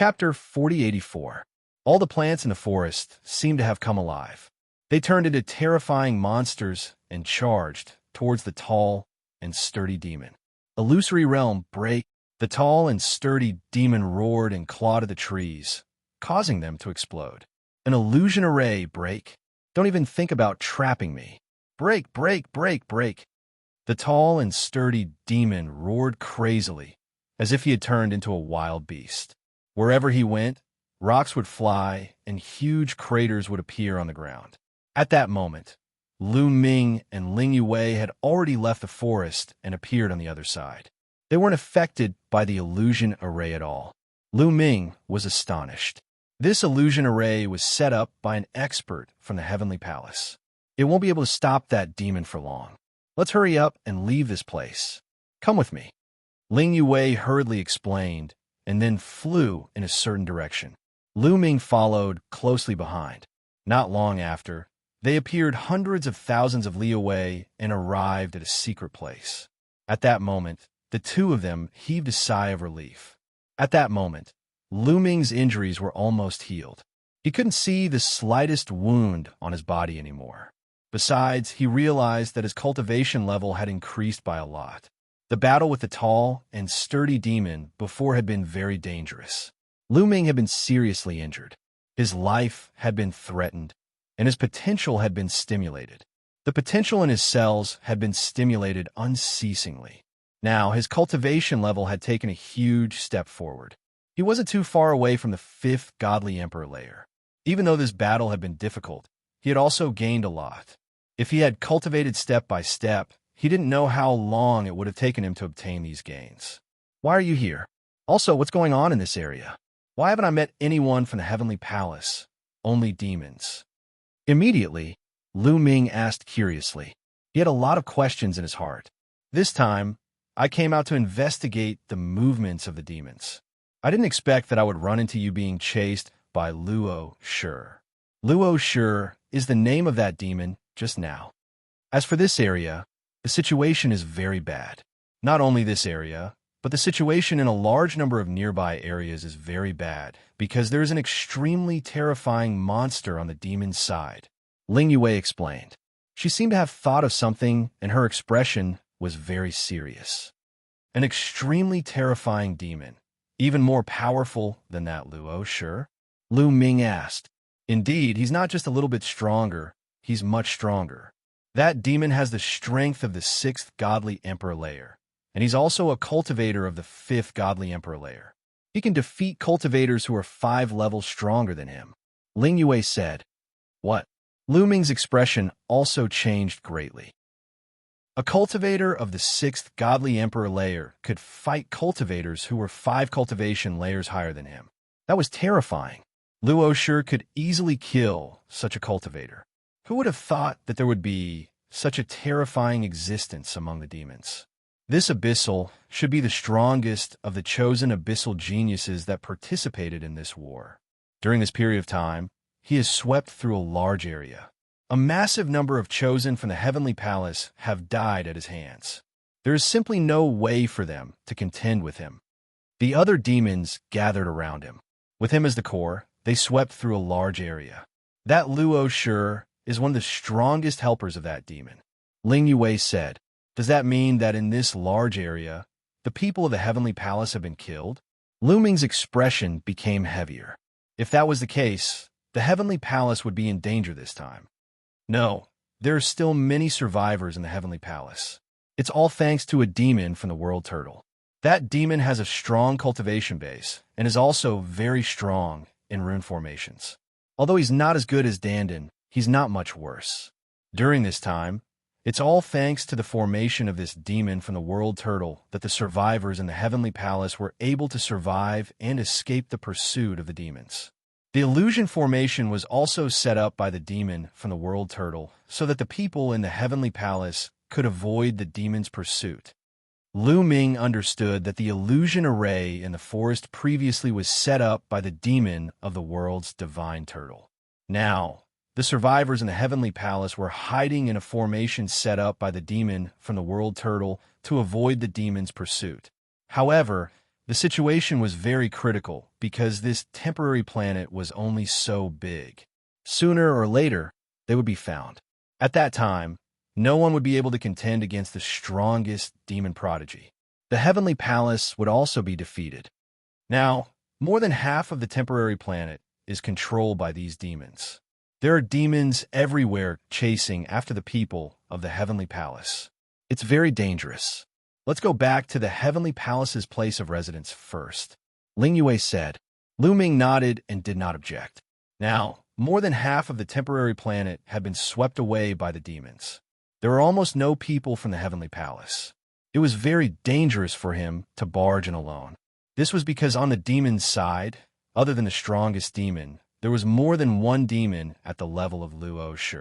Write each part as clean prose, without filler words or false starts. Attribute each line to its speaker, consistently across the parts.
Speaker 1: Chapter 4084. All the plants in the forest seemed to have come alive. They turned into terrifying monsters and charged towards the tall and sturdy demon. Illusory realm break. The tall and sturdy demon roared and clawed at the trees, causing them to explode. An illusion array break. Don't even think about trapping me. Break, break, break, break. The tall and sturdy demon roared crazily, as if he had turned into a wild beast. Wherever he went, rocks would fly and huge craters would appear on the ground. At that moment, Lu Ming and Ling Yue had already left the forest and appeared on the other side. They weren't affected by the illusion array at all. Lu Ming was astonished. This illusion array was set up by an expert from the Heavenly Palace. It won't be able to stop that demon for long. Let's hurry up and leave this place. Come with me. Ling Yue hurriedly explained, and then flew in a certain direction. Lu Ming followed closely behind. Not long after, they appeared hundreds of thousands of li away and arrived at a secret place. At that moment, the two of them heaved a sigh of relief. At that moment, Lu Ming's injuries were almost healed. He couldn't see the slightest wound on his body anymore. Besides, he realized that his cultivation level had increased by a lot. The battle with the tall and sturdy demon before had been very dangerous. Lu Ming had been seriously injured. His life had been threatened, and his potential had been stimulated. The potential in his cells had been stimulated unceasingly. Now, his cultivation level had taken a huge step forward. He wasn't too far away from the 5th Godly Emperor layer. Even though this battle had been difficult, he had also gained a lot. If he had cultivated step by step, he didn't know how long it would have taken him to obtain these gains. Why are you here? Also, what's going on in this area? Why haven't I met anyone from the Heavenly Palace? Only demons. Immediately, Lu Ming asked curiously. He had a lot of questions in his heart. This time, I came out to investigate the movements of the demons. I didn't expect that I would run into you being chased by Luo Shi. Luo Shi is the name of that demon just now. As for this area, the situation is very bad. Not only this area, but the situation in a large number of nearby areas is very bad because there is an extremely terrifying monster on the demon's side. Ling Yue explained. She seemed to have thought of something and her expression was very serious. An extremely terrifying demon, even more powerful than that Luo Shi? Lu Ming asked. Indeed, he's not just a little bit stronger, he's much stronger. That demon has the strength of the 6th Godly Emperor layer, and he's also a cultivator of the 5th Godly Emperor layer. He can defeat cultivators who are 5 levels stronger than him. Ling Yue said. What? Lu Ming's expression also changed greatly. A cultivator of the 6th Godly Emperor layer could fight cultivators who were 5 cultivation layers higher than him. That was terrifying. Luo Shi could easily kill such a cultivator. Who would have thought that there would be such a terrifying existence among the demons? This abyssal should be the strongest of the chosen abyssal geniuses that participated in this war. During this period of time, he has swept through a large area. A massive number of chosen from the Heavenly Palace have died at his hands. There is simply no way for them to contend with him. The other demons gathered around him. With him as the core, they swept through a large area. That Luo Shi is one of the strongest helpers of that demon. Ling Yue said, does that mean that in this large area, the people of the Heavenly Palace have been killed? Lu Ming's expression became heavier. If that was the case, the Heavenly Palace would be in danger this time. No, there are still many survivors in the Heavenly Palace. It's all thanks to a demon from the World Turtle. That demon has a strong cultivation base and is also very strong in rune formations. Although he's not as good as Dandan, he's not much worse. During this time, it's all thanks to the formation of this demon from the World Turtle that the survivors in the Heavenly Palace were able to survive and escape the pursuit of the demons. The illusion formation was also set up by the demon from the World Turtle so that the people in the Heavenly Palace could avoid the demon's pursuit. Lu Ming understood that the illusion array in the forest previously was set up by the demon of the world's divine turtle. Now, the survivors in the Heavenly Palace were hiding in a formation set up by the demon from the World Turtle to avoid the demon's pursuit. However, The situation was very critical because this temporary planet was only so big. Sooner or later, they would be found. At that time, no one would be able to contend against the strongest demon prodigy. The Heavenly Palace would also be defeated. Now, more than half of the temporary planet is controlled by these demons. There are demons everywhere chasing after the people of the Heavenly Palace. It's very dangerous. Let's go back to the Heavenly Palace's place of residence first. Ling Yue said. Lu Ming nodded and did not object. Now, more than half of the temporary planet had been swept away by the demons. There were almost no people from the Heavenly Palace. It was very dangerous for him to barge in alone. This was because on the demon's side, other than the strongest demon, there was more than one demon at the level of Luo Shi.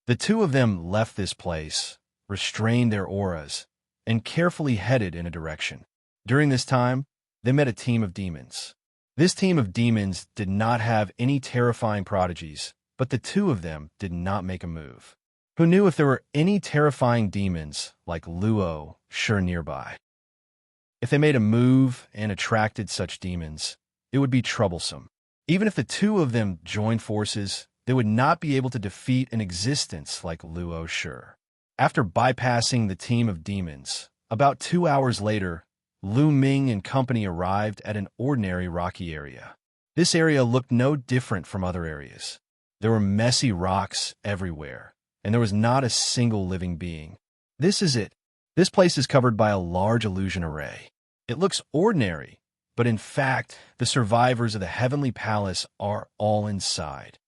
Speaker 1: The two of them left this place, restrained their auras, and carefully headed in a direction. During this time, they met a team of demons. This team of demons did not have any terrifying prodigies, but the two of them did not make a move. Who knew if there were any terrifying demons like Luo Shi nearby? If they made a move and attracted such demons, it would be troublesome. Even if the two of them joined forces, they would not be able to defeat an existence like Luo Shi. After bypassing the team of demons, about 2 hours later, Lu Ming and company arrived at an ordinary rocky area. This area looked no different from other areas. There were messy rocks everywhere, and there was not a single living being. This is it. This place is covered by a large illusion array. It looks ordinary, but in fact, the survivors of the Heavenly Palace are all inside.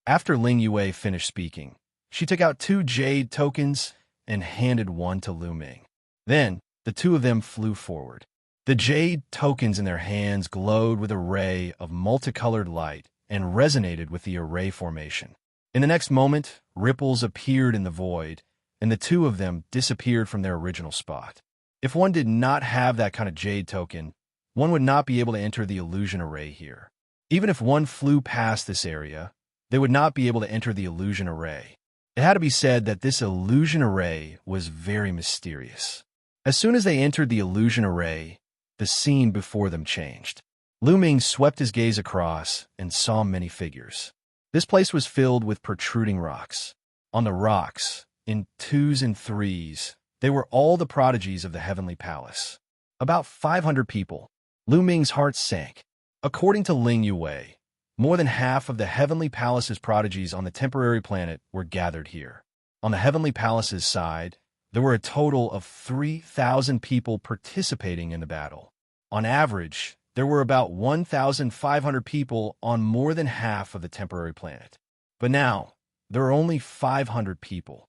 Speaker 1: After Ling Yue finished speaking, she took out 2 jade tokens and handed one to Lu Ming. Then, the two of them flew forward. The jade tokens in their hands glowed with a ray of multicolored light and resonated with the array formation. In the next moment, ripples appeared in the void, and the two of them disappeared from their original spot. If one did not have that kind of jade token, one would not be able to enter the illusion array here. Even if one flew past this area, they would not be able to enter the illusion array. It had to be said that this illusion array was very mysterious. As soon as they entered the illusion array, the scene before them changed. Lu Ming swept his gaze across and saw many figures. This place was filled with protruding rocks. On the rocks, in 2s and 3s, they were all the prodigies of the Heavenly Palace. About 500 people. Lu Ming's heart sank. According to Ling Yue, more than half of the Heavenly Palace's prodigies on the temporary planet were gathered here. On the Heavenly Palace's side, there were a total of 3,000 people participating in the battle. On average, there were about 1,500 people on more than half of the temporary planet. But now, there are only 500 people.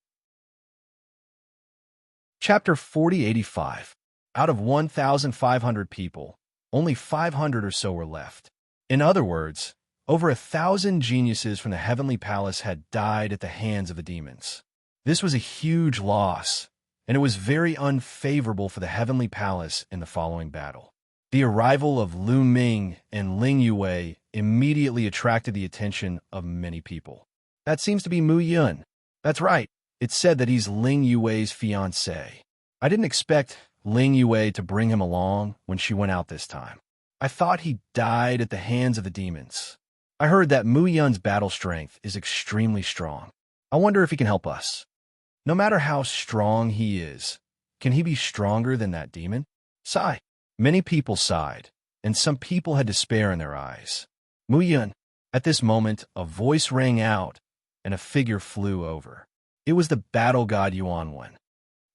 Speaker 1: Chapter 4085. Out of 1,500 people, only 500 or so were left. In other words, over 1,000 geniuses from the Heavenly Palace had died at the hands of the demons. This was a huge loss, and it was very unfavorable for the Heavenly Palace in the following battle. The arrival of Lu Ming and Ling Yue immediately attracted the attention of many people. That seems to be Mu Yun. That's right. It's said that he's Ling Yue's fiancé. I didn't expect Ling Yue to bring him along when she went out this time. I thought he died at the hands of the demons. I heard that Mu Yun's battle strength is extremely strong. I wonder if he can help us. No matter how strong he is, can he be stronger than that demon? Sigh. Many people sighed, and some people had despair in their eyes. Mu Yun. At this moment, a voice rang out, and a figure flew over. It was the battle god Yuanwen.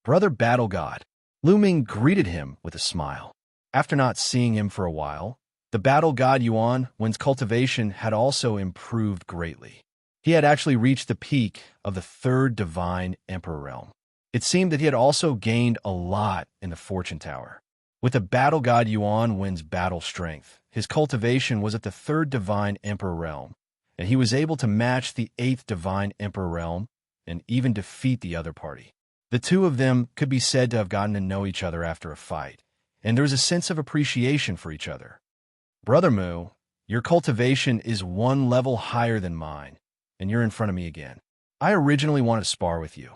Speaker 1: Brother Battle God. Lu Ming greeted him with a smile. After not seeing him for a while, the battle god Yuanwen's cultivation had also improved greatly. He had actually reached the peak of the 3rd Divine Emperor realm. It seemed that he had also gained a lot in the Fortune Tower. With the battle god Yuanwen's battle strength, his cultivation was at the 3rd Divine Emperor realm, and he was able to match the 8th Divine Emperor realm and even defeat the other party. The two of them could be said to have gotten to know each other after a fight, and there was a sense of appreciation for each other. Brother Mu, your cultivation is 1 level higher than mine, and you're in front of me again. I originally wanted to spar with you,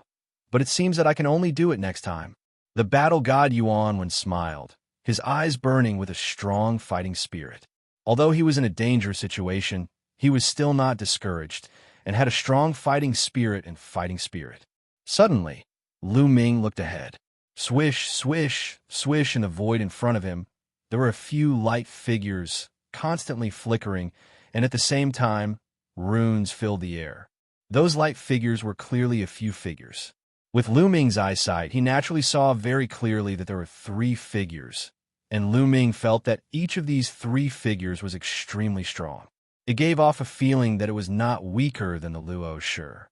Speaker 1: but it seems that I can only do it next time. The battle god Yuanwen smiled, his eyes burning with a strong fighting spirit. Although he was in a dangerous situation, he was still not discouraged and had a strong fighting spirit and fighting spirit. Suddenly, Lu Ming looked ahead. Swish, swish, swish in the void in front of him. There were a few light figures, constantly flickering, and at the same time, runes filled the air. Those light figures were clearly a few figures. With Lu Ming's eyesight, he naturally saw very clearly that there were 3 figures, and Lu Ming felt that each of these 3 figures was extremely strong. It gave off a feeling that it was not weaker than the Luo Shi.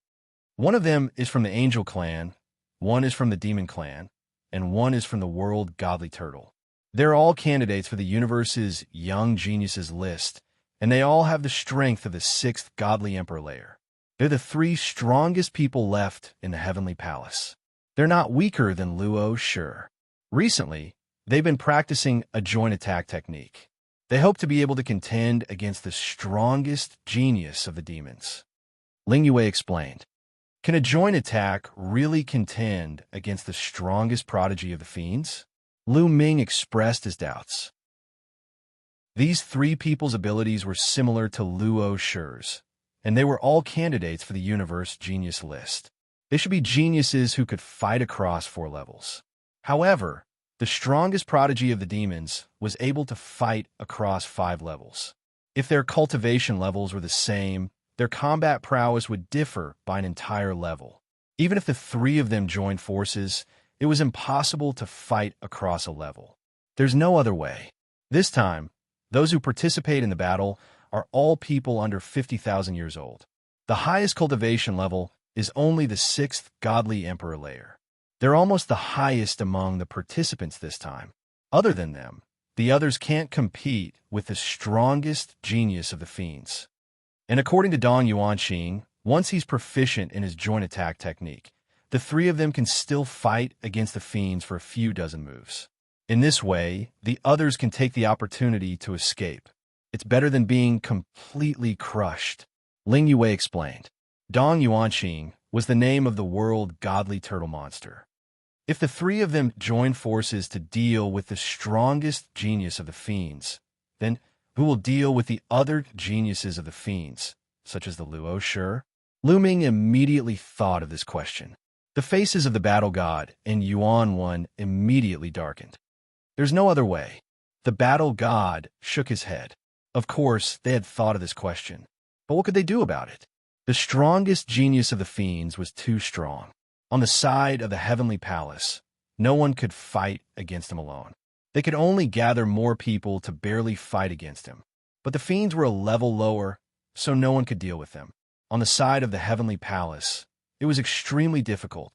Speaker 1: One of them is from the Angel Clan, one is from the Demon Clan, and one is from the World Godly Turtle. They're all candidates for the universe's Young Geniuses list, and they all have the strength of the 6th Godly Emperor layer. They're the 3 strongest people left in the Heavenly Palace. They're not weaker than Luo Shi. Recently, they've been practicing a joint attack technique. They hope to be able to contend against the strongest genius of the demons. Ling Yue explained. Can a joint attack really contend against the strongest prodigy of the fiends? Lu Ming expressed his doubts. These 3 people's abilities were similar to Luo Shi's, and they were all candidates for the Universe Genius list. They should be geniuses who could fight across 4 levels. However, the strongest prodigy of the demons was able to fight across 5 levels. If their cultivation levels were the same, their combat prowess would differ by an entire level. Even if the 3 of them joined forces, it was impossible to fight across a level. There's no other way. This time, those who participate in the battle are all people under 50,000 years old. The highest cultivation level is only the 6th Godly Emperor layer. They're almost the highest among the participants this time. Other than them, the others can't compete with the strongest genius of the fiends. And according to Dong Yuanxing, once he's proficient in his joint attack technique, the 3 of them can still fight against the fiends for a few dozen moves. In this way, the others can take the opportunity to escape. It's better than being completely crushed, Ling Yue explained. Dong Yuanxing was the name of the World Godly Turtle monster. If the 3 of them join forces to deal with the strongest genius of the fiends, then who will deal with the other geniuses of the fiends, such as the Luo Shi? Lu Ming immediately thought of this question. The faces of the battle god and Yuan One immediately darkened. There's no other way. The battle god shook his head. Of course, they had thought of this question, but what could they do about it? The strongest genius of the fiends was too strong. On the side of the Heavenly Palace, no one could fight against him alone. They could only gather more people to barely fight against him. But the fiends were a level lower, so no one could deal with them. On the side of the Heavenly Palace, it was extremely difficult.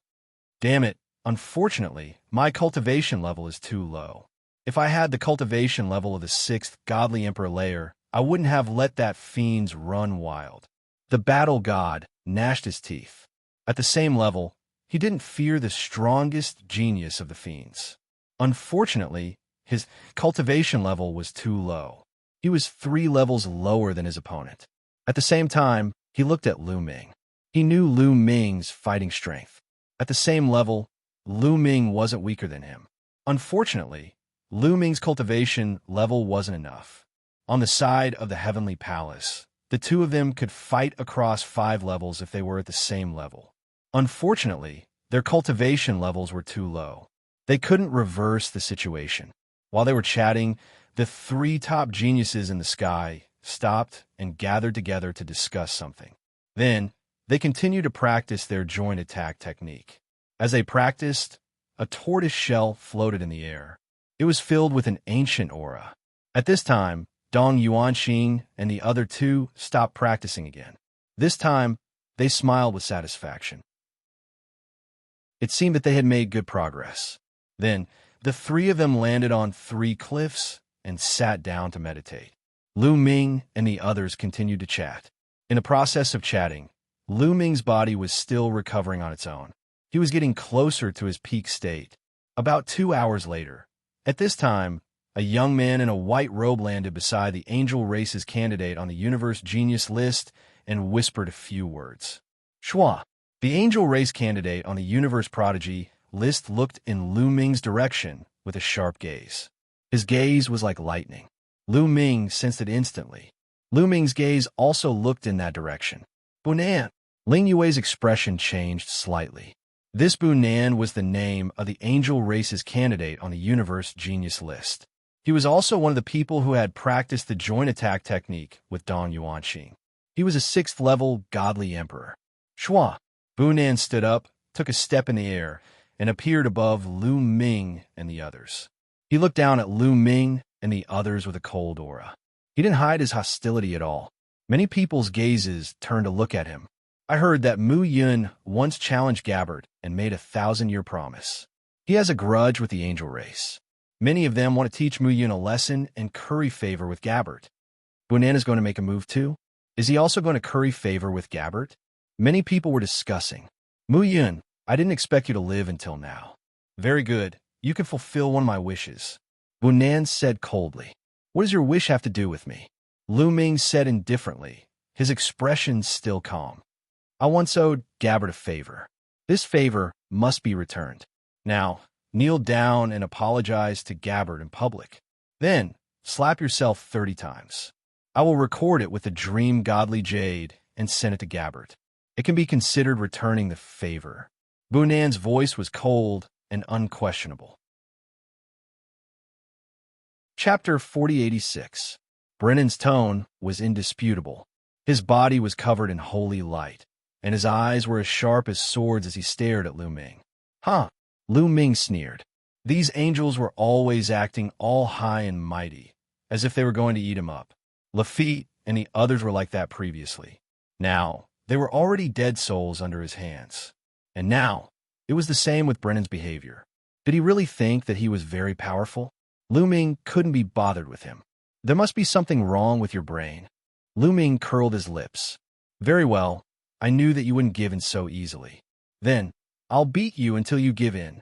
Speaker 1: Damn it, unfortunately, my cultivation level is too low. If I had the cultivation level of the 6th Godly Emperor layer, I wouldn't have let that fiends run wild. The battle god gnashed his teeth. At the same level, he didn't fear the strongest genius of the fiends. Unfortunately, his cultivation level was too low. He was 3 levels lower than his opponent. At the same time, he looked at Lu Ming. He knew Lu Ming's fighting strength. At the same level, Lu Ming wasn't weaker than him. Unfortunately, Lu Ming's cultivation level wasn't enough. On the side of the Heavenly Palace, the 2 of them could fight across 5 levels if they were at the same level. Unfortunately, their cultivation levels were too low. They couldn't reverse the situation. While they were chatting, the 3 top geniuses in the sky stopped and gathered together to discuss something. Then, they continued to practice their joint attack technique. As they practiced, a tortoise shell floated in the air. It was filled with an ancient aura. At this time, Dong Yuanxing and the other 2 stopped practicing again. This time, they smiled with satisfaction. It seemed that they had made good progress. Then, the 3 of them landed on 3 cliffs and sat down to meditate. Lu Ming and the others continued to chat. In the process of chatting, Lu Ming's body was still recovering on its own. He was getting closer to his peak state. About 2 hours later, at this time, a young man in a white robe landed beside the angel race's candidate on the Universe Genius list and whispered a few words. Shua, the angel race candidate on the Universe Prodigy list, looked in Lu Ming's direction with a sharp gaze. His gaze was like lightning. Lu Ming sensed it instantly. Lu Ming's gaze also looked in that direction. Bunan. Ling Yue's expression changed slightly. This Bunan was the name of the angel race's candidate on the universe genius list. He was also one of the people who had practiced the joint attack technique with Dong Yuanxing. He was a 6th-level godly emperor. Shua. Bunan stood up, took a step in the air, and appeared above Lu Ming and the others. He looked down at Lu Ming and the others with a cold aura. He didn't hide his hostility at all. Many people's gazes turned to look at him. I heard that Mu Yun once challenged Gabbard and made a 1,000-year promise. He has a grudge with the angel race. Many of them want to teach Mu Yun a lesson and curry favor with Gabbard. Bunan is going to make a move too? Is he also going to curry favor with Gabbard? Many people were discussing. Mu Yun, I didn't expect you to live until now. Very good. You can fulfill one of my wishes. Bunan said coldly. What does your wish have to do with me? Lu Ming said indifferently, his expression still calm. I once owed Gabbard a favor. This favor must be returned. Now, kneel down and apologize to Gabbard in public. Then, slap yourself 30 times. I will record it with the dream godly jade and send it to Gabbard. It can be considered returning the favor. Bunan's voice was cold and unquestionable. Chapter 4086. Brennan's tone was indisputable. His body was covered in holy light, and his eyes were as sharp as swords as he stared at Lu Ming. Huh? Lu Ming sneered. These angels were always acting all high and mighty, as if they were going to eat him up. Lafitte and the others were like that previously. Now, they were already dead souls under his hands. And now, it was the same with Brennan's behavior. Did he really think that he was very powerful? Lu Ming couldn't be bothered with him. There must be something wrong with your brain. Lu Ming curled his lips. Very well, I knew that you wouldn't give in so easily. Then, I'll beat you until you give in.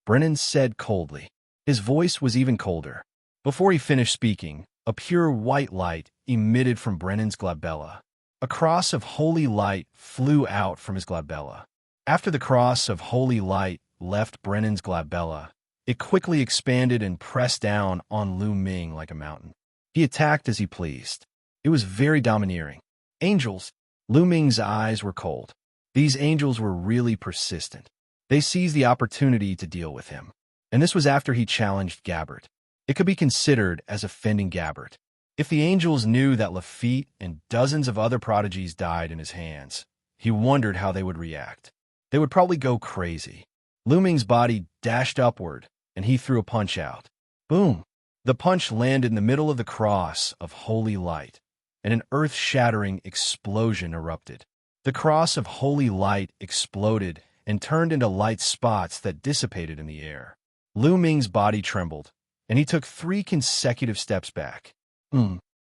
Speaker 1: Brennan said coldly. His voice was even colder. Before he finished speaking, a pure white light emitted from Brennan's glabella. A cross of holy light flew out from his glabella. After the cross of holy light left Brennan's glabella, it quickly expanded and pressed down on Lu Ming like a mountain. He attacked as he pleased. It was very domineering. Angels. Lu Ming's eyes were cold. These angels were really persistent. They seized the opportunity to deal with him. And this was after he challenged Gabbard. It could be considered as offending Gabbard. If the angels knew that Lafitte and dozens of other prodigies died in his hands, he wondered how they would react. They would probably go crazy. Lu Ming's body dashed upward, and he threw a punch out. Boom! The punch landed in the middle of the cross of holy light, and an earth-shattering explosion erupted. The cross of holy light exploded and turned into light spots that dissipated in the air. Lu Ming's body trembled, and he took 3 consecutive steps back.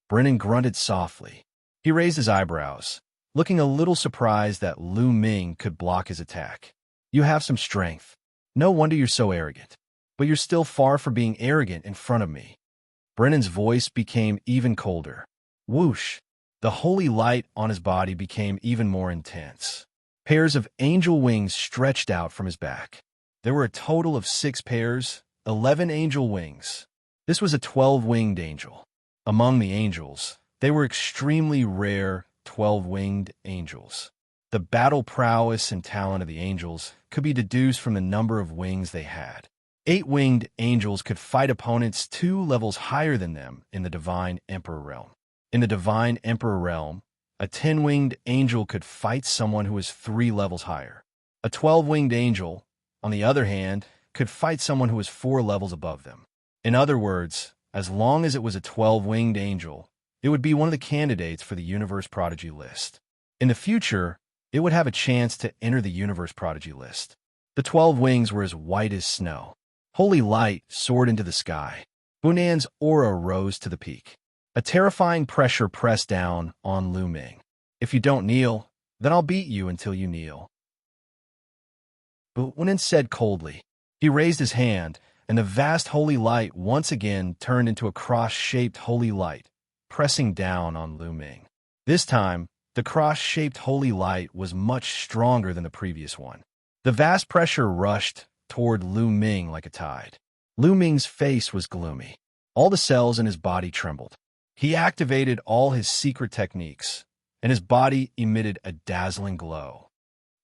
Speaker 1: Brennan grunted softly. He raised his eyebrows, looking a little surprised that Lu Ming could block his attack. You have some strength. No wonder you're so arrogant. But you're still far from being arrogant in front of me. Brennan's voice became even colder. Whoosh! The holy light on his body became even more intense. Pairs of angel wings stretched out from his back. There were a total of 6 pairs, 11 angel wings. This was a 12-winged angel. Among the angels, they were extremely rare 12-winged angels. The battle prowess and talent of the angels could be deduced from the number of wings they had. 8-winged angels could fight opponents 2 levels higher than them in the Divine Emperor realm. In the Divine Emperor realm, a 10-winged angel could fight someone who was 3 levels higher. A 12-winged angel, on the other hand, could fight someone who was 4 levels above them. In other words, as long as it was a 12-winged angel, it would be one of the candidates for the Universe Prodigy list. In the future, it would have a chance to enter the Universe Prodigy list. The 12 wings were as white as snow. Holy light soared into the sky. Bunan's aura rose to the peak. A terrifying pressure pressed down on Lu Ming. If you don't kneel, then I'll beat you until you kneel. But Bunan said coldly. He raised his hand, and the vast holy light once again turned into a cross-shaped holy light, pressing down on Lu Ming. This time, the cross-shaped holy light was much stronger than the previous one. The vast pressure rushed toward Lu Ming like a tide. Lu Ming's face was gloomy. All the cells in his body trembled. He activated all his secret techniques, and his body emitted a dazzling glow.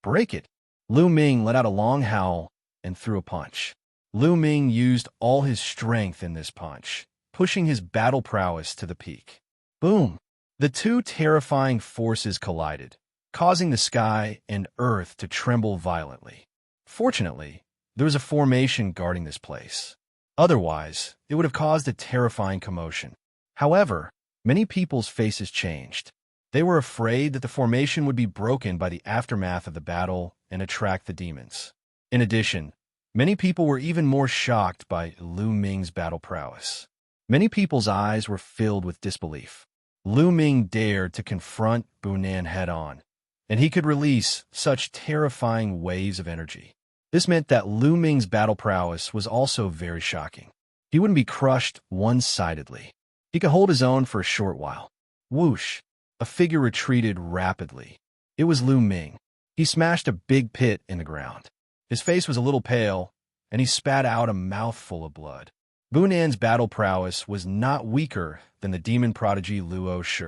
Speaker 1: Break it! Lu Ming let out a long howl and threw a punch. Lu Ming used all his strength in this punch, pushing his battle prowess to the peak. Boom! The two terrifying forces collided, causing the sky and earth to tremble violently. Fortunately, there was a formation guarding this place. Otherwise, it would have caused a terrifying commotion. However, many people's faces changed. They were afraid that the formation would be broken by the aftermath of the battle and attract the demons. In addition, many people were even more shocked by Lu Ming's battle prowess. Many people's eyes were filled with disbelief. Lu Ming dared to confront Bunan head-on, and he could release such terrifying waves of energy. This meant that Lu Ming's battle prowess was also very shocking. He wouldn't be crushed one-sidedly. He could hold his own for a short while. Whoosh! A figure retreated rapidly. It was Lu Ming. He smashed a big pit in the ground. His face was a little pale, and he spat out a mouthful of blood. Bunan's battle prowess was not weaker than the demon prodigy Luo Shi.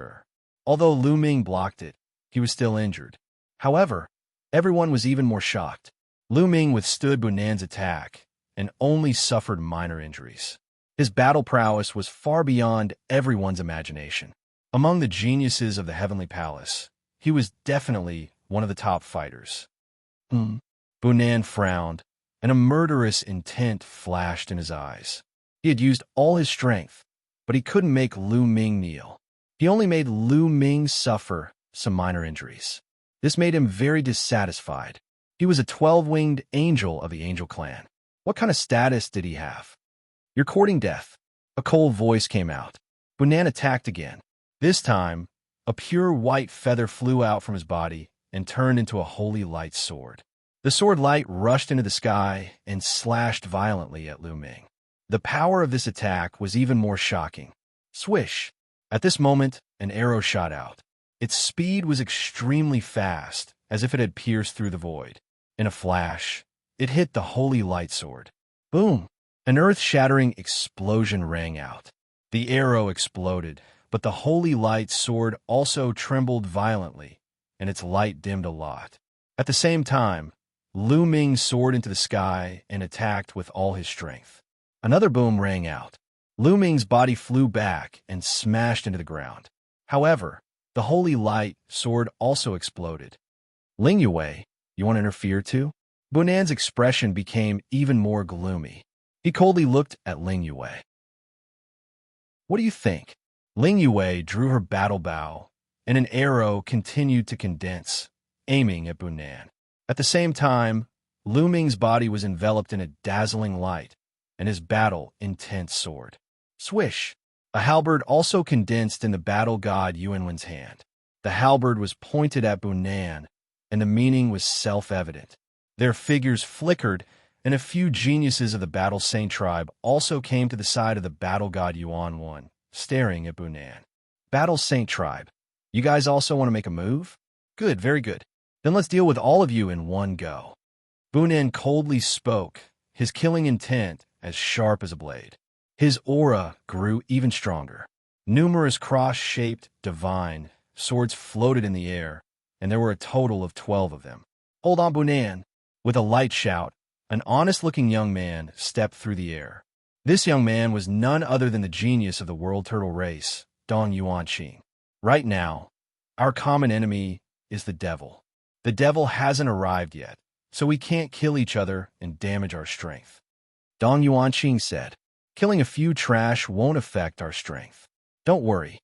Speaker 1: Although Lu Ming blocked it, he was still injured. However, everyone was even more shocked. Lu Ming withstood Bunan's attack and only suffered minor injuries. His battle prowess was far beyond everyone's imagination. Among the geniuses of the Heavenly Palace, he was definitely one of the top fighters. Bunan frowned, and a murderous intent flashed in his eyes. He had used all his strength, but he couldn't make Lu Ming kneel. He only made Lu Ming suffer some minor injuries. This made him very dissatisfied. He was a 12-winged angel of the Angel Clan. What kind of status did he have? You're courting death. A cold voice came out. Bunan attacked again. This time, a pure white feather flew out from his body and turned into a holy light sword. The sword light rushed into the sky and slashed violently at Lu Ming. The power of this attack was even more shocking. Swish! At this moment, an arrow shot out. Its speed was extremely fast, as if it had pierced through the void. In a flash, it hit the holy light sword. Boom! An earth-shattering explosion rang out. The arrow exploded, but the holy light sword also trembled violently, and its light dimmed a lot. At the same time, Lu Ming soared into the sky and attacked with all his strength. Another boom rang out. Lu Ming's body flew back and smashed into the ground. However, the holy light sword also exploded. Ling Yue, you want to interfere too? Bunan's expression became even more gloomy. He coldly looked at Ling Yue. What do you think? Ling Yue drew her battle bow, and an arrow continued to condense, aiming at Bunan. At the same time, Lu Ming's body was enveloped in a dazzling light, and his battle-intense sword. Swish! A halberd also condensed in the battle god Yuanwen's hand. The halberd was pointed at Bunan, and the meaning was self-evident. Their figures flickered, and a few geniuses of the Battle Saint tribe also came to the side of the battle god Yuanwen, staring at Bunan. Battle Saint tribe, you guys also want to make a move? Good, very good. Then let's deal with all of you in one go. Bunan coldly spoke, his killing intent as sharp as a blade. His aura grew even stronger. Numerous cross-shaped, divine swords floated in the air, and there were a total of 12 of them. Hold on, Bunan! With a light shout, an honest-looking young man stepped through the air. This young man was none other than the genius of the world turtle race, Dong Yuanqing. Right now, our common enemy is the devil. The devil hasn't arrived yet, so we can't kill each other and damage our strength. Dong Yuanqing said, killing a few trash won't affect our strength. Don't worry.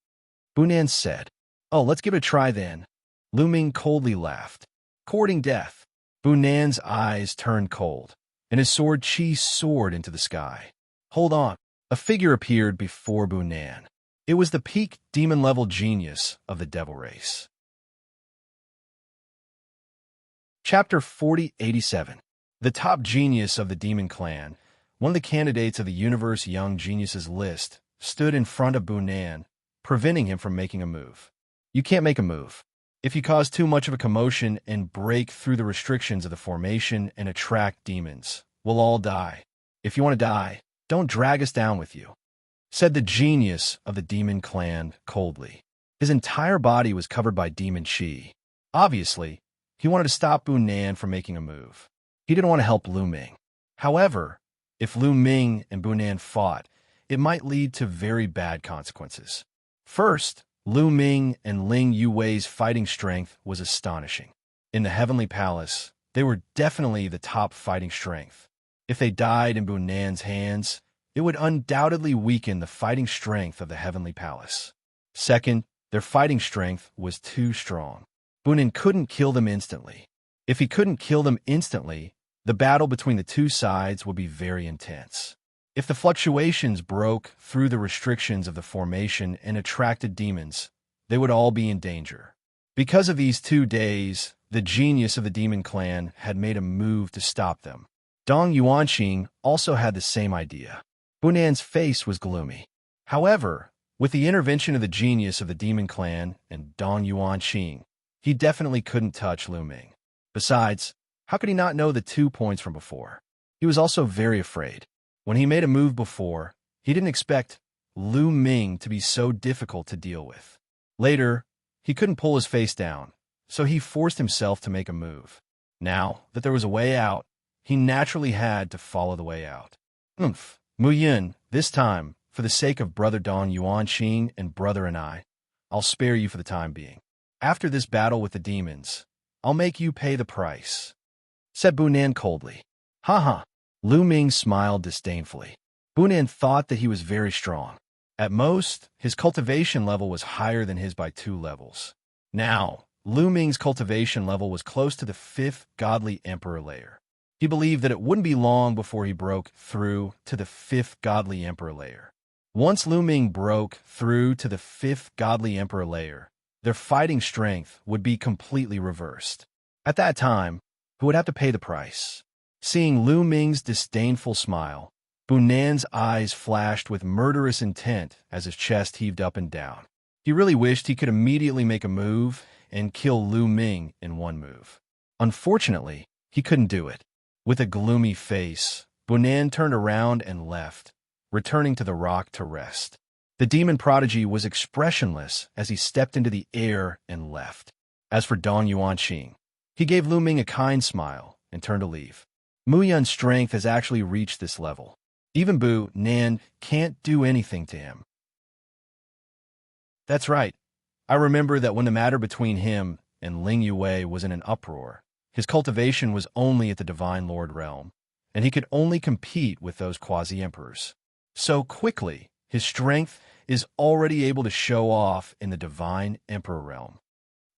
Speaker 1: Bunan said, oh, let's give it a try then. Lu Ming coldly laughed. Courting death. Bunan's eyes turned cold, and his sword chi soared into the sky. Hold on. A figure appeared before Bunan. It was the peak demon-level genius of the devil race. Chapter 4087. The top genius of the demon clan, one of the candidates of the Universe Young Geniuses list, stood in front of Bunan, preventing him from making a move. You can't make a move. If you cause too much of a commotion and break through the restrictions of the formation and attract demons, we'll all die. If you want to die, don't drag us down with you. said the genius of the demon clan coldly. His entire body was covered by demon chi. Obviously, he wanted to stop Bu Nan from making a move. He didn't want to help Lu Ming. However, if Lu Ming and Bu Nan fought, it might lead to very bad consequences. First, Lu Ming and Ling Yuwei's fighting strength was astonishing. In the Heavenly Palace, they were definitely the top fighting strength. If they died in Bu Nan's hands, it would undoubtedly weaken the fighting strength of the Heavenly Palace. Second, their fighting strength was too strong. Bu Nan couldn't kill them instantly. If he couldn't kill them instantly, the battle between the two sides would be very intense. If the fluctuations broke through the restrictions of the formation and attracted demons, they would all be in danger. Because of these 2 days, the genius of the demon clan had made a move to stop them. Dong Yuanqing also had the same idea. Bu Nan's face was gloomy. However, with the intervention of the genius of the demon clan and Dong Yuanqing, he definitely couldn't touch Lu Ming. Besides, how could he not know the 2 points from before? He was also very afraid. When he made a move before, he didn't expect Lu Ming to be so difficult to deal with. Later, he couldn't pull his face down, so he forced himself to make a move. Now that there was a way out, he naturally had to follow the way out. Mu Yin, this time, for the sake of Brother Dong Yuanqing and Brother and I'll spare you for the time being. After this battle with the demons, I'll make you pay the price, said Bu Nan coldly. Ha. Lu Ming smiled disdainfully. Bu Nan thought that he was very strong. At most, his cultivation level was higher than his by 2 levels. Now, Lu Ming's cultivation level was close to the 5th godly emperor layer. He believed that it wouldn't be long before he broke through to the 5th godly emperor layer. Once Lu Ming broke through to the 5th godly emperor layer, their fighting strength would be completely reversed. At that time, who would have to pay the price? Seeing Lu Ming's disdainful smile, Bu Nan's eyes flashed with murderous intent as his chest heaved up and down. He really wished he could immediately make a move and kill Lu Ming in one move. Unfortunately, he couldn't do it. With a gloomy face, Bu Nan turned around and left, returning to the rock to rest. The demon prodigy was expressionless as he stepped into the air and left. As for Dong Yuanqing, he gave Lu Ming a kind smile and turned to leave. Mu Yun's strength has actually reached this level. Even Bu Nan can't do anything to him. That's right. I remember that when the matter between him and Ling Yue was in an uproar, his cultivation was only at the Divine Lord realm, and he could only compete with those quasi-emperors. So quickly, his strength is already able to show off in the Divine Emperor realm.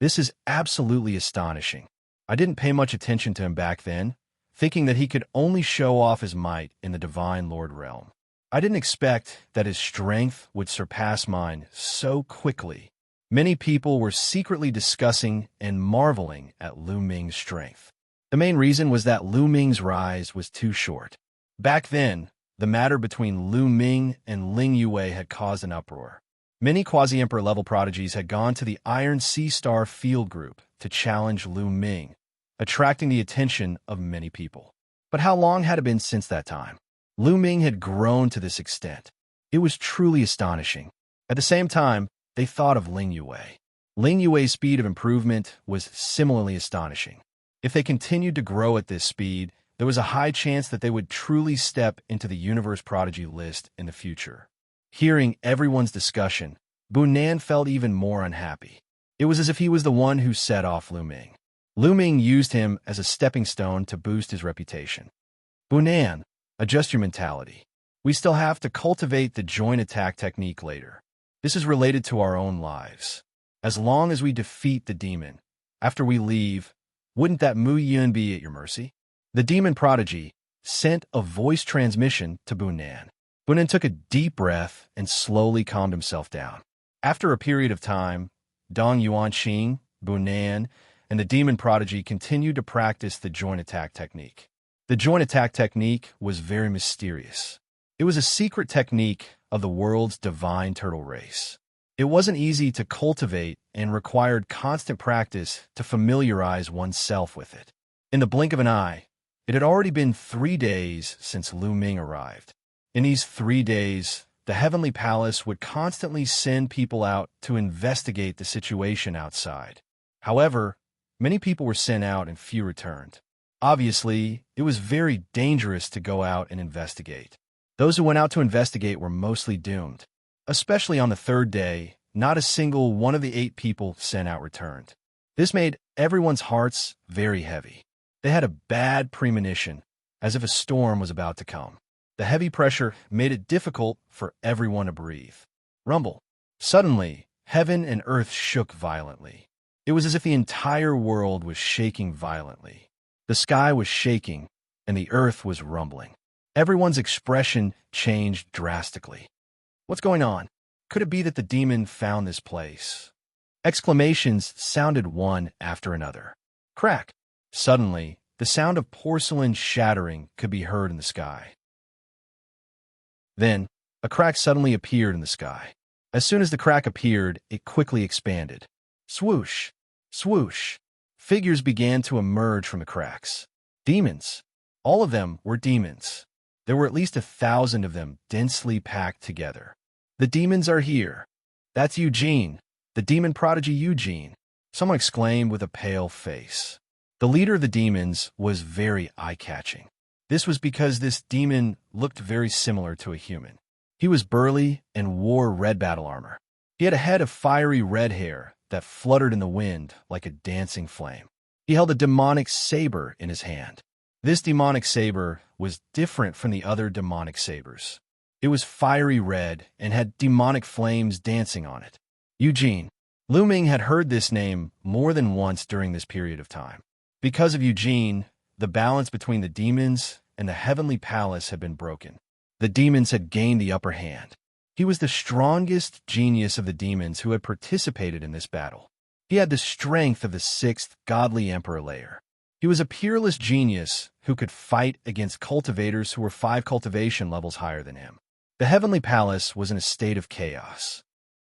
Speaker 1: This is absolutely astonishing. I didn't pay much attention to him back then, thinking that he could only show off his might in the Divine Lord realm. I didn't expect that his strength would surpass mine so quickly. Many people were secretly discussing and marveling at Lu Ming's strength. The main reason was that Lu Ming's rise was too short. Back then, the matter between Lu Ming and Ling Yue had caused an uproar. Many quasi-emperor level prodigies had gone to the Iron Sea Star field group to challenge Lu Ming, attracting the attention of many people. But how long had it been since that time? Lu Ming had grown to this extent. It was truly astonishing. At the same time, they thought of Ling Yue. Ling Yue's speed of improvement was similarly astonishing. If they continued to grow at this speed, there was a high chance that they would truly step into the Universe Prodigy list in the future. Hearing everyone's discussion, Bu Nan felt even more unhappy. It was as if he was the one who set off Lu Ming. Lu Ming used him as a stepping stone to boost his reputation. Bu Nan, adjust your mentality. We still have to cultivate the joint attack technique later. This is related to our own lives. As long as we defeat the demon, after we leave, wouldn't that Mu Yun be at your mercy? The demon prodigy sent a voice transmission to Bu Nan. Bu Nan took a deep breath and slowly calmed himself down. After a period of time, Dong Yuanqing, Bu Nan, and the demon prodigy continued to practice the joint attack technique. The joint attack technique was very mysterious. It was a secret technique of the world's divine turtle race. It wasn't easy to cultivate and required constant practice to familiarize oneself with it. In the blink of an eye, it had already been 3 days since Lu Ming arrived. In these 3 days, the Heavenly Palace would constantly send people out to investigate the situation outside. However, many people were sent out and few returned. Obviously, it was very dangerous to go out and investigate. Those who went out to investigate were mostly doomed. Especially on the third day, not a single one of the 8 people sent out returned. This made everyone's hearts very heavy. They had a bad premonition, as if a storm was about to come. The heavy pressure made it difficult for everyone to breathe. Rumble. Suddenly, heaven and earth shook violently. It was as if the entire world was shaking violently. The sky was shaking, and the earth was rumbling. Everyone's expression changed drastically. What's going on? Could it be that the demon found this place? Exclamations sounded one after another. Crack! Suddenly, the sound of porcelain shattering could be heard in the sky. Then, a crack suddenly appeared in the sky. As soon as the crack appeared, it quickly expanded. Swoosh! Swoosh! Figures began to emerge from the cracks. Demons. All of them were demons. There were at least 1,000 of them densely packed together. The demons are here. That's Eugene, the demon prodigy Eugene, someone exclaimed with a pale face. The leader of the demons was very eye-catching. This was because this demon looked very similar to a human. He was burly and wore red battle armor. He had a head of fiery red hair that fluttered in the wind like a dancing flame. He held a demonic saber in his hand. This demonic saber was different from the other demonic sabers. It was fiery red and had demonic flames dancing on it. Eugene. Lu Ming had heard this name more than once during this period of time. Because of Eugene, the balance between the demons and the Heavenly Palace had been broken. The demons had gained the upper hand. He was the strongest genius of the demons who had participated in this battle. He had the strength of the 6th godly emperor layer. He was a peerless genius who could fight against cultivators who were 5 cultivation levels higher than him. The Heavenly Palace was in a state of chaos.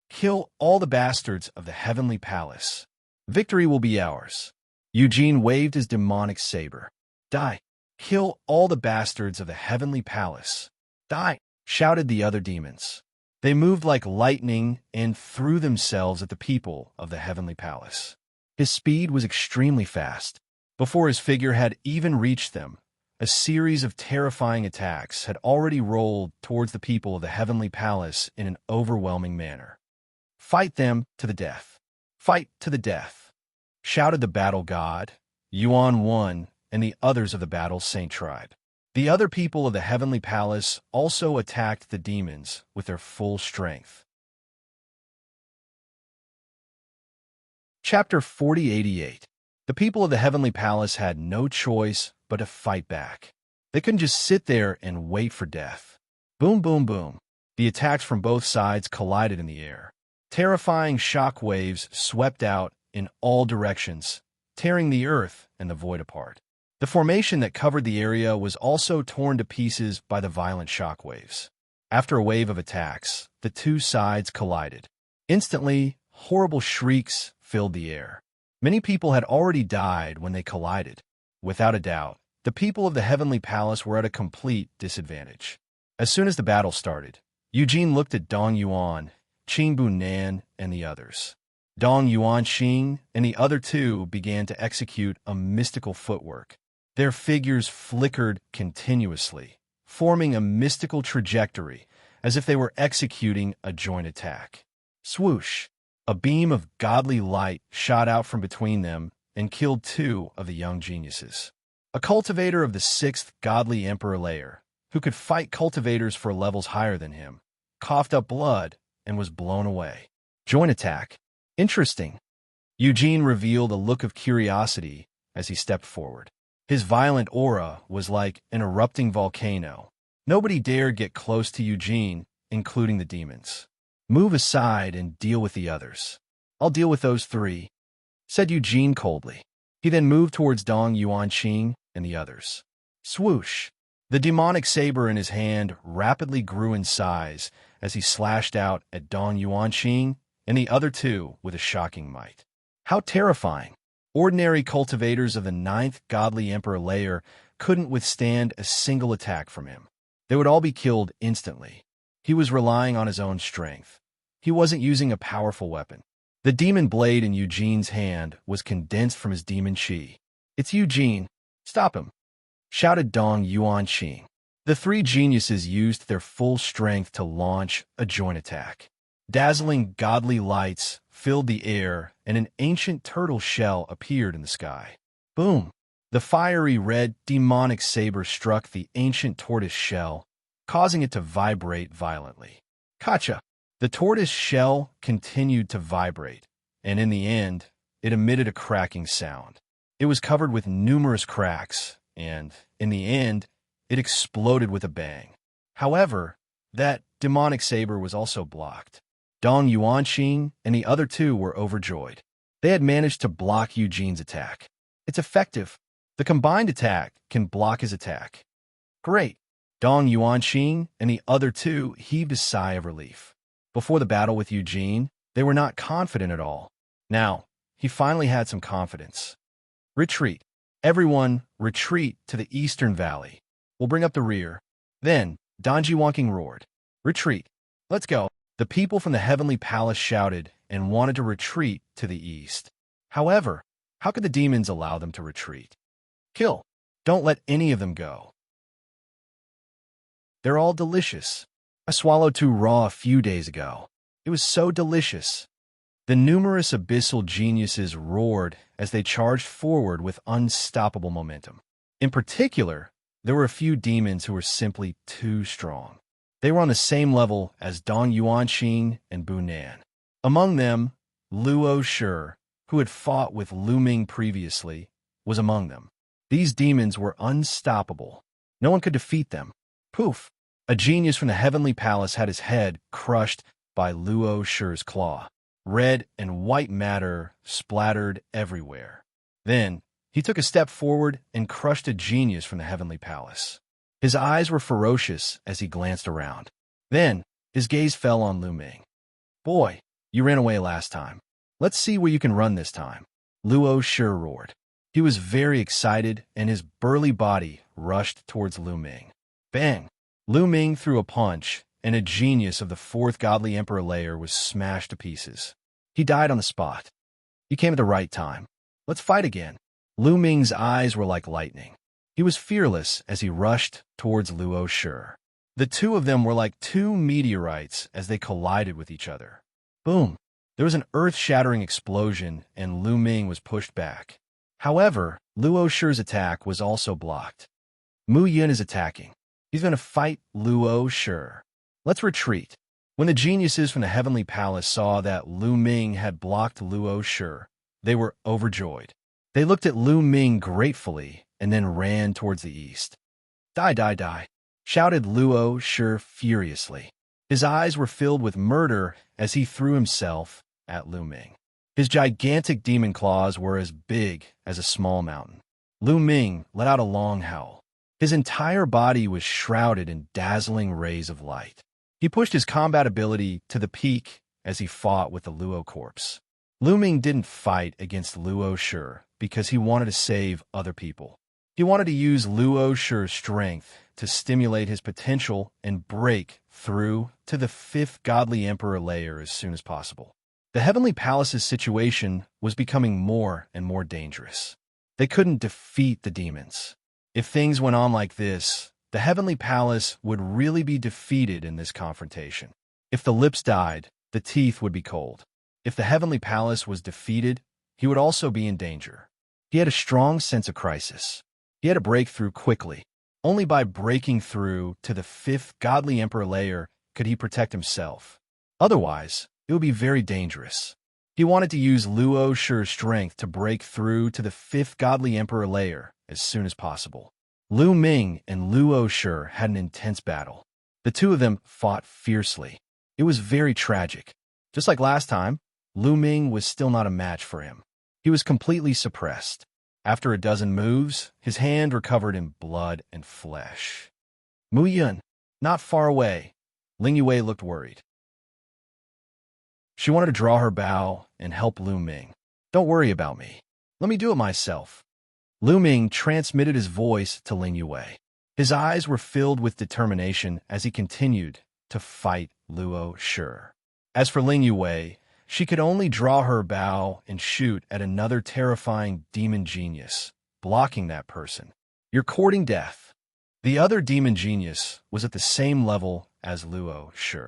Speaker 1: Kill all the bastards of the Heavenly Palace. Victory will be ours. Eugene waved his demonic saber. Die. Kill all the bastards of the Heavenly Palace. Die, shouted the other demons. They moved like lightning and threw themselves at the people of the Heavenly Palace. His speed was extremely fast. Before his figure had even reached them, a series of terrifying attacks had already rolled towards the people of the Heavenly Palace in an overwhelming manner. Fight them to the death. Fight to the death, shouted the battle god, Yuan 1, and the others of the battle saint tribe. The other people of the Heavenly Palace also attacked the demons with their full strength. Chapter 4088. The people of the Heavenly Palace had no choice but to fight back. They couldn't just sit there and wait for death. Boom, boom, boom. The attacks from both sides collided in the air. Terrifying shock waves swept out in all directions, tearing the earth and the void apart. The formation that covered the area was also torn to pieces by the violent shock waves. After a wave of attacks, the 2 sides collided. Instantly, horrible shrieks filled the air. Many people had already died when they collided. Without a doubt, the people of the Heavenly Palace were at a complete disadvantage. As soon as the battle started, Eugene looked at Dong Yuan, Qing Bunan, and the others. Dong Yuanxing and the other 2 began to execute a mystical footwork. Their figures flickered continuously, forming a mystical trajectory as if they were executing a joint attack. Swoosh! A beam of godly light shot out from between them and killed 2 of the young geniuses. A cultivator of the 6th godly emperor layer, who could fight cultivators for levels higher than him, coughed up blood and was blown away. Joint attack. Interesting. Eugene revealed a look of curiosity as he stepped forward. His violent aura was like an erupting volcano. Nobody dared get close to Eugene, including the demons. Move aside and deal with the others. I'll deal with those 3, said Eugene coldly. He then moved towards Dong Yuanxing and the others. Swoosh! The demonic saber in his hand rapidly grew in size as he slashed out at Dong Yuanxing and the other 2 with a shocking might. How terrifying! Ordinary cultivators of the 9th godly emperor layer couldn't withstand a single attack from him. They would all be killed instantly. He was relying on his own strength. He wasn't using a powerful weapon. The demon blade in Eugene's hand was condensed from his demon chi. "It's Eugene. Stop him!" shouted Dong Yuanxing. The three geniuses used their full strength to launch a joint attack. Dazzling godly lights filled the air, and an ancient turtle shell appeared in the sky. Boom! The fiery red demonic saber struck the ancient tortoise shell, causing it to vibrate violently. Kacha! The tortoise shell continued to vibrate, and in the end, it emitted a cracking sound. It was covered with numerous cracks, and, in the end, it exploded with a bang. However, that demonic saber was also blocked. Dong Yuanxing and the other two were overjoyed. They had managed to block Eugene's attack. It's effective. The combined attack can block his attack. Great! Dong Yuanxing and the other two heaved a sigh of relief. Before the battle with Eugene, they were not confident at all. Now, he finally had some confidence. Retreat. Everyone, retreat to the eastern valley. We'll bring up the rear. Then, Donji Wonking roared. Retreat. Let's go. The people from the heavenly palace shouted and wanted to retreat to the east. However, how could the demons allow them to retreat? Kill. Don't let any of them go. They're all delicious. I swallowed 2 raw a few days ago. It was so delicious. The numerous abyssal geniuses roared as they charged forward with unstoppable momentum. In particular, there were a few demons who were simply too strong. They were on the same level as Dong Yuanxing and Bu Nan. Among them, Luo Shi, who had fought with Lu Ming previously, was among them. These demons were unstoppable. No one could defeat them. Poof! A genius from the heavenly palace had his head crushed by Luo Shi's claw. Red and white matter splattered everywhere. Then, he took a step forward and crushed a genius from the heavenly palace. His eyes were ferocious as he glanced around. Then, his gaze fell on Lu Ming. Boy, you ran away last time. Let's see where you can run this time. Luo Shi roared. He was very excited, and his burly body rushed towards Lu Ming. Bang! Lu Ming threw a punch, and a genius of the 4th godly emperor layer was smashed to pieces. He died on the spot. You came at the right time. Let's fight again. Lu Ming's eyes were like lightning. He was fearless as he rushed towards Luo Shi. The two of them were like 2 meteorites as they collided with each other. Boom! There was an earth-shattering explosion, and Lu Ming was pushed back. However, Luo Shi's attack was also blocked. Mu Yun is attacking. He's going to fight Luo Shi. Let's retreat. When the geniuses from the heavenly palace saw that Lu Ming had blocked Luo Shi, they were overjoyed. They looked at Lu Ming gratefully and then ran towards the east. Die, die, die, shouted Luo Shi furiously. His eyes were filled with murder as he threw himself at Lu Ming. His gigantic demon claws were as big as a small mountain. Lu Ming let out a long howl. His entire body was shrouded in dazzling rays of light. He pushed his combat ability to the peak as he fought with the Luo corpse. Lu Ming didn't fight against Luo Shi because he wanted to save other people. He wanted to use Luo Shi's strength to stimulate his potential and break through to the 5th godly emperor layer as soon as possible. The heavenly palace's situation was becoming more and more dangerous. They couldn't defeat the demons. If things went on like this, the heavenly palace would really be defeated in this confrontation. If the lips died, the teeth would be cold. If the heavenly palace was defeated, he would also be in danger. He had a strong sense of crisis. He had to break through quickly. Only by breaking through to the 5th godly emperor layer could he protect himself. Otherwise, it would be very dangerous. He wanted to use Luo Shi's strength to break through to the 5th godly emperor layer as soon as possible. Lu Ming and Luo Shi had an intense battle. The two of them fought fiercely. It was very tragic. Just like last time, Lu Ming was still not a match for him. He was completely suppressed. After a dozen moves, his hand recovered in blood and flesh. Mu Yun, not far away. Ling Yue looked worried. She wanted to draw her bow and help Lu Ming. Don't worry about me. Let me do it myself. Lu Ming transmitted his voice to Ling Yue. His eyes were filled with determination as he continued to fight Luo Shi. As for Ling Yue, she could only draw her bow and shoot at another terrifying demon genius, blocking that person. You're courting death. The other demon genius was at the same level as Luo Shi.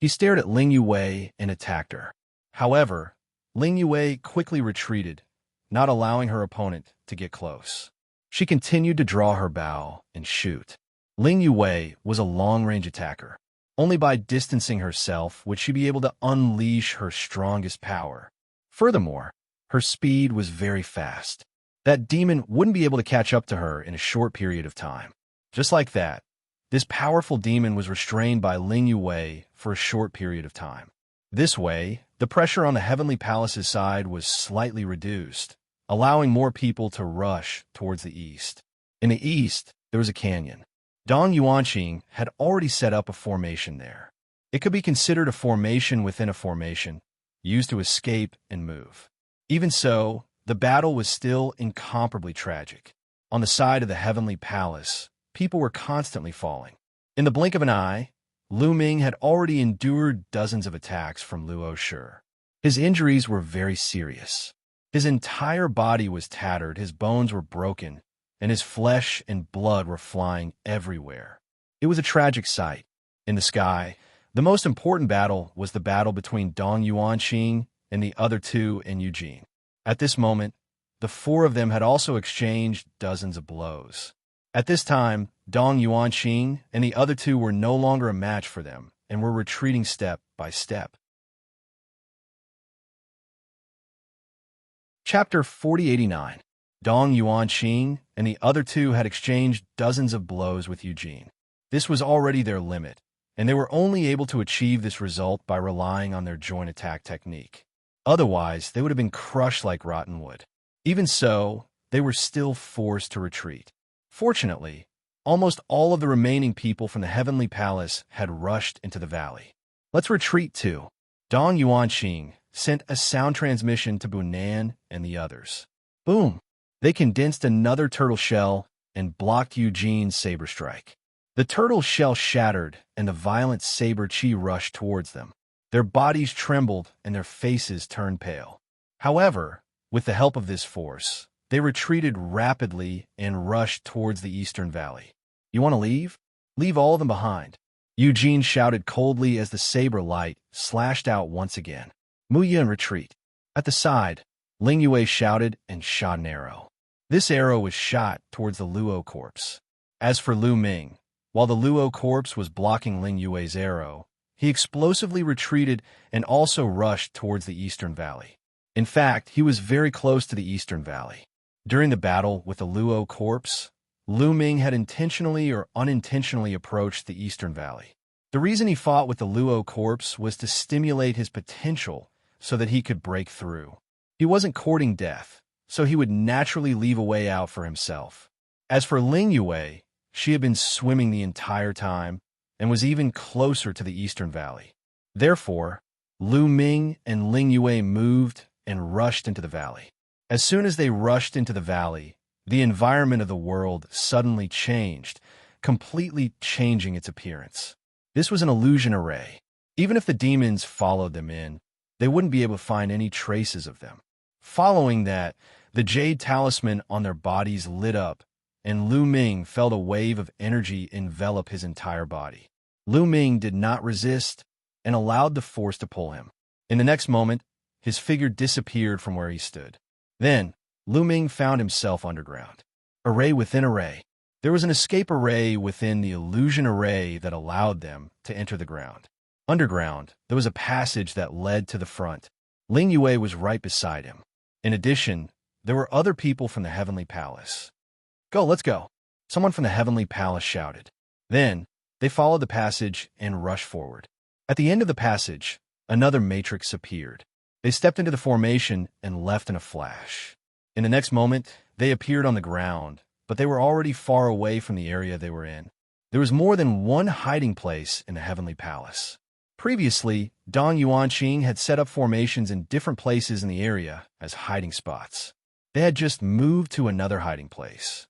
Speaker 1: He stared at Ling Yue and attacked her. However, Ling Yue quickly retreated, not allowing her opponent to get close. She continued to draw her bow and shoot. Ling Yue was a long-range attacker. Only by distancing herself would she be able to unleash her strongest power. Furthermore, her speed was very fast. That demon wouldn't be able to catch up to her in a short period of time. Just like that, this powerful demon was restrained by Ling Yue for a short period of time. This way, the pressure on the Heavenly Palace's side was slightly reduced, allowing more people to rush towards the east. In the east, there was a canyon. Dong Yuanqing had already set up a formation there. It could be considered a formation within a formation, used to escape and move. Even so, the battle was still incomparably tragic. On the side of the Heavenly Palace, people were constantly falling. In the blink of an eye, Lu Ming had already endured dozens of attacks from Luo Shi. His injuries were very serious. His entire body was tattered, his bones were broken, and his flesh and blood were flying everywhere. It was a tragic sight. In the sky, the most important battle was the battle between Dong Yuanqing and the other two in Eugene. At this moment, the four of them had also exchanged dozens of blows. At this time, Dong Yuanqing and the other two were no longer a match for them and were retreating step by step. Chapter 4089. Dong Yuanqing and the other two had exchanged dozens of blows with Eugene. This was already their limit, and they were only able to achieve this result by relying on their joint attack technique. Otherwise, they would have been crushed like rotten wood. Even so, they were still forced to retreat. Fortunately, almost all of the remaining people from the Heavenly Palace had rushed into the valley. Let's retreat too. Dong Yuanqing sent a sound transmission to Bunan and the others. Boom! They condensed another turtle shell and blocked Eugene's saber strike. The turtle shell shattered, and the violent saber chi rushed towards them. Their bodies trembled, and their faces turned pale. However, with the help of this force, they retreated rapidly and rushed towards the eastern valley. You want to leave? Leave all of them behind. Eugene shouted coldly as the saber light slashed out once again. Muya in retreat. At the side, Ling Yue shouted and shot an arrow. This arrow was shot towards the Luo corpse. As for Lu Ming, while the Luo corpse was blocking Ling Yue's arrow, he explosively retreated and also rushed towards the eastern valley. In fact, he was very close to the eastern valley. During the battle with the Luo corpse, Lu Ming had intentionally or unintentionally approached the eastern valley. The reason he fought with the Luo corpse was to stimulate his potential so that he could break through. He wasn't courting death, so he would naturally leave a way out for himself. As for Ling Yue, she had been swimming the entire time and was even closer to the eastern valley. Therefore, Lu Ming and Ling Yue moved and rushed into the valley. As soon as they rushed into the valley, the environment of the world suddenly changed, completely changing its appearance. This was an illusion array. Even if the demons followed them in, they wouldn't be able to find any traces of them. Following that, the jade talisman on their bodies lit up, and Lu Ming felt a wave of energy envelop his entire body. Lu Ming did not resist and allowed the force to pull him. In the next moment, his figure disappeared from where he stood. Then, Lu Ming found himself underground. Array within array. There was an escape array within the illusion array that allowed them to enter the ground. Underground, there was a passage that led to the front. Ling Yue was right beside him. In addition, there were other people from the Heavenly Palace. Go, let's go. Someone from the Heavenly Palace shouted. Then, they followed the passage and rushed forward. At the end of the passage, another matrix appeared. They stepped into the formation and left in a flash. In the next moment, they appeared on the ground, but they were already far away from the area they were in. There was more than one hiding place in the Heavenly Palace. Previously, Dong Yuanqing had set up formations in different places in the area as hiding spots. They had just moved to another hiding place.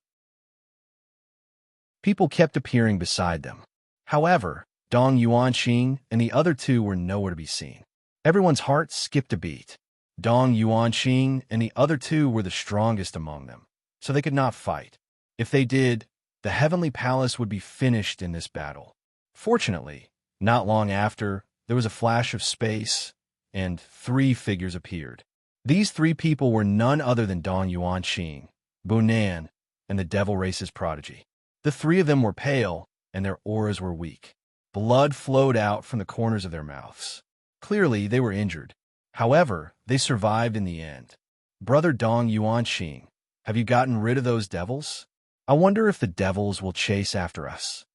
Speaker 1: People kept appearing beside them. However, Dong Yuanqing and the other two were nowhere to be seen. Everyone's heart skipped a beat. Dong Yuanqing and the other two were the strongest among them, so they could not fight. If they did, the heavenly palace would be finished in this battle. Fortunately, not long after, there was a flash of space, and 3 figures appeared. These 3 people were none other than Dong Yuanqing, Bunan, and the Devil Race's prodigy. The 3 of them were pale, and their auras were weak. Blood flowed out from the corners of their mouths. Clearly, they were injured. However, they survived in the end. Brother Dong Yuanqing, have you gotten rid of those devils? I wonder if the devils will chase after us.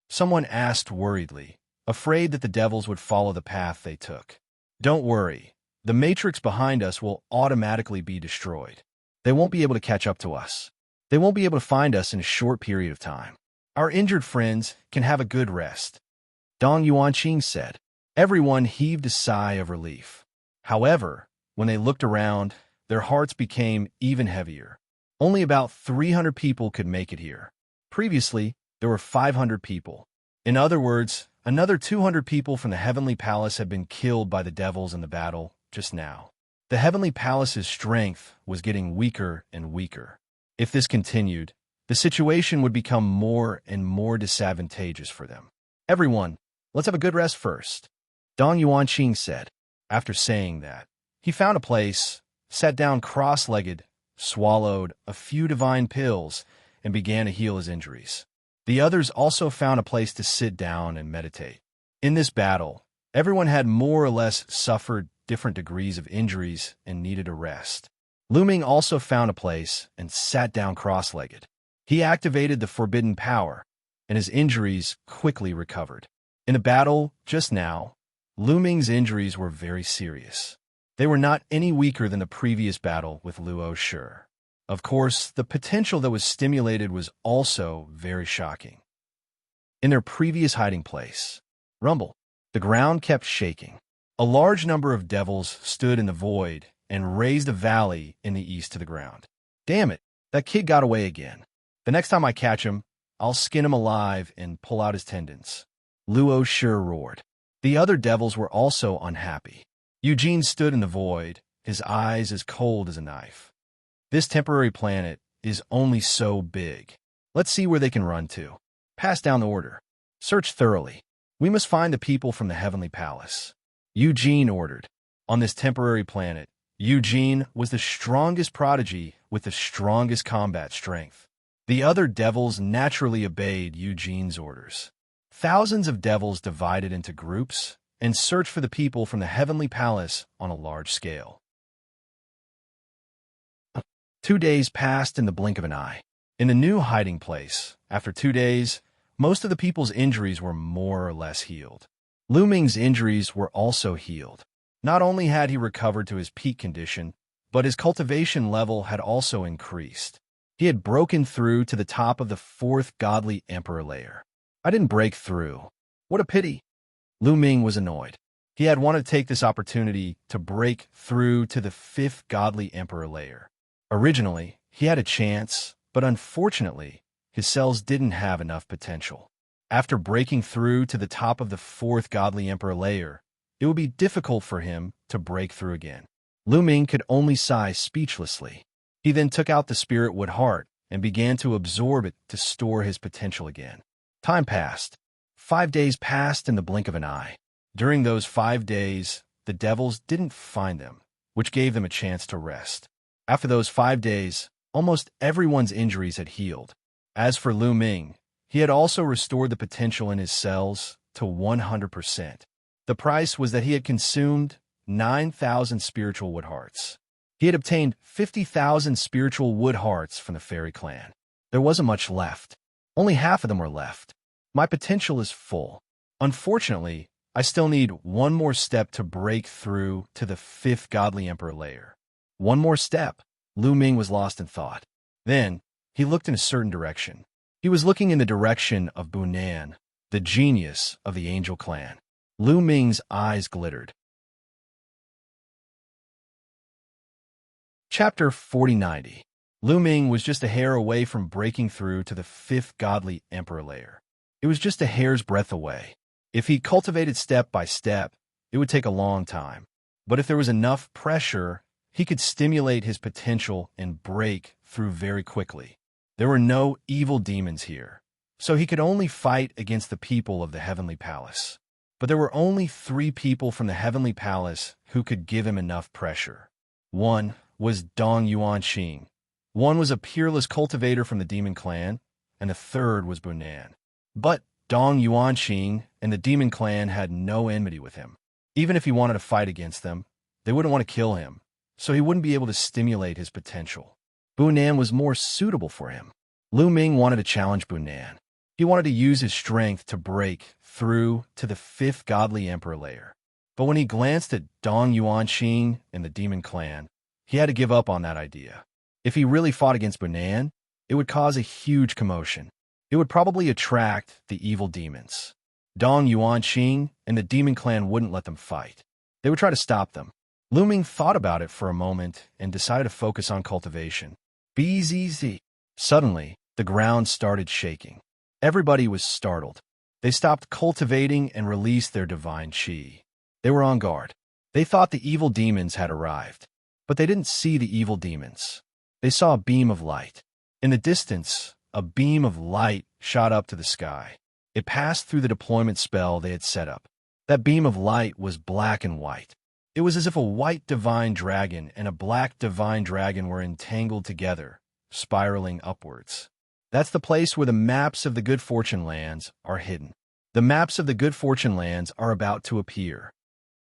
Speaker 1: Someone asked worriedly, afraid that the devils would follow the path they took. Don't worry. The matrix behind us will automatically be destroyed. They won't be able to catch up to us. They won't be able to find us in a short period of time. Our injured friends can have a good rest, Dong Yuanqing said. Everyone heaved a sigh of relief. However, when they looked around, their hearts became even heavier. Only about 300 people could make it here. Previously, there were 500 people. In other words, another 200 people from the Heavenly Palace had been killed by the devils in the battle just now. The Heavenly Palace's strength was getting weaker and weaker. If this continued, the situation would become more and more disadvantageous for them. Everyone, let's have a good rest first, Dong Yuanqing said. After saying that, he found a place, sat down cross-legged, swallowed a few divine pills, and began to heal his injuries. The others also found a place to sit down and meditate. In this battle, everyone had more or less suffered different degrees of injuries and needed a rest. Lu Ming also found a place and sat down cross-legged. He activated the forbidden power, and his injuries quickly recovered. In the battle just now, Lu Ming's injuries were very serious. They were not any weaker than the previous battle with Luo Shi. Of course, the potential that was stimulated was also very shocking. In their previous hiding place, rumble, the ground kept shaking. A large number of devils stood in the void and raised a valley in the east to the ground. Damn it, that kid got away again. The next time I catch him, I'll skin him alive and pull out his tendons. Luo Shi roared. The other devils were also unhappy. Eugene stood in the void, his eyes as cold as a knife. This temporary planet is only so big. Let's see where they can run to. Pass down the order. Search thoroughly. We must find the people from the Heavenly Palace. Eugene ordered. On this temporary planet, Eugene was the strongest prodigy with the strongest combat strength. The other devils naturally obeyed Eugene's orders. Thousands of devils divided into groups and searched for the people from the Heavenly Palace on a large scale. 2 days passed in the blink of an eye. In the new hiding place, after 2 days, most of the people's injuries were more or less healed. Lu Ming's injuries were also healed. Not only had he recovered to his peak condition, but his cultivation level had also increased. He had broken through to the top of the 4th godly emperor layer. I didn't break through. What a pity. Lu Ming was annoyed. He had wanted to take this opportunity to break through to the 5th godly emperor layer. Originally, he had a chance, but unfortunately, his cells didn't have enough potential. After breaking through to the top of the 4th godly emperor layer, it would be difficult for him to break through again. Lu Ming could only sigh speechlessly. He then took out the spirit wood heart and began to absorb it to store his potential again. Time passed. 5 days passed in the blink of an eye. During those 5 days, the devils didn't find them, which gave them a chance to rest. After those 5 days, almost everyone's injuries had healed. As for Lu Ming, he had also restored the potential in his cells to 100%. The price was that he had consumed 9,000 spiritual wood hearts. He had obtained 50,000 spiritual wood hearts from the fairy clan. There wasn't much left. Only half of them were left. My potential is full. Unfortunately, I still need one more step to break through to the 5th godly emperor layer. One more step. Lu Ming was lost in thought. Then, he looked in a certain direction. He was looking in the direction of Bunan, the genius of the angel clan. Lu Ming's eyes glittered. Chapter 4090. Lu Ming was just a hair away from breaking through to the 5th godly emperor layer. It was just a hair's breadth away. If he cultivated step by step, it would take a long time. But if there was enough pressure, he could stimulate his potential and break through very quickly. There were no evil demons here, so he could only fight against the people of the Heavenly Palace. But there were only 3 people from the Heavenly Palace who could give him enough pressure. One was Dong Yuanxing. One was a peerless cultivator from the Demon Clan, and the third was Bunan. But Dong Yuanxing and the Demon Clan had no enmity with him. Even if he wanted to fight against them, they wouldn't want to kill him, so he wouldn't be able to stimulate his potential. Bunan was more suitable for him. Lu Ming wanted to challenge Bunan. He wanted to use his strength to break through to the 5th godly emperor layer. But when he glanced at Dong Yuanxing and the Demon Clan, he had to give up on that idea. If he really fought against Bunan, it would cause a huge commotion. It would probably attract the evil demons. Dong Yuanxing and the Demon Clan wouldn't let them fight. They would try to stop them. Lu Ming thought about it for a moment and decided to focus on cultivation. BZZ. Suddenly, the ground started shaking. Everybody was startled. They stopped cultivating and released their divine qi. They were on guard. They thought the evil demons had arrived, but they didn't see the evil demons. They saw a beam of light. In the distance, a beam of light shot up to the sky. It passed through the deployment spell they had set up. That beam of light was black and white. It was as if a white divine dragon and a black divine dragon were entangled together, spiraling upwards. That's the place where the maps of the Good Fortune lands are hidden. The maps of the Good Fortune lands are about to appear.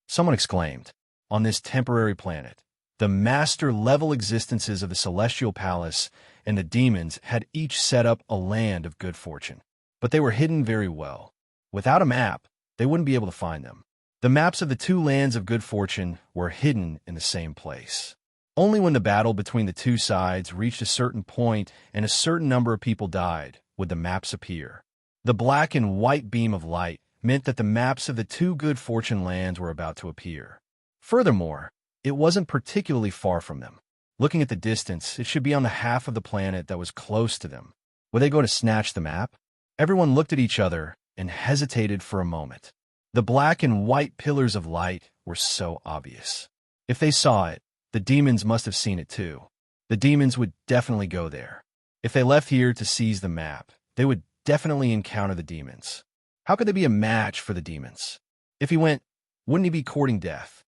Speaker 1: Someone exclaimed, on this temporary planet, the master-level existences of the Celestial Palace and the demons had each set up a land of good fortune. But they were hidden very well. Without a map, they wouldn't be able to find them. The maps of the 2 lands of good fortune were hidden in the same place. Only when the battle between the 2 sides reached a certain point and a certain number of people died would the maps appear. The black and white beam of light meant that the maps of the 2 good fortune lands were about to appear. Furthermore, it wasn't particularly far from them. Looking at the distance, it should be on the half of the planet that was close to them. Would they go to snatch the map? Everyone looked at each other and hesitated for a moment. The black and white pillars of light were so obvious. If they saw it, the demons must have seen it too. The demons would definitely go there. If they left here to seize the map, they would definitely encounter the demons. How could they be a match for the demons? If he went, wouldn't he be courting death?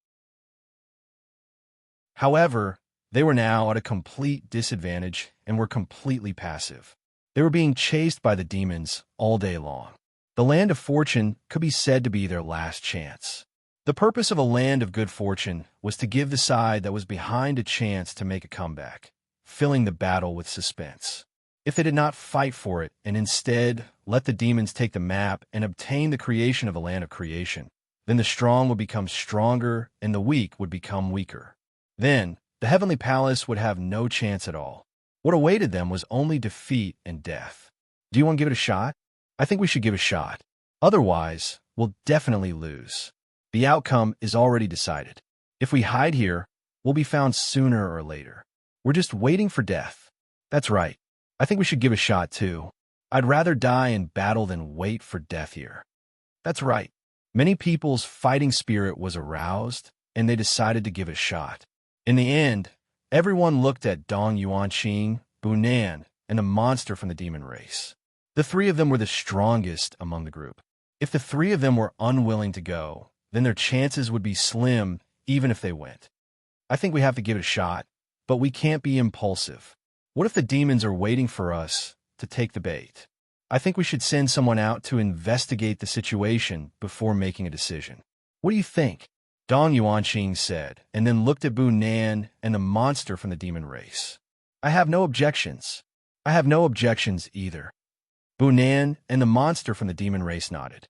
Speaker 1: However, they were now at a complete disadvantage and were completely passive. They were being chased by the demons all day long. The land of fortune could be said to be their last chance. The purpose of a land of good fortune was to give the side that was behind a chance to make a comeback, filling the battle with suspense. If they did not fight for it and instead let the demons take the map and obtain the creation of a land of creation, then the strong would become stronger and the weak would become weaker. Then, the Heavenly Palace would have no chance at all. What awaited them was only defeat and death. Do you want to give it a shot? I think we should give it a shot. Otherwise, we'll definitely lose. The outcome is already decided. If we hide here, we'll be found sooner or later. We're just waiting for death. That's right. I think we should give a shot too. I'd rather die in battle than wait for death here. That's right. Many people's fighting spirit was aroused, and they decided to give it a shot. In the end, everyone looked at Dong Yuanxing, Bunan, and the monster from the demon race. The 3 of them were the strongest among the group. If the 3 of them were unwilling to go, then their chances would be slim even if they went. I think we have to give it a shot, but we can't be impulsive. What if the demons are waiting for us to take the bait? I think we should send someone out to investigate the situation before making a decision. What do you think? Dong Yuanxing said, and then looked at Bunan and the monster from the demon race. I have no objections. I have no objections either. Bunan and the monster from the demon race nodded.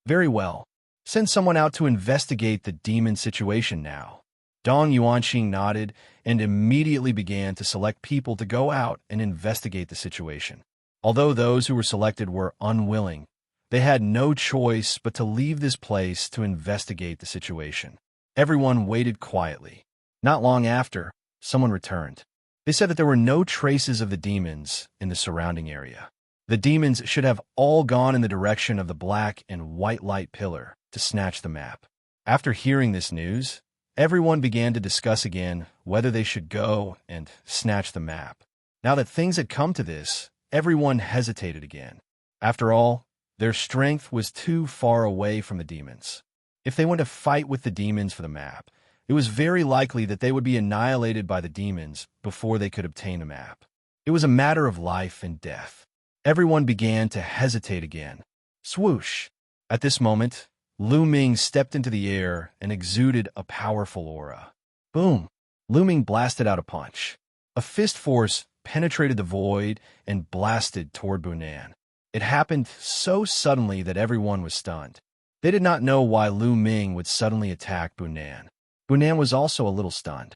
Speaker 1: Very well. Send someone out to investigate the demon situation now. Dong Yuanxing nodded and immediately began to select people to go out and investigate the situation. Although those who were selected were unwilling, they had no choice but to leave this place to investigate the situation. Everyone waited quietly. Not long after, someone returned. They said that there were no traces of the demons in the surrounding area. The demons should have all gone in the direction of the black and white light pillar to snatch the map. After hearing this news, everyone began to discuss again whether they should go and snatch the map. Now that things had come to this, everyone hesitated again. After all, their strength was too far away from the demons. If they went to fight with the demons for the map, it was very likely that they would be annihilated by the demons before they could obtain the map. It was a matter of life and death. Everyone began to hesitate again. Swoosh! At this moment, Lu Ming stepped into the air and exuded a powerful aura. Boom! Lu Ming blasted out a punch. A fist force penetrated the void and blasted toward Bunan. It happened so suddenly that everyone was stunned. They did not know why Lu Ming would suddenly attack Bunan. Bunan was also a little stunned.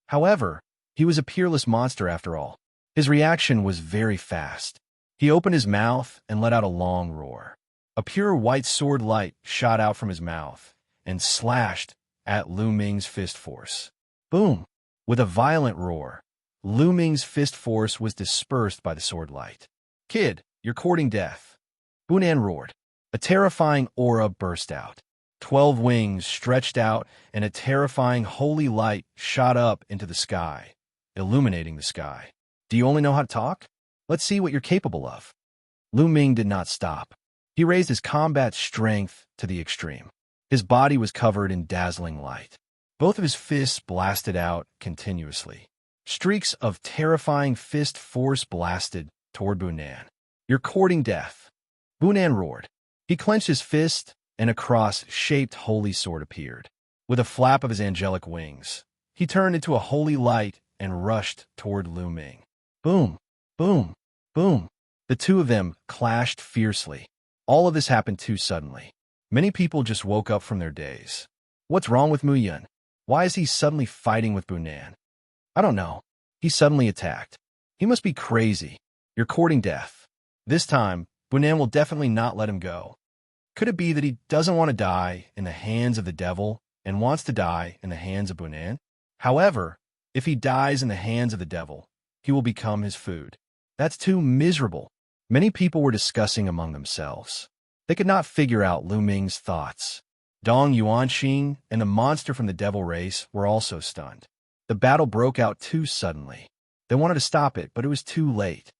Speaker 1: However, he was a peerless monster after all. His reaction was very fast. He opened his mouth and let out a long roar. A pure white sword light shot out from his mouth and slashed at Lu Ming's fist force. Boom! With a violent roar, Lu Ming's fist force was dispersed by the sword light. Kid, you're courting death. Bunan roared. A terrifying aura burst out. 12 wings stretched out and a terrifying holy light shot up into the sky, illuminating the sky. Do you only know how to talk? Let's see what you're capable of. Lu Ming did not stop. He raised his combat strength to the extreme. His body was covered in dazzling light. Both of his fists blasted out continuously. Streaks of terrifying fist force blasted toward Bunan. You're courting death. Bunan roared. He clenched his fist, and a cross-shaped holy sword appeared. With a flap of his angelic wings, he turned into a holy light and rushed toward Lu Ming. Boom! Boom! Boom! The two of them clashed fiercely. All of this happened too suddenly. Many people just woke up from their daze. What's wrong with Mu Yun? Why is he suddenly fighting with Bunan? I don't know. He suddenly attacked. He must be crazy. You're courting death. This time, Bunan will definitely not let him go. Could it be that he doesn't want to die in the hands of the devil and wants to die in the hands of Bunan? However, if he dies in the hands of the devil, he will become his food. That's too miserable. Many people were discussing among themselves. They could not figure out Lu Ming's thoughts. Dong Yuanxing and the monster from the devil race were also stunned. The battle broke out too suddenly. They wanted to stop it, but it was too late.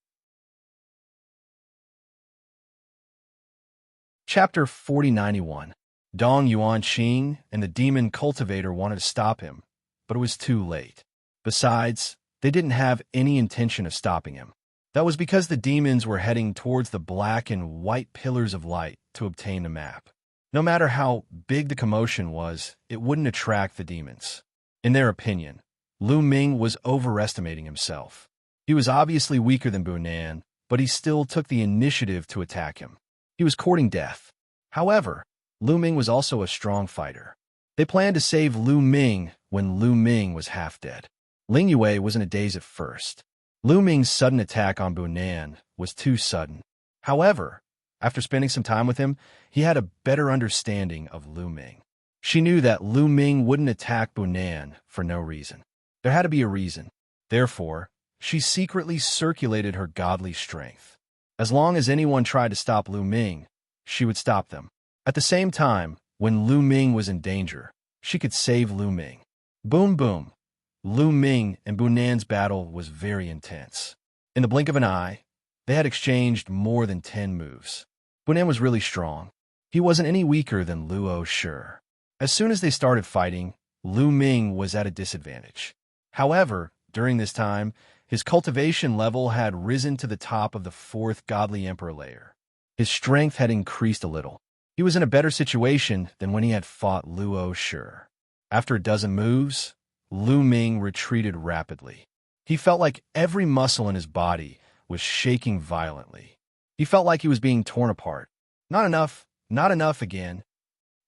Speaker 1: Chapter 4091. Dong Yuanxing and the demon cultivator wanted to stop him, but it was too late. Besides, they didn't have any intention of stopping him. That was because the demons were heading towards the black and white pillars of light to obtain the map. No matter how big the commotion was, it wouldn't attract the demons. In their opinion, Lu Ming was overestimating himself. He was obviously weaker than Bunan, but he still took the initiative to attack him. He was courting death. However, Lu Ming was also a strong fighter. They planned to save Lu Ming when Lu Ming was half dead. Ling Yue was in a daze at first. Lu Ming's sudden attack on Bunan was too sudden. However, after spending some time with him, he had a better understanding of Lu Ming. She knew that Lu Ming wouldn't attack Bunan for no reason. There had to be a reason. Therefore, she secretly circulated her godly strength. As long as anyone tried to stop Lu Ming, she would stop them. At the same time, when Lu Ming was in danger, she could save Lu Ming. Boom boom. Lu Ming and Bunan's battle was very intense. In the blink of an eye, they had exchanged more than 10 moves. Bunan was really strong. He wasn't any weaker than Luo Shi. As soon as they started fighting, Lu Ming was at a disadvantage. However, during this time, his cultivation level had risen to the top of the 4th godly emperor layer. His strength had increased a little. He was in a better situation than when he had fought Luo Shi. After a dozen moves, Lu Ming retreated rapidly. He felt like every muscle in his body was shaking violently. He felt like he was being torn apart. Not enough again,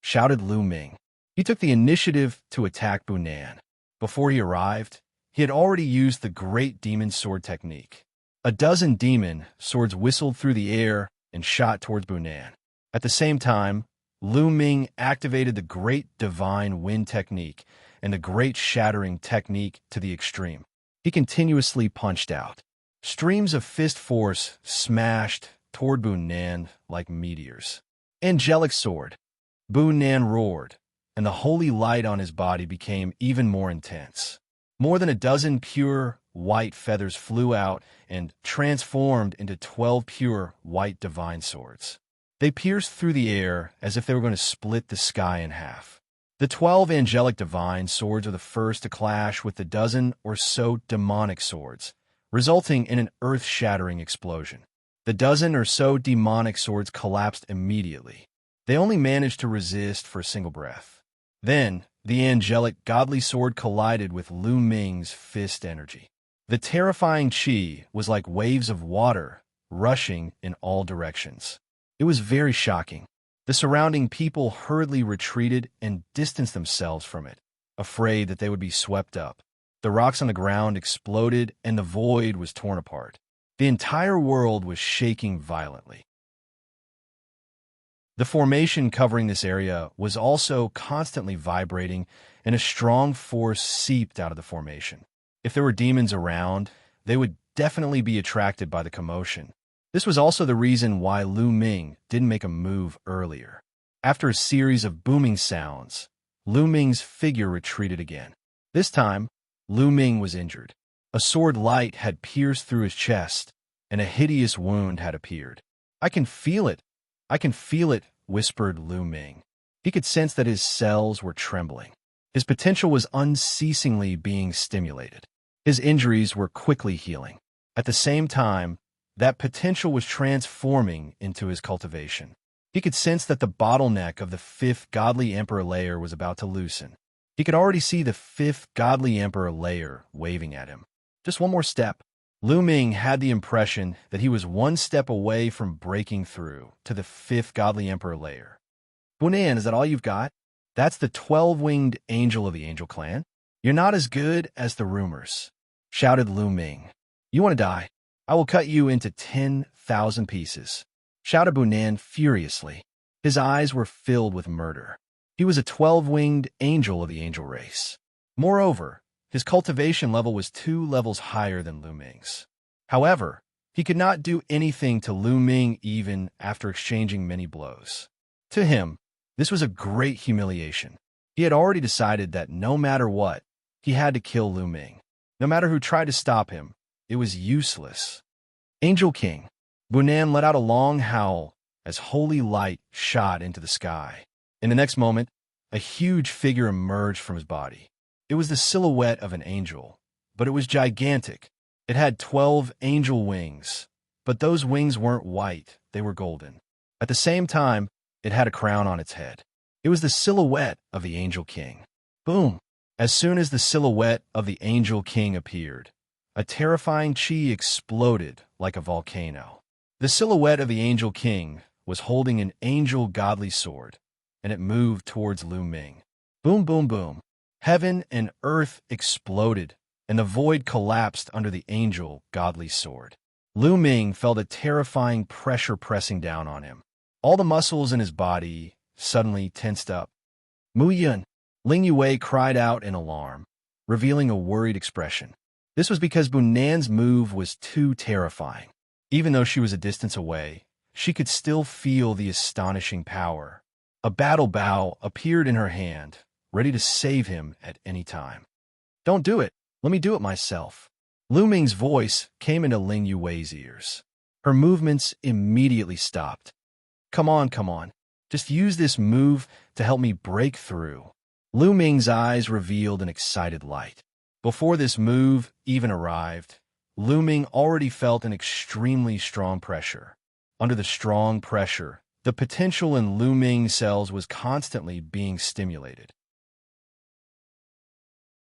Speaker 1: shouted Lu Ming. He took the initiative to attack Bunan. Before he arrived, he had already used the Great Demon Sword technique. A dozen demon swords whistled through the air and shot towards Bunan. At the same time, Lu Ming activated the Great Divine Wind technique and the Great Shattering technique to the extreme. He continuously punched out. Streams of fist force smashed toward Bunan like meteors. Angelic sword. Bunan roared, and the holy light on his body became even more intense. More than a dozen pure white feathers flew out and transformed into 12 pure white divine swords. They pierced through the air as if they were going to split the sky in half. The 12 angelic divine swords are the first to clash with the dozen or so demonic swords, resulting in an earth-shattering explosion. The dozen or so demonic swords collapsed immediately. They only managed to resist for a single breath. Then, the angelic godly sword collided with Lu Ming's fist energy. The terrifying qi was like waves of water rushing in all directions. It was very shocking. The surrounding people hurriedly retreated and distanced themselves from it, afraid that they would be swept up. The rocks on the ground exploded and the void was torn apart. The entire world was shaking violently. The formation covering this area was also constantly vibrating, and a strong force seeped out of the formation. If there were demons around, they would definitely be attracted by the commotion. This was also the reason why Lu Ming didn't make a move earlier. After a series of booming sounds, Lu Ming's figure retreated again. This time, Lu Ming was injured. A sword light had pierced through his chest, and a hideous wound had appeared. "I can feel it. I can feel it," whispered Lu Ming. He could sense that his cells were trembling. His potential was unceasingly being stimulated. His injuries were quickly healing. At the same time, that potential was transforming into his cultivation. He could sense that the bottleneck of the fifth godly emperor layer was about to loosen. He could already see the fifth godly emperor layer waving at him. Just one more step. Lu Ming had the impression that he was one step away from breaking through to the fifth godly emperor layer. "Bunan, is that all you've got? That's the 12-winged angel of the angel clan? You're not as good as the rumors," shouted Lu Ming. "You want to die? I will cut you into 10,000 pieces," shouted Bunan furiously. His eyes were filled with murder. He was a 12-winged angel of the angel race. Moreover, his cultivation level was 2 levels higher than Lu Ming's. However, he could not do anything to Lu Ming even after exchanging many blows. To him, this was a great humiliation. He had already decided that no matter what, he had to kill Lu Ming. No matter who tried to stop him, it was useless. "Angel King." Bunan let out a long howl as holy light shot into the sky. In the next moment, a huge figure emerged from his body. It was the silhouette of an angel, but it was gigantic. It had 12 angel wings, but those wings weren't white, they were golden. At the same time, it had a crown on its head. It was the silhouette of the Angel King. Boom! As soon as the silhouette of the Angel King appeared, a terrifying qi exploded like a volcano. The silhouette of the Angel King was holding an angel godly sword, and it moved towards Lu Ming. Boom, boom, boom. Heaven and earth exploded, and the void collapsed under the angel godly sword. Lu Ming felt a terrifying pressure pressing down on him. All the muscles in his body suddenly tensed up. "Mu Yun!" Ling Yue cried out in alarm, revealing a worried expression. This was because Bunan's move was too terrifying. Even though she was a distance away, she could still feel the astonishing power. A battle bow appeared in her hand, ready to save him at any time. "Don't do it. Let me do it myself." Lu Ming's voice came into Ling Yue's ears. Her movements immediately stopped. Come on. Just use this move to help me break through." Lu Ming's eyes revealed an excited light. Before this move even arrived, Lu Ming already felt an extremely strong pressure. Under the strong pressure, the potential in Lu Ming's cells was constantly being stimulated.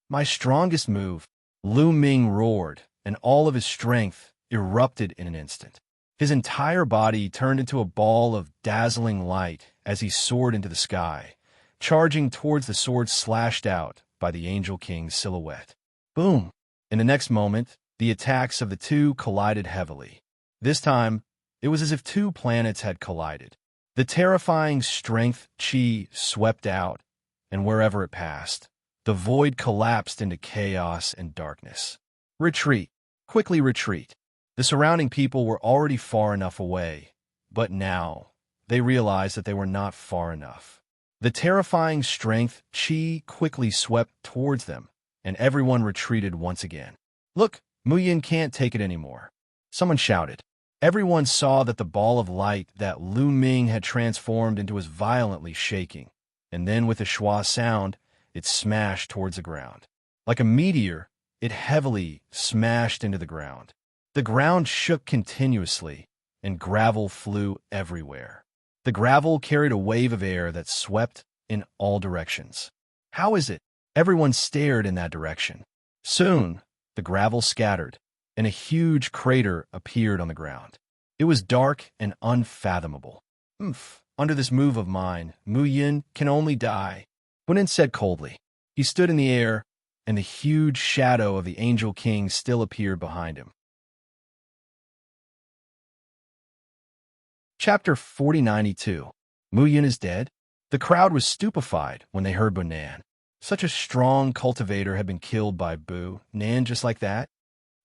Speaker 1: "My strongest move," Lu Ming roared, and all of his strength erupted in an instant. His entire body turned into a ball of dazzling light as he soared into the sky, charging towards the sword slashed out by the Angel King's silhouette. Boom! In the next moment, the attacks of the two collided heavily. This time, it was as if two planets had collided. The terrifying strength qi swept out, and wherever it passed, the void collapsed into chaos and darkness. "Retreat! Quickly retreat!" The surrounding people were already far enough away, but now they realized that they were not far enough. The terrifying strength Qi quickly swept towards them, and everyone retreated once again. "Look, Mu Yin can't take it anymore," someone shouted. Everyone saw that the ball of light that Lu Ming had transformed into was violently shaking, and then with a schwa sound, it smashed towards the ground. Like a meteor, it heavily smashed into the ground. The ground shook continuously, and gravel flew everywhere. The gravel carried a wave of air that swept in all directions. "How is it?" Everyone stared in that direction. Soon, the gravel scattered, and a huge crater appeared on the ground. It was dark and unfathomable. Under this move of mine, Mu Yin can only die," Guanin said coldly. He stood in the air, and the huge shadow of the Angel King still appeared behind him. Chapter 4092. Mu Yin is dead? The crowd was stupefied when they heard Bu Nan. Such a strong cultivator had been killed by Bu Nan just like that?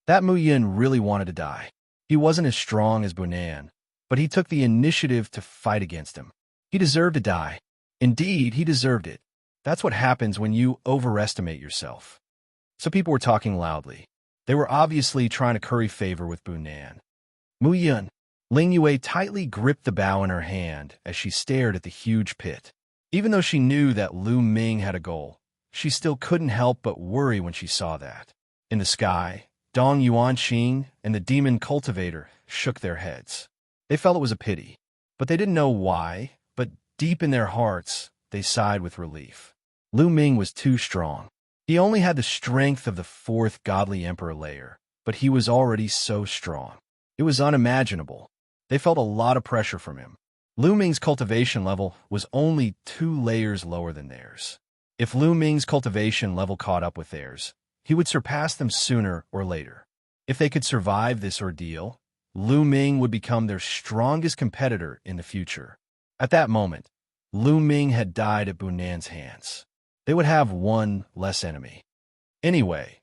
Speaker 1: That Mu Yin really wanted to die. He wasn't as strong as Bu Nan, but he took the initiative to fight against him. He deserved to die. Indeed, he deserved it. That's what happens when you overestimate yourself. So people were talking loudly. They were obviously trying to curry favor with Bu Nan. "Mu Yin." Ling Yue tightly gripped the bow in her hand as she stared at the huge pit. Even though she knew that Lu Ming had a goal, she still couldn't help but worry when she saw that. In the sky, Dong Yuanqing and the demon cultivator shook their heads. They felt it was a pity, but they didn't know why, but deep in their hearts, they sighed with relief. Lu Ming was too strong. He only had the strength of the fourth godly emperor layer, but he was already so strong. It was unimaginable. They felt a lot of pressure from him. Lu Ming's cultivation level was only 2 layers lower than theirs. If Lu Ming's cultivation level caught up with theirs, he would surpass them sooner or later. If they could survive this ordeal, Lu Ming would become their strongest competitor in the future. At that moment, Lu Ming had died at Bu Nan's hands. They would have one less enemy. Anyway,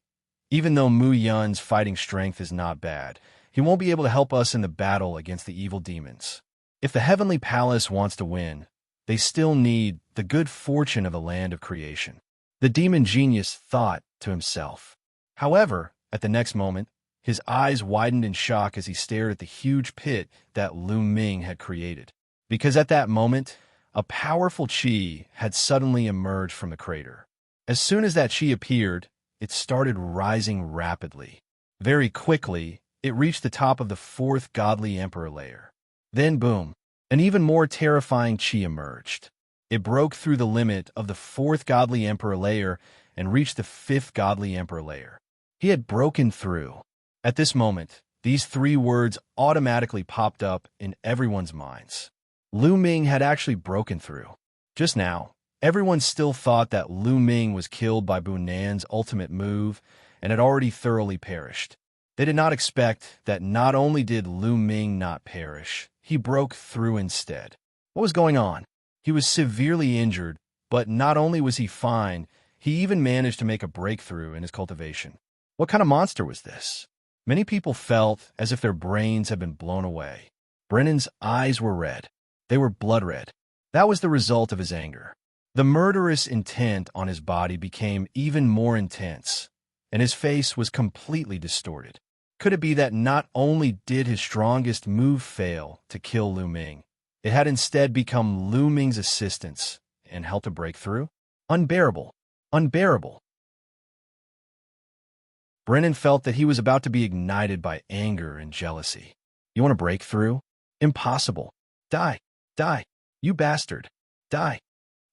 Speaker 1: even though Mu Yun's fighting strength is not bad, he won't be able to help us in the battle against the evil demons. If the Heavenly Palace wants to win, they still need the good fortune of the land of creation. The demon genius thought to himself. However, at the next moment, his eyes widened in shock as he stared at the huge pit that Lu Ming had created. Because at that moment, a powerful qi had suddenly emerged from the crater. As soon as that qi appeared, it started rising rapidly. Very quickly, it reached the top of the fourth godly emperor layer. Then boom, an even more terrifying qi emerged. It broke through the limit of the fourth godly emperor layer and reached the fifth godly emperor layer. He had broken through. At this moment, these 3 words automatically popped up in everyone's minds. Lu Ming had actually broken through. Just now, everyone still thought that Lu Ming was killed by Bu Nan's ultimate move and had already thoroughly perished. They did not expect that not only did Lu Ming not perish, he broke through instead. What was going on? He was severely injured, but not only was he fine, he even managed to make a breakthrough in his cultivation. What kind of monster was this? Many people felt as if their brains had been blown away. Brennan's eyes were red. They were blood red. That was the result of his anger. The murderous intent on his body became even more intense, and his face was completely distorted. Could it be that not only did his strongest move fail to kill Lu Ming, it had instead become Lu Ming's assistance and helped to break through? Unbearable. Unbearable. Brennan felt that he was about to be ignited by anger and jealousy. You want to break through? Impossible. Die. Die. You bastard. Die.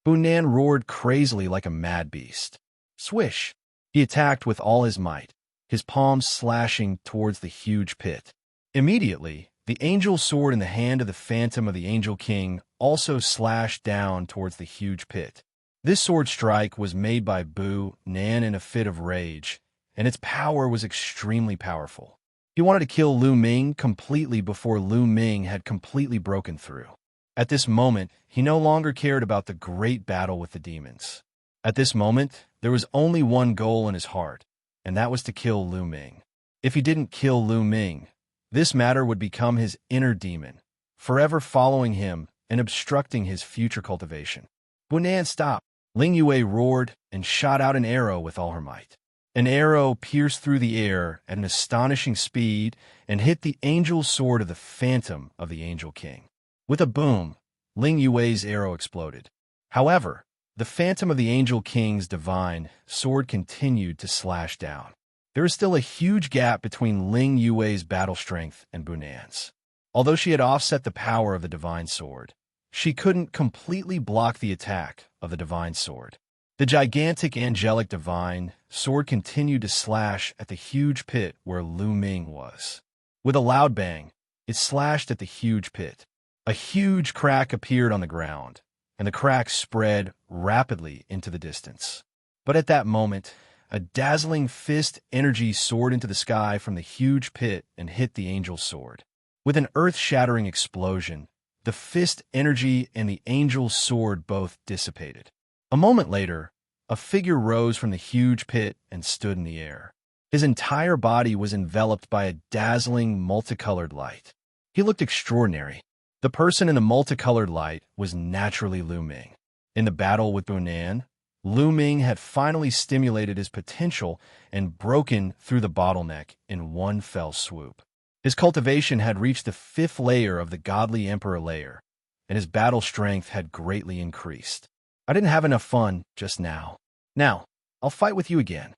Speaker 1: Bu Nan roared crazily like a mad beast. Swish. He attacked with all his might, his palms slashing towards the huge pit. Immediately, the angel sword in the hand of the phantom of the Angel King also slashed down towards the huge pit. This sword strike was made by Bu Nan in a fit of rage, and its power was extremely powerful. He wanted to kill Lu Ming completely before Lu Ming had completely broken through. At this moment, he no longer cared about the great battle with the demons. At this moment, there was only one goal in his heart, and that was to kill Lu Ming. If he didn't kill Lu Ming, This matter would become his inner demon, forever following him and obstructing his future cultivation. Bunan stopped. Ling Yue roared and shot out an arrow with all her might. An arrow pierced through the air at an astonishing speed and hit the angel sword of the phantom of the Angel King. With a boom, Ling Yue's arrow exploded. However, the phantom of the Angel King's divine sword continued to slash down. There is still a huge gap between Ling Yue's battle strength and Bunan's. Although she had offset the power of the divine sword, she couldn't completely block the attack of the divine sword. The gigantic angelic divine sword continued to slash at the huge pit where Lu Ming was. With a loud bang, it slashed at the huge pit. A huge crack appeared on the ground, and the crack spread rapidly into the distance. But at that moment, a dazzling fist energy soared into the sky from the huge pit and hit the angel's sword. With an earth-shattering explosion, the fist energy and the angel's sword both dissipated. A moment later, a figure rose from the huge pit and stood in the air. His entire body was enveloped by a dazzling, multicolored light. He looked extraordinary. The person in the multicolored light was naturally Lu Ming. In the battle with Bunan, Lu Ming had finally stimulated his potential and broken through the bottleneck in one fell swoop. His cultivation had reached the 5th layer of the godly emperor layer, and his battle strength had greatly increased. I didn't have enough fun just now. Now, I'll fight with you again.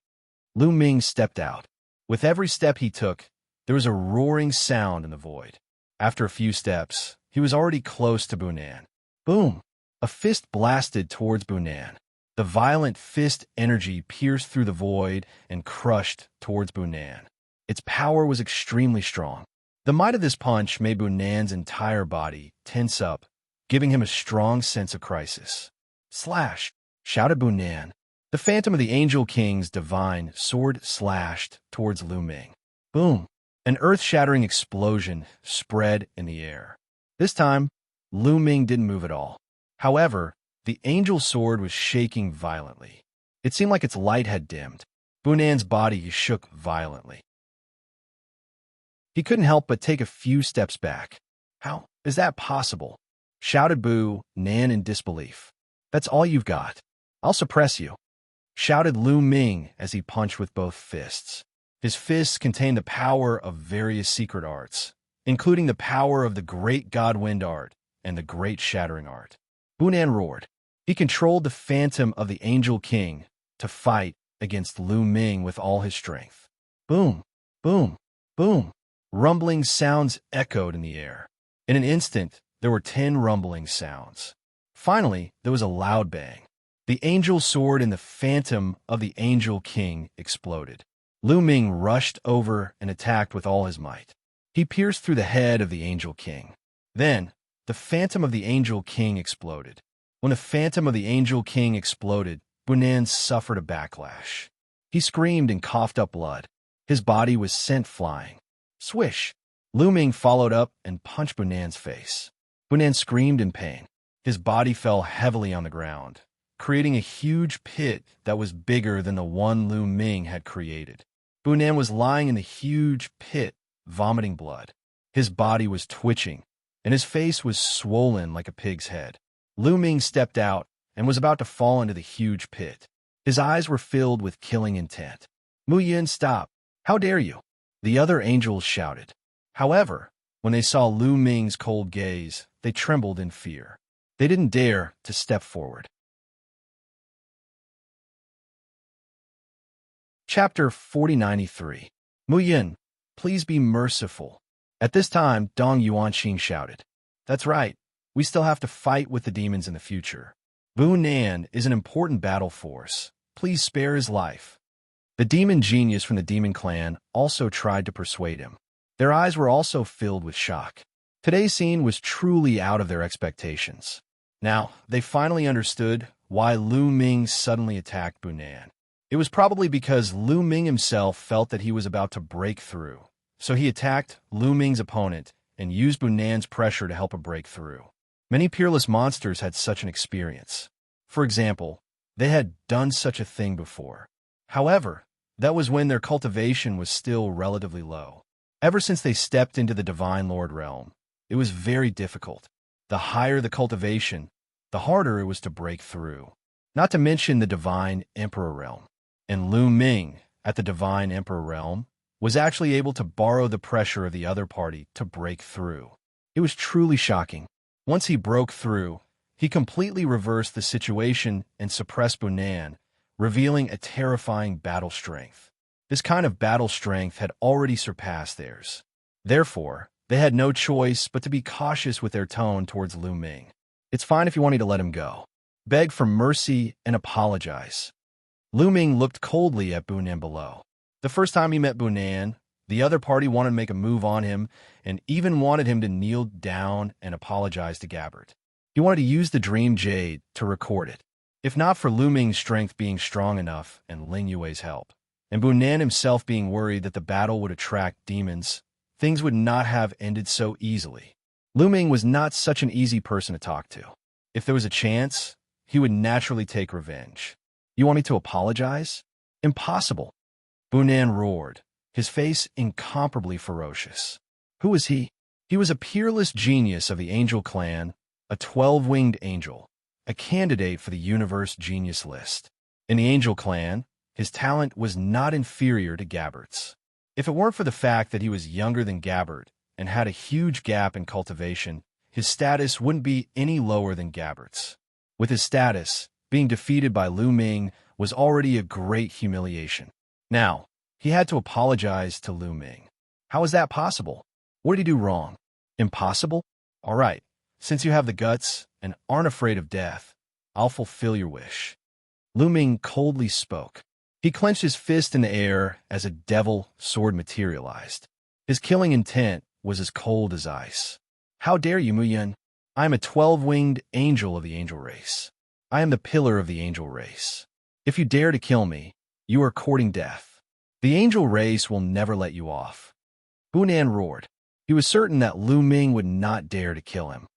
Speaker 1: Lu Ming stepped out. With every step he took, there was a roaring sound in the void. After a few steps, he was already close to Bunan. Boom! A fist blasted towards Bunan. The violent fist energy pierced through the void and crushed towards Bunan. Its power was extremely strong. The might of this punch made Bunan's entire body tense up, giving him a strong sense of crisis. Slash! Shouted Bunan. The phantom of the Angel King's divine sword slashed towards Lu Ming. Boom! An earth-shattering explosion spread in the air. This time, Lu Ming didn't move at all. However, the angel sword was shaking violently. It seemed like its light had dimmed. Bunan's body shook violently. He couldn't help but take a few steps back. How is that possible? Shouted Bu Nan in disbelief. That's all you've got. I'll suppress you. Shouted Lu Ming as he punched with both fists. His fists contained the power of various secret arts, including the power of the Great God Wind art and the Great Shattering art. Bunan roared. He controlled the phantom of the Angel King to fight against Lu Ming with all his strength. Boom, boom, boom. Rumbling sounds echoed in the air. In an instant, there were 10 rumbling sounds. Finally, there was a loud bang. The angel sword and the phantom of the Angel King exploded. Lu Ming rushed over and attacked with all his might. He pierced through the head of the Angel King. Then, the phantom of the Angel King exploded. When the phantom of the Angel King exploded, Bunan suffered a backlash. He screamed and coughed up blood. His body was sent flying. Swish! Lu Ming followed up and punched Bunan's face. Bunan screamed in pain. His body fell heavily on the ground, creating a huge pit that was bigger than the one Lu Ming had created. Bunan was lying in the huge pit, vomiting blood. His body was twitching, and his face was swollen like a pig's head. Lu Ming stepped out and was about to fall into the huge pit. His eyes were filled with killing intent. Mu Yin, stop! How dare you! The other angels shouted. However, when they saw Lu Ming's cold gaze, they trembled in fear. They didn't dare to step forward. Chapter 4093. Mu Yin, please be merciful. At this time, Dong Yuanxing shouted. That's right. We still have to fight with the demons in the future. Bu Nan is an important battle force. Please spare his life. The demon genius from the demon clan also tried to persuade him. Their eyes were also filled with shock. Today's scene was truly out of their expectations. Now, they finally understood why Lu Ming suddenly attacked Bunan. It was probably because Lu Ming himself felt that he was about to break through. So he attacked Lu Ming's opponent and used Bunan's pressure to help him break through. Many peerless monsters had such an experience. For example, they had done such a thing before. However, that was when their cultivation was still relatively low. Ever since they stepped into the Divine Lord realm, it was very difficult. The higher the cultivation, the harder it was to break through. Not to mention the Divine Emperor realm. And Lu Ming, at the Divine Emperor realm, was actually able to borrow the pressure of the other party to break through. It was truly shocking. Once he broke through, he completely reversed the situation and suppressed Bunan, revealing a terrifying battle strength. This kind of battle strength had already surpassed theirs. Therefore, they had no choice but to be cautious with their tone towards Lu Ming. It's fine if you want me to let him go. Beg for mercy and apologize. Lu Ming looked coldly at Bunan below. The first time he met Bunan, the other party wanted to make a move on him and even wanted him to kneel down and apologize to Gabbard. He wanted to use the Dream Jade to record it. If not for Lu Ming's strength being strong enough and Ling Yue's help, and Bunan himself being worried that the battle would attract demons, things would not have ended so easily. Lu Ming was not such an easy person to talk to. If there was a chance, he would naturally take revenge. You want me to apologize? Impossible. Bunan roared, his face incomparably ferocious. Who was he? He was a peerless genius of the Angel Clan, a 12-winged angel, a candidate for the Universe Genius List. In the Angel Clan, his talent was not inferior to Gabbard's. If it weren't for the fact that he was younger than Gabbard and had a huge gap in cultivation, his status wouldn't be any lower than Gabbard's. With his status, being defeated by Lu Ming was already a great humiliation. Now, he had to apologize to Lu Ming. How is that possible? What did he do wrong? Impossible? All right, since you have the guts and aren't afraid of death, I'll fulfill your wish. Lu Ming coldly spoke. He clenched his fist in the air as a devil sword materialized. His killing intent was as cold as ice. How dare you, Muyun? I am a 12-winged angel of the angel race. I am the pillar of the angel race. If you dare to kill me, you are courting death. The angel race will never let you off. Bunan roared. He was certain that Lu Ming would not dare to kill him.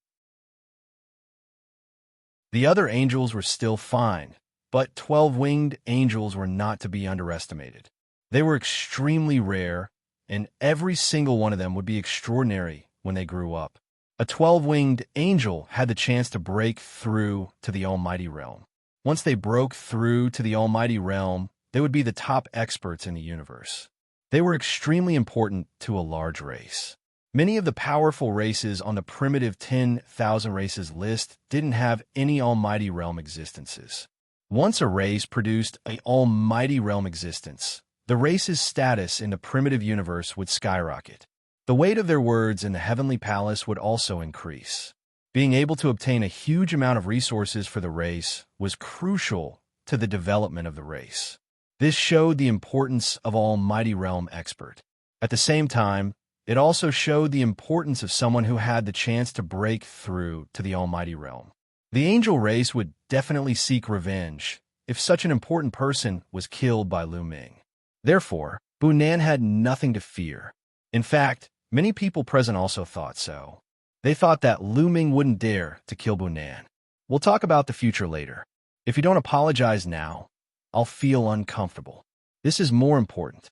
Speaker 1: The other angels were still fine, but 12-winged angels were not to be underestimated. They were extremely rare, and every single one of them would be extraordinary when they grew up. A 12-winged angel had the chance to break through to the Almighty Realm. Once they broke through to the Almighty Realm, they would be the top experts in the universe. They were extremely important to a large race. Many of the powerful races on the primitive 10,000 races list didn't have any Almighty Realm existences. Once a race produced an Almighty Realm existence, the race's status in the primitive universe would skyrocket. The weight of their words in the Heavenly Palace would also increase. Being able to obtain a huge amount of resources for the race was crucial to the development of the race. This showed the importance of Almighty Realm expert. At the same time, it also showed the importance of someone who had the chance to break through to the Almighty Realm. The angel race would definitely seek revenge if such an important person was killed by Lu Ming. Therefore, Bunan had nothing to fear. In fact, many people present also thought so. They thought that Lu Ming wouldn't dare to kill Bunan. We'll talk about the future later. If you don't apologize now, I'll feel uncomfortable. This is more important.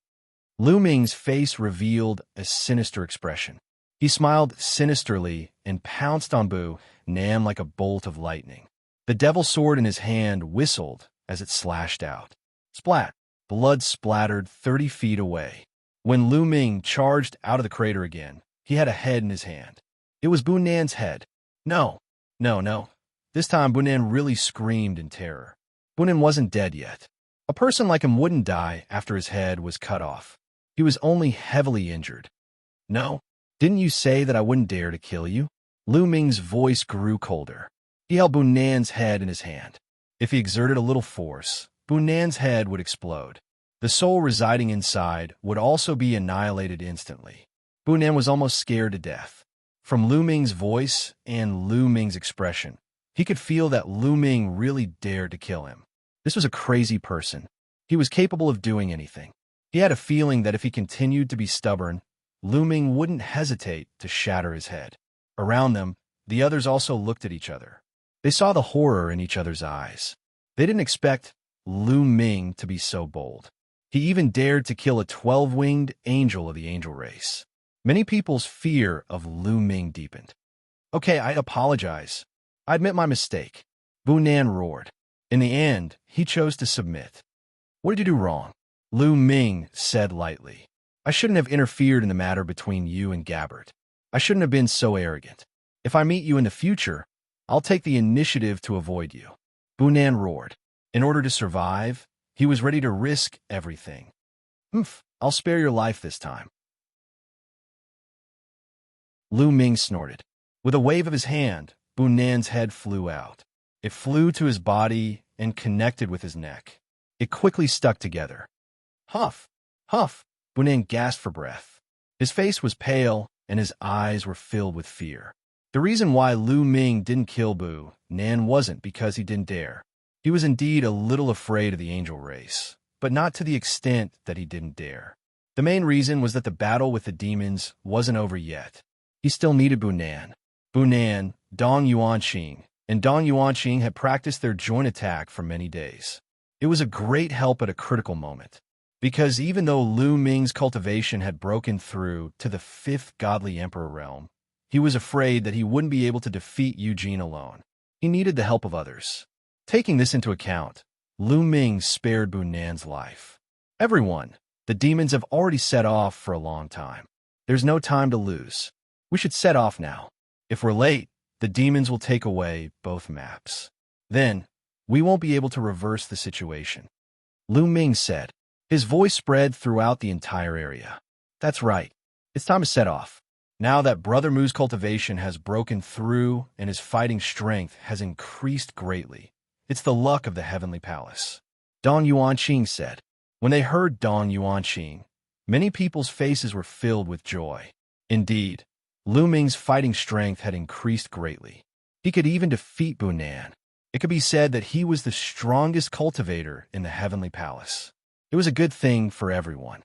Speaker 1: Lu Ming's face revealed a sinister expression. He smiled sinisterly and pounced on Bunan like a bolt of lightning. The devil sword in his hand whistled as it slashed out. Splat! Blood splattered 30 feet away. When Lu Ming charged out of the crater again, he had a head in his hand. It was Bunan's head. No. This time Bunan really screamed in terror. Bunan wasn't dead yet. A person like him wouldn't die after his head was cut off. He was only heavily injured. No? Didn't you say that I wouldn't dare to kill you? Lu Ming's voice grew colder. He held Bunan's head in his hand. If he exerted a little force, Bunan's head would explode. The soul residing inside would also be annihilated instantly. Bunan was almost scared to death. From Lu Ming's voice and Lu Ming's expression, he could feel that Lu Ming really dared to kill him. This was a crazy person. He was capable of doing anything. He had a feeling that if he continued to be stubborn, Lu Ming wouldn't hesitate to shatter his head. Around them, the others also looked at each other. They saw the horror in each other's eyes. They didn't expect Lu Ming to be so bold. He even dared to kill a 12-winged angel of the angel race. Many people's fear of Lu Ming deepened. Okay, I apologize. I admit my mistake. Bu Nan roared. In the end, he chose to submit. What did you do wrong? Lu Ming said lightly. I shouldn't have interfered in the matter between you and Gabbard. I shouldn't have been so arrogant. If I meet you in the future, I'll take the initiative to avoid you. Bu Nan roared. In order to survive, he was ready to risk everything. I'll spare your life this time. Lu Ming snorted. With a wave of his hand, Bu Nan's head flew out. It flew to his body and connected with his neck. It quickly stuck together. Huff! Huff! Bu Nan gasped for breath. His face was pale, and his eyes were filled with fear. The reason why Lu Ming didn't kill Bu Nan wasn't because he didn't dare. He was indeed a little afraid of the angel race, but not to the extent that he didn't dare. The main reason was that the battle with the demons wasn't over yet. He still needed Bu Nan. Bu Nan, Dong Yuanqing, and Dong Yuanqing had practiced their joint attack for many days. It was a great help at a critical moment, because even though Lu Ming's cultivation had broken through to the 5th godly emperor realm, he was afraid that he wouldn't be able to defeat Eugene alone. He needed the help of others. Taking this into account, Lu Ming spared Bu Nan's life. Everyone, the demons have already set off for a long time. There's no time to lose. We should set off now. If we're late, the demons will take away both maps. Then, we won't be able to reverse the situation. Lu Ming said. His voice spread throughout the entire area. That's right. It's time to set off. Now that Brother Mu's cultivation has broken through and his fighting strength has increased greatly, it's the luck of the Heavenly Palace. Dong Yuanqing said. When they heard Dong Yuanqing, many people's faces were filled with joy. Indeed, Lu Ming's fighting strength had increased greatly. He could even defeat Bu Nan. It could be said that he was the strongest cultivator in the Heavenly Palace. It was a good thing for everyone.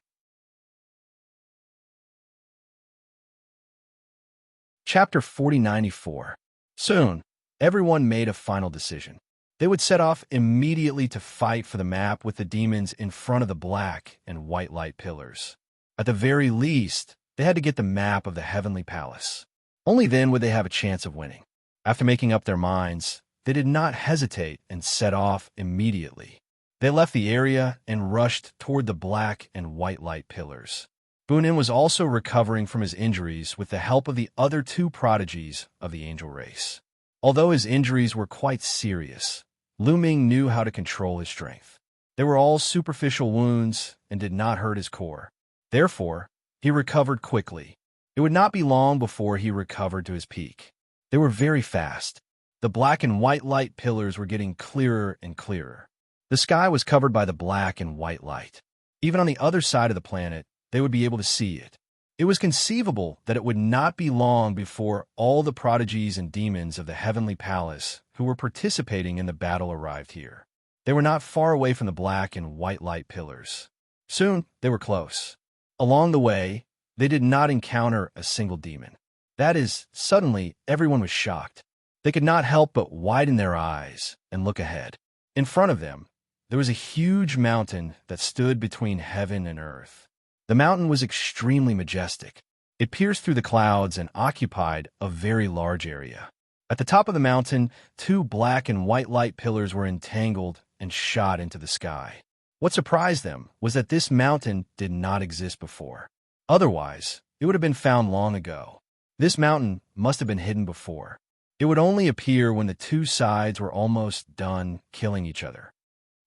Speaker 1: Chapter 4094. Soon, everyone made a final decision. They would set off immediately to fight for the map with the demons in front of the black and white light pillars. At the very least, they had to get the map of the Heavenly Palace. Only then would they have a chance of winning. After making up their minds, they did not hesitate and set off immediately. They left the area and rushed toward the black and white light pillars. Bu Nan was also recovering from his injuries with the help of the other 2 prodigies of the angel race. Although his injuries were quite serious, Lu Ming knew how to control his strength. They were all superficial wounds and did not hurt his core. Therefore, he recovered quickly. It would not be long before he recovered to his peak. They were very fast. The black and white light pillars were getting clearer and clearer. The sky was covered by the black and white light. Even on the other side of the planet, they would be able to see it. It was conceivable that it would not be long before all the prodigies and demons of the Heavenly Palace who were participating in the battle arrived here. They were not far away from the black and white light pillars. Soon, they were close. Along the way, they did not encounter a single demon. That is, suddenly, everyone was shocked. They could not help but widen their eyes and look ahead. In front of them, there was a huge mountain that stood between heaven and earth. The mountain was extremely majestic. It pierced through the clouds and occupied a very large area. At the top of the mountain, 2 black and white light pillars were entangled and shot into the sky. What surprised them was that this mountain did not exist before. Otherwise, it would have been found long ago. This mountain must have been hidden before. It would only appear when the 2 sides were almost done killing each other.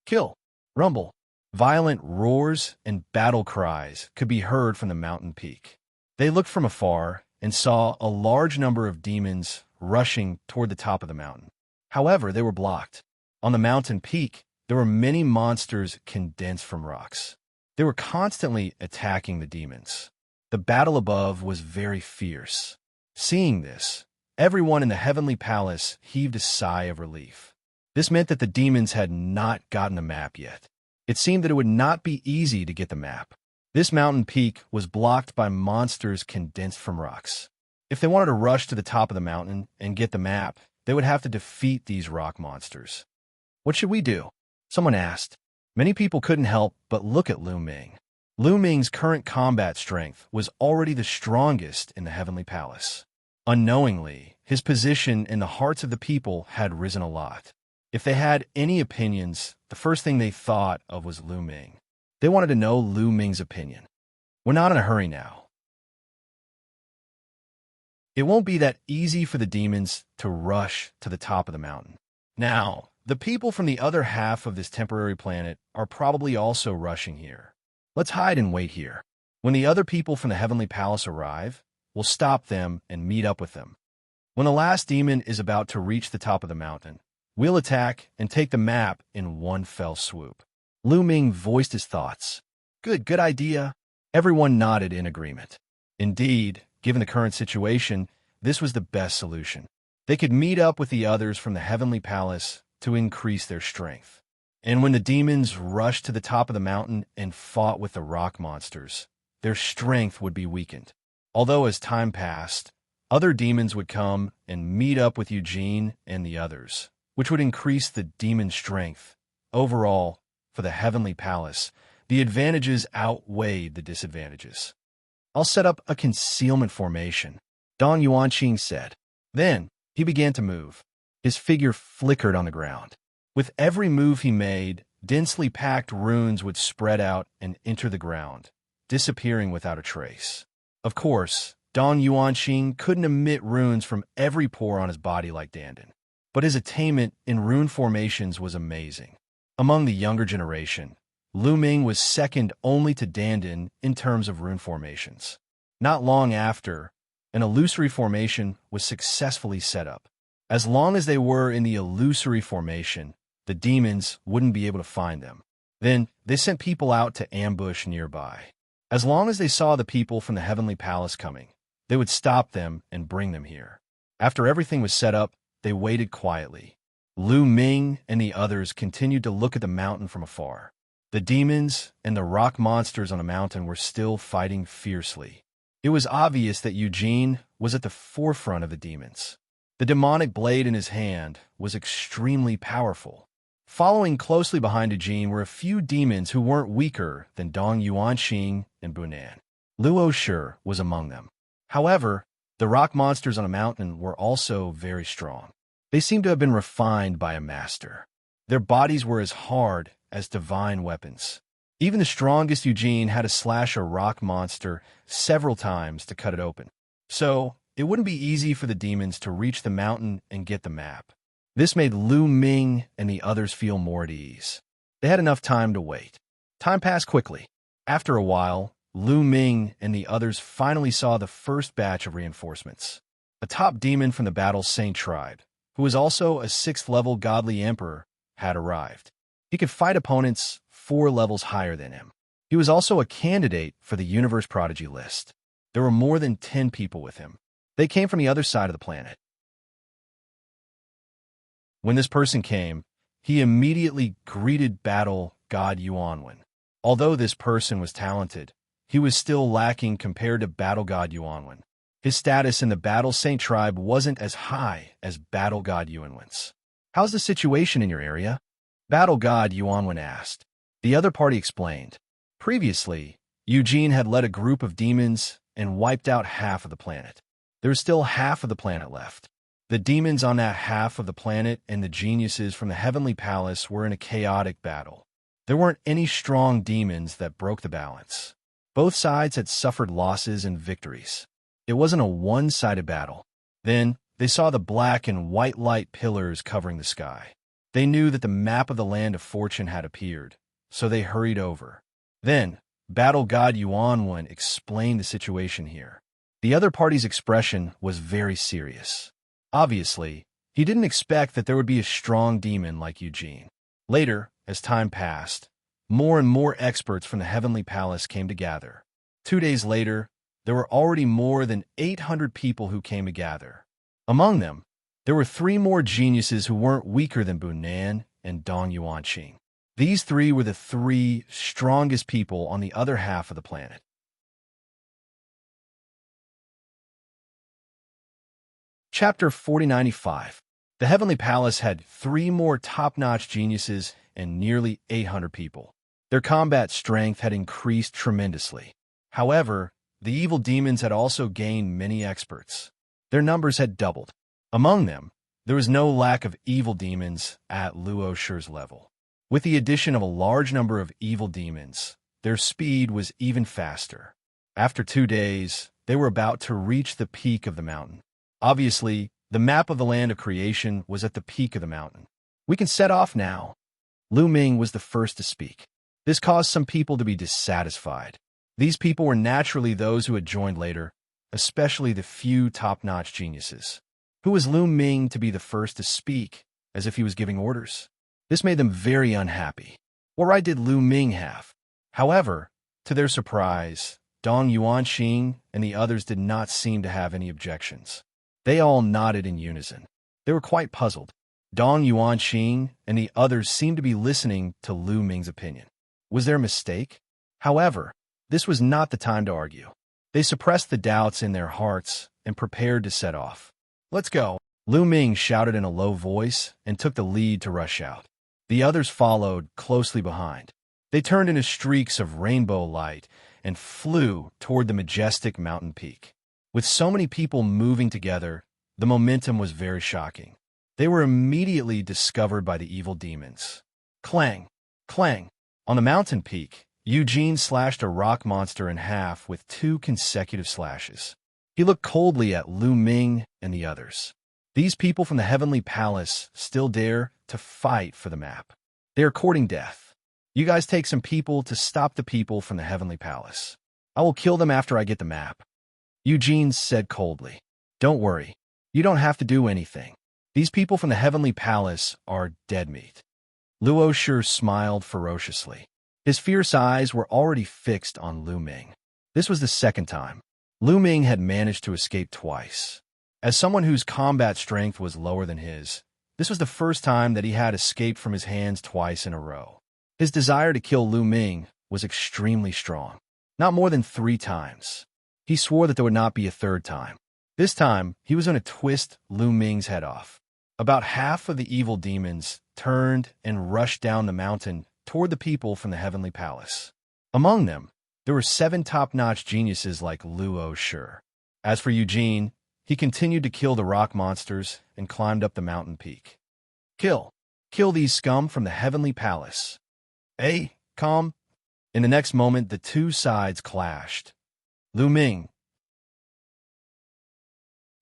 Speaker 1: Kill, rumble, violent roars and battle cries could be heard from the mountain peak. They looked from afar and saw a large number of demons rushing toward the top of the mountain. However, they were blocked. On the mountain peak, there were many monsters condensed from rocks. They were constantly attacking the demons. The battle above was very fierce. Seeing this, everyone in the Heavenly Palace heaved a sigh of relief. This meant that the demons had not gotten the map yet. It seemed that it would not be easy to get the map. This mountain peak was blocked by monsters condensed from rocks. If they wanted to rush to the top of the mountain and get the map, they would have to defeat these rock monsters. What should we do? Someone asked. Many people couldn't help but look at Lu Ming. Lu Ming's current combat strength was already the strongest in the Heavenly Palace. Unknowingly, his position in the hearts of the people had risen a lot. If they had any opinions, the first thing they thought of was Lu Ming. They wanted to know Lu Ming's opinion. We're not in a hurry now. It won't be that easy for the demons to rush to the top of the mountain. Now, the people from the other half of this temporary planet are probably also rushing here. Let's hide and wait here. When the other people from the Heavenly Palace arrive, we'll stop them and meet up with them. When the last demon is about to reach the top of the mountain, we'll attack and take the map in one fell swoop. Lu Ming voiced his thoughts. Good idea. Everyone nodded in agreement. Indeed, given the current situation, this was the best solution. They could meet up with the others from the Heavenly Palace to increase their strength. And when the demons rushed to the top of the mountain and fought with the rock monsters, their strength would be weakened. Although as time passed, other demons would come and meet up with Eugene and the others, which would increase the demon strength. Overall, for the Heavenly Palace, the advantages outweighed the disadvantages. I'll set up a concealment formation, Dong Yuanqing said. Then, he began to move. His figure flickered on the ground. With every move he made, densely packed runes would spread out and enter the ground, disappearing without a trace. Of course, Dong Yuanqing couldn't emit runes from every pore on his body like Dandin, but his attainment in rune formations was amazing. Among the younger generation, Lu Ming was second only to Dandin in terms of rune formations. Not long after, an illusory formation was successfully set up. As long as they were in the illusory formation, the demons wouldn't be able to find them. Then, they sent people out to ambush nearby. As long as they saw the people from the Heavenly Palace coming, they would stop them and bring them here. After everything was set up, they waited quietly. Lu Ming and the others continued to look at the mountain from afar. The demons and the rock monsters on the mountain were still fighting fiercely. It was obvious that Eugene was at the forefront of the demons. The demonic blade in his hand was extremely powerful. Following closely behind Eugene were a few demons who weren't weaker than Dong Yuanqing and Bunan. Luo Shi was among them. However, the rock monsters on the mountain were also very strong. They seemed to have been refined by a master. Their bodies were as hard as divine weapons. Even the strongest Eugene had to slash a rock monster several times to cut it open. So, it wouldn't be easy for the demons to reach the mountain and get the map. This made Lu Ming and the others feel more at ease. They had enough time to wait. Time passed quickly. After a while, Lu Ming and the others finally saw the first batch of reinforcements. A top demon from the Battle Saint tribe, who was also a 6th-level godly emperor, had arrived. He could fight opponents 4 levels higher than him. He was also a candidate for the Universe Prodigy list. There were more than 10 people with him. They came from the other side of the planet. When this person came, he immediately greeted Battle God Yuanwen. Although this person was talented, he was still lacking compared to Battle God Yuanwen. His status in the Battle Saint tribe wasn't as high as Battle God Yuanwen's. How's the situation in your area? Battle God Yuanwen asked. The other party explained. Previously, Eugene had led a group of demons and wiped out half of the planet. There was still half of the planet left. The demons on that half of the planet and the geniuses from the Heavenly Palace were in a chaotic battle. There weren't any strong demons that broke the balance. Both sides had suffered losses and victories. It wasn't a one-sided battle. Then, they saw the black and white light pillars covering the sky. They knew that the map of the Land of Fortune had appeared, so they hurried over. Then, Battle God Yuanwen explained the situation here. The other party's expression was very serious. Obviously, he didn't expect that there would be a strong demon like Eugene. Later, as time passed, more and more experts from the Heavenly Palace came to gather. 2 days later, there were already more than 800 people who came to gather. Among them, there were 3 more geniuses who weren't weaker than Bunan and Dong Yuanqing. These 3 were the 3 strongest people on the other half of the planet. Chapter 4095. The Heavenly Palace had 3 more top-notch geniuses and nearly 800 people. Their combat strength had increased tremendously. However, the evil demons had also gained many experts. Their numbers had doubled. Among them, there was no lack of evil demons at Luo Shi's level. With the addition of a large number of evil demons, their speed was even faster. After 2 days, they were about to reach the peak of the mountain. Obviously, the map of the land of creation was at the peak of the mountain. "We can set off now." Lu Ming was the first to speak. This caused some people to be dissatisfied. These people were naturally those who had joined later, especially the few top-notch geniuses. Who was Lu Ming to be the first to speak, as if he was giving orders? This made them very unhappy. What right did Lu Ming have? However, to their surprise, Dong Yuanxing and the others did not seem to have any objections. They all nodded in unison. They were quite puzzled. Dong Yuanxing and the others seemed to be listening to Lu Ming's opinion. Was there a mistake? However, this was not the time to argue. They suppressed the doubts in their hearts and prepared to set off. "Let's go," Lu Ming shouted in a low voice and took the lead to rush out. The others followed closely behind. They turned into streaks of rainbow light and flew toward the majestic mountain peak. With so many people moving together, the momentum was very shocking. They were immediately discovered by the evil demons. Clang! Clang! On the mountain peak, Eugene slashed a rock monster in half with 2 consecutive slashes. He looked coldly at Lu Ming and the others. These people from the Heavenly Palace still dare to fight for the map. They are courting death. You guys take some people to stop the people from the Heavenly Palace. I will kill them after I get the map. Eugene said coldly. "Don't worry. You don't have to do anything. These people from the Heavenly Palace are dead meat." Luo Shi smiled ferociously. His fierce eyes were already fixed on Lu Ming. This was the second time. Lu Ming had managed to escape twice. As someone whose combat strength was lower than his, this was the first time that he had escaped from his hands twice in a row. His desire to kill Lu Ming was extremely strong. Not more than 3 times. He swore that there would not be a third time. This time, he was going to twist Lu Ming's head off. About half of the evil demons turned and rushed down the mountain toward the people from the Heavenly Palace. Among them, there were 7 top-notch geniuses like Luo Shi. As for Eugene, he continued to kill the rock monsters and climbed up the mountain peak. Kill! Kill these scum from the Heavenly Palace. Calm. In the next moment, the 2 sides clashed. Lu Ming.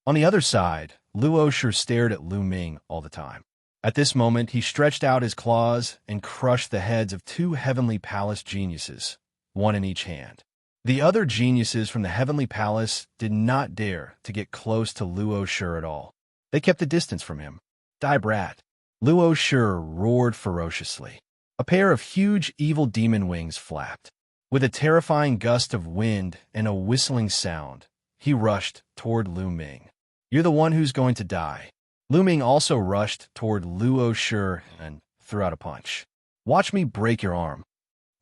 Speaker 1: On the other side, Luo Shi stared at Lu Ming all the time. At this moment, he stretched out his claws and crushed the heads of 2 Heavenly Palace geniuses, 1 in each hand. The other geniuses from the Heavenly Palace did not dare to get close to Luo Shi at all. They kept a distance from him. "Die, brat!" Luo Shi roared ferociously. A pair of huge evil demon wings flapped. With a terrifying gust of wind and a whistling sound, he rushed toward Lu Ming. "You're the one who's going to die." Lu Ming also rushed toward Luo Shi and threw out a punch. "Watch me break your arm."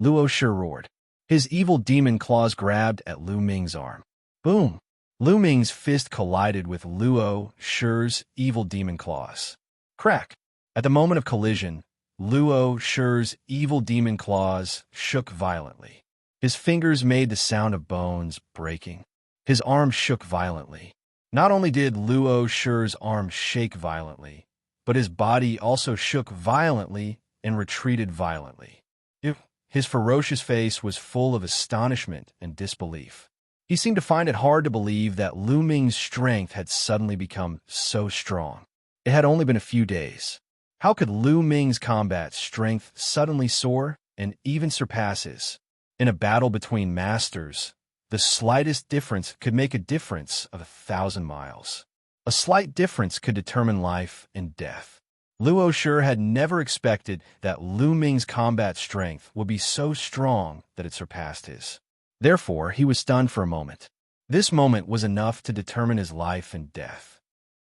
Speaker 1: Luo Shi roared. His evil demon claws grabbed at Lu Ming's arm. Boom! Lu Ming's fist collided with Luo Shi's evil demon claws. Crack! At the moment of collision, Luo Shi's evil demon claws shook violently. His fingers made the sound of bones breaking. His arm shook violently. Not only did Luo Shi's arm shake violently, but his body also shook violently and retreated violently. His ferocious face was full of astonishment and disbelief. He seemed to find it hard to believe that Lu Ming's strength had suddenly become so strong. It had only been a few days. How could Lu Ming's combat strength suddenly soar and even surpass his? In a battle between masters, the slightest difference could make a difference of 1,000 miles. A slight difference could determine life and death. Luo Shi had never expected that Lu Ming's combat strength would be so strong that it surpassed his. Therefore, he was stunned for a moment. This moment was enough to determine his life and death.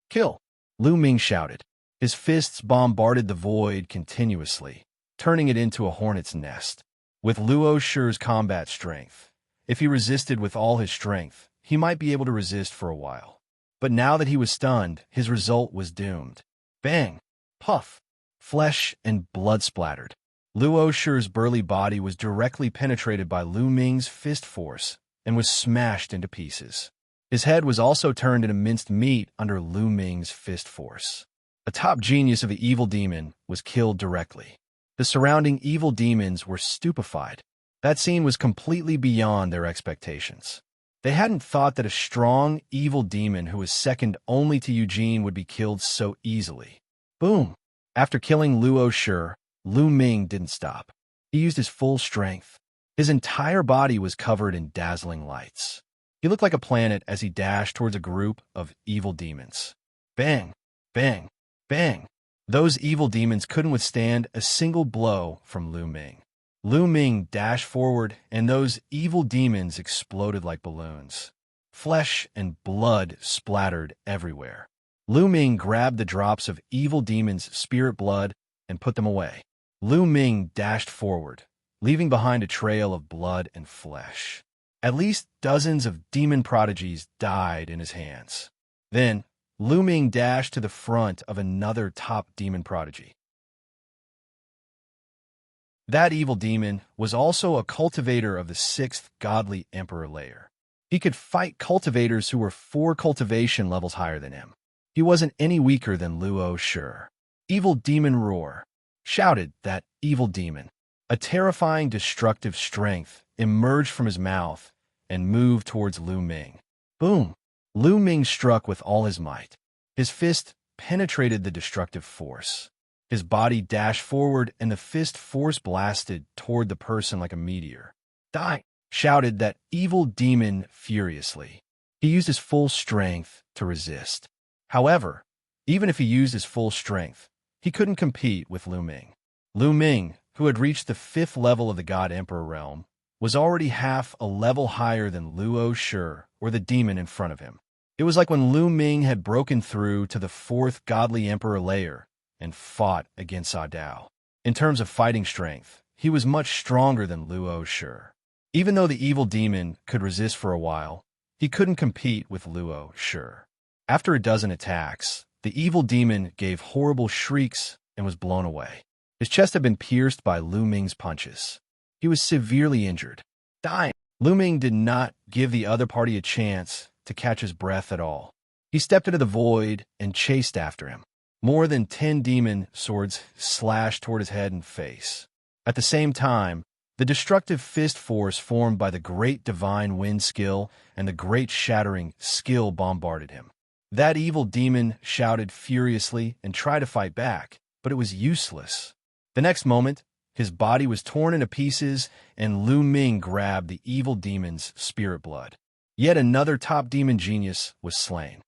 Speaker 1: "Kill!" Lu Ming shouted. His fists bombarded the void continuously, turning it into a hornet's nest. With Luo Shi's combat strength, if he resisted with all his strength, he might be able to resist for a while. But now that he was stunned, his result was doomed. Bang! Puff! Flesh and blood splattered. Luo Shi's burly body was directly penetrated by Lu Ming's fist force and was smashed into pieces. His head was also turned into minced meat under Lu Ming's fist force. A top genius of the evil demon was killed directly. The surrounding evil demons were stupefied. That scene was completely beyond their expectations. They hadn't thought that a strong, evil demon who was second only to Eugene would be killed so easily. Boom! After killing Luo Shi, Lu Ming didn't stop. He used his full strength. His entire body was covered in dazzling lights. He looked like a planet as he dashed towards a group of evil demons. Bang! Bang! Bang! Those evil demons couldn't withstand a single blow from Lu Ming. Lu Ming dashed forward, and those evil demons exploded like balloons. Flesh and blood splattered everywhere. Lu Ming grabbed the drops of evil demons' spirit blood and put them away. Lu Ming dashed forward, leaving behind a trail of blood and flesh. At least dozens of demon prodigies died in his hands. Then, Lu Ming dashed to the front of another top demon prodigy. That evil demon was also a cultivator of the 6th godly emperor layer. He could fight cultivators who were 4 cultivation levels higher than him. He wasn't any weaker than Luo Shi. Evil demon roar, shouted that evil demon. A terrifying destructive strength emerged from his mouth and moved towards Lu Ming. Boom! Lu Ming struck with all his might. His fist penetrated the destructive force. His body dashed forward, and the fist force blasted toward the person like a meteor. Die! Shouted that evil demon furiously. He used his full strength to resist. However, even if he used his full strength, he couldn't compete with Lu Ming. Lu Ming, who had reached the 5th level of the God Emperor realm, was already half a level higher than Luo Shi or the demon in front of him. It was like when Lu Ming had broken through to the 4th godly emperor layer and fought against Dao. In terms of fighting strength, he was much stronger than Luo Shi. Even though the evil demon could resist for a while, he couldn't compete with Luo Shi. After a dozen attacks, the evil demon gave horrible shrieks and was blown away. His chest had been pierced by Lu Ming's punches. He was severely injured, dying. Lu Ming did not give the other party a chance to catch his breath at all. He stepped into the void and chased after him. More than 10 demon swords slashed toward his head and face. At the same time, the destructive fist force formed by the great divine wind skill and the great shattering skill bombarded him. That evil demon shouted furiously and tried to fight back, but it was useless. The next moment, his body was torn into pieces, and Lu Ming grabbed the evil demon's spirit blood. Yet another top demon genius was slain.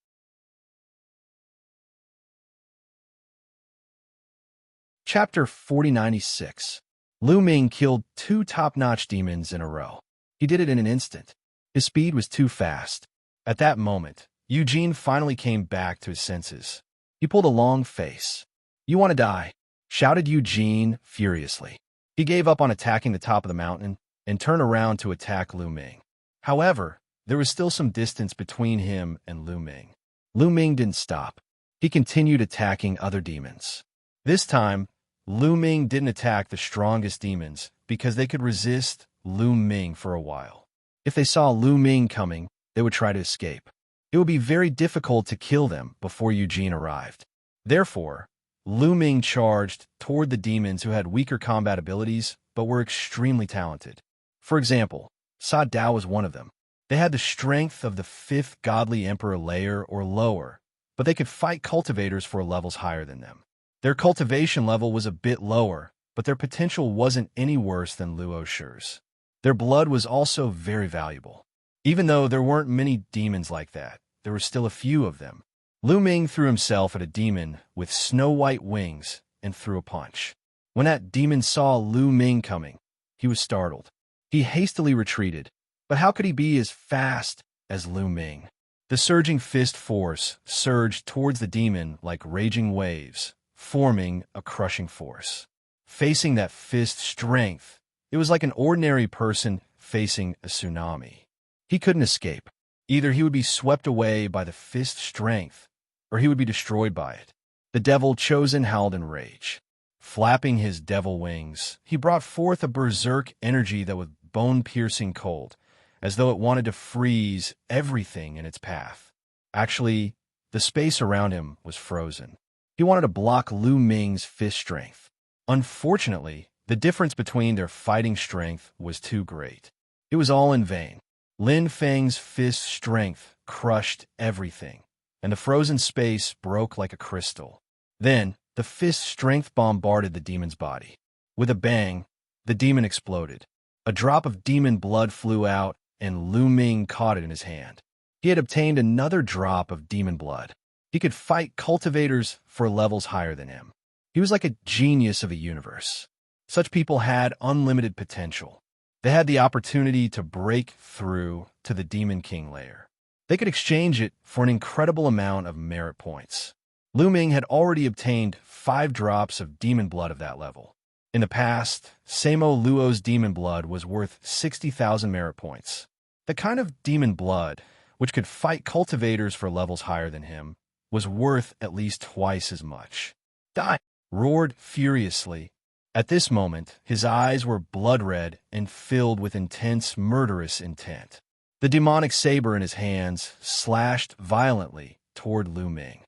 Speaker 1: Chapter 4096. Lu Ming killed 2 top-notch demons in a row. He did it in an instant. His speed was too fast. At that moment, Eugene finally came back to his senses. He pulled a long face. "You want to die?" shouted Eugene furiously. He gave up on attacking the top of the mountain and turned around to attack Lu Ming. However, there was still some distance between him and Lu Ming. Lu Ming didn't stop. He continued attacking other demons. This time, Lu Ming didn't attack the strongest demons because they could resist Lu Ming for a while. If they saw Lu Ming coming, they would try to escape. It would be very difficult to kill them before Eugene arrived. Therefore, Lu Ming charged toward the demons who had weaker combat abilities but were extremely talented. For example, Dao was one of them. They had the strength of the 5th godly emperor layer or lower, but they could fight cultivators for levels higher than them. Their cultivation level was a bit lower, but their potential wasn't any worse than Luo Shi's. Their blood was also very valuable. Even though there weren't many demons like that, there were still a few of them. Lu Ming threw himself at a demon with snow-white wings and threw a punch. When that demon saw Lu Ming coming, he was startled. He hastily retreated, but how could he be as fast as Lu Ming? The surging fist force surged towards the demon like raging waves, forming a crushing force. Facing that fist strength, it was like an ordinary person facing a tsunami. He couldn't escape. Either he would be swept away by the fist strength, or he would be destroyed by it. The devil chosen howled in rage. Flapping his devil wings, he brought forth a berserk energy that was bone-piercing cold, as though it wanted to freeze everything in its path. Actually, the space around him was frozen. He wanted to block Lu Ming's fist strength. Unfortunately, the difference between their fighting strength was too great. It was all in vain. Lin Feng's fist strength crushed everything, and the frozen space broke like a crystal. Then, the fist's strength bombarded the demon's body. With a bang, the demon exploded. A drop of demon blood flew out, and Lu Ming caught it in his hand. He had obtained another drop of demon blood. He could fight cultivators for levels higher than him. He was like a genius of a universe. Such people had unlimited potential. They had the opportunity to break through to the Demon King layer. They could exchange it for an incredible amount of merit points. Lu Ming had already obtained 5 drops of demon blood of that level. In the past, Samo Luo's demon blood was worth 60,000 merit points. The kind of demon blood, which could fight cultivators for levels higher than him, was worth at least twice as much. Die! Roared furiously. At this moment, his eyes were blood-red and filled with intense, murderous intent. The demonic saber in his hands slashed violently toward Lu Ming.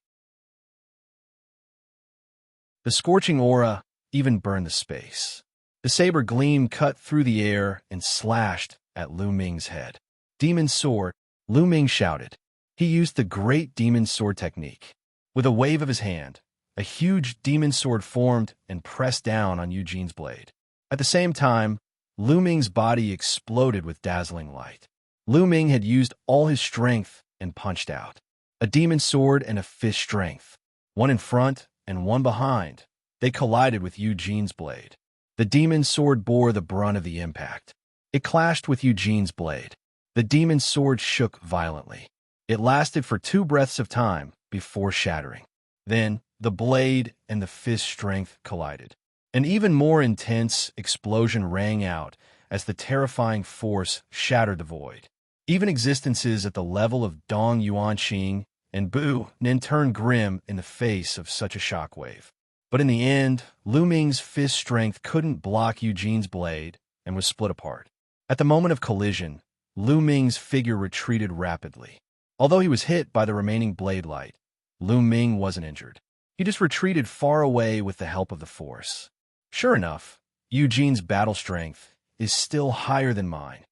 Speaker 1: The scorching aura even burned the space. The saber gleam cut through the air and slashed at Lu Ming's head. Demon sword, Lu Ming shouted. He used the great demon sword technique. With a wave of his hand, a huge demon sword formed and pressed down on Eugene's blade. At the same time, Lu Ming's body exploded with dazzling light. Lu Ming had used all his strength and punched out. A demon sword and a fist strength, one in front and one behind. They collided with Eugene's blade. The demon sword bore the brunt of the impact. It clashed with Eugene's blade. The demon sword shook violently. It lasted for 2 breaths of time before shattering. Then, the blade and the fist strength collided. An even more intense explosion rang out as the terrifying force shattered the void. Even existences at the level of Dong Yuanqing and Bu Nin turned grim in the face of such a shockwave. But in the end, Lu Ming's fist strength couldn't block Eugene's blade and was split apart. At the moment of collision, Lu Ming's figure retreated rapidly. Although he was hit by the remaining blade light, Lu Ming wasn't injured. He just retreated far away with the help of the Force. Sure enough, Eugene's battle strength is still higher than mine.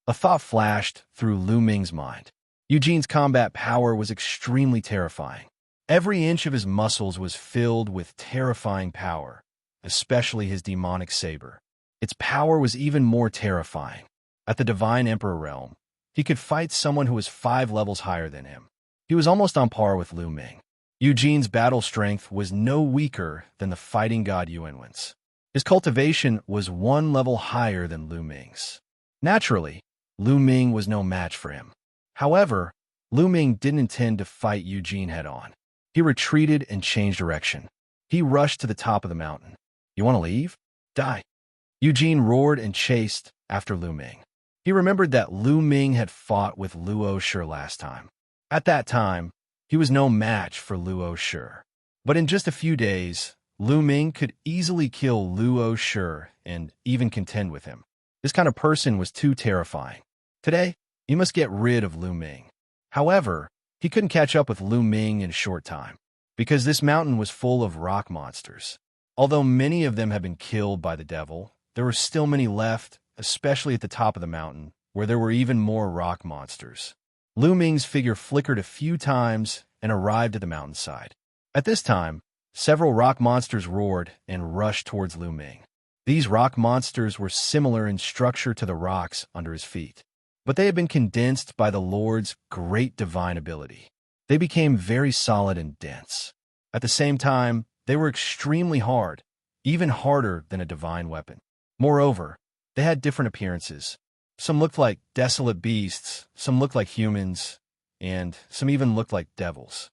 Speaker 1: A thought flashed through Lu Ming's mind. Eugene's combat power was extremely terrifying. Every inch of his muscles was filled with terrifying power, especially his demonic saber. Its power was even more terrifying. At the Divine Emperor realm, he could fight someone who was 5 levels higher than him. He was almost on par with Lu Ming. Eugene's battle strength was no weaker than the fighting god Yuanwen's. His cultivation was 1 level higher than Lu Ming's. Naturally, Lu Ming was no match for him. However, Lu Ming didn't intend to fight Eugene head-on. He retreated and changed direction. He rushed to the top of the mountain. You want to leave? Die. Eugene roared and chased after Lu Ming. He remembered that Lu Ming had fought with Luo Shi last time. At that time, he was no match for Luo Shi. But in just a few days, Lu Ming could easily kill Luo Shi and even contend with him. This kind of person was too terrifying. Today, he must get rid of Lu Ming. However, he couldn't catch up with Lu Ming in a short time, because this mountain was full of rock monsters. Although many of them had been killed by the devil, there were still many left, especially at the top of the mountain, where there were even more rock monsters. Lu Ming's figure flickered a few times and arrived at the mountainside. At this time, several rock monsters roared and rushed towards Lu Ming. These rock monsters were similar in structure to the rocks under his feet, but they had been condensed by the Lord's great divine ability. They became very solid and dense. At the same time, they were extremely hard, even harder than a divine weapon. Moreover, they had different appearances. Some looked like desolate beasts, some looked like humans, and some even looked like devils.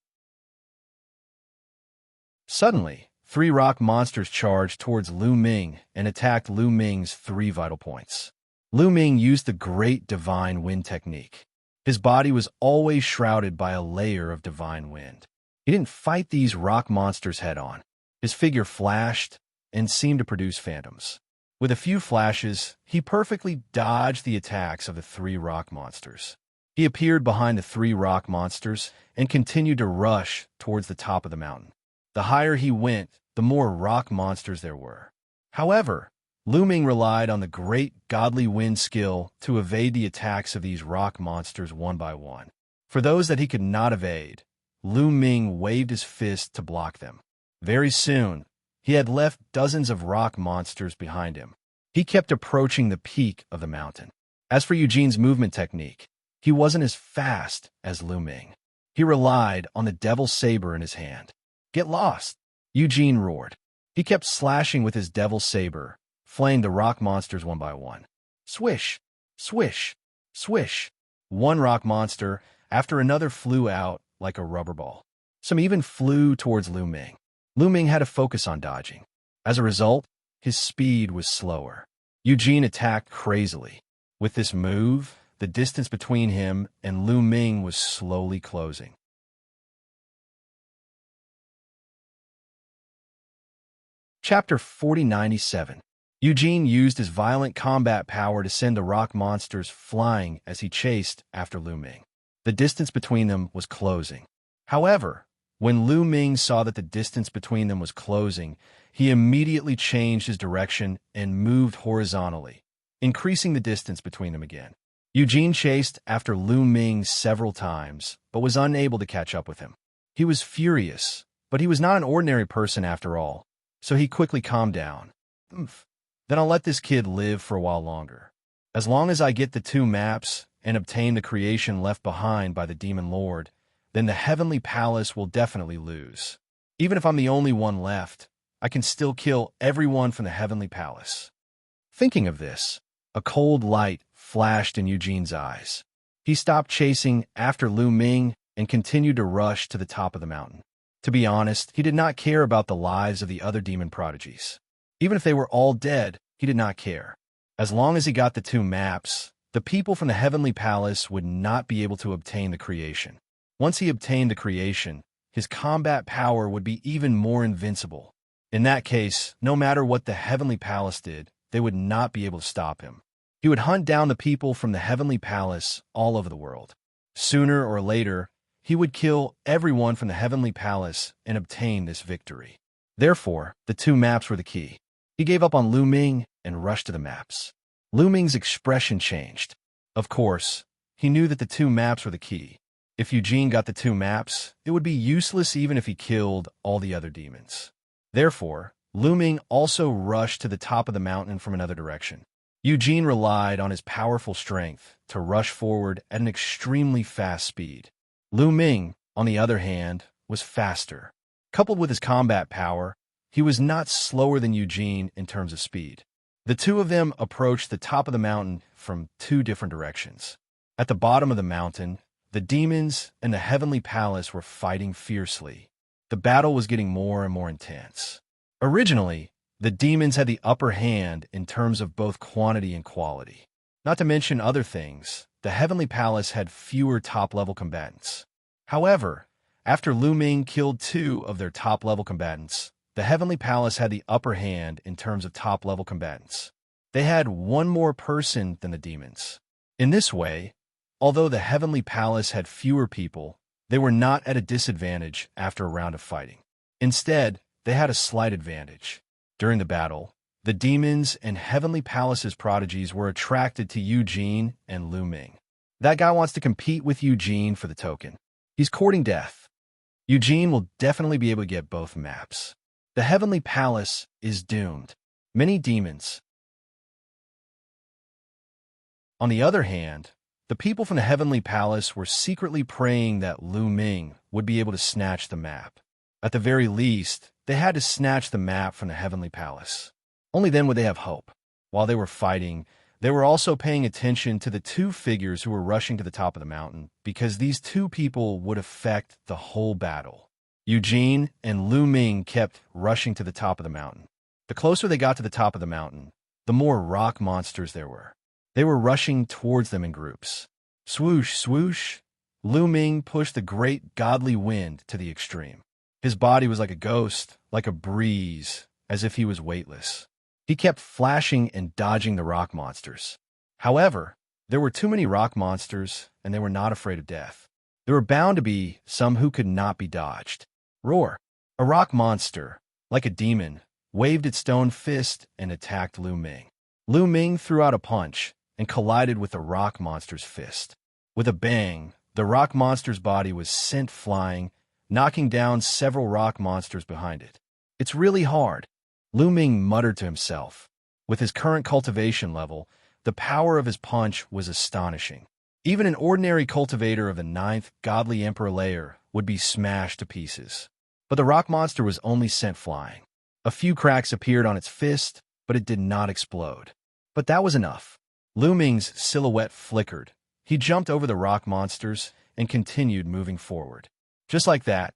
Speaker 1: Suddenly, 3 rock monsters charged towards Lu Ming and attacked Lu Ming's 3 vital points. Lu Ming used the great divine wind technique. His body was always shrouded by a layer of divine wind. He didn't fight these rock monsters head-on. His figure flashed, and seemed to produce phantoms. With a few flashes, he perfectly dodged the attacks of the 3 rock monsters. He appeared behind the 3 rock monsters and continued to rush towards the top of the mountain. The higher he went, the more rock monsters there were. However, Lu Ming relied on the great godly wind skill to evade the attacks of these rock monsters one by one. For those that he could not evade, Lu Ming waved his fist to block them. Very soon, he had left dozens of rock monsters behind him. He kept approaching the peak of the mountain. As for Eugene's movement technique, he wasn't as fast as Lu Ming. He relied on the devil's saber in his hand. "Get lost!" Eugene roared. He kept slashing with his devil's saber, flaying the rock monsters one by one. Swish! Swish! Swish! One rock monster after another flew out like a rubber ball. Some even flew towards Lu Ming. Lu Ming had to focus on dodging. As a result, his speed was slower. Eugene attacked crazily. With this move, the distance between him and Lu Ming was slowly closing. Chapter 4097. Eugene used his violent combat power to send the rock monsters flying as he chased after Lu Ming. The distance between them was closing. However, when Lu Ming saw that the distance between them was closing, he immediately changed his direction and moved horizontally, increasing the distance between them again. Eugene chased after Lu Ming several times, but was unable to catch up with him. He was furious, but he was not an ordinary person after all, so he quickly calmed down. Then I'll let this kid live for a while longer. As long as I get the 2 maps and obtain the creation left behind by the Demon Lord, then the Heavenly Palace will definitely lose. Even if I'm the only one left, I can still kill everyone from the Heavenly Palace. Thinking of this, a cold light flashed in Eugene's eyes. He stopped chasing after Lu Ming and continued to rush to the top of the mountain. To be honest, he did not care about the lives of the other demon prodigies. Even if they were all dead, he did not care. As long as he got the 2 maps, the people from the Heavenly Palace would not be able to obtain the creation. Once he obtained the creation, his combat power would be even more invincible. In that case, no matter what the Heavenly Palace did, they would not be able to stop him. He would hunt down the people from the Heavenly Palace all over the world. Sooner or later, he would kill everyone from the Heavenly Palace and obtain this victory. Therefore, the 2 maps were the key. He gave up on Lu Ming and rushed to the maps. Lu Ming's expression changed. Of course, he knew that the 2 maps were the key. If Eugene got the 2 maps, it would be useless even if he killed all the other demons. Therefore, Lu Ming also rushed to the top of the mountain from another direction. Eugene relied on his powerful strength to rush forward at an extremely fast speed. Lu Ming, on the other hand, was faster. Coupled with his combat power, he was not slower than Eugene in terms of speed. The 2 of them approached the top of the mountain from 2 different directions. At the bottom of the mountain, the demons and the Heavenly Palace were fighting fiercely. The battle was getting more and more intense. Originally, the demons had the upper hand in terms of both quantity and quality. Not to mention other things, the Heavenly Palace had fewer top-level combatants. However, after Lu Ming killed 2 of their top-level combatants, the Heavenly Palace had the upper hand in terms of top-level combatants. They had 1 more person than the demons. In this way, although the Heavenly Palace had fewer people, they were not at a disadvantage after a round of fighting. Instead, they had a slight advantage. During the battle, the demons and Heavenly Palace's prodigies were attracted to Eugene and Lu Ming. That guy wants to compete with Eugene for the token. He's courting death. Eugene will definitely be able to get both maps. The Heavenly Palace is doomed. Many demons. On the other hand, the people from the Heavenly Palace were secretly praying that Lu Ming would be able to snatch the map. At the very least, they had to snatch the map from the Heavenly Palace. Only then would they have hope. While they were fighting, they were also paying attention to the 2 figures who were rushing to the top of the mountain, because these 2 people would affect the whole battle. Eugene and Lu Ming kept rushing to the top of the mountain. The closer they got to the top of the mountain, the more rock monsters there were. They were rushing towards them in groups. Swoosh, swoosh. Lu Ming pushed the great godly wind to the extreme. His body was like a ghost, like a breeze, as if he was weightless. He kept flashing and dodging the rock monsters. However, there were too many rock monsters, and they were not afraid of death. There were bound to be some who could not be dodged. Roar! A rock monster, like a demon, waved its stone fist and attacked Lu Ming. Lu Ming threw out a punch and collided with the rock monster's fist. With a bang, the rock monster's body was sent flying, knocking down several rock monsters behind it. It's really hard, Lu Ming muttered to himself. With his current cultivation level, the power of his punch was astonishing. Even an ordinary cultivator of the 9th Godly Emperor layer would be smashed to pieces. But the rock monster was only sent flying. A few cracks appeared on its fist, but it did not explode. But that was enough. Lu Ming's silhouette flickered. He jumped over the rock monsters and continued moving forward. Just like that,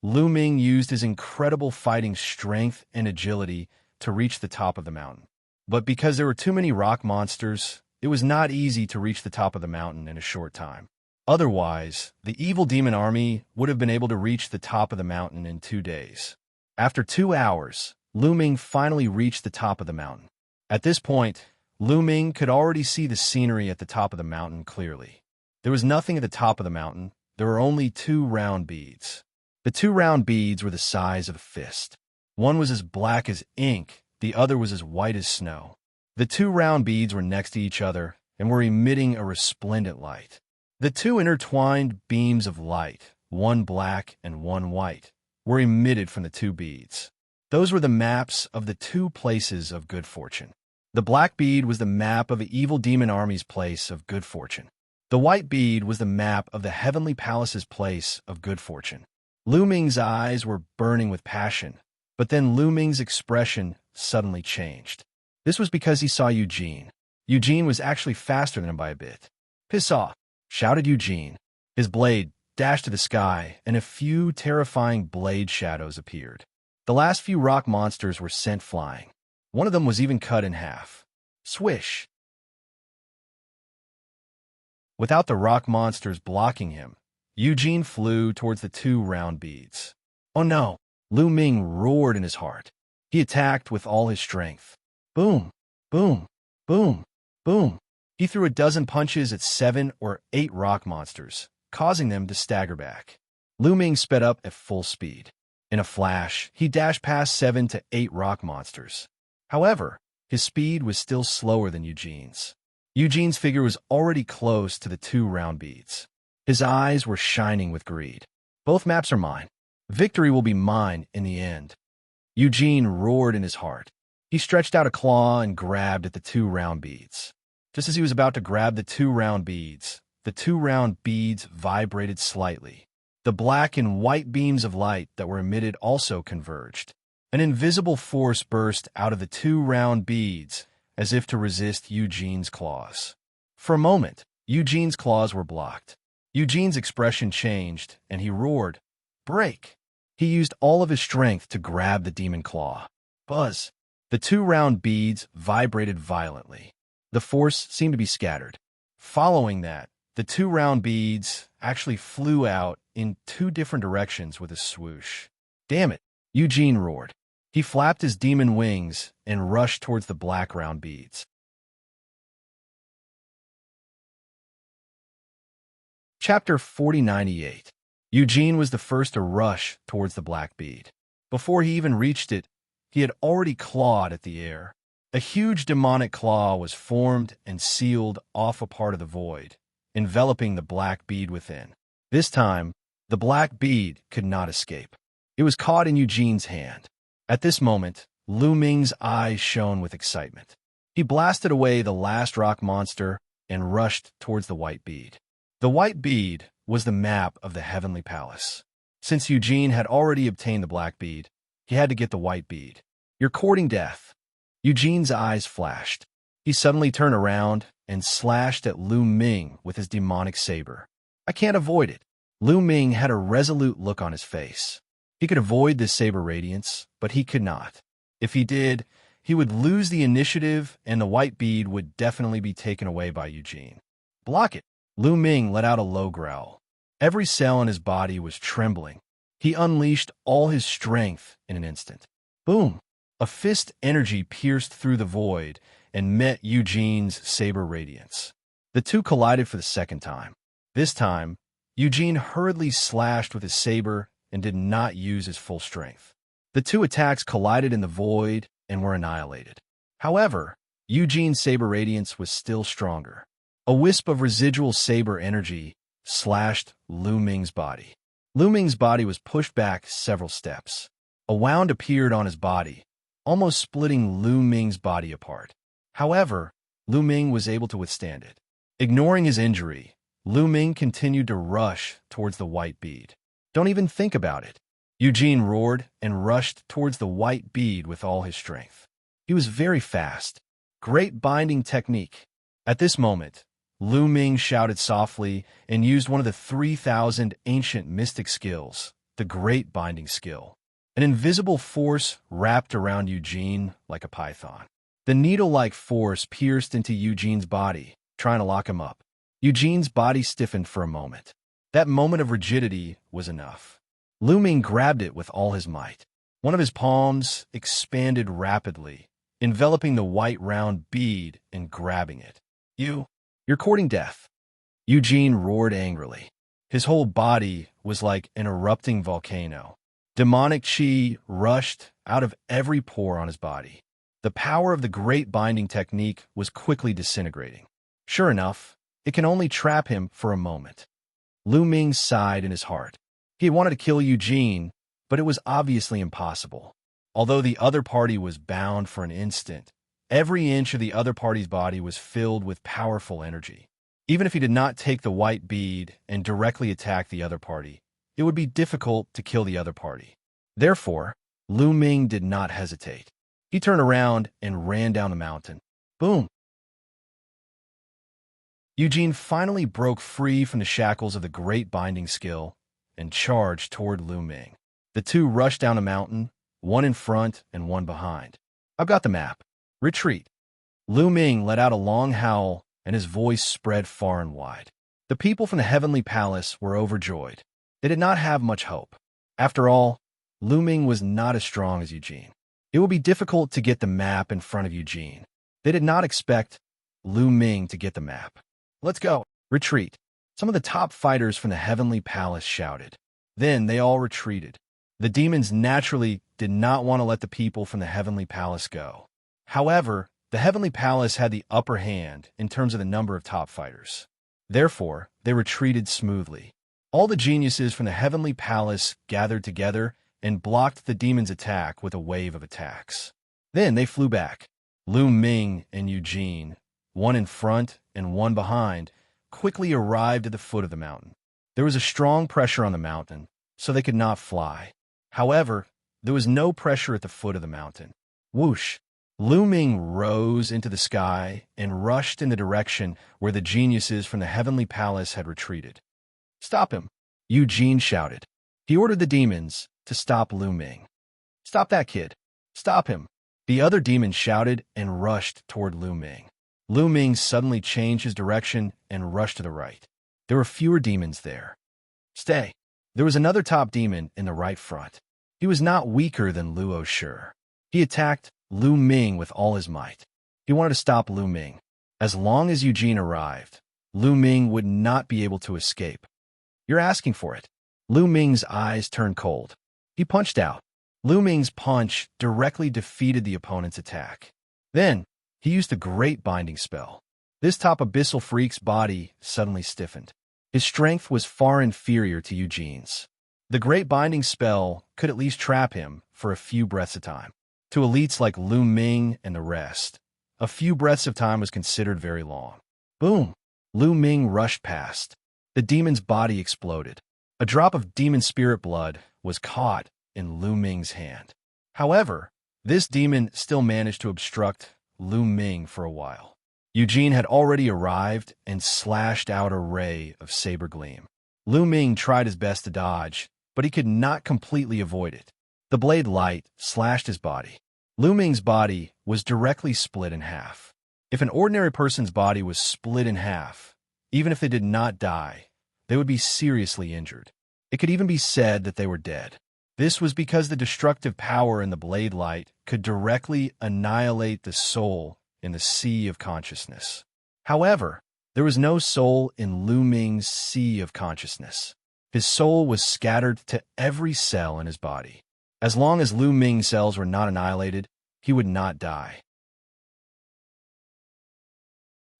Speaker 1: Lu Ming used his incredible fighting strength and agility to reach the top of the mountain. But because there were too many rock monsters, it was not easy to reach the top of the mountain in a short time. Otherwise, the evil demon army would have been able to reach the top of the mountain in 2 days. After 2 hours, Lu Ming finally reached the top of the mountain. At this point, Lu Ming could already see the scenery at the top of the mountain clearly. There was nothing at the top of the mountain. There were only 2 round beads. The 2 round beads were the size of a fist. One was as black as ink, the other was as white as snow. The 2 round beads were next to each other and were emitting a resplendent light. The 2 intertwined beams of light, one black and one white, were emitted from the 2 beads. Those were the maps of the 2 places of good fortune. The black bead was the map of the evil demon army's place of good fortune. The white bead was the map of the heavenly palace's place of good fortune. Lu Ming's eyes were burning with passion, but then Lu Ming's expression suddenly changed. This was because he saw Eugene. Eugene was actually faster than him by a bit. "Piss off!" shouted Eugene. His blade dashed to the sky, and a few terrifying blade shadows appeared. The last few rock monsters were sent flying. One of them was even cut in half. Swish! Without the rock monsters blocking him, Eugene flew towards the 2 round beads. Oh no! Lu Ming roared in his heart. He attacked with all his strength. Boom! Boom! Boom! Boom! He threw a dozen punches at 7 or 8 rock monsters, causing them to stagger back. Lu Ming sped up at full speed. In a flash, he dashed past 7 to 8 rock monsters. However, his speed was still slower than Eugene's. Eugene's figure was already close to the 2 round beads. His eyes were shining with greed. Both maps are mine. Victory will be mine in the end. Eugene roared in his heart. He stretched out a claw and grabbed at the 2 round beads. Just as he was about to grab the 2 round beads, the 2 round beads vibrated slightly. The black and white beams of light that were emitted also converged. An invisible force burst out of the 2 round beads, as if to resist Eugene's claws. For a moment, Eugene's claws were blocked. Eugene's expression changed, and he roared, "Break!" He used all of his strength to grab the demon claw. Buzz! The 2 round beads vibrated violently. The force seemed to be scattered. Following that, the 2 round beads actually flew out in 2 different directions with a swoosh. Damn it! Eugene roared. He flapped his demon wings and rushed towards the black round beads. Chapter 4098. Eugene was the first to rush towards the black bead. Before he even reached it, he had already clawed at the air. A huge demonic claw was formed and sealed off a part of the void, enveloping the black bead within. This time, the black bead could not escape. It was caught in Eugene's hand. At this moment, Lu Ming's eyes shone with excitement. He blasted away the last rock monster and rushed towards the white bead. The white bead was the map of the heavenly palace. Since Eugene had already obtained the black bead, he had to get the white bead. "You're courting death." Eugene's eyes flashed. He suddenly turned around and slashed at Lu Ming with his demonic saber. "I can't avoid it." Lu Ming had a resolute look on his face. He could avoid this saber radiance, but he could not. If he did, he would lose the initiative and the white bead would definitely be taken away by Eugene. "Block it." Lu Ming let out a low growl. Every cell in his body was trembling. He unleashed all his strength in an instant. Boom! A fist energy pierced through the void and met Eugene's saber radiance. The two collided for the second time. This time, Eugene hurriedly slashed with his saber and did not use his full strength. The two attacks collided in the void and were annihilated. However, Eugene's saber radiance was still stronger. A wisp of residual saber energy slashed Lu Ming's body. Lu Ming's body was pushed back several steps. A wound appeared on his body, almost splitting Lu Ming's body apart. However, Lu Ming was able to withstand it. Ignoring his injury, Lu Ming continued to rush towards the white bead. "Don't even think about it," Eugene roared and rushed towards the white bead with all his strength. He was very fast. Great binding technique. At this moment, Lu Ming shouted softly and used one of the 3,000 ancient mystic skills, the Great Binding Skill. An invisible force wrapped around Eugene like a python. The needle-like force pierced into Eugene's body, trying to lock him up. Eugene's body stiffened for a moment. That moment of rigidity was enough. Lu Ming grabbed it with all his might. One of his palms expanded rapidly, enveloping the white round bead and grabbing it. You're courting death," Eugene roared angrily. His whole body was like an erupting volcano. Demonic chi rushed out of every pore on his body. The power of the great binding technique was quickly disintegrating. Sure enough, it can only trap him for a moment. Lu Ming sighed in his heart. He had wanted to kill Eugene, but it was obviously impossible. Although the other party was bound for an instant, every inch of the other party's body was filled with powerful energy. Even if he did not take the white bead and directly attack the other party, it would be difficult to kill the other party. Therefore, Lu Ming did not hesitate. He turned around and ran down the mountain. Boom! Eugene finally broke free from the shackles of the great binding skill and charged toward Lu Ming. The two rushed down the mountain, one in front and one behind. "I've got the map. Retreat." Lu Ming let out a long howl, and his voice spread far and wide. The people from the heavenly palace were overjoyed. They did not have much hope. After all, Lu Ming was not as strong as Eugene. It would be difficult to get the map in front of Eugene. They did not expect Lu Ming to get the map. "Let's go. Retreat." Some of the top fighters from the heavenly palace shouted. Then they all retreated. The demons naturally did not want to let the people from the heavenly palace go. However, the heavenly palace had the upper hand in terms of the number of top fighters. Therefore, they retreated smoothly. All the geniuses from the heavenly palace gathered together and blocked the demons' attack with a wave of attacks. Then they flew back. Lu Ming and Eugene, one in front and one behind, quickly arrived at the foot of the mountain. There was a strong pressure on the mountain, so they could not fly. However, there was no pressure at the foot of the mountain. Whoosh! Lu Ming rose into the sky and rushed in the direction where the geniuses from the heavenly palace had retreated. "Stop him!" Eugene shouted. He ordered the demons to stop Lu Ming. "Stop that kid! Stop him!" The other demons shouted and rushed toward Lu Ming. Lu Ming suddenly changed his direction and rushed to the right. There were fewer demons there. "Stay!" There was another top demon in the right front. He was not weaker than Luo Shi. He attacked Lu Ming with all his might. He wanted to stop Lu Ming. As long as Eugene arrived, Lu Ming would not be able to escape. "You're asking for it." Lu Ming's eyes turned cold. He punched out. Lu Ming's punch directly defeated the opponent's attack. Then, he used the Great Binding Spell. This top abyssal freak's body suddenly stiffened. His strength was far inferior to Eugene's. The Great Binding Spell could at least trap him for a few breaths of time. To elites like Lu Ming and the rest, a few breaths of time was considered very long. Boom! Lu Ming rushed past. The demon's body exploded. A drop of demon spirit blood was caught in Lu Ming's hand. However, this demon still managed to obstruct Lu Ming for a while. Eugene had already arrived and slashed out a ray of saber gleam. Lu Ming tried his best to dodge, but he could not completely avoid it. The blade light slashed his body. Lu Ming's body was directly split in half. If an ordinary person's body was split in half, even if they did not die, they would be seriously injured. It could even be said that they were dead. This was because the destructive power in the blade light could directly annihilate the soul in the sea of consciousness. However, there was no soul in Lu Ming's sea of consciousness. His soul was scattered to every cell in his body. As long as Lu Ming's cells were not annihilated, he would not die.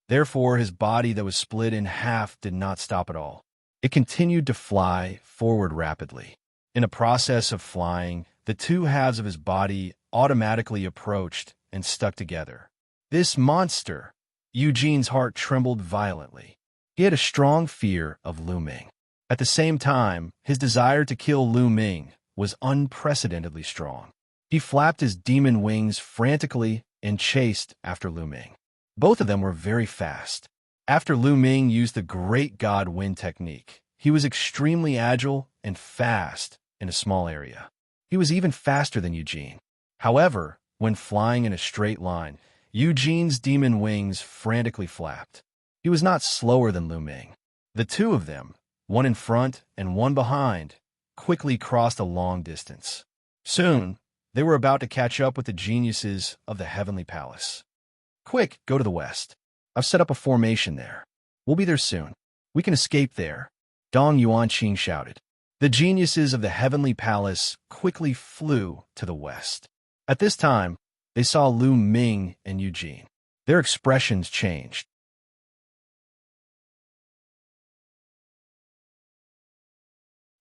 Speaker 1: Therefore, his body that was split in half did not stop at all. It continued to fly forward rapidly. In a process of flying, the two halves of his body automatically approached and stuck together. This monster, Eugene's heart trembled violently. He had a strong fear of Lu Ming. At the same time, his desire to kill Lu Ming was unprecedentedly strong. He flapped his demon wings frantically and chased after Lu Ming. Both of them were very fast. After Lu Ming used the Great God Wind technique, he was extremely agile and fast in a small area. He was even faster than Eugene. However, when flying in a straight line, Eugene's demon wings frantically flapped. He was not slower than Lu Ming. The two of them, one in front and one behind, quickly crossed a long distance. Soon, they were about to catch up with the geniuses of the Heavenly Palace. Quick, go to the west. I've set up a formation there. We'll be there soon. We can escape there, Dong Yuanqing shouted. The geniuses of the Heavenly Palace quickly flew to the west. At this time, they saw Lu Ming and Eugene. Their expressions changed.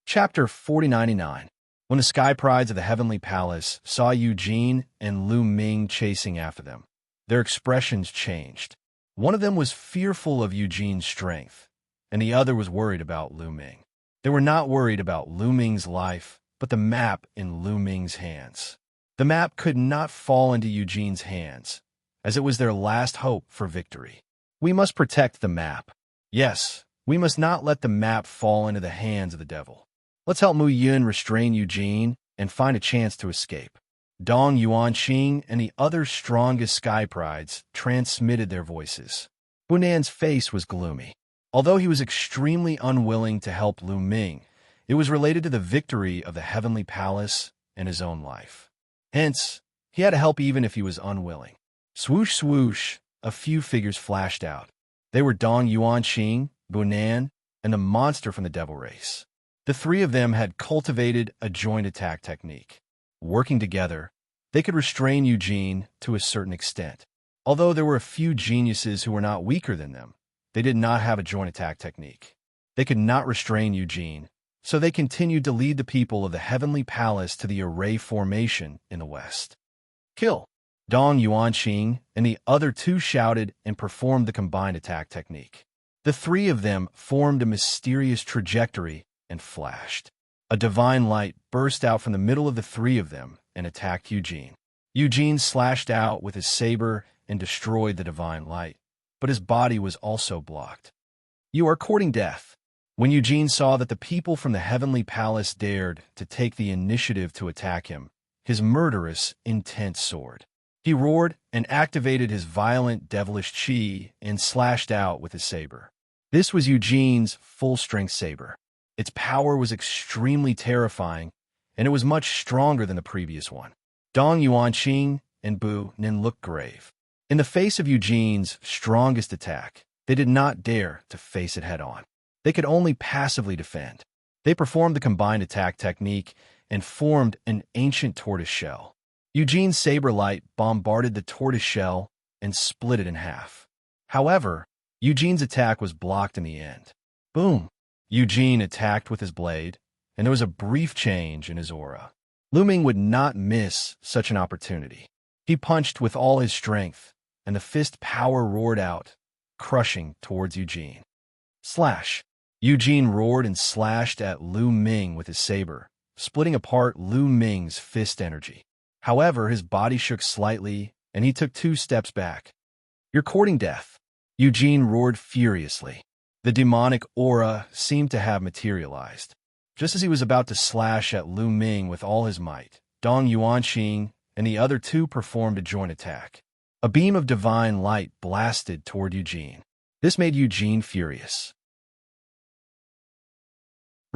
Speaker 1: Chapter 4099. When the Sky Prides of the Heavenly Palace saw Eugene and Lu Ming chasing after them, their expressions changed. One of them was fearful of Eugene's strength, and the other was worried about Lu Ming. They were not worried about Lu Ming's life, but the map in Lu Ming's hands. The map could not fall into Eugene's hands, as it was their last hope for victory. We must protect the map. Yes, we must not let the map fall into the hands of the devil. Let's help Mu Yun restrain Eugene and find a chance to escape. Dong Yuanqing and the other strongest Sky Prides transmitted their voices. Bunan's face was gloomy. Although he was extremely unwilling to help Lu Ming, it was related to the victory of the Heavenly Palace and his own life. Hence, he had to help even if he was unwilling. Swoosh, swoosh, a few figures flashed out. They were Dong Yuanqing, Bunan, and the monster from the devil race. The three of them had cultivated a joint attack technique. Working together, they could restrain Eugene to a certain extent. Although there were a few geniuses who were not weaker than them, they did not have a joint attack technique. They could not restrain Eugene, so they continued to lead the people of the Heavenly Palace to the array formation in the west. Kill! Dong Yuanqing and the other two shouted and performed the combined attack technique. The three of them formed a mysterious trajectory and flashed. A divine light burst out from the middle of the three of them and attacked Eugene. Eugene slashed out with his saber and destroyed the divine light, but his body was also blocked. You are courting death. When Eugene saw that the people from the Heavenly Palace dared to take the initiative to attack him, his murderous, intense sword. He roared and activated his violent, devilish chi and slashed out with his saber. This was Eugene's full-strength saber. Its power was extremely terrifying, and it was much stronger than the previous one. Dong Yuanqing and Bu Nin looked grave. In the face of Eugene's strongest attack, they did not dare to face it head-on. They could only passively defend. They performed the combined attack technique and formed an ancient tortoise shell. Eugene's saber light bombarded the tortoise shell and split it in half. However, Eugene's attack was blocked in the end. Boom! Eugene attacked with his blade, and there was a brief change in his aura. Lu Ming would not miss such an opportunity. He punched with all his strength, and the fist power roared out, crushing towards Eugene. Slash! Eugene roared and slashed at Lu Ming with his saber, splitting apart Lu Ming's fist energy. However, his body shook slightly, and he took 2 steps back. You're courting death. Eugene roared furiously. The demonic aura seemed to have materialized. Just as he was about to slash at Lu Ming with all his might, Dong Yuanqing and the other two performed a joint attack. A beam of divine light blasted toward Eugene. This made Eugene furious.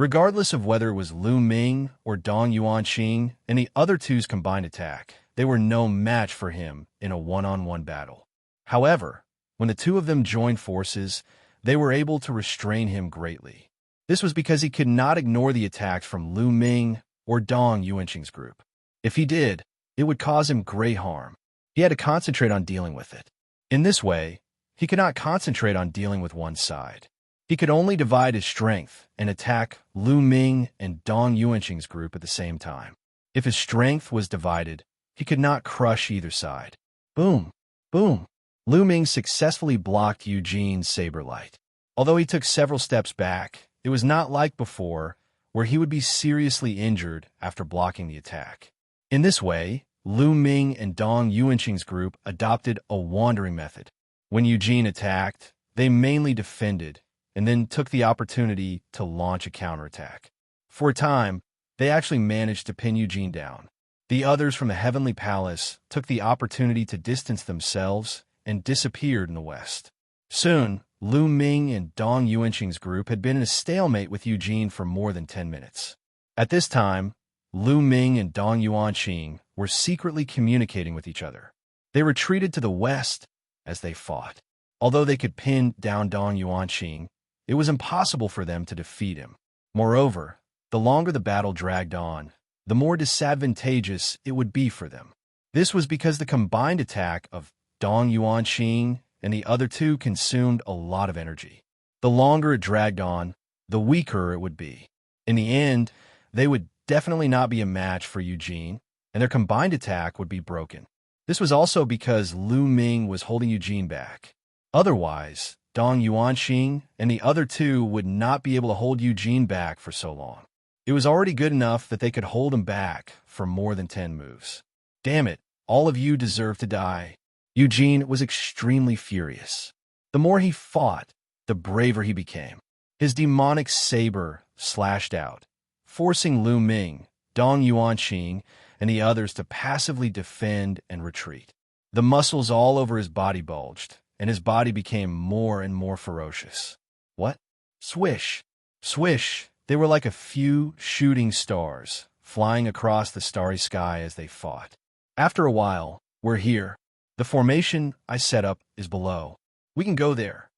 Speaker 1: Regardless of whether it was Lu Ming or Dong Yuanqing and the other two's combined attack, they were no match for him in a one-on-one battle. However, when the two of them joined forces, they were able to restrain him greatly. This was because he could not ignore the attacks from Lu Ming or Dong Yuanqing's group. If he did, it would cause him great harm. He had to concentrate on dealing with it. In this way, he could not concentrate on dealing with one side. He could only divide his strength and attack Lu Ming and Dong Yuanqing's group at the same time. If his strength was divided, he could not crush either side. Boom! Boom! Lu Ming successfully blocked Eugene's saber light. Although he took several steps back, it was not like before, where he would be seriously injured after blocking the attack. In this way, Lu Ming and Dong Yuanqing's group adopted a wandering method. When Eugene attacked, they mainly defended, and then took the opportunity to launch a counterattack. For a time, they actually managed to pin Eugene down. The others from the Heavenly Palace took the opportunity to distance themselves and disappeared in the west. Soon, Lu Ming and Dong Yuanqing's group had been in a stalemate with Eugene for more than 10 minutes. At this time, Lu Ming and Dong Yuanqing were secretly communicating with each other. They retreated to the west as they fought. Although they could pin down Dong Yuanqing, it was impossible for them to defeat him. Moreover, the longer the battle dragged on, the more disadvantageous it would be for them. This was because the combined attack of Dong Yuanqing and the other two consumed a lot of energy. The longer it dragged on, the weaker it would be. In the end, they would definitely not be a match for Eugene, and their combined attack would be broken. This was also because Lu Ming was holding Eugene back. Otherwise, Dong Yuanqing and the other two would not be able to hold Eugene back for so long. It was already good enough that they could hold him back for more than 10 moves. Damn it, all of you deserve to die. Eugene was extremely furious. The more he fought, the braver he became. His demonic saber slashed out, forcing Lu Ming, Dong Yuanqing, and the others to passively defend and retreat. The muscles all over his body bulged, and his body became more and more ferocious. What? Swish! Swish! They were like a few shooting stars, flying across the starry sky as they fought. After a while, we're here. The formation I set up is below. We can go there,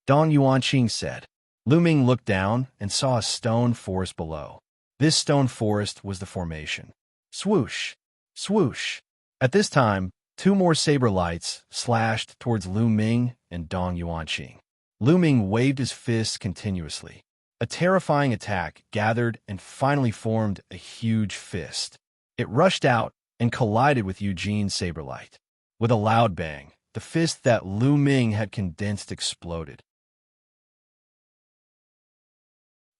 Speaker 1: Dong Yuanqing said. Lu Ming looked down and saw a stone forest below. This stone forest was the formation. Swoosh! Swoosh! At this time, two more saber lights slashed towards Lu Ming and Dong Yuanqing. Lu Ming waved his fists continuously. A terrifying attack gathered and finally formed a huge fist. It rushed out and collided with Eugene's saber light. With a loud bang, the fist that Lu Ming had condensed exploded.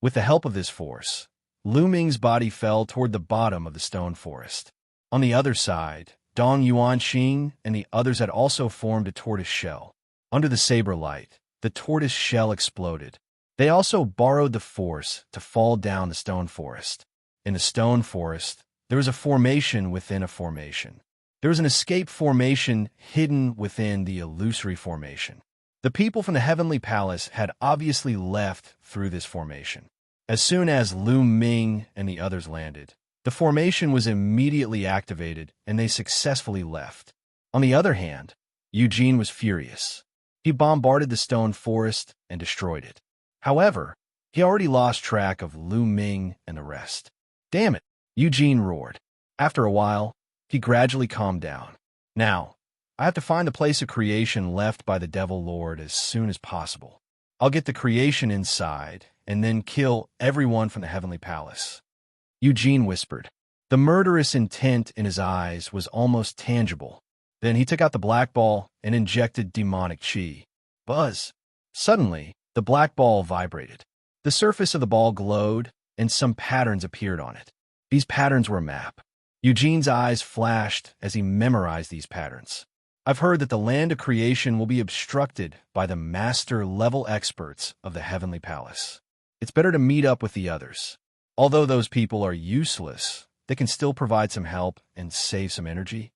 Speaker 1: With the help of this force, Lu Ming's body fell toward the bottom of the stone forest. On the other side, Dong Yuanqing and the others had also formed a tortoise shell. Under the saber light, the tortoise shell exploded. They also borrowed the force to fall down the stone forest. In the stone forest, there was a formation within a formation. There was an escape formation hidden within the illusory formation. The people from the Heavenly Palace had obviously left through this formation. As soon as Lu Ming and the others landed, the formation was immediately activated and they successfully left. On the other hand, Eugene was furious. He bombarded the stone forest and destroyed it. However, he already lost track of Lu Ming and the rest. Damn it, Eugene roared. After a while, he gradually calmed down. Now, I have to find the place of creation left by the Devil Lord as soon as possible. I'll get the creation inside and then kill everyone from the Heavenly Palace. Eugene whispered. The murderous intent in his eyes was almost tangible. Then he took out the black ball and injected demonic chi. Buzz! Suddenly, the black ball vibrated. The surface of the ball glowed, and some patterns appeared on it. These patterns were a map. Eugene's eyes flashed as he memorized these patterns. I've heard that the land of creation will be obstructed by the master-level experts of the Heavenly Palace. It's better to meet up with the others. Although those people are useless, they can still provide some help and save some energy.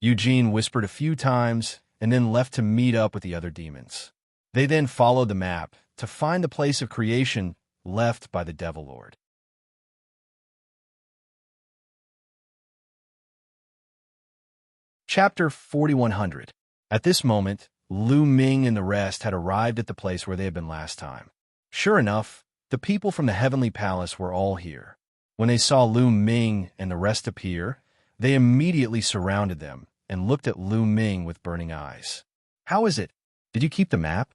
Speaker 1: Eugene whispered a few times and then left to meet up with the other demons. They then followed the map to find the place of creation left by the Devil Lord. Chapter 4100. At this moment, Lu Ming and the rest had arrived at the place where they had been last time. Sure enough, the people from the Heavenly Palace were all here. When they saw Lu Ming and the rest appear, they immediately surrounded them and looked at Lu Ming with burning eyes. "How is it? Did you keep the map?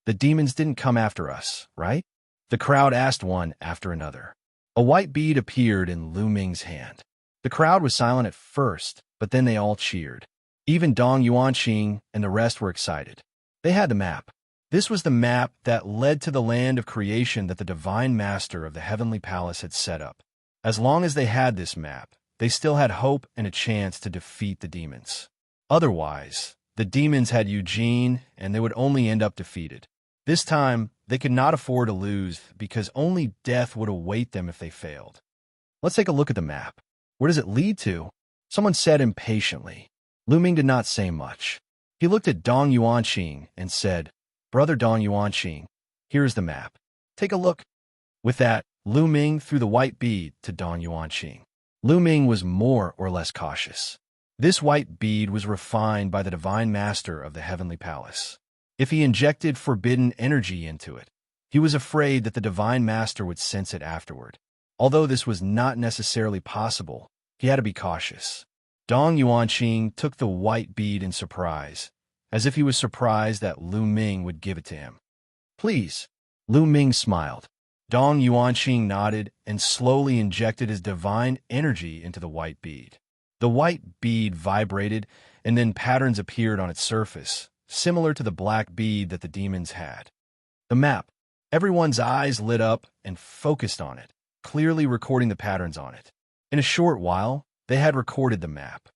Speaker 1: The demons didn't come after us, right?" The crowd asked one after another. A white bead appeared in Lu Ming's hand. The crowd was silent at first, but then they all cheered. Even Dong Yuanxing and the rest were excited. They had the map. This was the map that led to the land of creation that the Divine Master of the Heavenly Palace had set up. As long as they had this map, they still had hope and a chance to defeat the demons. Otherwise, the demons had Eugene, and they would only end up defeated. This time, they could not afford to lose because only death would await them if they failed. Let's take a look at the map. Where does it lead to? Someone said impatiently. Lu Ming did not say much. He looked at Dong Yuanxing and said, "Brother Dong Yuanxing, here is the map. Take a look." With that, Lu Ming threw the white bead to Dong Yuanxing. Lu Ming was more or less cautious. This white bead was refined by the Divine Master of the Heavenly Palace. If he injected forbidden energy into it, he was afraid that the Divine Master would sense it afterward. Although this was not necessarily possible, he had to be cautious. Dong Yuanxing took the white bead in surprise, as if he was surprised that Lu Ming would give it to him. "Please." Lu Ming smiled. Dong Yuanxing nodded and slowly injected his divine energy into the white bead. The white bead vibrated, and then patterns appeared on its surface, similar to the black bead that the demons had. The map. Everyone's eyes lit up and focused on it, clearly recording the patterns on it. In a short while, they had recorded the map.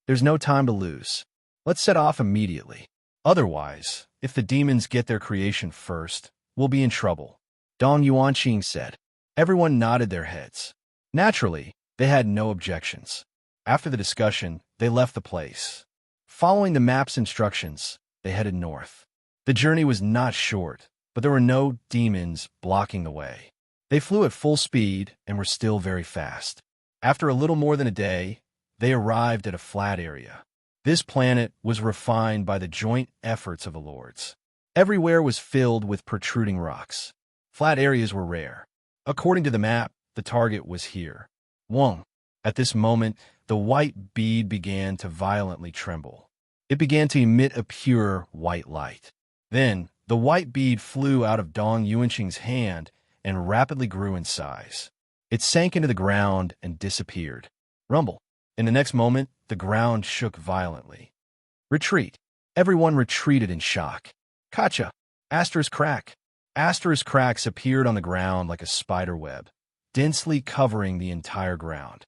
Speaker 1: There's no time to lose. Let's set off immediately. Otherwise, if the demons get their creation first, we'll be in trouble, Dong Yuanxing said. Everyone nodded their heads. Naturally, they had no objections. After the discussion, they left the place. Following the map's instructions, they headed north. The journey was not short, but there were no demons blocking the way. They flew at full speed and were still very fast. After a little more than a day, they arrived at a flat area. This planet was refined by the joint efforts of the lords. Everywhere was filled with protruding rocks. Flat areas were rare. According to the map, the target was here. Wong. At this moment, the white bead began to violently tremble. It began to emit a pure white light. Then, the white bead flew out of Dong Yuanxing's hand and rapidly grew in size. It sank into the ground and disappeared. Rumble. In the next moment, the ground shook violently. Retreat. Everyone retreated in shock. Kacha. Astra's crack. Astra's cracks appeared on the ground like a spider web, densely covering the entire ground.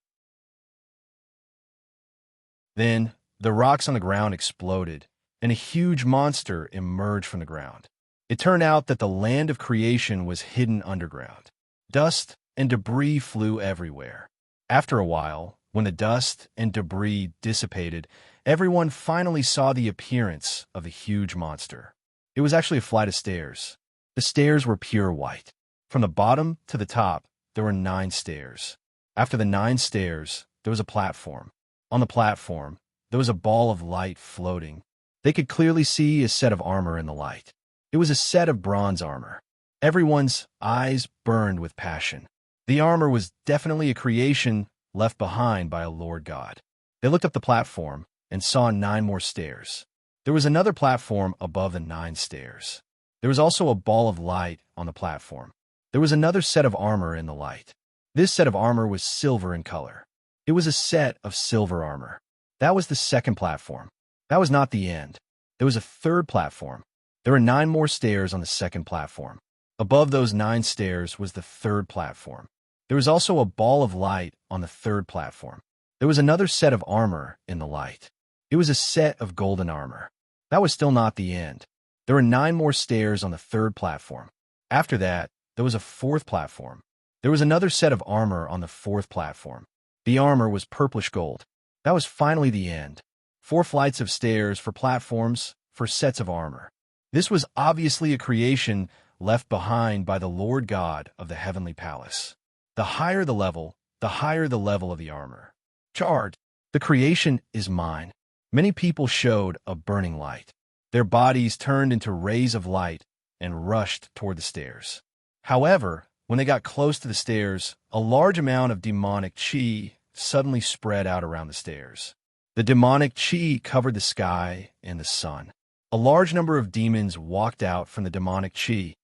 Speaker 1: Then, the rocks on the ground exploded, and a huge monster emerged from the ground. It turned out that the land of creation was hidden underground. Dust and debris flew everywhere. After a while, when the dust and debris dissipated, everyone finally saw the appearance of the huge monster. It was actually a flight of stairs. The stairs were pure white. From the bottom to the top, there were 9 stairs. After the 9 stairs, there was a platform. On the platform, there was a ball of light floating. They could clearly see a set of armor in the light. It was a set of bronze armor. Everyone's eyes burned with passion. The armor was definitely a creation left behind by a Lord God. They looked up the platform and saw 9 more stairs. There was another platform above the 9 stairs. There was also a ball of light on the platform. There was another set of armor in the light. This set of armor was silver in color. It was a set of silver armor. That was the second platform. That was not the end. There was a third platform. There were 9 more stairs on the second platform. Above those 9 stairs was the third platform. There was also a ball of light on the third platform. There was another set of armor in the light. It was a set of golden armor. That was still not the end. There were 9 more stairs on the third platform. After that, there was a fourth platform. There was another set of armor on the fourth platform. The armor was purplish gold. That was finally the end. 4 flights of stairs for platforms for sets of armor. This was obviously a creation left behind by the Lord God of the heavenly palace. The higher the level of the armor. Charged. The creation is mine. Many people showed a burning light. Their bodies turned into rays of light and rushed toward the stairs. However, when they got close to the stairs, a large amount of demonic chi suddenly spread out around the stairs. The demonic chi covered the sky and the sun. A large number of demons walked out from the demonic chi.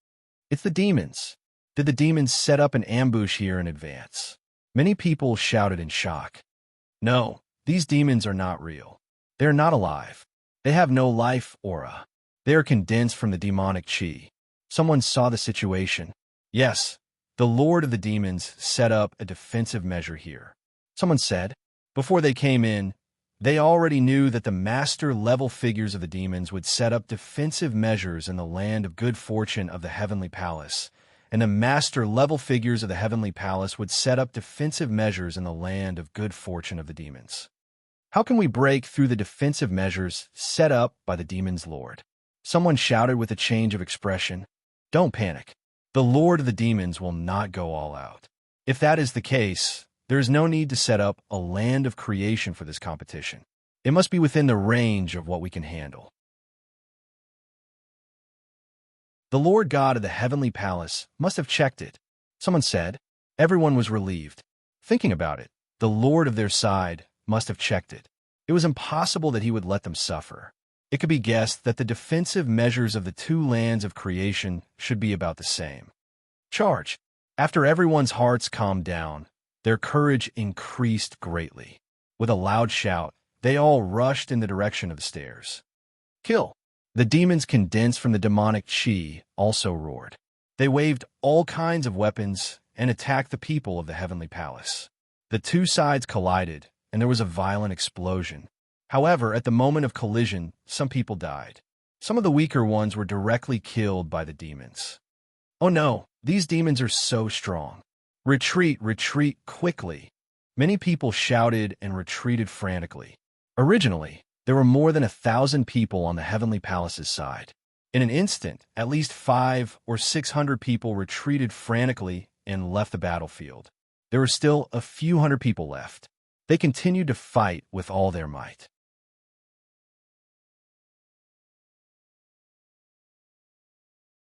Speaker 1: It's the demons. Did the demons set up an ambush here in advance? Many people shouted in shock. No, these demons are not real. They are not alive. They have no life aura. They are condensed from the demonic chi. Someone saw the situation. Yes, the Lord of the Demons set up a defensive measure here. Someone said, before they came in, they already knew that the master-level figures of the demons would set up defensive measures in the land of good fortune of the heavenly palace, and the master-level figures of the heavenly palace would set up defensive measures in the land of good fortune of the demons. How can we break through the defensive measures set up by the demon's lord? Someone shouted with a change of expression. Don't panic. The Lord of the Demons will not go all out. If that is the case, there is no need to set up a land of creation for this competition. It must be within the range of what we can handle. The Lord God of the heavenly palace must have checked it. Someone said. Everyone was relieved. Thinking about it, the Lord of their side must have checked it. It was impossible that he would let them suffer. It could be guessed that the defensive measures of the two lands of creation should be about the same. Charge. After everyone's hearts calmed down, their courage increased greatly. With a loud shout, they all rushed in the direction of the stairs. Kill. The demons condensed from the demonic chi also roared. They waved all kinds of weapons and attacked the people of the heavenly palace. The two sides collided, and there was a violent explosion. However, at the moment of collision, some people died. Some of the weaker ones were directly killed by the demons. Oh no, these demons are so strong. Retreat, retreat quickly. Many people shouted and retreated frantically. Originally, there were more than 1,000 people on the heavenly palace's side. In an instant, at least 500 or 600 people retreated frantically and left the battlefield. There were still a few hundred people left. They continued to fight with all their might.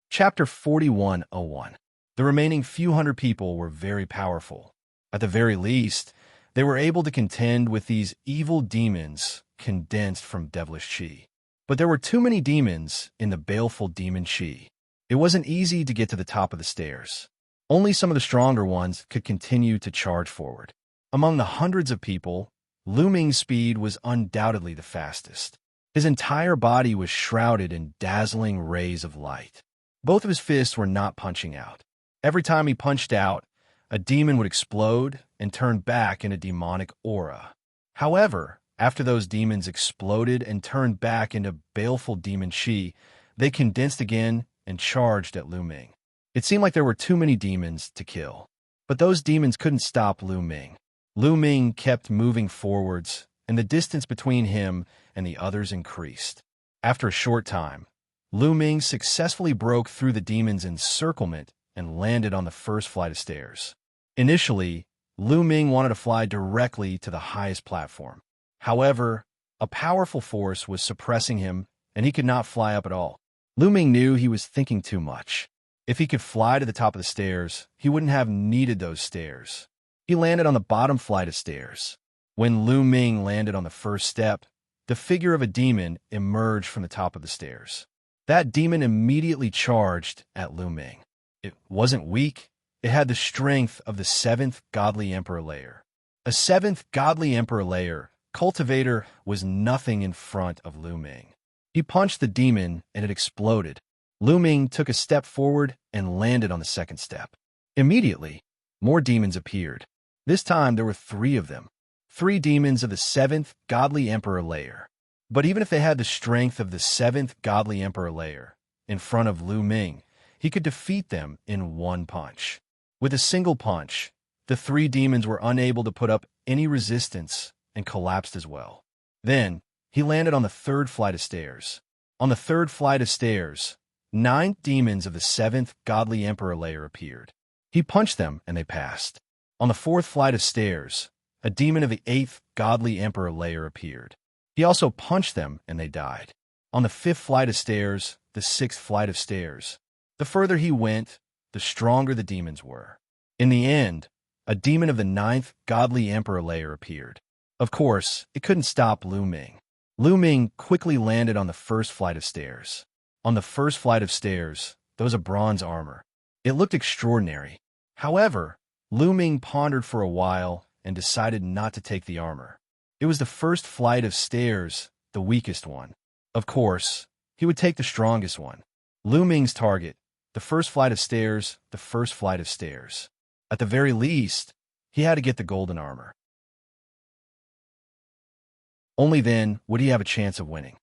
Speaker 1: Chapter 41:01. The remaining few hundred people were very powerful. At the very least, they were able to contend with these evil demons condensed from devilish chi. But there were too many demons in the baleful demon chi. It wasn't easy to get to the top of the stairs. Only some of the stronger ones could continue to charge forward. Among the hundreds of people, Lu Ming's speed was undoubtedly the fastest. His entire body was shrouded in dazzling rays of light. Both of his fists were not punching out. Every time he punched out, a demon would explode and turn back in a demonic aura. However, after those demons exploded and turned back into baleful demon chi, they condensed again and charged at Lu Ming. It seemed like there were too many demons to kill. But those demons couldn't stop Lu Ming. Lu Ming kept moving forwards, and the distance between him and the others increased. After a short time, Lu Ming successfully broke through the demon's encirclement and landed on the first flight of stairs. Initially, Lu Ming wanted to fly directly to the highest platform. However, a powerful force was suppressing him, and he could not fly up at all. Lu Ming knew he was thinking too much. If he could fly to the top of the stairs, he wouldn't have needed those stairs. He landed on the bottom flight of stairs. When Lu Ming landed on the first step, the figure of a demon emerged from the top of the stairs. That demon immediately charged at Lu Ming. It wasn't weak. It had the strength of the 7th Godly Emperor layer. A 7th Godly Emperor layer, Cultivator, was nothing in front of Lu Ming. He punched the demon and it exploded. Lu Ming took a step forward and landed on the second step. Immediately, more demons appeared. This time there were 3 of them. 3 demons of the 7th Godly Emperor layer. But even if they had the strength of the 7th Godly Emperor layer in front of Lu Ming, he could defeat them in one punch. With a single punch, the 3 demons were unable to put up any resistance and collapsed as well. Then, he landed on the 3rd flight of stairs. On the 3rd flight of stairs, 9 demons of the 7th godly emperor layer appeared. He punched them and they passed. On the 4th flight of stairs, a demon of the 8th godly emperor layer appeared. He also punched them and they died. On the 5th flight of stairs, the 6th flight of stairs. The further he went, the stronger the demons were. In the end, a demon of the 9th godly emperor layer appeared. Of course, it couldn't stop Lu Ming. Lu Ming quickly landed on the 1st flight of stairs. On the 1st flight of stairs, there was a bronze armor. It looked extraordinary. However, Lu Ming pondered for a while and decided not to take the armor. It was the 1st flight of stairs, the weakest one. Of course, he would take the strongest one. Lu Ming's target, the 1st flight of stairs, the 1st flight of stairs. At the very least, he had to get the golden armor. Only then would he have a chance of winning.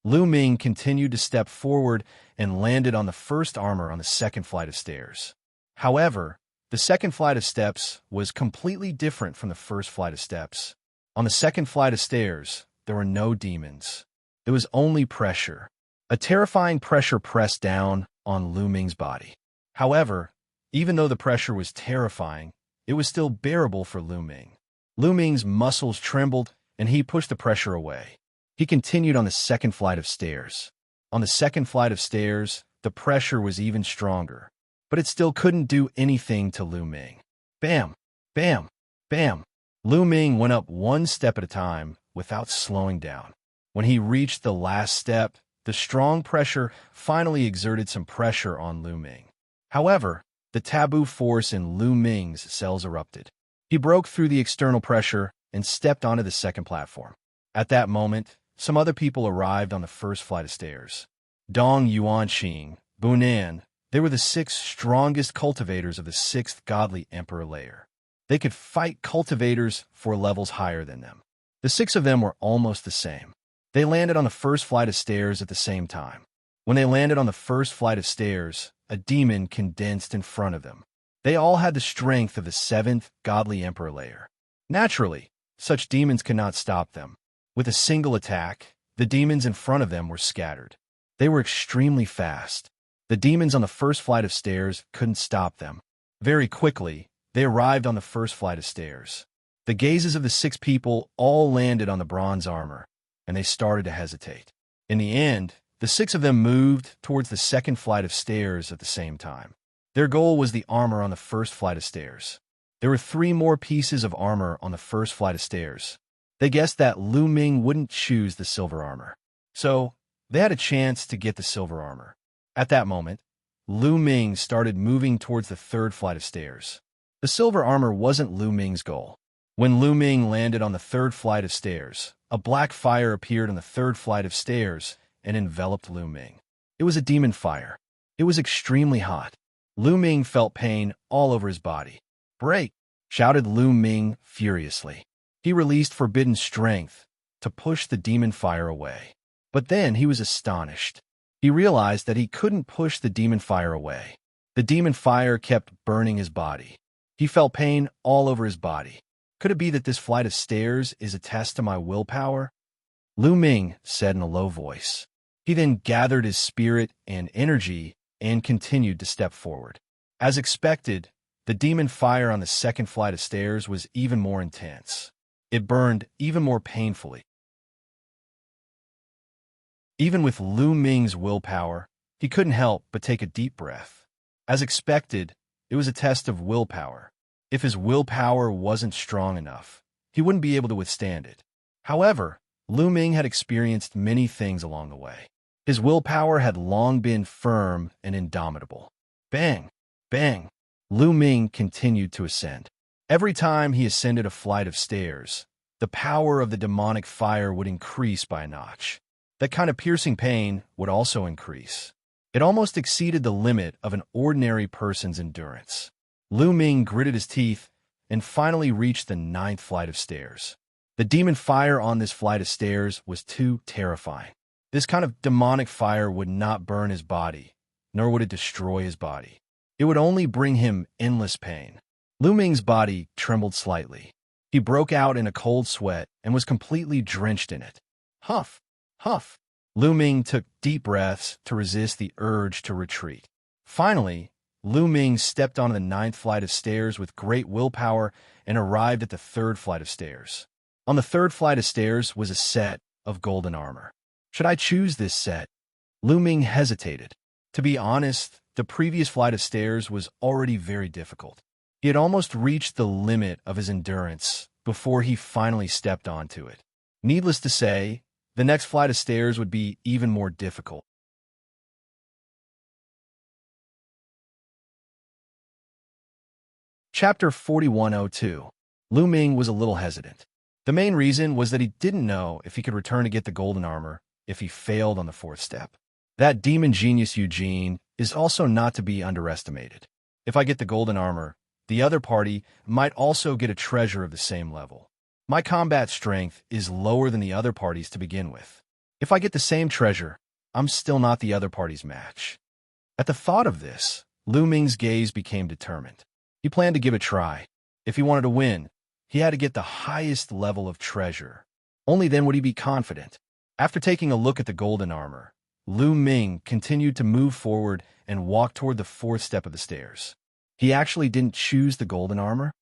Speaker 1: Lu Ming continued to step forward and landed on the 1st armor on the 2nd flight of stairs. However, the 2nd flight of steps was completely different from the 1st flight of steps. On the 2nd flight of stairs, there were no demons. There was only pressure. A terrifying pressure pressed down on Lu Ming's body. However, even though the pressure was terrifying, it was still bearable for Lu Ming. Lu Ming's muscles trembled, and he pushed the pressure away. He continued on the 2nd flight of stairs. On the 2nd flight of stairs, the pressure was even stronger, but it still couldn't do anything to Lu Ming. Bam! Bam! Bam! Lu Ming went up one step at a time without slowing down. When he reached the last step, the strong pressure finally exerted some pressure on Lu Ming. However, the taboo force in Lu Ming's cells erupted. He broke through the external pressure and stepped onto the 2nd platform. At that moment, some other people arrived on the 1st flight of stairs. Dong Yuanxing, Bunan, they were the 6 strongest cultivators of the 6th godly emperor layer. They could fight cultivators 4 levels higher than them. The 6 of them were almost the same. They landed on the 1st flight of stairs at the same time. When they landed on the 1st flight of stairs, a demon condensed in front of them. They all had the strength of the 7th godly emperor layer. Naturally, such demons could not stop them. With a single attack, the demons in front of them were scattered. They were extremely fast. The demons on the 1st flight of stairs couldn't stop them. Very quickly, they arrived on the 1st flight of stairs. The gazes of the 6 people all landed on the bronze armor, and they started to hesitate. In the end, the 6 of them moved towards the 2nd flight of stairs at the same time. Their goal was the armor on the 1st flight of stairs. There were 3 more pieces of armor on the 1st flight of stairs. They guessed that Lu Ming wouldn't choose the silver armor, so they had a chance to get the silver armor. At that moment, Lu Ming started moving towards the 3rd flight of stairs. The silver armor wasn't Lu Ming's goal. When Lu Ming landed on the 3rd flight of stairs, a black fire appeared on the 3rd flight of stairs and enveloped Lu Ming. It was a demon fire. It was extremely hot. Lu Ming felt pain all over his body. "Break!" shouted Lu Ming furiously. He released forbidden strength to push the demon fire away. But then he was astonished. He realized that he couldn't push the demon fire away. The demon fire kept burning his body. He felt pain all over his body. Could it be that this flight of stairs is a test to my willpower? Lu Ming said in a low voice. He then gathered his spirit and energy and continued to step forward. As expected, the demon fire on the 2nd flight of stairs was even more intense. It burned even more painfully. Even with Lu Ming's willpower, he couldn't help but take a deep breath. As expected, it was a test of willpower. If his willpower wasn't strong enough, he wouldn't be able to withstand it. However, Lu Ming had experienced many things along the way. His willpower had long been firm and indomitable. Bang! Bang! Lu Ming continued to ascend. Every time he ascended a flight of stairs, the power of the demonic fire would increase by a notch. That kind of piercing pain would also increase. It almost exceeded the limit of an ordinary person's endurance. Lu Ming gritted his teeth and finally reached the 9th flight of stairs. The demon fire on this flight of stairs was too terrifying. This kind of demonic fire would not burn his body, nor would it destroy his body. It would only bring him endless pain. Lu Ming's body trembled slightly. He broke out in a cold sweat and was completely drenched in it. Huff! Huff! Lu Ming took deep breaths to resist the urge to retreat. Finally, Lu Ming stepped onto the 9th flight of stairs with great willpower and arrived at the 3rd flight of stairs. On the 3rd flight of stairs was a set of golden armor. Should I choose this set? Lu Ming hesitated. To be honest, the previous flight of stairs was already very difficult. He had almost reached the limit of his endurance before he finally stepped onto it. Needless to say, the next flight of stairs would be even more difficult. Chapter 4102. Lu Ming was a little hesitant. The main reason was that he didn't know if he could return to get the golden armor if he failed on the 4th step. That demon genius Eugene is also not to be underestimated. If I get the golden armor, the other party might also get a treasure of the same level. My combat strength is lower than the other party's to begin with. If I get the same treasure, I'm still not the other party's match. At the thought of this, Lu Ming's gaze became determined. He planned to give it a try. If he wanted to win, he had to get the highest level of treasure. Only then would he be confident. After taking a look at the golden armor, Lu Ming continued to move forward and walk toward the 4th step of the stairs. He actually didn't choose the golden armor?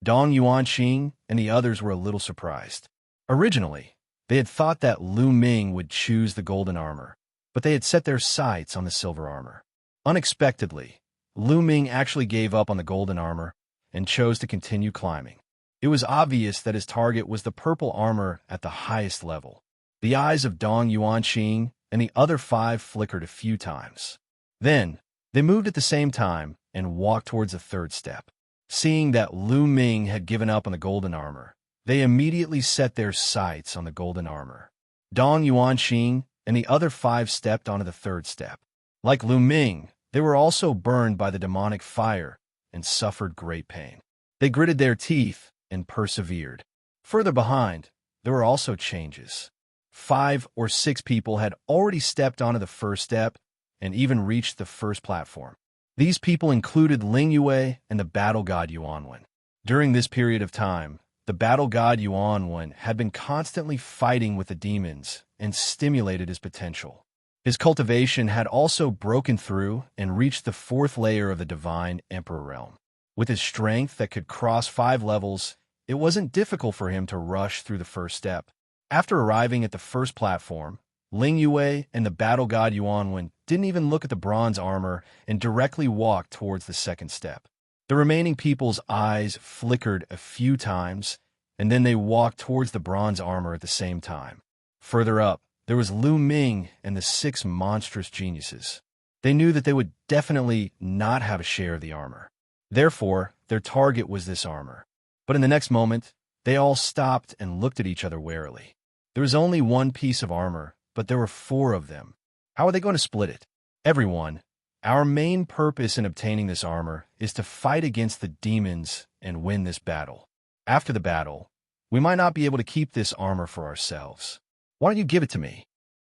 Speaker 1: Dong Yuanxing and the others were a little surprised. Originally, they had thought that Lu Ming would choose the golden armor, but they had set their sights on the silver armor. Unexpectedly, Lu Ming actually gave up on the golden armor and chose to continue climbing. It was obvious that his target was the purple armor at the highest level. The eyes of Dong Yuanxing and the other 5 flickered a few times. Then, they moved at the same time and walked towards the 3rd step. Seeing that Lu Ming had given up on the golden armor, they immediately set their sights on the golden armor. Dong Yuanxing and the other 5 stepped onto the 3rd step. Like Lu Ming, they were also burned by the demonic fire and suffered great pain. They gritted their teeth and persevered. Further behind, there were also changes. 5 or 6 people had already stepped onto the 1st step and even reached the 1st platform. These people included Ling Yue and the battle god Yuanwen. During this period of time, the battle god Yuanwen had been constantly fighting with the demons and stimulated his potential. His cultivation had also broken through and reached the 4th layer of the divine emperor realm. With his strength that could cross 5 levels, it wasn't difficult for him to rush through the 1st step. After arriving at the 1st platform, Ling Yue and the battle god Yuanwen didn't even look at the bronze armor and directly walked towards the 2nd step. The remaining people's eyes flickered a few times, and then they walked towards the bronze armor at the same time. Further up, there was Lu Ming and the 6 monstrous geniuses. They knew that they would definitely not have a share of the armor. Therefore, their target was this armor. But in the next moment, they all stopped and looked at each other warily. There was only 1 piece of armor, but there were 4 of them. How are they going to split it? Everyone, our main purpose in obtaining this armor is to fight against the demons and win this battle. After the battle, we might not be able to keep this armor for ourselves. Why don't you give it to me?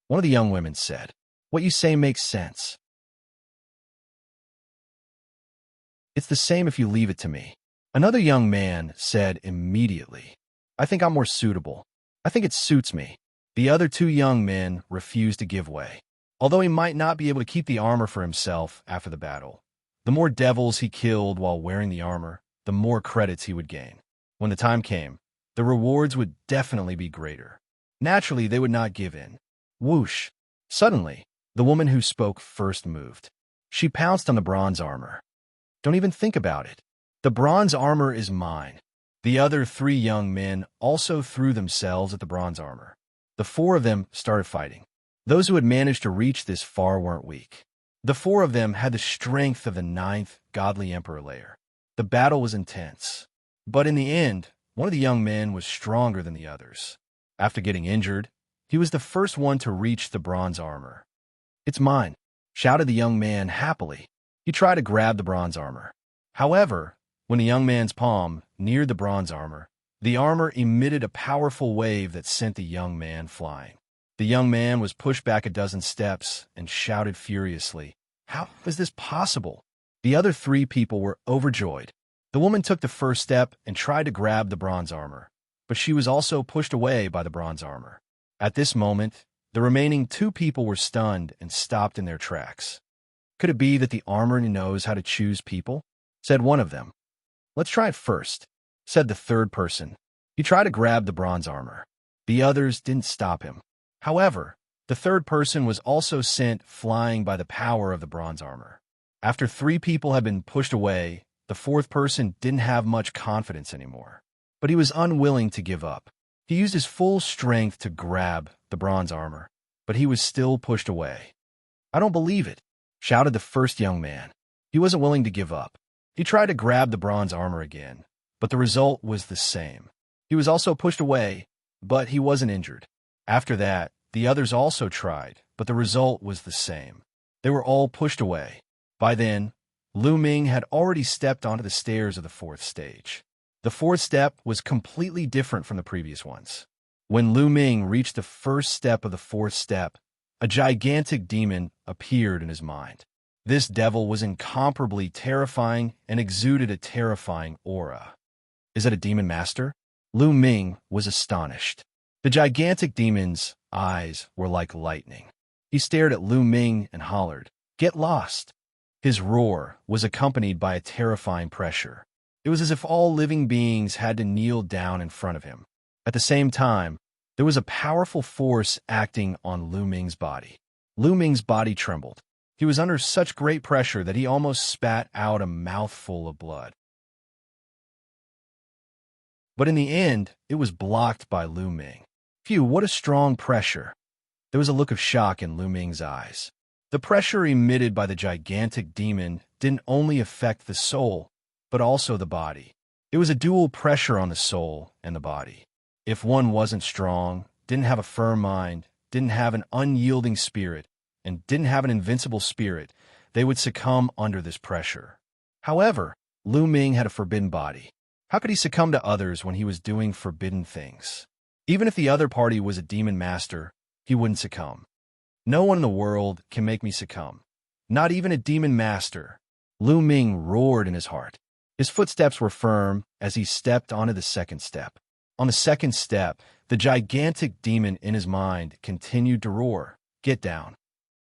Speaker 1: One of the young women said. What you say makes sense. It's the same if you leave it to me. Another young man said immediately. I think I'm more suitable. I think it suits me. The other 2 young men refused to give way. Although he might not be able to keep the armor for himself after the battle, the more devils he killed while wearing the armor, the more credits he would gain. When the time came, the rewards would definitely be greater. Naturally, they would not give in. Whoosh! Suddenly, the woman who spoke first moved. She pounced on the bronze armor. Don't even think about it. The bronze armor is mine. The other 3 young men also threw themselves at the bronze armor. The 4 of them started fighting. Those who had managed to reach this far weren't weak. The 4 of them had the strength of the 9th godly emperor layer. The battle was intense. But in the end, one of the young men was stronger than the others. After getting injured, he was the first one to reach the bronze armor. It's mine, shouted the young man happily. He tried to grab the bronze armor. However, when the young man's palm neared the bronze armor emitted a powerful wave that sent the young man flying. The young man was pushed back a dozen steps and shouted furiously, "How is this possible?" The other 3 people were overjoyed. The woman took the first step and tried to grab the bronze armor, but she was also pushed away by the bronze armor. At this moment, The remaining 2 people were stunned and stopped in their tracks. Could it be that the armor knows how to choose people? Said one of them. Let's try it first, said the third person. He tried to grab the bronze armor. The others didn't stop him. However, the third person was also sent flying by the power of the bronze armor. After 3 people had been pushed away, the fourth person didn't have much confidence anymore. But he was unwilling to give up. He used his full strength to grab the bronze armor, but he was still pushed away. I don't believe it, shouted the first young man. He wasn't willing to give up. He tried to grab the bronze armor again, but the result was the same. He was also pushed away, but he wasn't injured. After that, the others also tried, but the result was the same. They were all pushed away. By then, Lu Ming had already stepped onto the stairs of the 4th stage. The 4th step was completely different from the previous ones. When Lu Ming reached the first step of the 4th step, a gigantic demon appeared in his mind. This devil was incomparably terrifying and exuded a terrifying aura. Is it a demon master? Lu Ming was astonished. The gigantic demon's eyes were like lightning. He stared at Lu Ming and hollered, "Get lost!" His roar was accompanied by a terrifying pressure. It was as if all living beings had to kneel down in front of him. At the same time, there was a powerful force acting on Lu Ming's body. Lu Ming's body trembled. He was under such great pressure that he almost spat out a mouthful of blood. But in the end, it was blocked by Lu Ming. Phew, what a strong pressure. There was a look of shock in Lu Ming's eyes. The pressure emitted by the gigantic demon didn't only affect the soul, but also the body. It was a dual pressure on the soul and the body. If one wasn't strong, didn't have a firm mind, didn't have an unyielding spirit, and didn't have an invincible spirit, they would succumb under this pressure. However, Lu Ming had a forbidden body. How could he succumb to others when he was doing forbidden things? Even if the other party was a demon master, he wouldn't succumb. No one in the world can make me succumb. Not even a demon master. Lu Ming roared in his heart. His footsteps were firm as he stepped onto the 2nd step. On the 2nd step, the gigantic demon in his mind continued to roar, "Get down."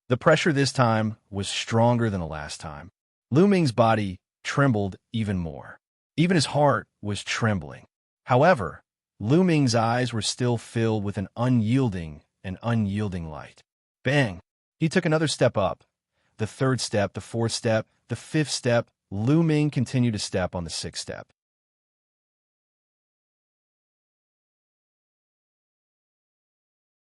Speaker 1: The pressure this time was stronger than the last time. Lu Ming's body trembled even more. Even his heart was trembling. However, Lu Ming's eyes were still filled with an unyielding light. Bang! He took another step up. The 3rd step, the 4th step, the 5th step. Lu Ming continued to step on the 6th step.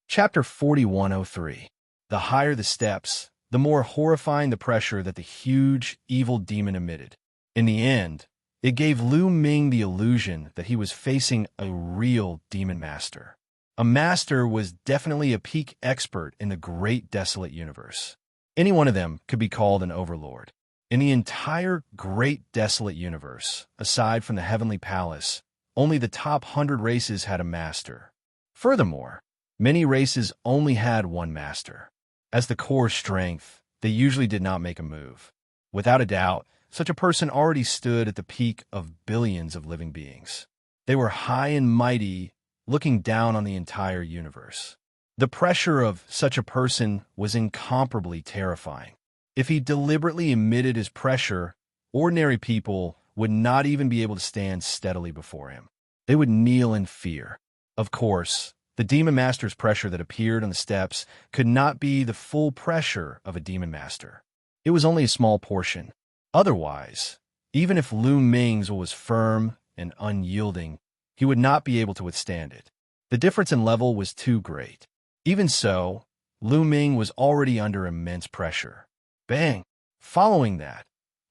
Speaker 1: Chapter 4103. The higher the steps, the more horrifying the pressure that the huge, evil demon emitted. In the end, it gave Lu Ming the illusion that he was facing a real demon master. A master was definitely a peak expert in the great desolate universe. Any one of them could be called an overlord. In the entire great desolate universe, aside from the heavenly palace, only the top 100 races had a master. Furthermore, many races only had one master. As the core strength, they usually did not make a move. Without a doubt, such a person already stood at the peak of billions of living beings. They were high and mighty, looking down on the entire universe. The pressure of such a person was incomparably terrifying. If he deliberately emitted his pressure, ordinary people would not even be able to stand steadily before him. They would kneel in fear. Of course, the demon master's pressure that appeared on the steps could not be the full pressure of a demon master. It was only a small portion. Otherwise, even if Lu Ming's was firm and unyielding, he would not be able to withstand it. The difference in level was too great. Even so, Lu Ming was already under immense pressure. Bang! Following that,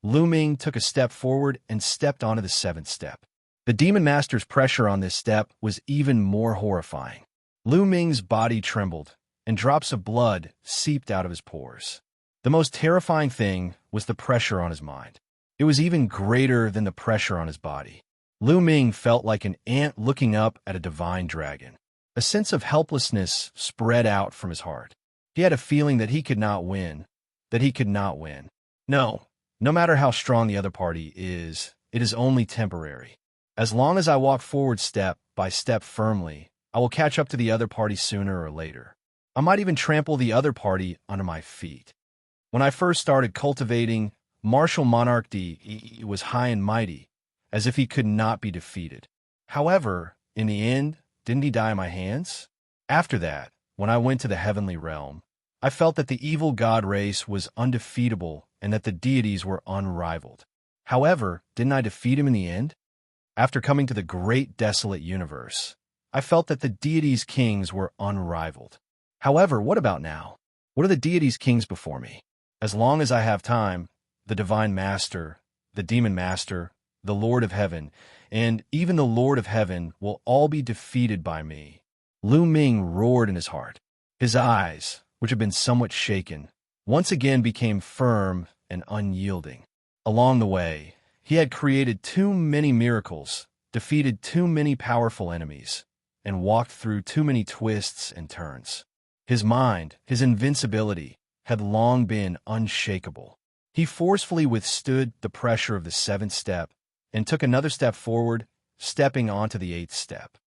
Speaker 1: Lu Ming took a step forward and stepped onto the 7th step. The demon master's pressure on this step was even more horrifying. Lu Ming's body trembled, and drops of blood seeped out of his pores. The most terrifying thing was the pressure on his mind. It was even greater than the pressure on his body. Lu Ming felt like an ant looking up at a divine dragon. A sense of helplessness spread out from his heart. He had a feeling that he could not win, No matter how strong the other party is, it is only temporary. As long as I walk forward step by step firmly, I will catch up to the other party sooner or later. I might even trample the other party under my feet. When I first started cultivating, martial monarchy he was high and mighty, as if he could not be defeated. However, in the end, didn't he die in my hands? After that, when I went to the heavenly realm, I felt that the evil god race was undefeatable and that the deities were unrivaled. However, didn't I defeat him in the end? After coming to the great desolate universe, I felt that the deities' kings were unrivaled. However, what about now? What are the deities' kings before me? As long as I have time, the Divine Master, the Demon Master, the Lord of Heaven, and even the Lord of Heaven will all be defeated by me. Lu Ming roared in his heart. His eyes, which had been somewhat shaken, once again became firm and unyielding. Along the way, he had created too many miracles, defeated too many powerful enemies, and walked through too many twists and turns. His mind, his invincibility, had long been unshakable. He forcefully withstood the pressure of the 7th step and took another step forward, stepping onto the 8th step.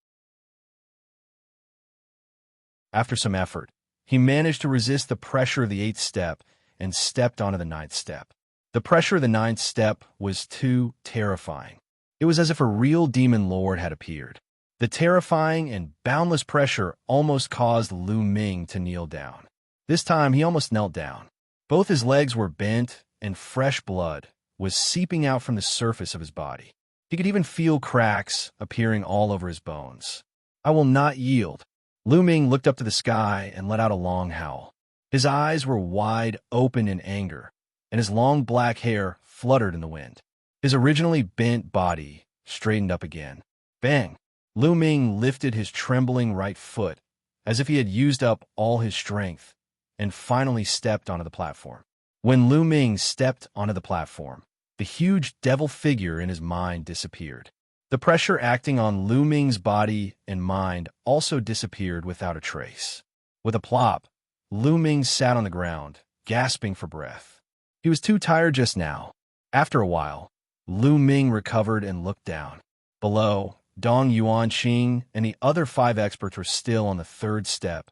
Speaker 1: After some effort, he managed to resist the pressure of the 8th step and stepped onto the 9th step. The pressure of the 9th step was too terrifying. It was as if a real demon lord had appeared. The terrifying and boundless pressure almost caused Lu Ming to kneel down. This time, he almost knelt down. Both his legs were bent, and fresh blood was seeping out from the surface of his body. He could even feel cracks appearing all over his bones. I will not yield. Lu Ming looked up to the sky and let out a long howl. His eyes were wide open in anger, and his long black hair fluttered in the wind. His originally bent body straightened up again. Bang! Lu Ming lifted his trembling right foot, as if he had used up all his strength, and finally stepped onto the platform. When Lu Ming stepped onto the platform, the huge devil figure in his mind disappeared. The pressure acting on Lu Ming's body and mind also disappeared without a trace. With a plop, Lu Ming sat on the ground, gasping for breath. He was too tired just now. After a while, Lu Ming recovered and looked down. Below, Dong Yuanqing and the other 5 experts were still on the 3rd step,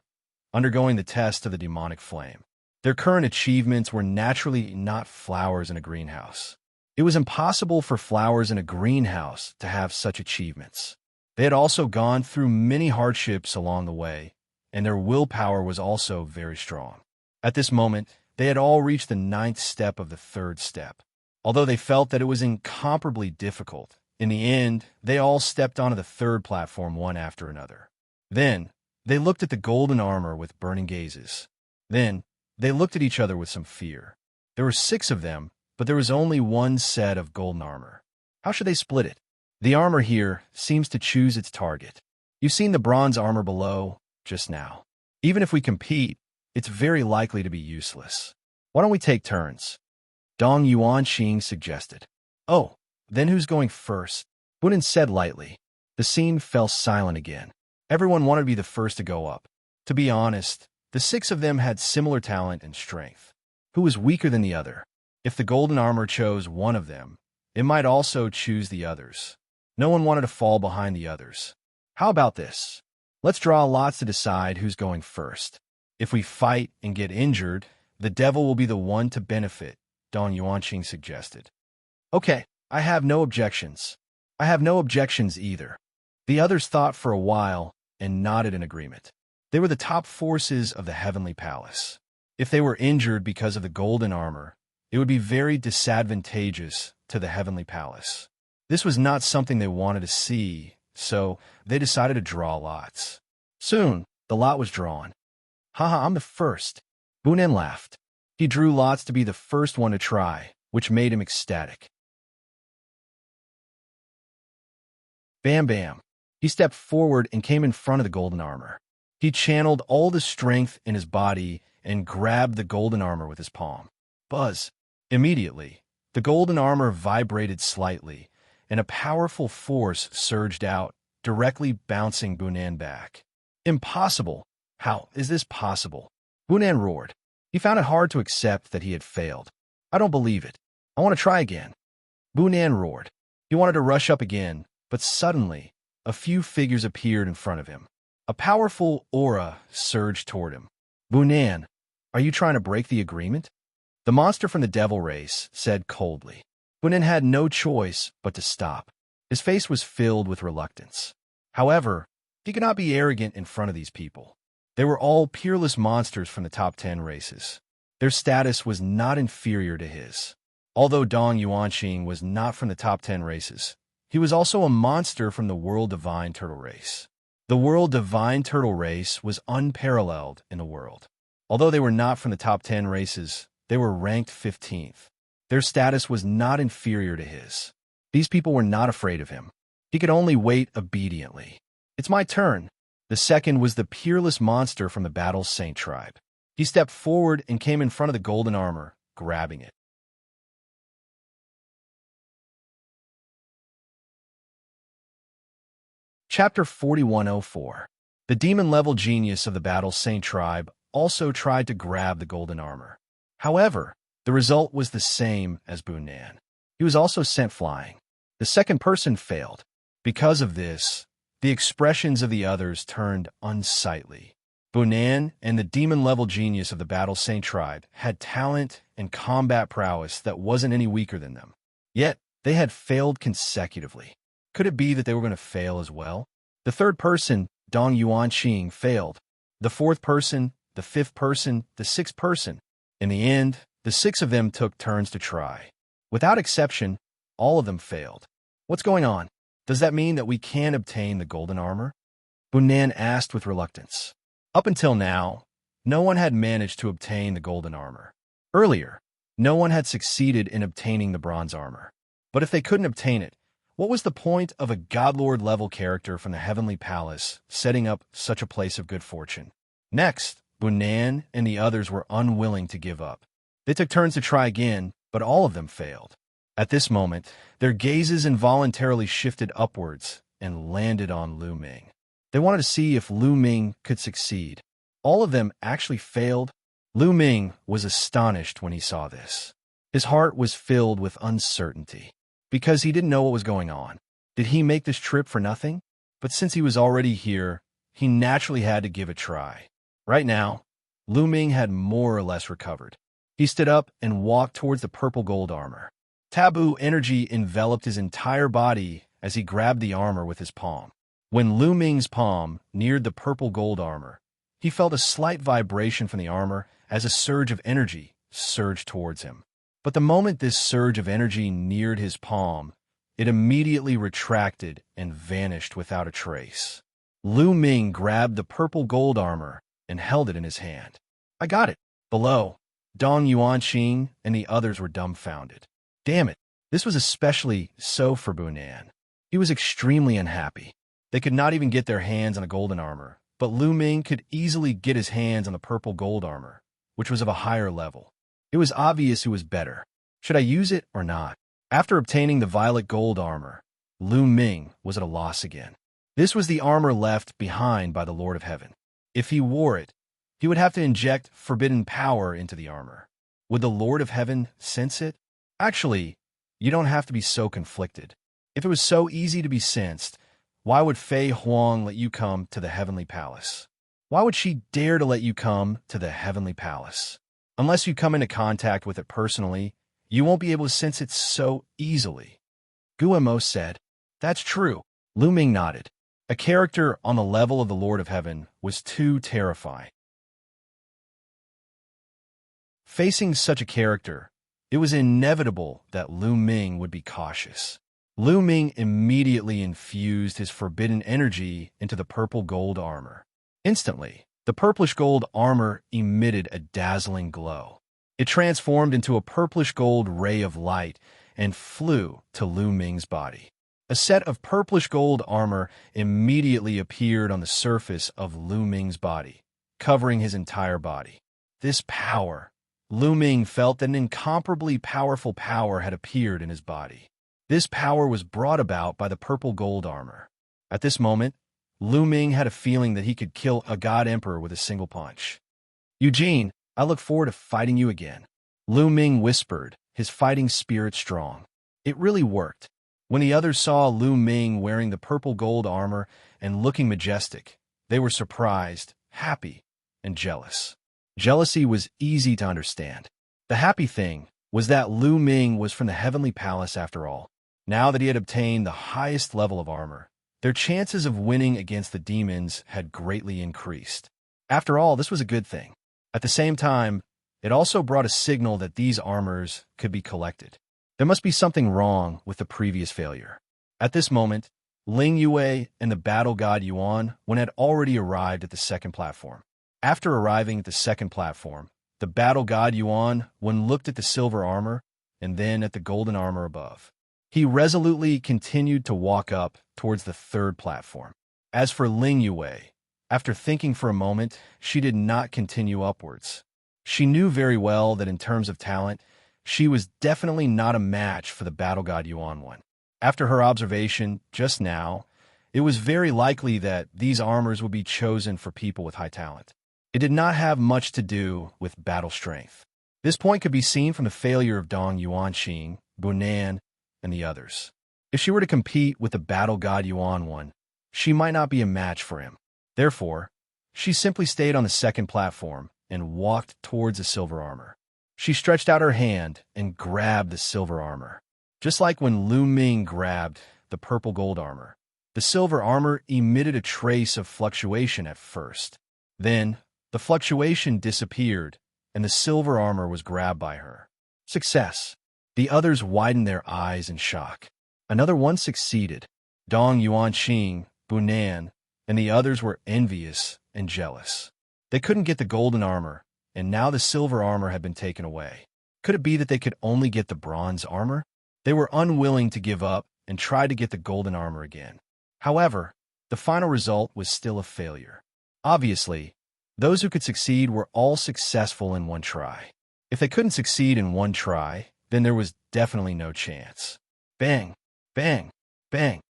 Speaker 1: undergoing the test of the demonic flame. Their current achievements were naturally not flowers in a greenhouse. It was impossible for flowers in a greenhouse to have such achievements. They had also gone through many hardships along the way, and their willpower was also very strong. At this moment, they had all reached the 9th step of the 3rd step. Although they felt that it was incomparably difficult, in the end, they all stepped onto the 3rd platform one after another. Then, they looked at the golden armor with burning gazes. Then, they looked at each other with some fear. There were 6 of them, but there was only one set of golden armor. How should they split it? The armor here seems to choose its target. You've seen the bronze armor below just now. Even if we compete, it's very likely to be useless. Why don't we take turns? Dong Yuanqing suggested. Oh, then who's going first? Bunin said lightly. The scene fell silent again. Everyone wanted to be the first to go up. To be honest, the 6 of them had similar talent and strength. Who was weaker than the other? If the golden armor chose one of them, it might also choose the others. No one wanted to fall behind the others. How about this? Let's draw lots to decide who's going first. If we fight and get injured, the devil will be the one to benefit, Dong Yuanqing suggested. Okay, I have no objections. I have no objections either. The others thought for a while and nodded in agreement. They were the top forces of the heavenly palace. If they were injured because of the golden armor, it would be very disadvantageous to the heavenly palace. This was not something they wanted to see, so they decided to draw lots. Soon, the lot was drawn. Haha, I'm the first. Bunin laughed. He drew lots to be the first one to try, which made him ecstatic. Bam bam. He stepped forward and came in front of the golden armor. He channeled all the strength in his body and grabbed the golden armor with his palm. Buzz. Immediately, the golden armor vibrated slightly, and a powerful force surged out, directly bouncing Bunin back. Impossible! How is this possible? Bunin roared. He found it hard to accept that he had failed. I don't believe it. I want to try again. Bunin roared. He wanted to rush up again, but suddenly, a few figures appeared in front of him. A powerful aura surged toward him. Bunan, are you trying to break the agreement? The monster from the devil race said coldly. Bunan had no choice but to stop. His face was filled with reluctance. However, he could not be arrogant in front of these people. They were all peerless monsters from the top 10 races. Their status was not inferior to his. Although Dong Yuanqing was not from the top 10 races, he was also a monster from the World Divine Turtle race. The World Divine Turtle race was unparalleled in the world. Although they were not from the top 10 races, they were ranked 15th. Their status was not inferior to his. These people were not afraid of him. He could only wait obediently. It's my turn. The second was the peerless monster from the Battle's Saint tribe. He stepped forward and came in front of the golden armor, grabbing it. Chapter 4104. The demon-level genius of the Battle's Saint tribe also tried to grab the golden armor. However, the result was the same as Bunan. He was also sent flying. The second person failed. Because of this, the expressions of the others turned unsightly. Bunan and the demon-level genius of the Battle Saint tribe had talent and combat prowess that wasn't any weaker than them. Yet, they had failed consecutively. Could it be that they were going to fail as well? The third person, Dong Yuanqing, failed. The fourth person, the fifth person, the sixth person. In the end, the 6 of them took turns to try. Without exception, all of them failed. What's going on? Does that mean that we can't obtain the golden armor? Bunan asked with reluctance. Up until now, no one had managed to obtain the golden armor. Earlier, no one had succeeded in obtaining the bronze armor. But if they couldn't obtain it, what was the point of a Godlord-level character from the Heavenly Palace setting up such a place of good fortune? Next, Bunan and the others were unwilling to give up. They took turns to try again, but all of them failed. At this moment, their gazes involuntarily shifted upwards and landed on Lu Ming. They wanted to see if Lu Ming could succeed. All of them actually failed. Lu Ming was astonished when he saw this. His heart was filled with uncertainty, because he didn't know what was going on. Did he make this trip for nothing? But since he was already here, he naturally had to give it a try. Right now, Lu Ming had more or less recovered. He stood up and walked towards the purple gold armor. Taboo energy enveloped his entire body as he grabbed the armor with his palm. When Lu Ming's palm neared the purple gold armor, he felt a slight vibration from the armor as a surge of energy surged towards him. But the moment this surge of energy neared his palm, it immediately retracted and vanished without a trace. Lu Ming grabbed the purple gold armor and held it in his hand. I got it. Below, Dong Yuanqing and the others were dumbfounded. Damn it, this was especially so for Bunan. He was extremely unhappy. They could not even get their hands on the golden armor, but Lu Ming could easily get his hands on the purple gold armor, which was of a higher level. It was obvious who was better. Should I use it or not? After obtaining the violet gold armor, Lu Ming was at a loss again. This was the armor left behind by the Lord of Heaven. If he wore it, he would have to inject forbidden power into the armor. Would the Lord of Heaven sense it? Actually, you don't have to be so conflicted. If it was so easy to be sensed, why would Fei Huang let you come to the Heavenly Palace? Why would she dare to let you come to the Heavenly Palace? Unless you come into contact with it personally, you won't be able to sense it so easily. Guillemot said, That's true. Lu Ming nodded. A character on the level of the Lord of Heaven was too terrifying. Facing such a character, it was inevitable that Lu Ming would be cautious. Lu Ming immediately infused his forbidden energy into the purple gold armor. Instantly, the purplish gold armor emitted a dazzling glow. It transformed into a purplish gold ray of light and flew to Lu Ming's body. A set of purplish gold armor immediately appeared on the surface of Lu Ming's body, covering his entire body. This power, Lu Ming felt that an incomparably powerful power had appeared in his body. This power was brought about by the purple gold armor. At this moment, Lu Ming had a feeling that he could kill a god emperor with a single punch. Eugene, I look forward to fighting you again. Lu Ming whispered, his fighting spirit strong. It really worked. When the others saw Lu Ming wearing the purple gold armor and looking majestic, they were surprised, happy, and jealous. Jealousy was easy to understand. The happy thing was that Lu Ming was from the Heavenly Palace after all. Now that he had obtained the highest level of armor, their chances of winning against the demons had greatly increased. After all, this was a good thing. At the same time, it also brought a signal that these armors could be collected. There must be something wrong with the previous failure. At this moment, Ling Yue and the battle god Yuan had already arrived at the second platform. After arriving at the second platform, the battle god Yuan looked at the silver armor and then at the golden armor above. He resolutely continued to walk up towards the third platform. As for Ling Yue, after thinking for a moment, she did not continue upwards. She knew very well that in terms of talent, she was definitely not a match for the battle god Yuan. After her observation just now, it was very likely that these armors would be chosen for people with high talent. It did not have much to do with battle strength. This point could be seen from the failure of Dong Yuanxing, Bunan, and the others. If she were to compete with the battle god Yuan, she might not be a match for him. Therefore, she simply stayed on the second platform and walked towards the silver armor. She stretched out her hand and grabbed the silver armor. Just like when Lu Ming grabbed the purple gold armor, the silver armor emitted a trace of fluctuation at first. Then, the fluctuation disappeared, and the silver armor was grabbed by her. Success! The others widened their eyes in shock. Another one succeeded. Dong Yuanxing, Bunan, and the others were envious and jealous. They couldn't get the golden armor, and now the silver armor had been taken away. Could it be that they could only get the bronze armor? They were unwilling to give up and tried to get the golden armor again. However, the final result was still a failure. Obviously, those who could succeed were all successful in one try. If they couldn't succeed in one try, then there was definitely no chance. Bang, bang, bang.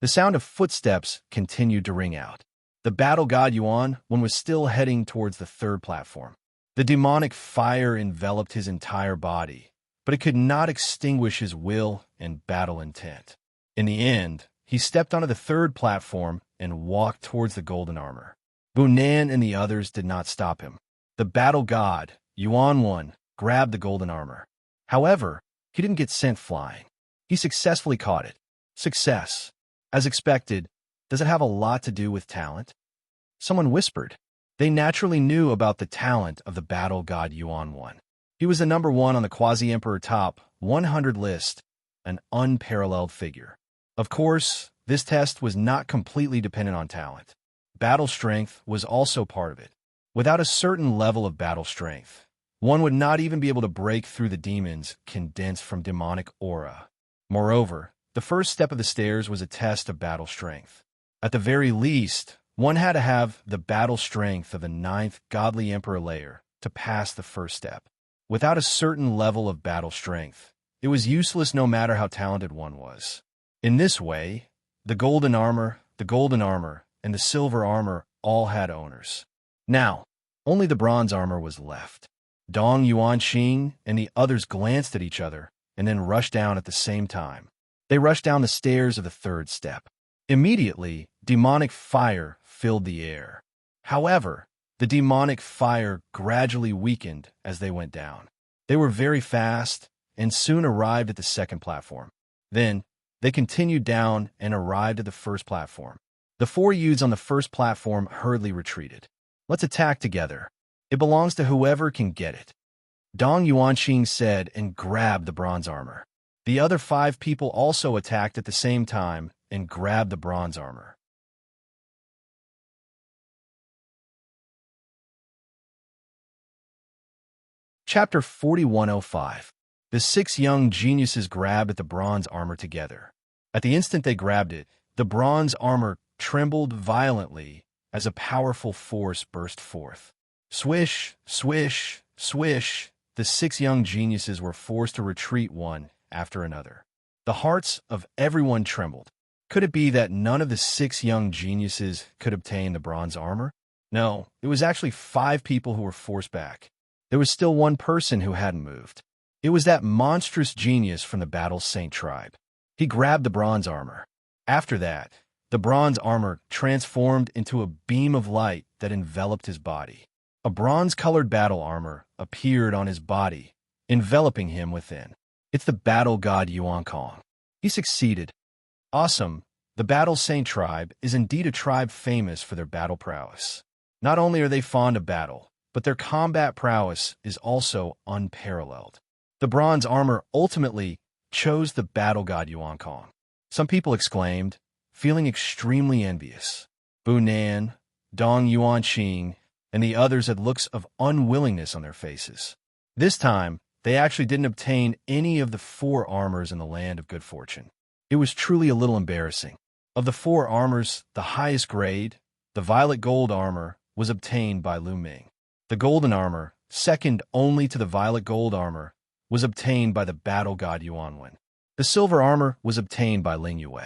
Speaker 1: The sound of footsteps continued to ring out. The battle god Yuan was still heading towards the third platform. The demonic fire enveloped his entire body, but it could not extinguish his will and battle intent. In the end, he stepped onto the third platform and walked towards the golden armor. Bunan and the others did not stop him. The battle god, Yuan, grabbed the golden armor. However, he didn't get sent flying. He successfully caught it. Success. As expected, does it have a lot to do with talent? Someone whispered. They naturally knew about the talent of the battle god Yuan. He was the number one on the Quasi-Emperor Top 100 list, an unparalleled figure. Of course, this test was not completely dependent on talent. Battle strength was also part of it. Without a certain level of battle strength, one would not even be able to break through the demons condensed from demonic aura. Moreover, the first step of the stairs was a test of battle strength. At the very least, one had to have the battle strength of the 9th godly emperor layer to pass the first step. Without a certain level of battle strength, it was useless no matter how talented one was. In this way, the golden armor, and the silver armor all had owners. Now, only the bronze armor was left. Dong Yuanxing and the others glanced at each other and then rushed down at the same time. They rushed down the stairs of the third step. Immediately, demonic fire filled the air. However, the demonic fire gradually weakened as they went down. They were very fast and soon arrived at the second platform. Then, they continued down and arrived at the first platform. The 4 youths on the first platform hurriedly retreated. Let's attack together. It belongs to whoever can get it. Dong Yuanxing said and grabbed the bronze armor. The other 5 people also attacked at the same time and grabbed the bronze armor. Chapter 4105. The 6 young geniuses grabbed at the bronze armor together. At the instant they grabbed it, the bronze armor trembled violently as a powerful force burst forth. Swish, swish, swish, the 6 young geniuses were forced to retreat one after another. The hearts of everyone trembled. Could it be that none of the 6 young geniuses could obtain the bronze armor? No, it was actually 5 people who were forced back. There was still one person who hadn't moved. It was that monstrous genius from the Battle Saint tribe. He grabbed the bronze armor. After that, The bronze armor transformed into a beam of light that enveloped his body. A bronze-colored battle armor appeared on his body, enveloping him within. It's the battle god Yuan Kong. He succeeded. Awesome. The Battle Saint tribe is indeed a tribe famous for their battle prowess. Not only are they fond of battle, but their combat prowess is also unparalleled. The bronze armor ultimately chose the battle god Yuan Kong. Some people exclaimed, feeling extremely envious. Bu Nan, Dong Yuanqing, and the others had looks of unwillingness on their faces. This time, they actually didn't obtain any of the 4 armors in the land of good fortune. It was truly a little embarrassing. Of the 4 armors, the highest grade, the violet gold armor, was obtained by Lu Ming. The golden armor, second only to the violet gold armor, was obtained by the battle god Yuanwen. The silver armor was obtained by Ling Yue.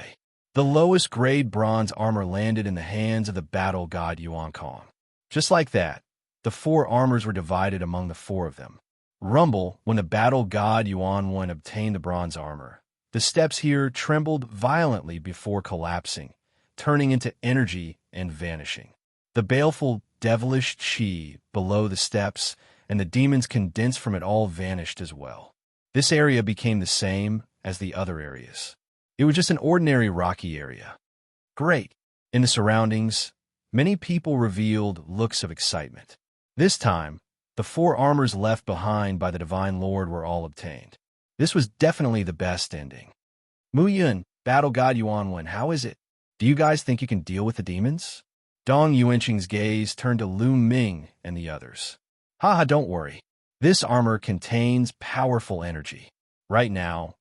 Speaker 1: The lowest grade bronze armor landed in the hands of the battle god Yuan Kong. Just like that, the 4 armors were divided among the 4 of them. Rumble, when the battle god Yuanwen obtained the bronze armor. The steps here trembled violently before collapsing, turning into energy and vanishing. The baleful, devilish chi below the steps and the demons condensed from it all vanished as well. This area became the same as the other areas. It was just an ordinary rocky area. Great. In the surroundings, many people revealed looks of excitement. This time, the 4 armors left behind by the Divine Lord were all obtained. This was definitely the best ending. Mu Yun, battle god Yuanwen, how is it? Do you guys think you can deal with the demons? Dong Yuanqing's gaze turned to Lu Ming and the others. Haha, don't worry. This armor contains powerful energy. Right now,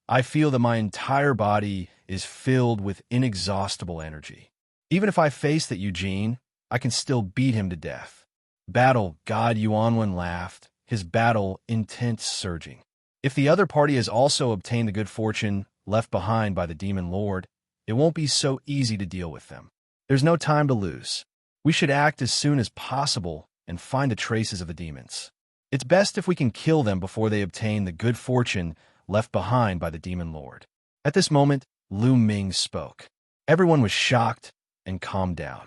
Speaker 1: I feel that my entire body is filled with inexhaustible energy. Even if I face that Eugene, I can still beat him to death. Battle god Yuanwen laughed, his battle intent surging. If the other party has also obtained the good fortune left behind by the Demon Lord, it won't be so easy to deal with them. There's no time to lose. We should act as soon as possible and find the traces of the demons. It's best if we can kill them before they obtain the good fortune left behind by the Demon Lord. At this moment, Lu Ming spoke. Everyone was shocked and calmed down.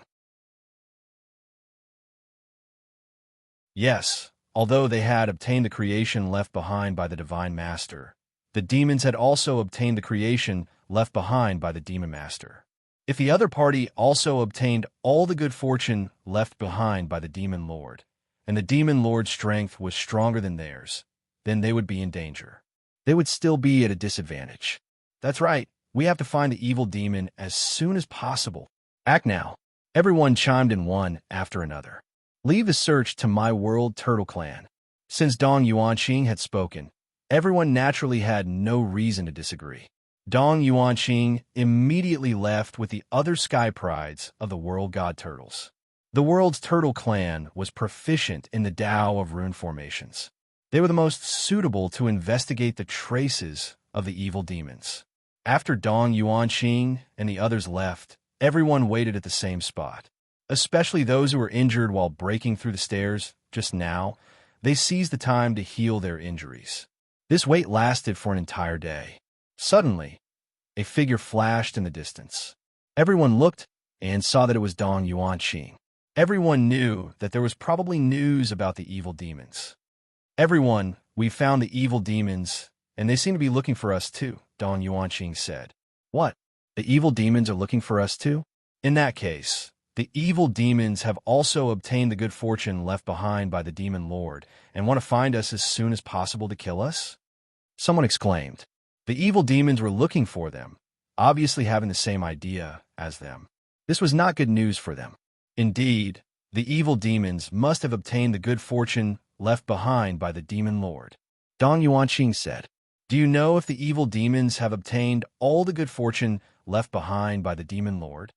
Speaker 1: Yes, although they had obtained the creation left behind by the Divine Master, the demons had also obtained the creation left behind by the Demon Master. If the other party also obtained all the good fortune left behind by the Demon Lord, and the Demon Lord's strength was stronger than theirs, then they would be in danger. They would still be at a disadvantage. That's right, we have to find the evil demon as soon as possible. Act now. Everyone chimed in one after another. Leave the search to my world Turtle Clan. Since Dong Yuanqing had spoken, everyone naturally had no reason to disagree. Dong Yuanqing immediately left with the other sky prides of the world god turtles. The world's Turtle Clan was proficient in the Tao of rune formations. They were the most suitable to investigate the traces of the evil demons. After Dong Yuanqing and the others left, everyone waited at the same spot. Especially those who were injured while breaking through the stairs just now, they seized the time to heal their injuries. This wait lasted for an entire day. Suddenly, a figure flashed in the distance. Everyone looked and saw that it was Dong Yuanqing. Everyone knew that there was probably news about the evil demons. Everyone, we found the evil demons, and they seem to be looking for us too, Dong Yuanqing said. What? The evil demons are looking for us too? In that case, the evil demons have also obtained the good fortune left behind by the Demon Lord and want to find us as soon as possible to kill us? Someone exclaimed. The evil demons were looking for them, obviously having the same idea as them. This was not good news for them. Indeed, the evil demons must have obtained the good fortune left behind by the Demon Lord. Dong Yuanqing said, Do you know if the evil demons have obtained all the good fortune left behind by the Demon Lord?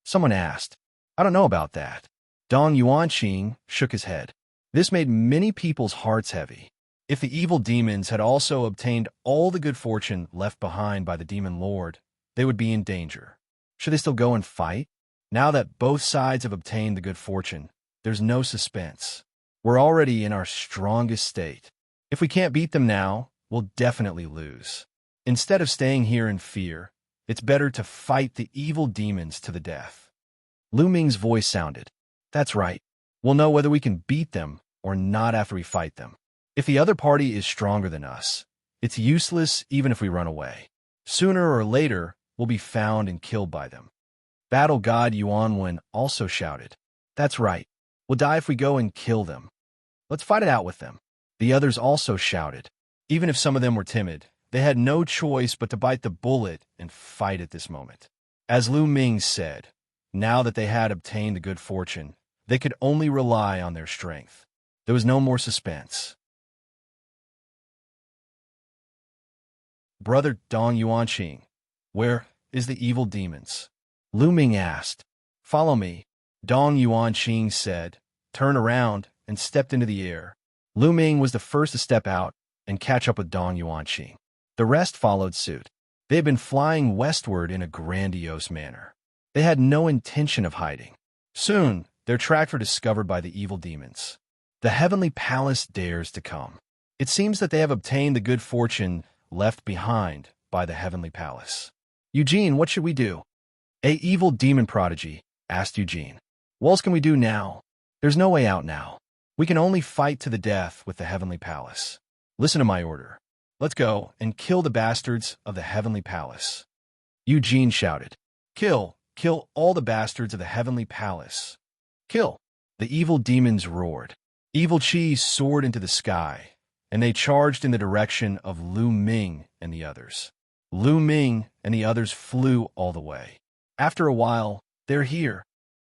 Speaker 1: Someone asked. I don't know about that. Dong Yuanqing shook his head. This made many people's hearts heavy. If the evil demons had also obtained all the good fortune left behind by the Demon Lord, they would be in danger. Should they still go and fight? Now that both sides have obtained the good fortune, there's no suspense. We're already in our strongest state. If we can't beat them now, we'll definitely lose. Instead of staying here in fear, It's better to fight the evil demons to the death. Lu Ming's voice sounded. That's right. We'll know whether we can beat them or not after we fight them. If the other party is stronger than us, it's useless even if we run away. Sooner or later, we'll be found and killed by them. Battle God Yuanwen also shouted. That's right. We'll die if we go and kill them. Let's fight it out with them. The others also shouted. Even if some of them were timid, they had no choice but to bite the bullet and fight at this moment. As Lu Ming said, now that they had obtained the good fortune, they could only rely on their strength. There was no more suspense. Brother Dong Yuanqing, where is the evil demons? Lu Ming asked. Follow me, Dong Yuanqing said, turned around and stepped into the air. Lu Ming was the first to step out and catch up with Dong Yuanqing. The rest followed suit. They had been flying westward in a grandiose manner. They had no intention of hiding. Soon, their tracks were discovered by the evil demons. The heavenly palace dares to come. It seems that they have obtained the good fortune left behind by the heavenly palace. Eugene, what should we do? A evil demon prodigy asked Eugene. What else can we do now? There's no way out now. We can only fight to the death with the heavenly palace. Listen to my order. Let's go and kill the bastards of the heavenly palace. Eugene shouted. Kill all the bastards of the heavenly palace. Kill. The evil demons roared. Evil chi soared into the sky, and they charged in the direction of Lu Ming and the others. Lu Ming and the others flew all the way. After a while, they're here.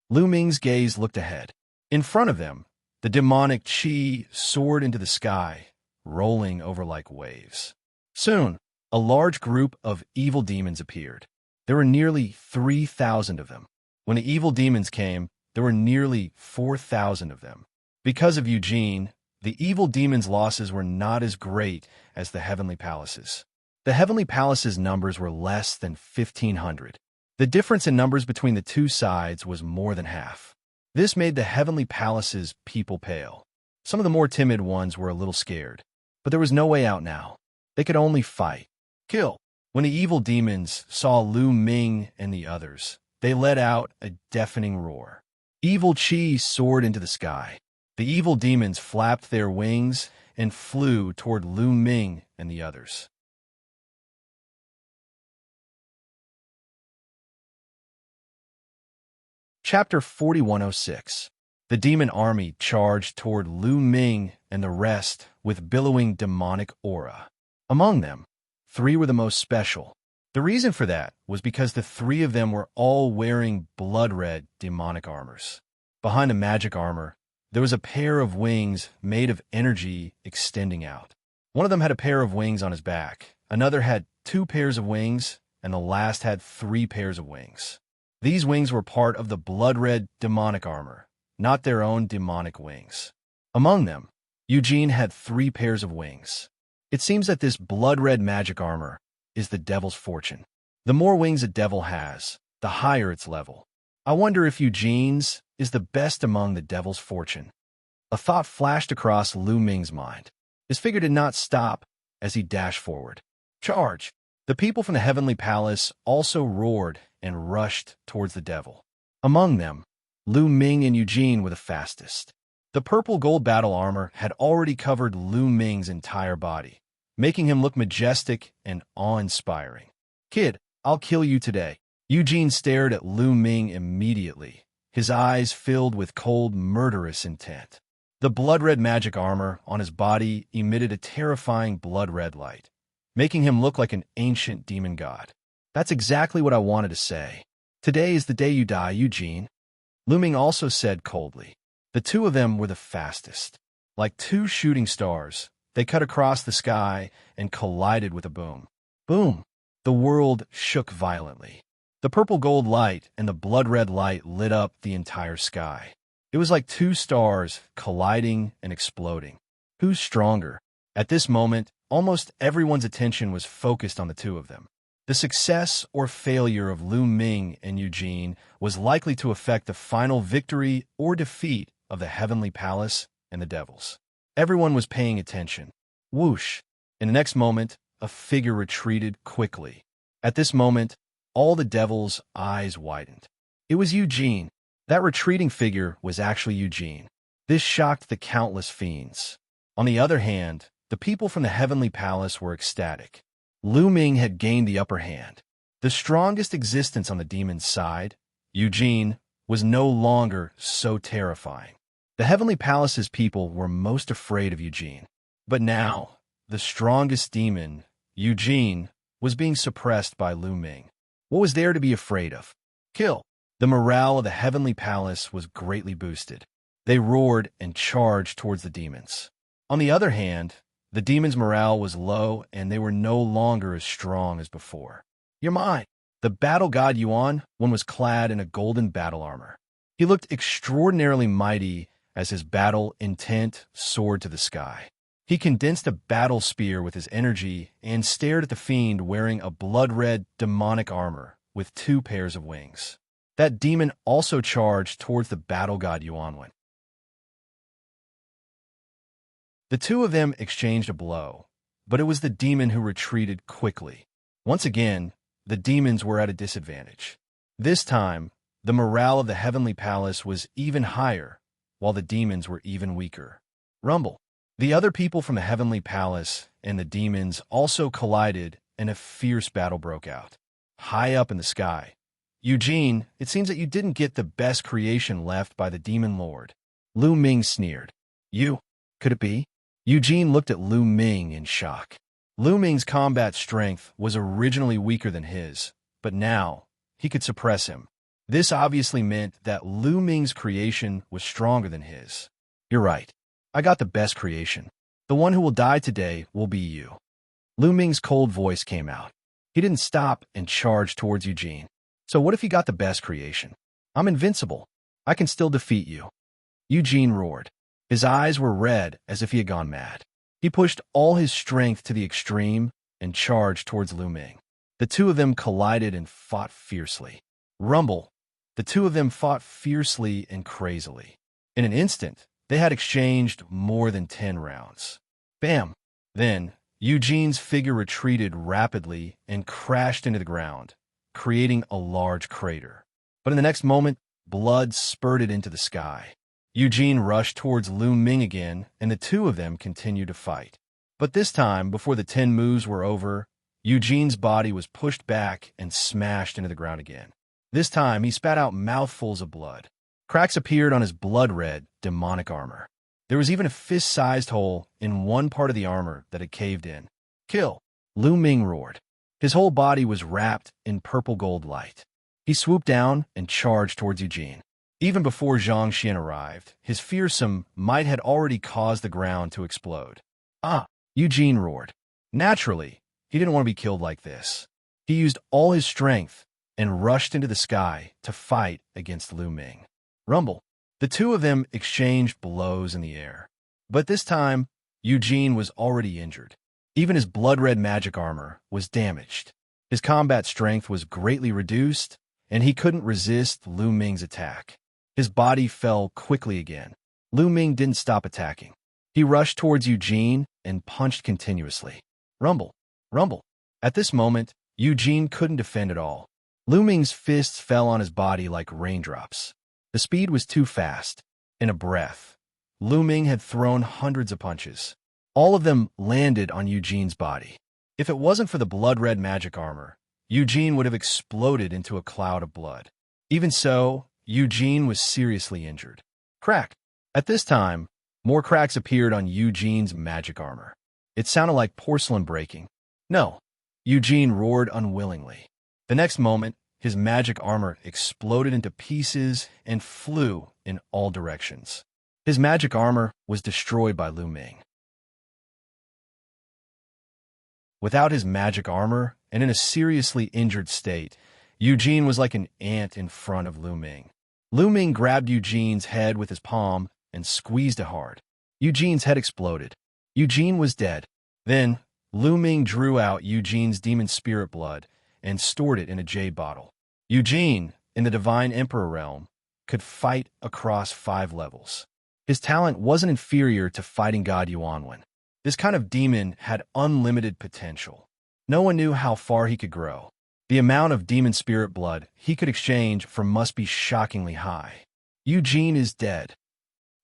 Speaker 1: Lu Ming's gaze looked ahead. In front of them, the demonic chi soared into the sky, rolling over like waves. Soon, a large group of evil demons appeared. There were nearly 3,000 of them. When the evil demons came, there were nearly 4,000 of them. Because of Eugene, the evil demons' losses were not as great as the heavenly palaces. The heavenly palaces' numbers were less than 1,500. The difference in numbers between the two sides was more than half. This made the heavenly palaces' people pale. Some of the more timid ones were a little scared, but there was no way out now. They could only fight. Kill. When the evil demons saw Lu Ming and the others, they let out a deafening roar. Evil chi soared into the sky. The evil demons flapped their wings and flew toward Lu Ming and the others. Chapter 4106. The demon army charged toward Lu Ming and the rest with billowing demonic aura. Among them, 3 were the most special. The reason for that was because the 3 of them were all wearing blood-red demonic armors. Behind the magic armor, there was a pair of wings made of energy extending out. One of them had a pair of wings on his back, another had 2 pairs of wings, and the last had 3 pairs of wings. These wings were part of the blood-red demonic armor, not their own demonic wings. Among them, Eugene had 3 pairs of wings. It seems that this blood-red magic armor is the devil's fortune. The more wings a devil has, the higher its level. I wonder if Eugene's is the best among the devil's fortune. A thought flashed across Lu Ming's mind. His figure did not stop as he dashed forward. Charge! The people from the heavenly palace also roared and rushed towards the devil. Among them, Lu Ming and Eugene were the fastest. The purple gold battle armor had already covered Lu Ming's entire body, making him look majestic and awe-inspiring. Kid, I'll kill you today. Eugene stared at Lu Ming immediately, his eyes filled with cold, murderous intent. The blood-red magic armor on his body emitted a terrifying blood-red light, making him look like an ancient demon god. That's exactly what I wanted to say. Today is the day you die, Eugene. Lu Ming also said coldly. The 2 of them were the fastest. Like 2 shooting stars, they cut across the sky and collided with a boom. Boom! The world shook violently. The purple gold light and the blood-red light lit up the entire sky. It was like 2 stars colliding and exploding. Who's stronger? At this moment, almost everyone's attention was focused on the 2 of them. The success or failure of Lu Ming and Eugene was likely to affect the final victory or defeat of the heavenly palace and the devils. Everyone was paying attention. Whoosh! In the next moment, a figure retreated quickly. At this moment, all the devil's eyes widened. It was Eugene. That retreating figure was actually Eugene. This shocked the countless fiends. On the other hand, the people from the heavenly palace were ecstatic. Lu Ming had gained the upper hand. The strongest existence on the demon's side, Eugene, was no longer so terrifying. The heavenly palace's people were most afraid of Eugene. But now, the strongest demon, Eugene, was being suppressed by Lu Ming. What was there to be afraid of? Kill. The morale of the heavenly palace was greatly boosted. They roared and charged towards the demons. On the other hand, the demons' morale was low and they were no longer as strong as before. You're mine. The battle god Yuan, one was clad in a golden battle armor. He looked extraordinarily mighty as his battle intent soared to the sky. He condensed a battle spear with his energy and stared at the fiend wearing a blood-red demonic armor with 2 pairs of wings. That demon also charged towards the battle god Yuanwen. The two of them exchanged a blow, but it was the demon who retreated quickly. Once again, the demons were at a disadvantage. This time, the morale of the heavenly palace was even higher, while the demons were even weaker. Rumble. The other people from the heavenly palace and the demons also collided and a fierce battle broke out. High up in the sky, Eugene, it seems that you didn't get the best creation left by the demon lord. Lu Ming sneered. You? Could it be? Eugene looked at Lu Ming in shock. Lu Ming's combat strength was originally weaker than his, but now he could suppress him. This obviously meant that Lu Ming's creation was stronger than his. You're right. I got the best creation. The one who will die today will be you. Lu Ming's cold voice came out. He didn't stop and charged towards Eugene. So what if you got the best creation? I'm invincible. I can still defeat you. Eugene roared. His eyes were red as if he had gone mad. He pushed all his strength to the extreme and charged towards Lu Ming. The two of them collided and fought fiercely. Rumble. The two of them fought fiercely and crazily. In an instant, they had exchanged more than 10 rounds. Bam! Then, Eugene's figure retreated rapidly and crashed into the ground, creating a large crater. But in the next moment, blood spurted into the sky. Eugene rushed towards Lu Ming again, and the two of them continued to fight. But this time, before the 10 moves were over, Eugene's body was pushed back and smashed into the ground again. This time, he spat out mouthfuls of blood. Cracks appeared on his blood-red, demonic armor. There was even a fist-sized hole in one part of the armor that had caved in. Kill! Lu Ming roared. His whole body was wrapped in purple gold light. He swooped down and charged towards Eugene. Even before Xianxia arrived, his fearsome might had already caused the ground to explode. Ah! Eugene roared. Naturally, he didn't want to be killed like this. He used all his strength and rushed into the sky to fight against Lu Ming. Rumble. The two of them exchanged blows in the air. But this time, Eugene was already injured. Even his blood-red magic armor was damaged. His combat strength was greatly reduced, and he couldn't resist Lu Ming's attack. His body fell quickly again. Lu Ming didn't stop attacking. He rushed towards Eugene and punched continuously. Rumble. Rumble. At this moment, Eugene couldn't defend at all. Lu Ming's fists fell on his body like raindrops. The speed was too fast. In a breath, Lu Ming had thrown hundreds of punches. All of them landed on Eugene's body. If it wasn't for the blood-red magic armor, Eugene would have exploded into a cloud of blood. Even so, Eugene was seriously injured. Crack! At this time, more cracks appeared on Eugene's magic armor. It sounded like porcelain breaking. No! Eugene roared unwillingly. The next moment, his magic armor exploded into pieces and flew in all directions. His magic armor was destroyed by Lu Ming. Without his magic armor and in a seriously injured state, Eugene was like an ant in front of Lu Ming. Lu Ming grabbed Eugene's head with his palm and squeezed it hard. Eugene's head exploded. Eugene was dead. Then, Lu Ming drew out Eugene's demon spirit blood and stored it in a jade bottle. Eugene, in the Divine Emperor realm, could fight across 5 levels. His talent wasn't inferior to fighting god Yuanwen. This kind of demon had unlimited potential. No one knew how far he could grow. The amount of demon spirit blood he could exchange for must be shockingly high. Eugene is dead.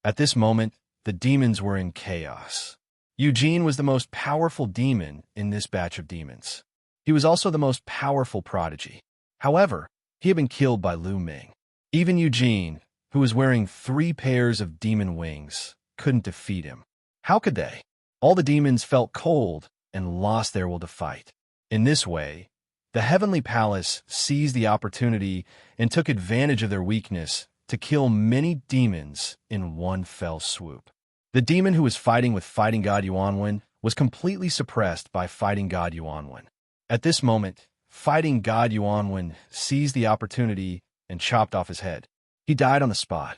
Speaker 1: At this moment, the demons were in chaos. Eugene was the most powerful demon in this batch of demons. He was also the most powerful prodigy. However, he had been killed by Lu Ming. Even Eugene, who was wearing 3 pairs of demon wings, couldn't defeat him. How could they? All the demons felt cold and lost their will to fight. In this way, the Heavenly Palace seized the opportunity and took advantage of their weakness to kill many demons in one fell swoop. The demon who was fighting with Fighting God Yuanwen was completely suppressed by Fighting God Yuanwen. At this moment, Fighting God Yuanwen seized the opportunity and chopped off his head. He died on the spot.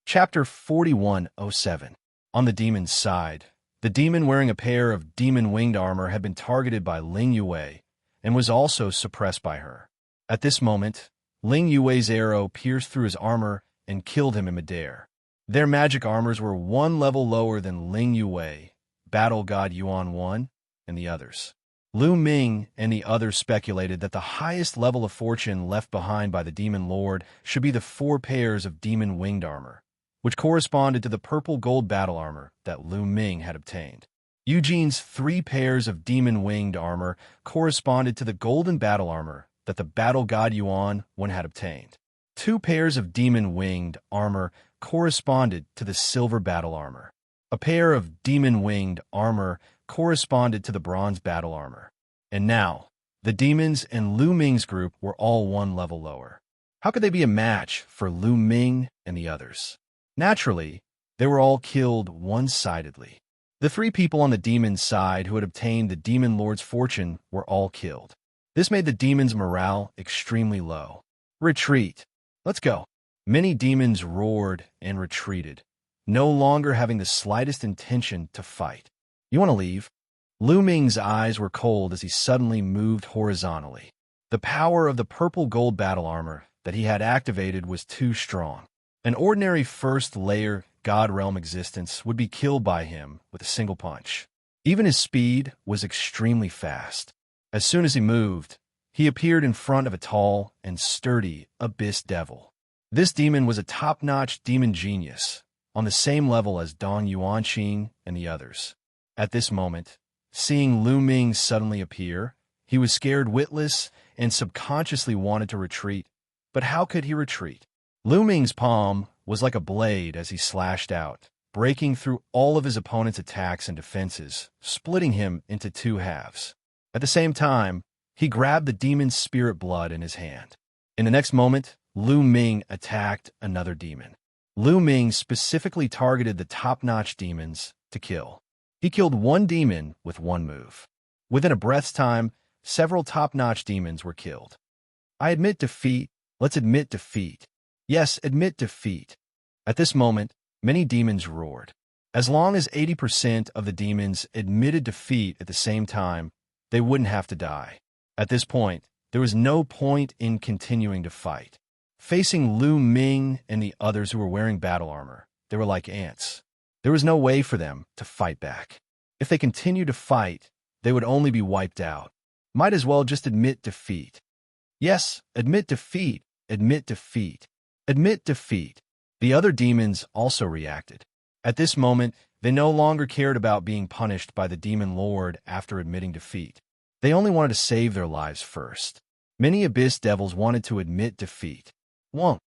Speaker 1: Chapter 4107. On the demon's side, the demon wearing a pair of demon-winged armor had been targeted by Ling Yue and was also suppressed by her. At this moment, Ling Yue's arrow pierced through his armor and killed him in midair. Their magic armors were 1 level lower than Ling Yue, Battle God Yuan 1, and the others. Lu Ming and the others speculated that the highest level of fortune left behind by the Demon Lord should be the 4 pairs of demon-winged armor, which corresponded to the purple gold battle armor that Lu Ming had obtained. Eugene's 3 pairs of demon-winged armor corresponded to the golden battle armor that the battle god Yuan 1 had obtained. 2 pairs of demon-winged armor corresponded to the silver battle armor. A pair of demon-winged armor corresponded to the bronze battle armor. And now, the demons and Lu Ming's group were all 1 level lower. How could they be a match for Lu Ming and the others? Naturally, they were all killed one-sidedly. The 3 people on the demon's side who had obtained the Demon Lord's fortune were all killed. This made the demons' morale extremely low. Retreat. Let's go. Many demons roared and retreated, no longer having the slightest intention to fight. You want to leave? Lu Ming's eyes were cold as he suddenly moved horizontally. The power of the purple gold battle armor that he had activated was too strong. An ordinary first-layer God Realm existence would be killed by him with a single punch. Even his speed was extremely fast. As soon as he moved, he appeared in front of a tall and sturdy abyss devil. This demon was a top-notch demon genius, on the same level as Dong Yuanqing and the others. At this moment, seeing Lu Ming suddenly appear, he was scared witless and subconsciously wanted to retreat. But how could he retreat? Lu Ming's palm was like a blade as he slashed out, breaking through all of his opponent's attacks and defenses, splitting him into 2 halves. At the same time, he grabbed the demon's spirit blood in his hand. In the next moment, Lu Ming attacked another demon. Lu Ming specifically targeted the top-notch demons to kill. He killed 1 demon with 1 move. Within a breath's time, several top-notch demons were killed. I admit defeat. Let's admit defeat. Yes, admit defeat. At this moment, many demons roared. As long as 80% of the demons admitted defeat at the same time, they wouldn't have to die. At this point, there was no point in continuing to fight. Facing Lu Ming and the others who were wearing battle armor, they were like ants. There was no way for them to fight back. If they continued to fight, they would only be wiped out. Might as well just admit defeat. Yes, admit defeat, admit defeat, admit defeat. The other demons also reacted. At this moment, they no longer cared about being punished by the Demon Lord after admitting defeat. They only wanted to save their lives first. Many Abyss Devils wanted to admit defeat. Won't.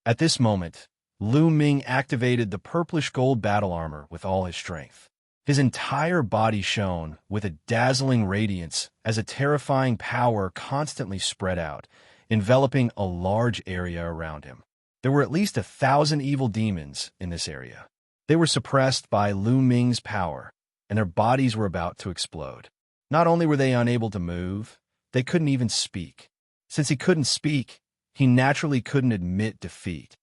Speaker 1: At this moment, Lu Ming activated the purplish gold battle armor with all his strength. His entire body shone with a dazzling radiance as a terrifying power constantly spread out, enveloping a large area around him. There were at least 1,000 evil demons in this area. They were suppressed by Lu Ming's power, and their bodies were about to explode. Not only were they unable to move, they couldn't even speak. Since he couldn't speak, he naturally couldn't admit defeat.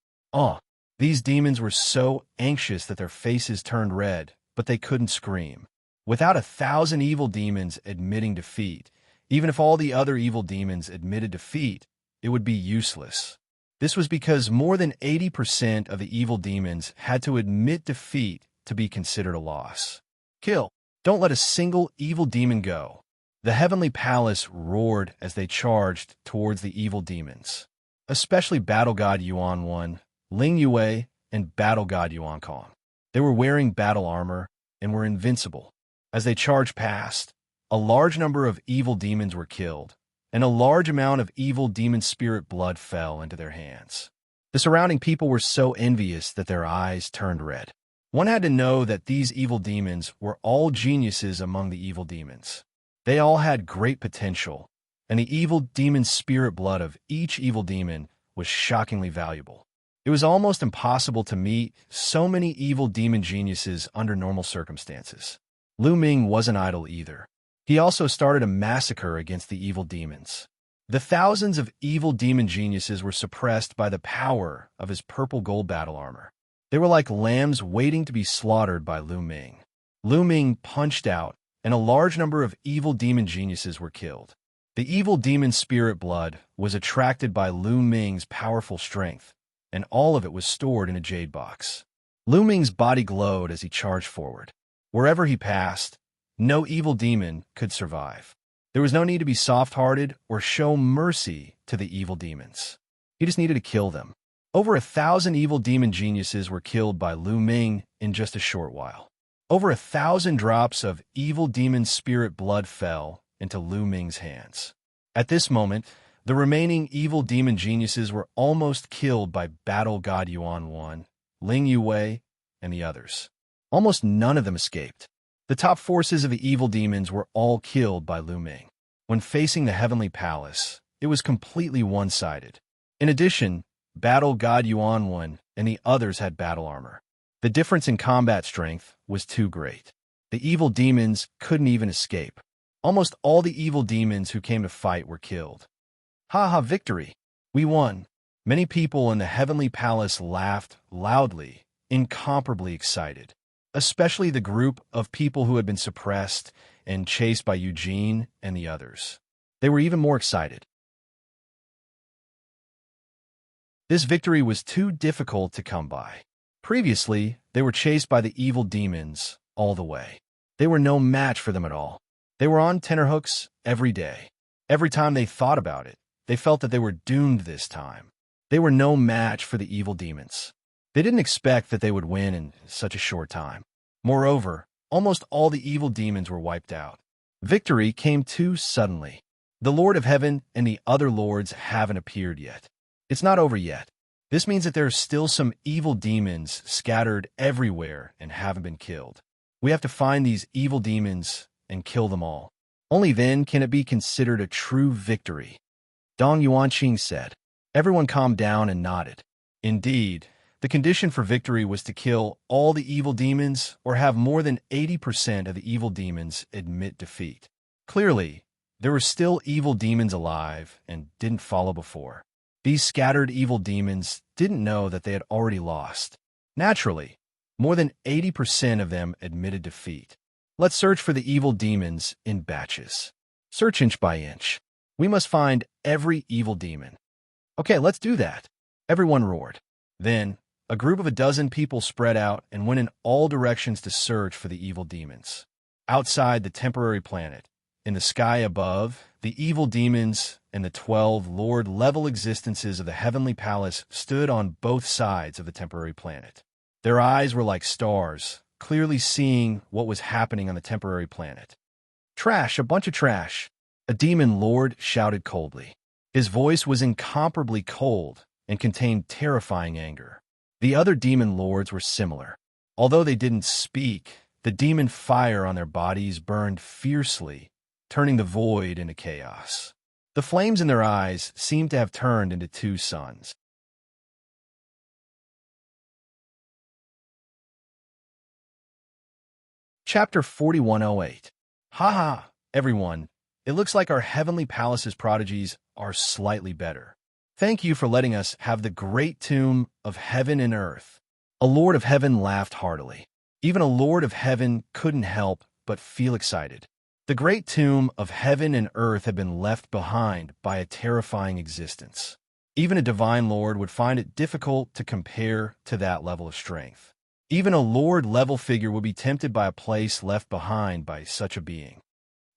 Speaker 1: These demons were so anxious that their faces turned red, but they couldn't scream. Without 1,000 evil demons admitting defeat, even if all the other evil demons admitted defeat, it would be useless. This was because more than 80% of the evil demons had to admit defeat to be considered a loss. Kill. Don't let a single evil demon go. The heavenly palace roared as they charged towards the evil demons, especially Battle God Yuan 1, Ling Yue, and Battle God Yuan Kong. They were wearing battle armor and were invincible. As they charged past, a large number of evil demons were killed, and a large amount of evil demon spirit blood fell into their hands. The surrounding people were so envious that their eyes turned red. One had to know that these evil demons were all geniuses among the evil demons. They all had great potential, and the evil demon spirit blood of each evil demon was shockingly valuable. It was almost impossible to meet so many evil demon geniuses under normal circumstances. Lu Ming wasn't idle either. He also started a massacre against the evil demons. The thousands of evil demon geniuses were suppressed by the power of his purple gold battle armor. They were like lambs waiting to be slaughtered by Lu Ming. Lu Ming punched out, and a large number of evil demon geniuses were killed. The evil demon spirit blood was attracted by Lu Ming's powerful strength, and all of it was stored in a jade box. Lu Ming's body glowed as he charged forward. Wherever he passed, no evil demon could survive. There was no need to be soft-hearted or show mercy to the evil demons. He just needed to kill them. Over 1,000 evil demon geniuses were killed by Lu Ming in just a short while. Over 1,000 drops of evil demon spirit blood fell into Lu Ming's hands. At this moment, the remaining evil demon geniuses were almost killed by Battle God Yuan 1, Ling Yue, and the others. Almost none of them escaped. The top forces of the evil demons were all killed by Lu Ming. When facing the heavenly palace, it was completely one-sided. In addition, Battle God Yuan 1 and the others had battle armor. The difference in combat strength was too great. The evil demons couldn't even escape. Almost all the evil demons who came to fight were killed. Ha, victory! We won! Many people in the heavenly palace laughed loudly, incomparably excited. Especially the group of people who had been suppressed and chased by Eugene and the others. They were even more excited. This victory was too difficult to come by. Previously, they were chased by the evil demons all the way. They were no match for them at all. They were on tenterhooks every day. Every time they thought about it, they felt that they were doomed this time. They were no match for the evil demons. They didn't expect that they would win in such a short time. Moreover, almost all the evil demons were wiped out. Victory came too suddenly. The Lord of Heaven and the other lords haven't appeared yet. It's not over yet. This means that there are still some evil demons scattered everywhere and haven't been killed. We have to find these evil demons and kill them all. Only then can it be considered a true victory. Dong Yuanqing said. Everyone calmed down and nodded. Indeed, the condition for victory was to kill all the evil demons or have more than 80% of the evil demons admit defeat. Clearly, there were still evil demons alive and didn't follow before. These scattered evil demons didn't know that they had already lost. Naturally, more than 80% of them admitted defeat. Let's search for the evil demons in batches. Search inch by inch. We must find every evil demon. Okay, let's do that. Everyone roared. Then, a group of 12 people spread out and went in all directions to search for the evil demons. Outside the temporary planet, in the sky above, the evil demons and the 12 Lord-level existences of the heavenly palace stood on both sides of the temporary planet. Their eyes were like stars, clearly seeing what was happening on the temporary planet. Trash, a bunch of trash, a demon lord shouted coldly. His voice was incomparably cold and contained terrifying anger. The other demon lords were similar. Although they didn't speak, the demon fire on their bodies burned fiercely, turning the void into chaos. The flames in their eyes seemed to have turned into 2 suns. Chapter 4108. Ha, everyone. It looks like our heavenly palace's prodigies are slightly better. Thank you for letting us have the great tomb of heaven and earth. A Lord of Heaven laughed heartily. Even a Lord of Heaven couldn't help but feel excited. The great tomb of heaven and earth had been left behind by a terrifying existence. Even a divine lord would find it difficult to compare to that level of strength. Even a lord-level figure would be tempted by a place left behind by such a being.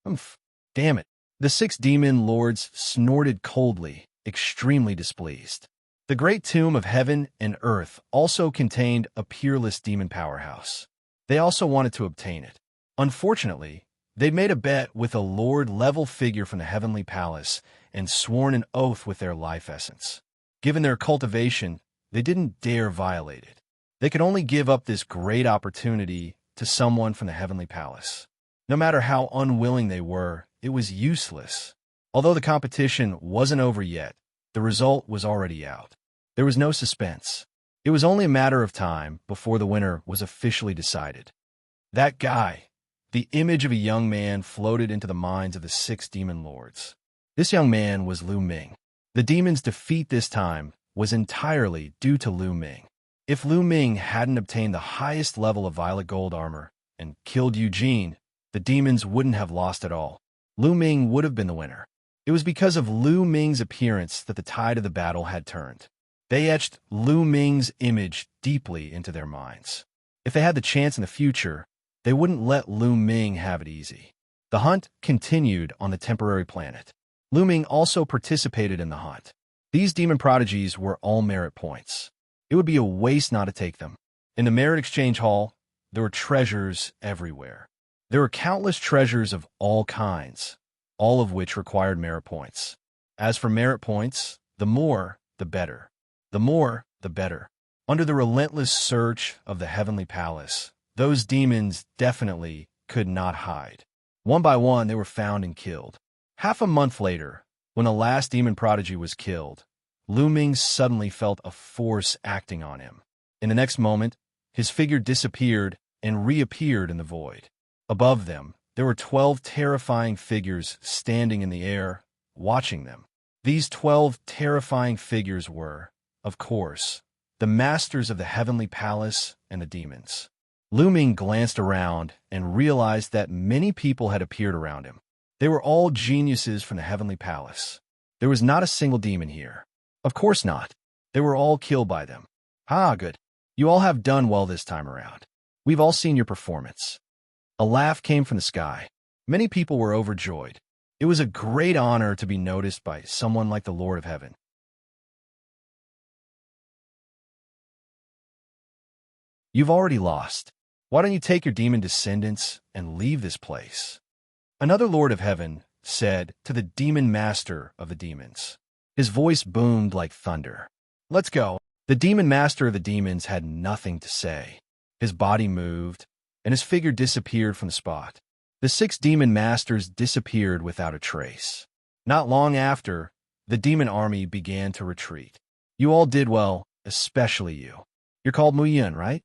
Speaker 1: Umph. Damn it. The 6 demon lords snorted coldly, extremely displeased. The great tomb of heaven and earth also contained a peerless demon powerhouse. They also wanted to obtain it. Unfortunately, they'd made a bet with a lord-level figure from the heavenly palace and sworn an oath with their life essence. Given their cultivation, they didn't dare violate it. They could only give up this great opportunity to someone from the heavenly palace. No matter how unwilling they were, it was useless. Although the competition wasn't over yet, the result was already out. There was no suspense. It was only a matter of time before the winner was officially decided. That guy, the image of a young man, floated into the minds of the 6 demon lords. This young man was Lu Ming. The demon's defeat this time was entirely due to Lu Ming. If Lu Ming hadn't obtained the highest level of violet gold armor and killed Eugene, the demons wouldn't have lost at all. Lu Ming would have been the winner. It was because of Lu Ming's appearance that the tide of the battle had turned. They etched Lu Ming's image deeply into their minds. If they had the chance in the future, they wouldn't let Lu Ming have it easy. The hunt continued on the temporary planet. Lu Ming also participated in the hunt. These demon prodigies were all merit points. It would be a waste not to take them. In the merit exchange hall, there were treasures everywhere. There were countless treasures of all kinds, all of which required merit points. As for merit points, the more, the better. The more, the better. Under the relentless search of the heavenly palace, those demons definitely could not hide. One by one, they were found and killed. Half a month later, when the last demon prodigy was killed, Lu Ming suddenly felt a force acting on him. In the next moment, his figure disappeared and reappeared in the void. Above them, there were 12 terrifying figures standing in the air, watching them. These 12 terrifying figures were, of course, the masters of the heavenly palace and the demons. Lu Ming glanced around and realized that many people had appeared around him. They were all geniuses from the heavenly palace. There was not a single demon here. Of course not. They were all killed by them. Ah, good. You all have done well this time around. We've all seen your performance. A laugh came from the sky. Many people were overjoyed. It was a great honor to be noticed by someone like the Lord of Heaven. You've already lost. Why don't you take your demon descendants and leave this place? Another Lord of Heaven said to the demon master of the demons. His voice boomed like thunder. Let's go. The demon master of the demons had nothing to say. His body moved, and his figure disappeared from the spot. The 6 demon masters disappeared without a trace. Not long after, the demon army began to retreat. You all did well, especially you. You're called Mu Yun, right?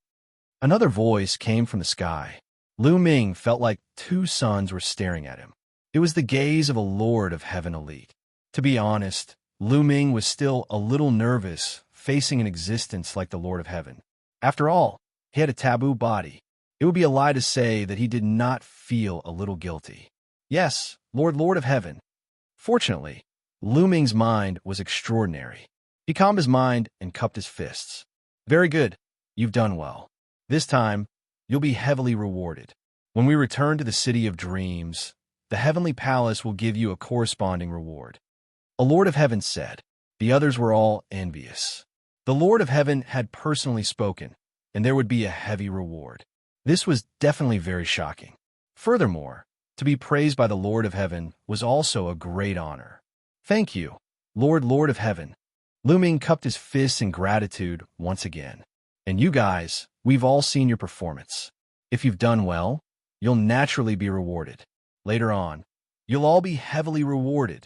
Speaker 1: Another voice came from the sky. Lu Ming felt like 2 suns were staring at him. It was the gaze of a Lord of Heaven elite. To be honest, Lu Ming was still a little nervous, facing an existence like the Lord of Heaven. After all, he had a taboo body. It would be a lie to say that he did not feel a little guilty. Yes, Lord of Heaven. Fortunately, Lu Ming's mind was extraordinary. He calmed his mind and cupped his fists. Very good. You've done well. This time, you'll be heavily rewarded. When we return to the City of Dreams, the Heavenly Palace will give you a corresponding reward. A Lord of Heaven said. The others were all envious. The Lord of Heaven had personally spoken, and there would be a heavy reward. This was definitely very shocking. Furthermore, to be praised by the Lord of Heaven was also a great honor. Thank you, Lord of Heaven. Lu Ming cupped his fists in gratitude once again. And you guys, we've all seen your performance. If you've done well, you'll naturally be rewarded. Later on, you'll all be heavily rewarded.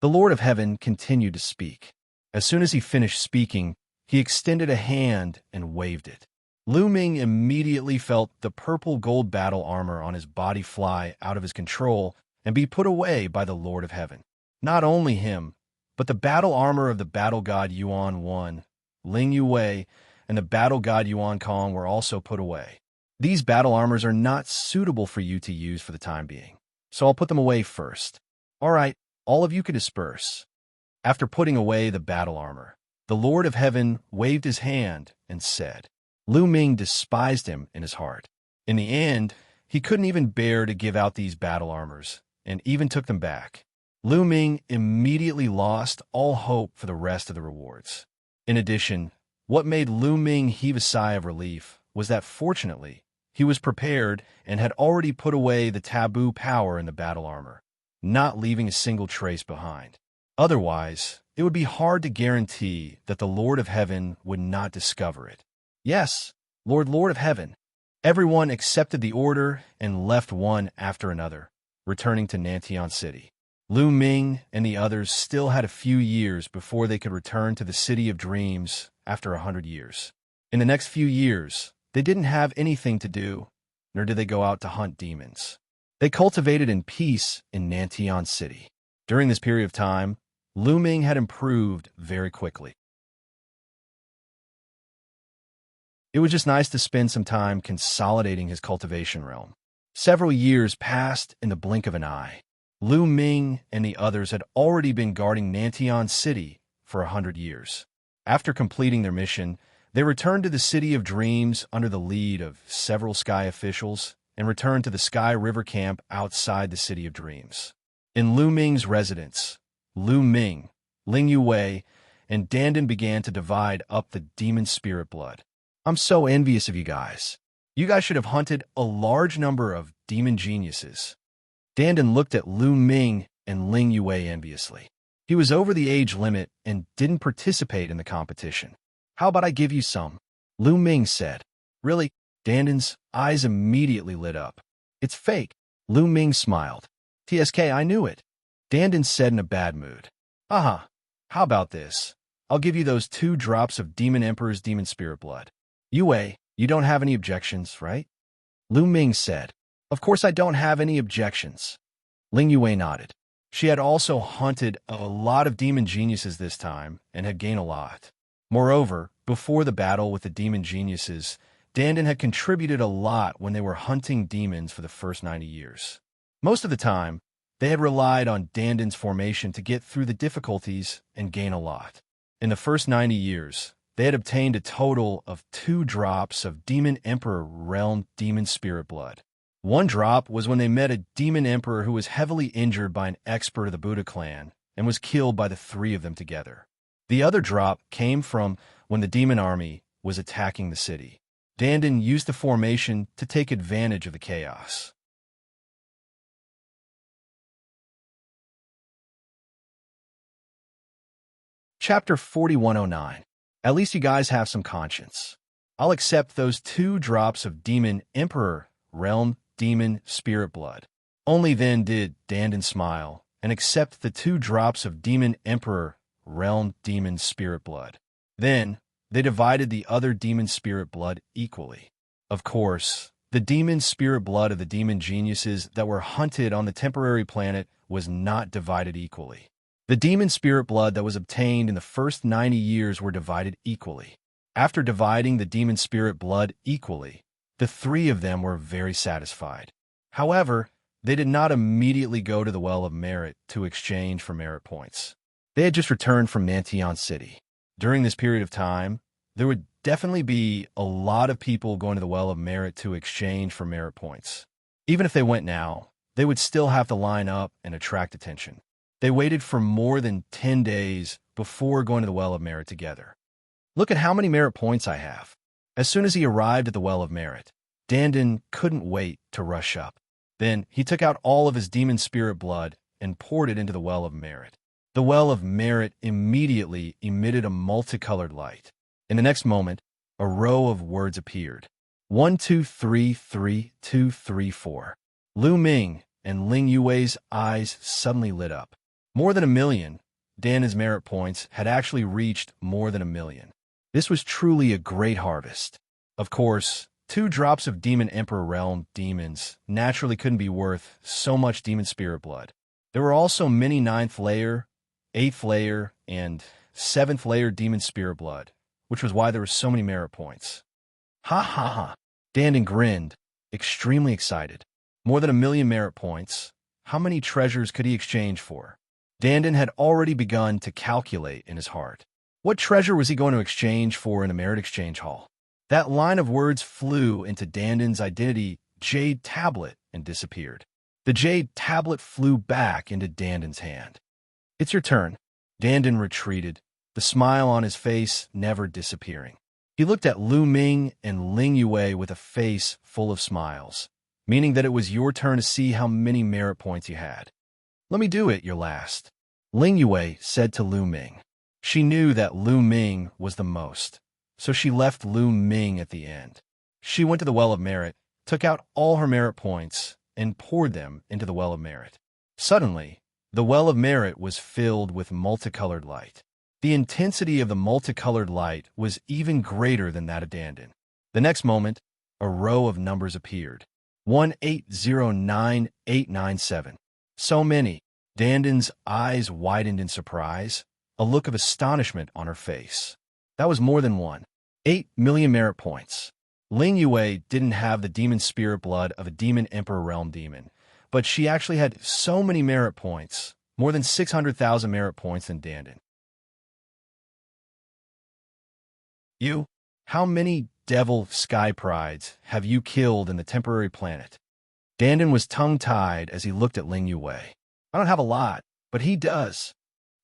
Speaker 1: The Lord of Heaven continued to speak. As soon as he finished speaking, he extended a hand and waved it. Lu Ming immediately felt the purple gold battle armor on his body fly out of his control and be put away by the Lord of Heaven. Not only him, but the battle armor of the battle god Yuan 1, Ling Yue, and the battle god Yuan Kong were also put away. These battle armors are not suitable for you to use for the time being, so I'll put them away first. All right, all of you can disperse. After putting away the battle armor, the Lord of Heaven waved his hand and said, Lu Ming despised him in his heart. In the end, he couldn't even bear to give out these battle armors, and even took them back. Lu Ming immediately lost all hope for the rest of the rewards. In addition, what made Lu Ming heave a sigh of relief was that, fortunately, he was prepared and had already put away the taboo power in the battle armor, not leaving a single trace behind. Otherwise, it would be hard to guarantee that the Lord of Heaven would not discover it. Yes, Lord of Heaven. Everyone accepted the order and left one after another, returning to Nantian City. Lu Ming and the others still had a few years before they could return to the City of Dreams after 100 years. In the next few years, they didn't have anything to do, nor did they go out to hunt demons. They cultivated in peace in Nantian City. During this period of time, Lu Ming had improved very quickly. It was just nice to spend some time consolidating his cultivation realm. Several years passed in the blink of an eye. Lu Ming and the others had already been guarding Nantian City for 100 years. After completing their mission, they returned to the City of Dreams under the lead of several Sky officials and returned to the Sky River camp outside the City of Dreams. In Lu Ming's residence, Lu Ming, Ling Yue, and Dandan began to divide up the demon spirit blood. I'm so envious of you guys. You guys should have hunted a large number of demon geniuses. Dandan looked at Lu Ming and Ling Yue enviously. He was over the age limit and didn't participate in the competition. How about I give you some? Lu Ming said. Really? Dandan's eyes immediately lit up. It's fake. Lu Ming smiled. TSK, I knew it. Dandan said in a bad mood. How about this? I'll give you those 2 drops of Demon Emperor's demon spirit blood. Yue, you don't have any objections, right? Lu Ming said. Of course I don't have any objections. Ling Yue nodded. She had also hunted a lot of demon geniuses this time and had gained a lot. Moreover, before the battle with the demon geniuses, Dandan had contributed a lot when they were hunting demons for the first 90 years. Most of the time, they had relied on Dandan's formation to get through the difficulties and gain a lot. In the first 90 years, they had obtained a total of 2 drops of Demon Emperor Realm Demon Spirit Blood. 1 drop was when they met a Demon Emperor who was heavily injured by an expert of the Buddha clan and was killed by the 3 of them together. The other drop came from when the demon army was attacking the city. Dandan used the formation to take advantage of the chaos. Chapter 4109. At least you guys have some conscience. I'll accept those 2 drops of Demon Emperor Realm Demon Spirit Blood. Only then did Dandan smile and accept the 2 drops of Demon Emperor Realm Demon Spirit Blood. Then, they divided the other Demon Spirit Blood equally. Of course, the Demon Spirit Blood of the demon geniuses that were hunted on the temporary planet was not divided equally. The demon spirit blood that was obtained in the first 90 years were divided equally. After dividing the demon spirit blood equally, the 3 of them were very satisfied. However, they did not immediately go to the Well of Merit to exchange for merit points. They had just returned from Nantian City. During this period of time, there would definitely be a lot of people going to the Well of Merit to exchange for merit points. Even if they went now, they would still have to line up and attract attention. They waited for more than 10 days before going to the Well of Merit together. Look at how many merit points I have. As soon as he arrived at the Well of Merit, Dandan couldn't wait to rush up. Then he took out all of his demon spirit blood and poured it into the Well of Merit. The Well of Merit immediately emitted a multicolored light. In the next moment, a row of words appeared. 1, 2, 3, 3, 2, 3, 4. Lu Ming and Ling Yue's eyes suddenly lit up. More than 1 million. Dandan's merit points had actually reached more than 1 million. This was truly a great harvest. Of course, 2 drops of Demon Emperor Realm demons naturally couldn't be worth so much demon spirit blood. There were also many 9th layer, 8th layer, and 7th layer demon spirit blood, which was why there were so many merit points. Ha ha ha. Dandan grinned, extremely excited. More than 1 million merit points. How many treasures could he exchange for? Dandin had already begun to calculate in his heart. What treasure was he going to exchange for in a merit exchange hall? That line of words flew into Dandin's identity jade tablet and disappeared. The jade tablet flew back into Dandin's hand. It's your turn. Dandin retreated, the smile on his face never disappearing. He looked at Lu Ming and Ling Yue with a face full of smiles, meaning that it was your turn to see how many merit points you had. Let me do it, your last. Ling Yue said to Lu Ming. She knew that Lu Ming was the most, so she left Lu Ming at the end. She went to the Well of Merit, took out all her merit points, and poured them into the Well of Merit. Suddenly, the Well of Merit was filled with multicolored light. The intensity of the multicolored light was even greater than that of Dandin. The next moment, a row of numbers appeared. 1809897. So many. Dandin's eyes widened in surprise, a look of astonishment on her face. That was more than one. 8 million merit points. Ling Yue didn't have the demon spirit blood of a demon emperor realm demon, but she actually had so many merit points, more than 600,000 merit points than Dandin. You? How many devil sky prides have you killed in the temporary planet? Dandin was tongue-tied as he looked at Ling Yue. I don't have a lot, but he does.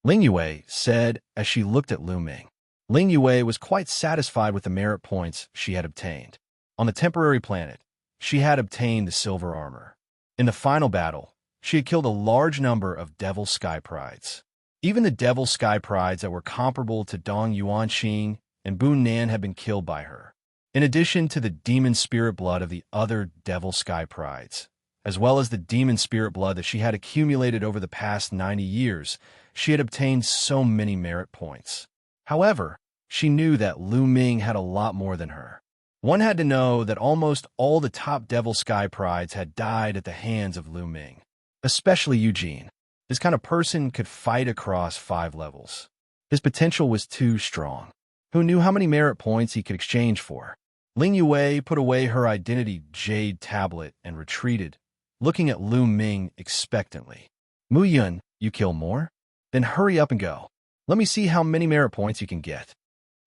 Speaker 1: Ling Yue said as she looked at Lu Ming. Ling Yue was quite satisfied with the merit points she had obtained. On the temporary planet, she had obtained the silver armor. In the final battle, she had killed a large number of devil sky prides. Even the devil sky prides that were comparable to Dong Yuanxing and Bu Nan had been killed by her. In addition to the demon spirit blood of the other devil sky prides, as well as the demon spirit blood that she had accumulated over the past 90 years, she had obtained so many merit points. However, she knew that Lu Ming had a lot more than her. One had to know that almost all the top devil sky prides had died at the hands of Lu Ming, especially Eugene. This kind of person could fight across 5 levels. His potential was too strong. Who knew how many merit points he could exchange for? Ling Yue put away her identity jade tablet and retreated, looking at Lu Ming expectantly. Mu Yun, you kill more? Then hurry up and go. Let me see how many merit points you can get.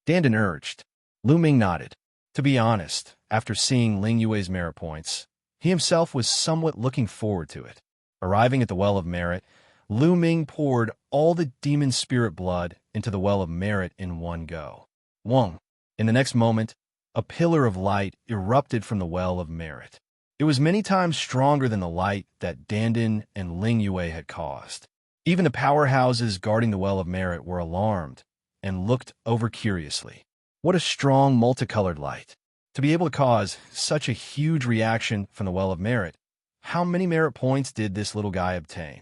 Speaker 1: Dandin urged. Lu Ming nodded. To be honest, after seeing Ling Yue's merit points, he himself was somewhat looking forward to it. Arriving at the Well of Merit, Lu Ming poured all the demon spirit blood into the Well of Merit in one go. Wong. In the next moment, a pillar of light erupted from the Well of Merit. It was many times stronger than the light that Dandin and Ling Yue had caused. Even the powerhouses guarding the Well of Merit were alarmed and looked over curiously. What a strong multicolored light. To be able to cause such a huge reaction from the Well of Merit, how many merit points did this little guy obtain?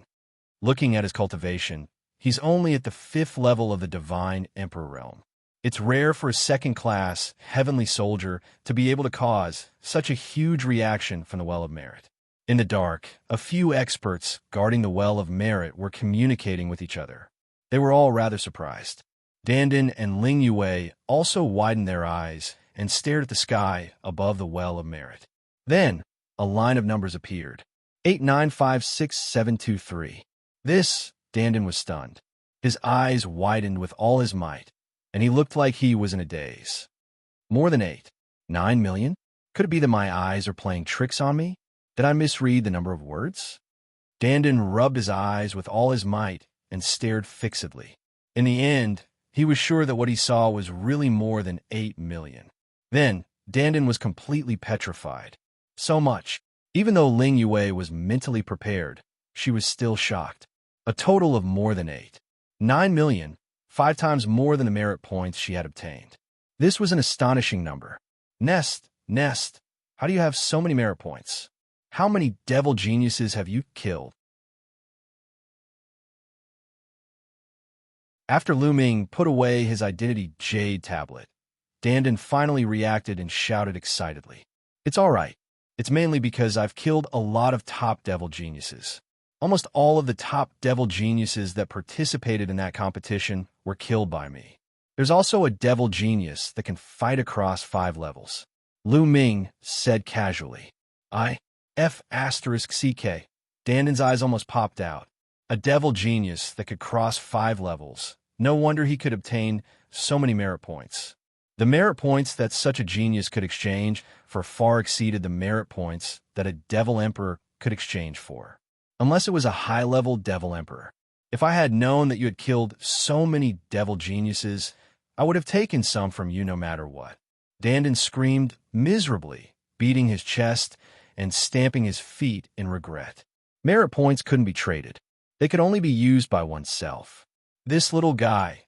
Speaker 1: Looking at his cultivation, he's only at the 5th level of the Divine Emperor realm. It's rare for a second-class heavenly soldier to be able to cause such a huge reaction from the Well of Merit. In the dark, a few experts guarding the Well of Merit were communicating with each other. They were all rather surprised. Dandin and Ling Yue also widened their eyes and stared at the sky above the Well of Merit. Then, a line of numbers appeared. 8956723. This, Dandin was stunned. His eyes widened with all his might, and he looked like he was in a daze. More than 8. 9 million? Could it be that my eyes are playing tricks on me? Did I misread the number of words? Dandin rubbed his eyes with all his might and stared fixedly. In the end, he was sure that what he saw was really more than 8 million. Then, Dandin was completely petrified. So much. Even though Ling Yue was mentally prepared, she was still shocked. A total of more than 8. 9 million, 5 times more than the merit points she had obtained. This was an astonishing number. Nest, how do you have so many merit points? How many devil geniuses have you killed? After Lu Ming put away his identity jade tablet, Dandin finally reacted and shouted excitedly. It's all right. It's mainly because I've killed a lot of top devil geniuses. Almost all of the top devil geniuses that participated in that competition were killed by me. There's also a devil genius that can fight across 5 levels. Lu Ming said casually. CK. Dandin's eyes almost popped out. A devil genius that could cross 5 levels. No wonder he could obtain so many merit points. The merit points that such a genius could exchange for far exceeded the merit points that a devil emperor could exchange for. Unless it was a high-level devil emperor. If I had known that you had killed so many devil geniuses, I would have taken some from you no matter what. Dandin screamed miserably, beating his chest and stamping his feet in regret. Merit points couldn't be traded. They could only be used by oneself. This little guy,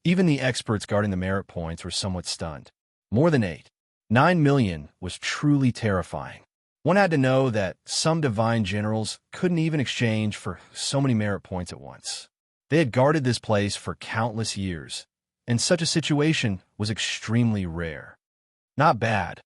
Speaker 1: even the experts guarding the merit points were somewhat stunned. More than 8. 9 million was truly terrifying. One had to know that some divine generals couldn't even exchange for so many merit points at once. They had guarded this place for countless years, and such a situation was extremely rare. Not bad.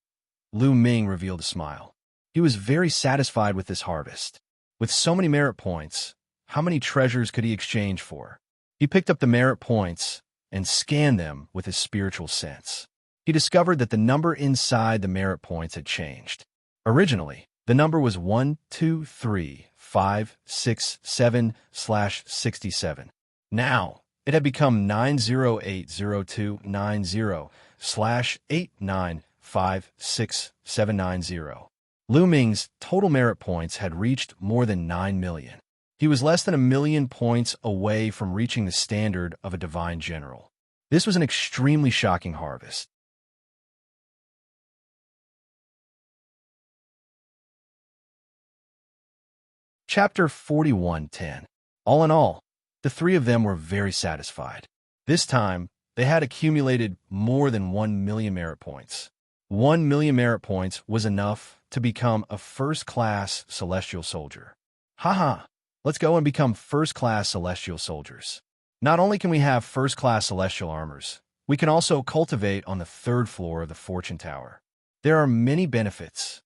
Speaker 1: Lu Ming revealed a smile. He was very satisfied with this harvest. With so many merit points, how many treasures could he exchange for? He picked up the merit points and scanned them with his spiritual sense. He discovered that the number inside the merit points had changed. Originally, the number was 1, 2, 3, 5, 6, 7/67. Now, it had become 9080290/8956790. Lu Ming's total merit points had reached more than 9 million. He was less than 1 million points away from reaching the standard of a divine general. This was an extremely shocking harvest. Chapter 41:10. All in all, the three of them were very satisfied. This time, they had accumulated more than 1 million merit points. 1 million merit points was enough to become a first-class celestial soldier. Haha, let's go and become first-class celestial soldiers. Not only can we have first-class celestial armors, we can also cultivate on the 3rd floor of the Fortune Tower. There are many benefits,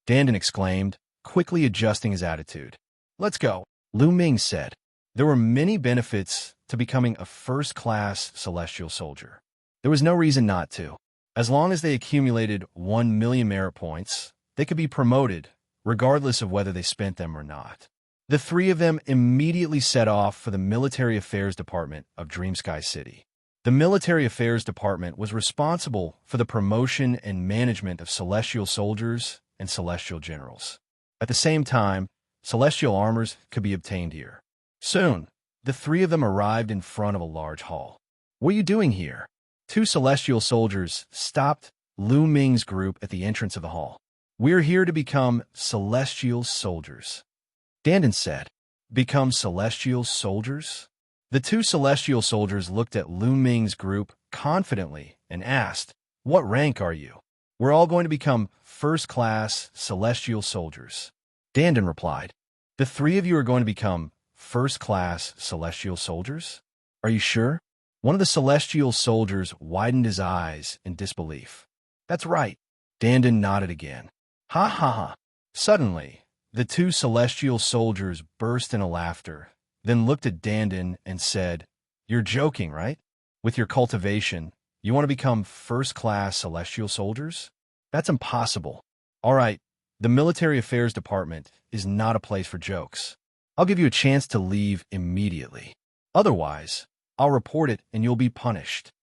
Speaker 1: Dandin exclaimed, quickly adjusting his attitude. Let's go, Lu Ming said. There were many benefits to becoming a first-class celestial soldier. There was no reason not to. As long as they accumulated 1 million merit points, they could be promoted, regardless of whether they spent them or not. The three of them immediately set off for the Military Affairs Department of Dreamsky City. The Military Affairs Department was responsible for the promotion and management of celestial soldiers and celestial generals. At the same time, celestial armors could be obtained here. Soon, the three of them arrived in front of a large hall. What are you doing here? 2 celestial soldiers stopped Lu Ming's group at the entrance of the hall. We're here to become celestial soldiers, Dandin said. Become celestial soldiers? The 2 celestial soldiers looked at Lu Ming's group confidently and asked, What rank are you? We're all going to become first-class celestial soldiers, Dandin replied. The 3 of you are going to become first-class celestial soldiers? Are you sure? One of the celestial soldiers widened his eyes in disbelief. That's right. Dandin nodded again. Ha ha ha. Suddenly, the 2 celestial soldiers burst into laughter, then looked at Dandin and said, You're joking, right? With your cultivation, you want to become first-class celestial soldiers? That's impossible. All right, the Military Affairs Department is not a place for jokes. I'll give you a chance to leave immediately. Otherwise, I'll report it and you'll be punished.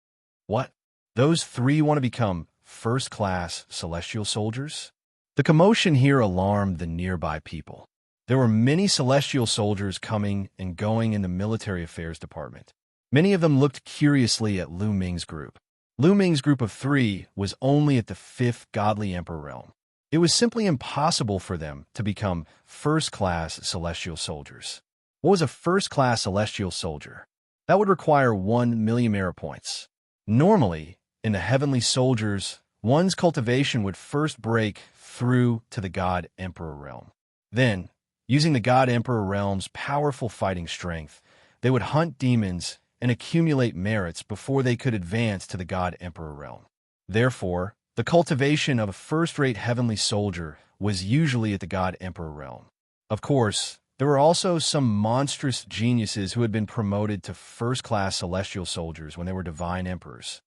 Speaker 1: What? Those 3 want to become first-class celestial soldiers? The commotion here alarmed the nearby people. There were many celestial soldiers coming and going in the Military Affairs Department. Many of them looked curiously at Lu Ming's group. Lu Ming's group of 3 was only at the 5th godly emperor realm. It was simply impossible for them to become first-class celestial soldiers. What was a first-class celestial soldier? That would require 1 million merit points. Normally, in the heavenly soldiers, one's cultivation would first break through to the God Emperor realm. Then, using the God Emperor realm's powerful fighting strength, they would hunt demons and accumulate merits before they could advance to the God Emperor realm. Therefore, the cultivation of a first-rate heavenly soldier was usually at the God Emperor realm. Of course, there were also some monstrous geniuses who had been promoted to first-class celestial soldiers when they were divine emperors.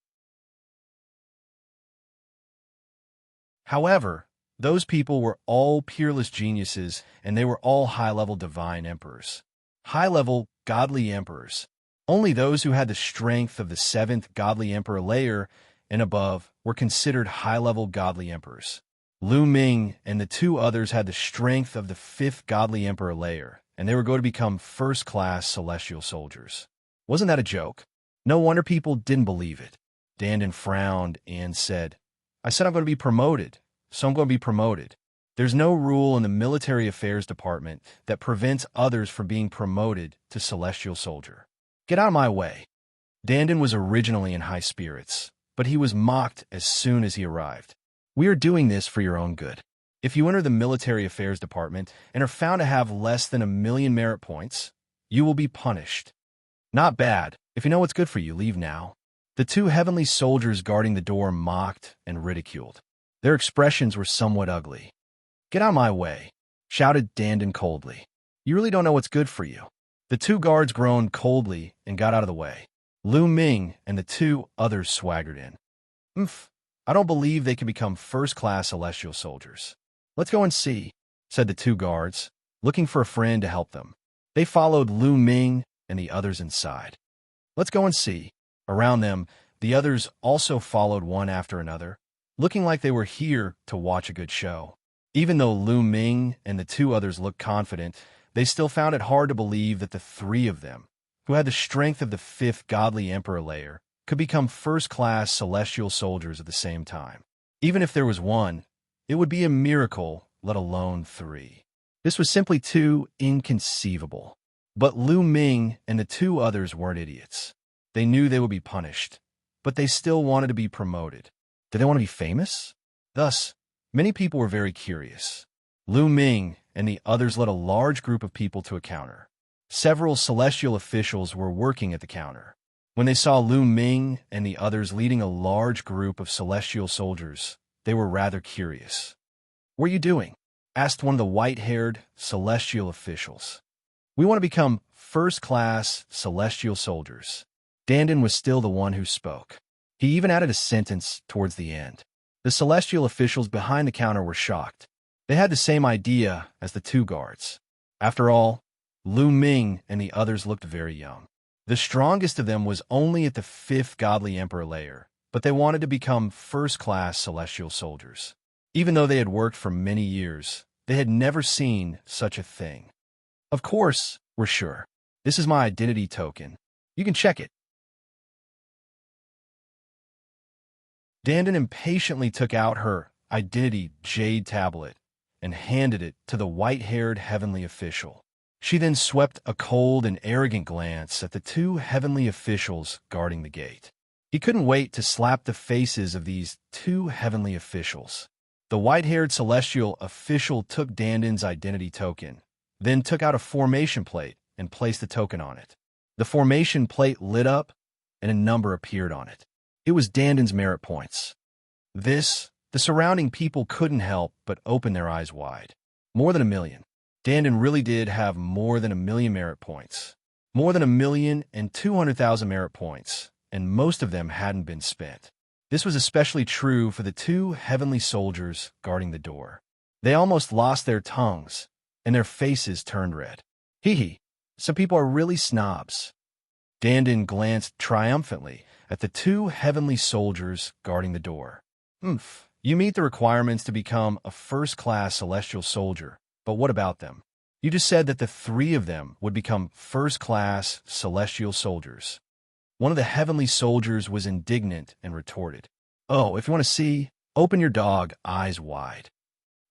Speaker 1: However, those people were all peerless geniuses, and they were all high-level divine emperors. high-level godly emperors. Only those who had the strength of the 7th godly emperor layer and above were considered high-level godly emperors. Lu Ming and the 2 others had the strength of the 5th godly emperor layer, and they were going to become first-class celestial soldiers. Wasn't that a joke? No wonder people didn't believe it. Dandan frowned and said, I said I'm going to be promoted, so I'm going to be promoted. There's no rule in the military affairs department that prevents others from being promoted to celestial soldier. Get out of my way. Dandan was originally in high spirits, but he was mocked as soon as he arrived. We are doing this for your own good. If you enter the military affairs department and are found to have less than 1,000,000 merit points, you will be punished. Not bad. If you know what's good for you, leave now. The 2 heavenly soldiers guarding the door mocked and ridiculed. Their expressions were somewhat ugly. Get out of my way, shouted Dandan coldly. You really don't know what's good for you. The 2 guards groaned coldly and got out of the way. Lu Ming and the 2 others swaggered in. I don't believe they can become first-class celestial soldiers. Let's go and see, said the 2 guards, looking for a friend to help them. They followed Lu Ming and the others inside. Let's go and see. Around them, the others also followed one after another, looking like they were here to watch a good show. Even though Lu Ming and the 2 others looked confident, they still found it hard to believe that the 3 of them, who had the strength of the 5th godly emperor layer, could become first-class celestial soldiers at the same time. Even if there was one, it would be a miracle, let alone 3. This was simply too inconceivable. But Lu Ming and the 2 others weren't idiots. They knew they would be punished, but they still wanted to be promoted. Did they want to be famous? Thus, many people were very curious. Lu Ming and the others led a large group of people to a counter. Several celestial officials were working at the counter. When they saw Lu Ming and the others leading a large group of celestial soldiers, they were rather curious. What are you doing? Asked one of the white-haired celestial officials. We want to become first-class celestial soldiers. Dandan was still the one who spoke. He even added a sentence towards the end. The celestial officials behind the counter were shocked. They had the same idea as the 2 guards. After all, Lu Ming and the others looked very young. The strongest of them was only at the 5th godly emperor layer, but they wanted to become first-class celestial soldiers. Even though they had worked for many years, they had never seen such a thing. Of course, we're sure. This is my identity token. You can check it. Dandan impatiently took out her identity jade tablet and handed it to the white-haired heavenly official. She then swept a cold and arrogant glance at the 2 heavenly officials guarding the gate. He couldn't wait to slap the faces of these 2 heavenly officials. The white-haired celestial official took Dandan's identity token, then took out a formation plate and placed the token on it. The formation plate lit up, and a number appeared on it. It was Dandan's merit points. The surrounding people couldn't help but open their eyes wide. More than 1,000,000. Dandan really did have more than 1,000,000 merit points. More than 1,200,000 merit points, and most of them hadn't been spent. This was especially true for the 2 heavenly soldiers guarding the door. They almost lost their tongues, and their faces turned red. Hee, some people are really snobs. Dandan glanced triumphantly at the 2 heavenly soldiers guarding the door. You meet the requirements to become a first-class celestial soldier, but what about them? You just said that the 3 of them would become first-class celestial soldiers. One of the heavenly soldiers was indignant and retorted, "Oh, if you want to see, open your dog eyes wide,"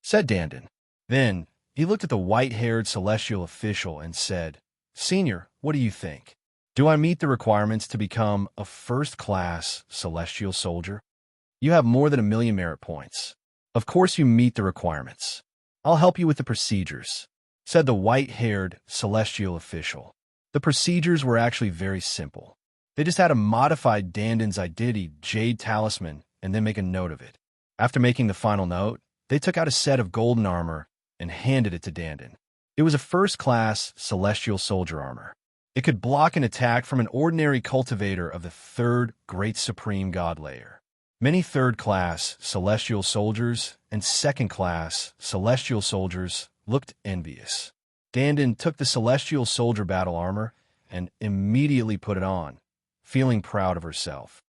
Speaker 1: said Dandan. Then he looked at the white-haired celestial official and said, "Senior, what do you think? Do I meet the requirements to become a first-class celestial soldier? You have more than 1,000,000 merit points. Of course you meet the requirements. I'll help you with the procedures," said the white-haired celestial official. The procedures were actually very simple. They just had to modify Dandan's identity jade talisman and then make a note of it. After making the final note, they took out a set of golden armor and handed it to Dandan. It was a first-class celestial soldier armor. It could block an attack from an ordinary cultivator of the 3rd Great Supreme God layer. Many 3rd-class celestial soldiers and 2nd-class celestial soldiers looked envious. Dandin took the celestial soldier battle armor and immediately put it on, feeling proud of herself.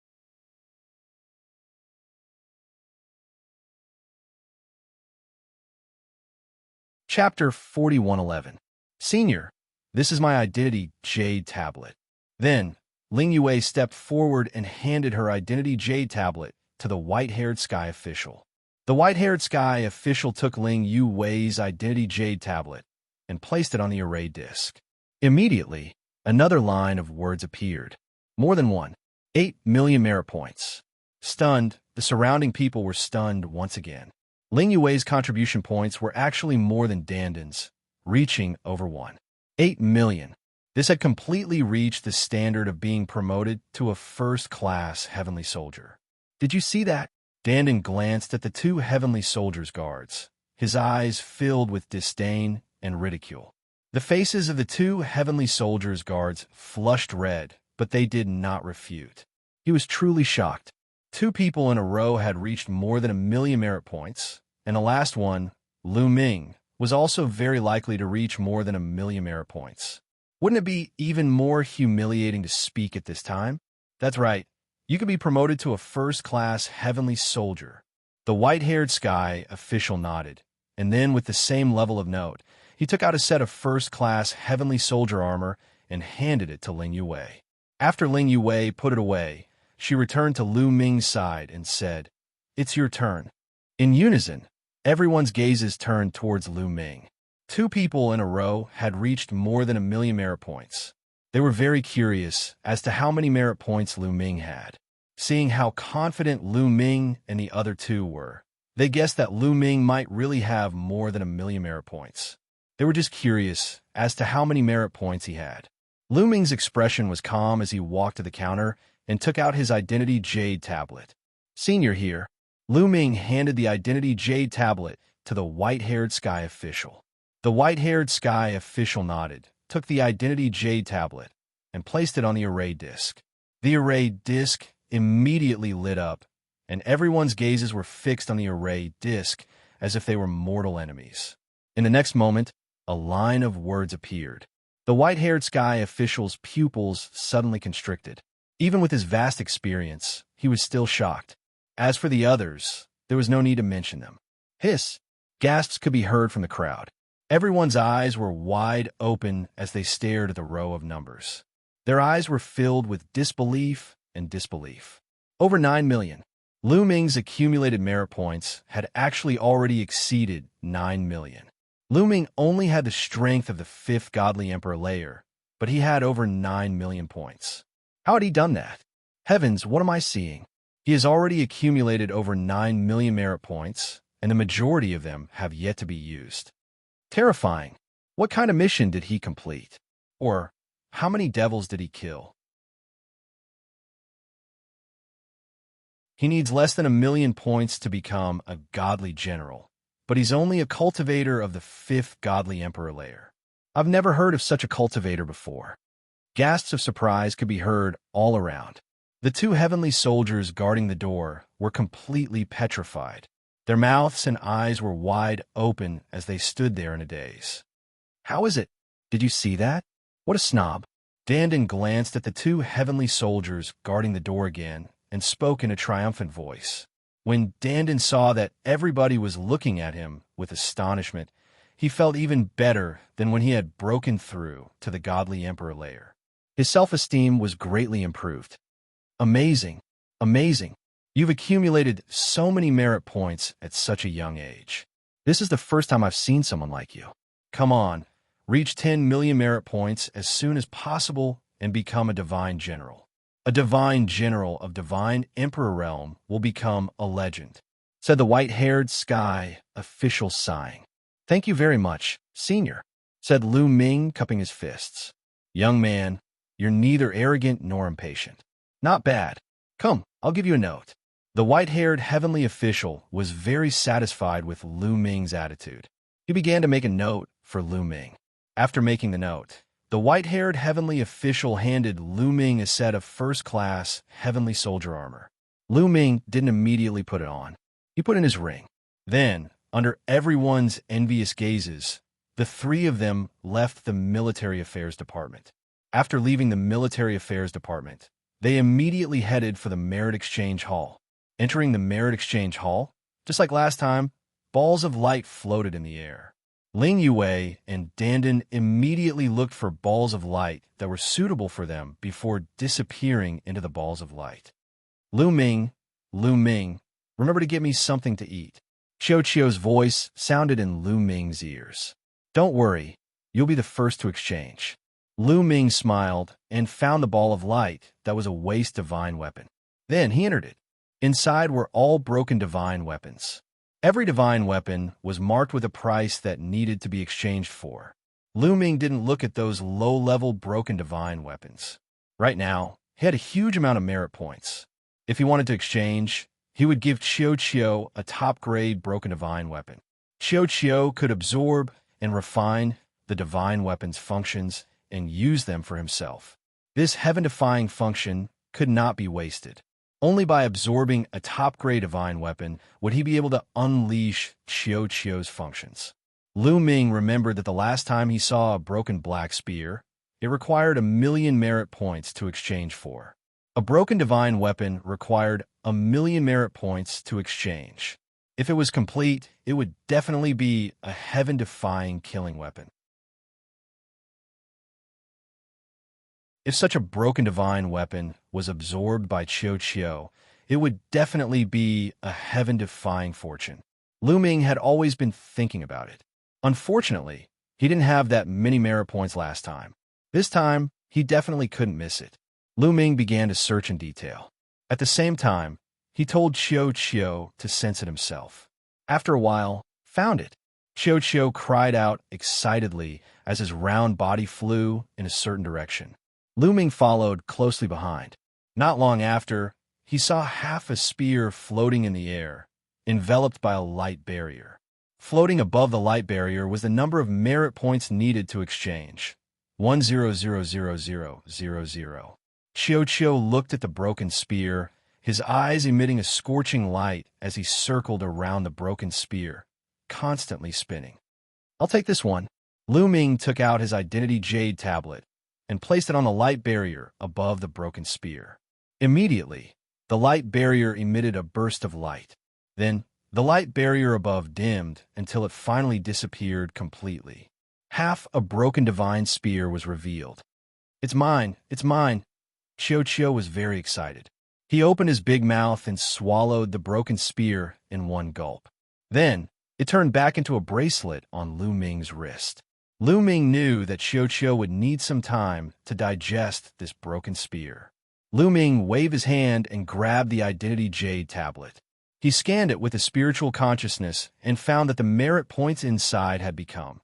Speaker 1: Chapter 4111. Senior, this is my identity jade tablet. Then, Ling Yue stepped forward and handed her identity jade tablet to the white-haired sky official. The white-haired sky official took Ling Yue's identity jade tablet and placed it on the array disk. Immediately, another line of words appeared. More than one. 8 million merit points. Stunned, the surrounding people were stunned once again. Ling Yue's contribution points were actually more than Dandin's, reaching over 1.8 million. This had completely reached the standard of being promoted to a first-class heavenly soldier. Did you see that? Dandin glanced at the two heavenly soldiers' guards, his eyes filled with disdain and ridicule. The faces of the two heavenly soldiers' guards flushed red, but they did not refute. He was truly shocked. 2 people in a row had reached more than 1 million merit points, and the last one, Lu Ming, was also very likely to reach more than 1 million merit points. Wouldn't it be even more humiliating to speak at this time? That's right. You could be promoted to a first-class heavenly soldier. The white-haired sky official nodded, and then with the same level of note, he took out a set of first-class heavenly soldier armor and handed it to Ling Yue. After Ling Yue put it away, she returned to Lu Ming's side and said, "It's your turn." In unison, everyone's gazes turned towards Lu Ming. 2 people in a row had reached more than 1 million merit points. They were very curious as to how many merit points Lu Ming had. Seeing how confident Lu Ming and the other 2 were, they guessed that Lu Ming might really have more than 1 million merit points. They were just curious as to how many merit points he had. Lu Ming's expression was calm as he walked to the counter and took out his identity jade tablet. "Senior here." Lu Ming handed the identity jade tablet to the white-haired sky official. The white-haired sky official nodded, took the identity jade tablet, and placed it on the array disk. The array disk immediately lit up, and everyone's gazes were fixed on the array disk as if they were mortal enemies. In the next moment, a line of words appeared. The white-haired sky official's pupils suddenly constricted. Even with his vast experience, he was still shocked. As for the others, there was no need to mention them. Hiss! Gasps could be heard from the crowd. Everyone's eyes were wide open as they stared at the row of numbers. Their eyes were filled with disbelief and disbelief. Over 9 million. Lu Ming's accumulated merit points had actually already exceeded 9 million. Lu Ming only had the strength of the 5th Godly Emperor layer, but he had over 9 million points. How had he done that? Heavens, what am I seeing? He has already accumulated over 9 million merit points, and the majority of them have yet to be used. Terrifying. What kind of mission did he complete? Or, how many devils did he kill? He needs less than 1 million points to become a godly general, but he's only a cultivator of the 5th Godly Emperor layer. I've never heard of such a cultivator before. Gasps of surprise could be heard all around. The 2 heavenly soldiers guarding the door were completely petrified. Their mouths and eyes were wide open as they stood there in a daze. How is it? Did you see that? What a snob. Dandin glanced at the 2 heavenly soldiers guarding the door again and spoke in a triumphant voice. When Dandin saw that everybody was looking at him with astonishment, he felt even better than when he had broken through to the Godly Emperor layer. His self-esteem was greatly improved. Amazing, amazing. You've accumulated so many merit points at such a young age. This is the first time I've seen someone like you. Come on, reach 10 million merit points as soon as possible and become a divine general. A divine general of Divine Emperor Realm will become a legend, said the white-haired sky official sighing. Thank you very much, senior, said Lu Ming, cupping his fists. Young man, you're neither arrogant nor impatient. Not bad. Come, I'll give you a note. The white-haired heavenly official was very satisfied with Lu Ming's attitude. He began to make a note for Lu Ming. After making the note, the white-haired heavenly official handed Lu Ming a set of first-class heavenly soldier armor. Lu Ming didn't immediately put it on. He put in his ring. Then, under everyone's envious gazes, The three of them left the military affairs department. After leaving the military affairs department, they immediately headed for the merit exchange hall. Entering the merit exchange hall, just like last time, balls of light floated in the air. Ling Yue and Dandan immediately looked for balls of light that were suitable for them before disappearing into the balls of light. Lu Ming, remember to get me something to eat. Xiaoqiu's voice sounded in Lu Ming's ears. Don't worry, you'll be the first to exchange. Lu Ming smiled and found the ball of light that was a waste divine weapon. Then he entered it. Inside were all broken divine weapons. Every divine weapon was marked with a price that needed to be exchanged for. Lu Ming didn't look at those low-level broken divine weapons. Right now, he had a huge amount of merit points. If he wanted to exchange, he would give Xiaoqiu a top-grade broken divine weapon. Xiaoqiu could absorb and refine the divine weapon's functions and use them for himself. This heaven-defying function could not be wasted. Only by absorbing a top-grade divine weapon would he be able to unleash Xiaoqiu's functions. Lu Ming remembered that the last time he saw a broken black spear, it required 1,000,000 merit points to exchange for. A broken divine weapon required 1,000,000 merit points to exchange. If it was complete, it would definitely be a heaven-defying killing weapon. If such a broken divine weapon was absorbed by Xiaoqiu, it would definitely be a heaven-defying fortune. Lu Ming had always been thinking about it. Unfortunately, he didn't have that many merit points last time. This time, he definitely couldn't miss it. Lu Ming began to search in detail. At the same time, he told Xiaoqiu to sense it himself. After a while, found it. Xiaoqiu cried out excitedly as his round body flew in a certain direction. Lu Ming followed closely behind. Not long after, he saw half a spear floating in the air, enveloped by a light barrier. Floating above the light barrier was the number of merit points needed to exchange. 1000000. Xiaoqiu looked at the broken spear, his eyes emitting a scorching light as he circled around the broken spear, constantly spinning. I'll take this one. Lu Ming took out his identity jade tablet and placed it on the light barrier above the broken spear. Immediately, the light barrier emitted a burst of light. Then, the light barrier above dimmed until it finally disappeared completely. Half a broken divine spear was revealed. It's mine, it's mine. Xiaoqiu was very excited. He opened his big mouth and swallowed the broken spear in one gulp. Then, it turned back into a bracelet on Lu Ming's wrist. Lu Ming knew that Xiaoqiu would need some time to digest this broken spear. Lu Ming waved his hand and grabbed the identity jade tablet. He scanned it with a spiritual consciousness and found that the merit points inside had become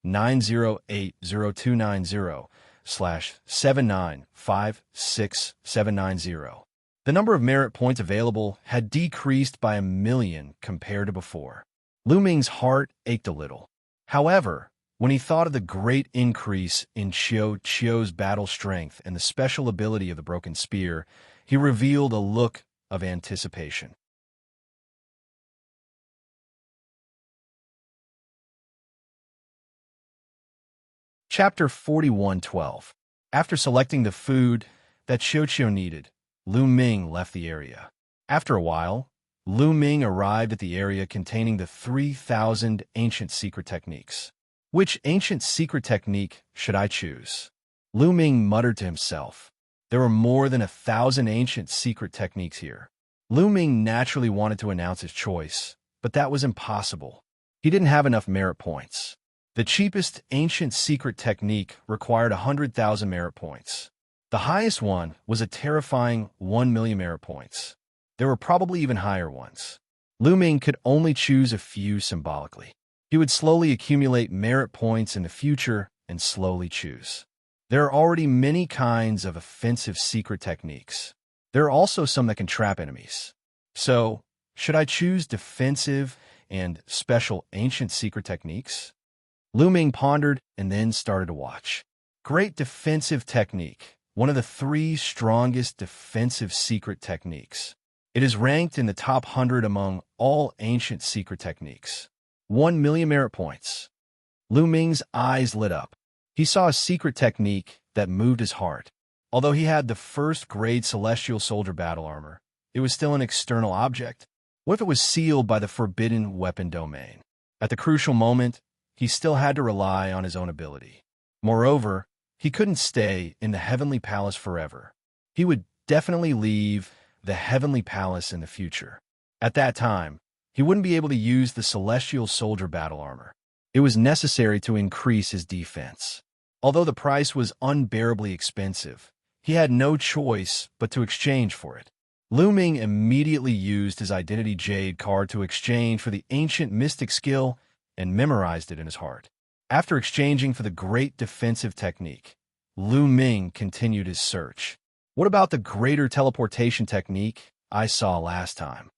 Speaker 1: 9080290/7956790. The number of merit points available had decreased by 1,000,000 compared to before. Lu Ming's heart ached a little. However, when he thought of the great increase in Xiaoqiu's battle strength and the special ability of the broken spear, he revealed a look of anticipation. Chapter 41:12. After selecting the food that Xiaoqiu needed, Lu Ming left the area. After a while, Lu Ming arrived at the area containing the 3,000 ancient secret techniques. Which ancient secret technique should I choose? Lu Ming muttered to himself. There were more than 1,000 ancient secret techniques here. Lu Ming naturally wanted to announce his choice, but that was impossible. He didn't have enough merit points. The cheapest ancient secret technique required 100,000 merit points. The highest one was a terrifying 1,000,000 merit points. There were probably even higher ones. Lu Ming could only choose a few symbolically. He would slowly accumulate merit points in the future and slowly choose. There are already many kinds of offensive secret techniques. There are also some that can trap enemies. So, should I choose defensive and special ancient secret techniques? Lu Ming pondered and then started to watch. Great defensive technique, one of the 3 strongest defensive secret techniques. It is ranked in the top 100 among all ancient secret techniques. 1,000,000 merit points. Lu Ming's eyes lit up. He saw a secret technique that moved his heart. Although he had the first-grade celestial soldier battle armor, it was still an external object. What if it was sealed by the forbidden weapon domain? At the crucial moment, he still had to rely on his own ability. Moreover, he couldn't stay in the Heavenly Palace forever. He would definitely leave the Heavenly Palace in the future. At that time, he wouldn't be able to use the celestial soldier battle armor. It was necessary to increase his defense. Although the price was unbearably expensive, he had no choice but to exchange for it. Lu Ming immediately used his Identity Jade card to exchange for the ancient mystic skill and memorized it in his heart. After exchanging for the great defensive technique, Lu Ming continued his search. What about the greater teleportation technique I saw last time?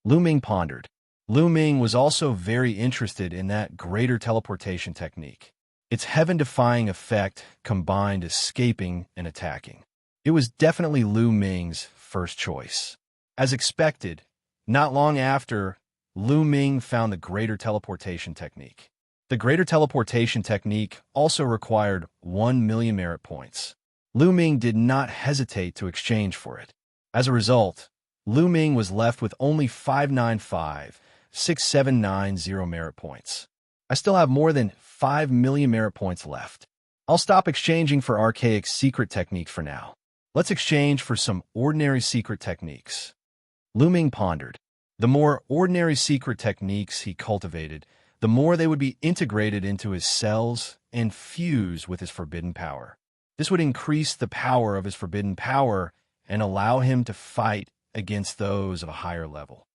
Speaker 1: Lu Ming pondered. Lu Ming was also very interested in that greater teleportation technique. Its heaven-defying effect combined escaping and attacking. It was definitely Lu Ming's first choice. As expected, not long after, Lu Ming found the greater teleportation technique. The greater teleportation technique also required 1 million merit points. Lu Ming did not hesitate to exchange for it. As a result, Lu Ming was left with only 595,6790 merit points. I still have more than 5 million merit points left. I'll stop exchanging for archaic secret techniques for now. Let's exchange for some ordinary secret techniques. Lu Ming pondered. The more ordinary secret techniques he cultivated, the more they would be integrated into his cells and fuse with his forbidden power. This would increase the power of his forbidden power and allow him to fight against those of a higher level.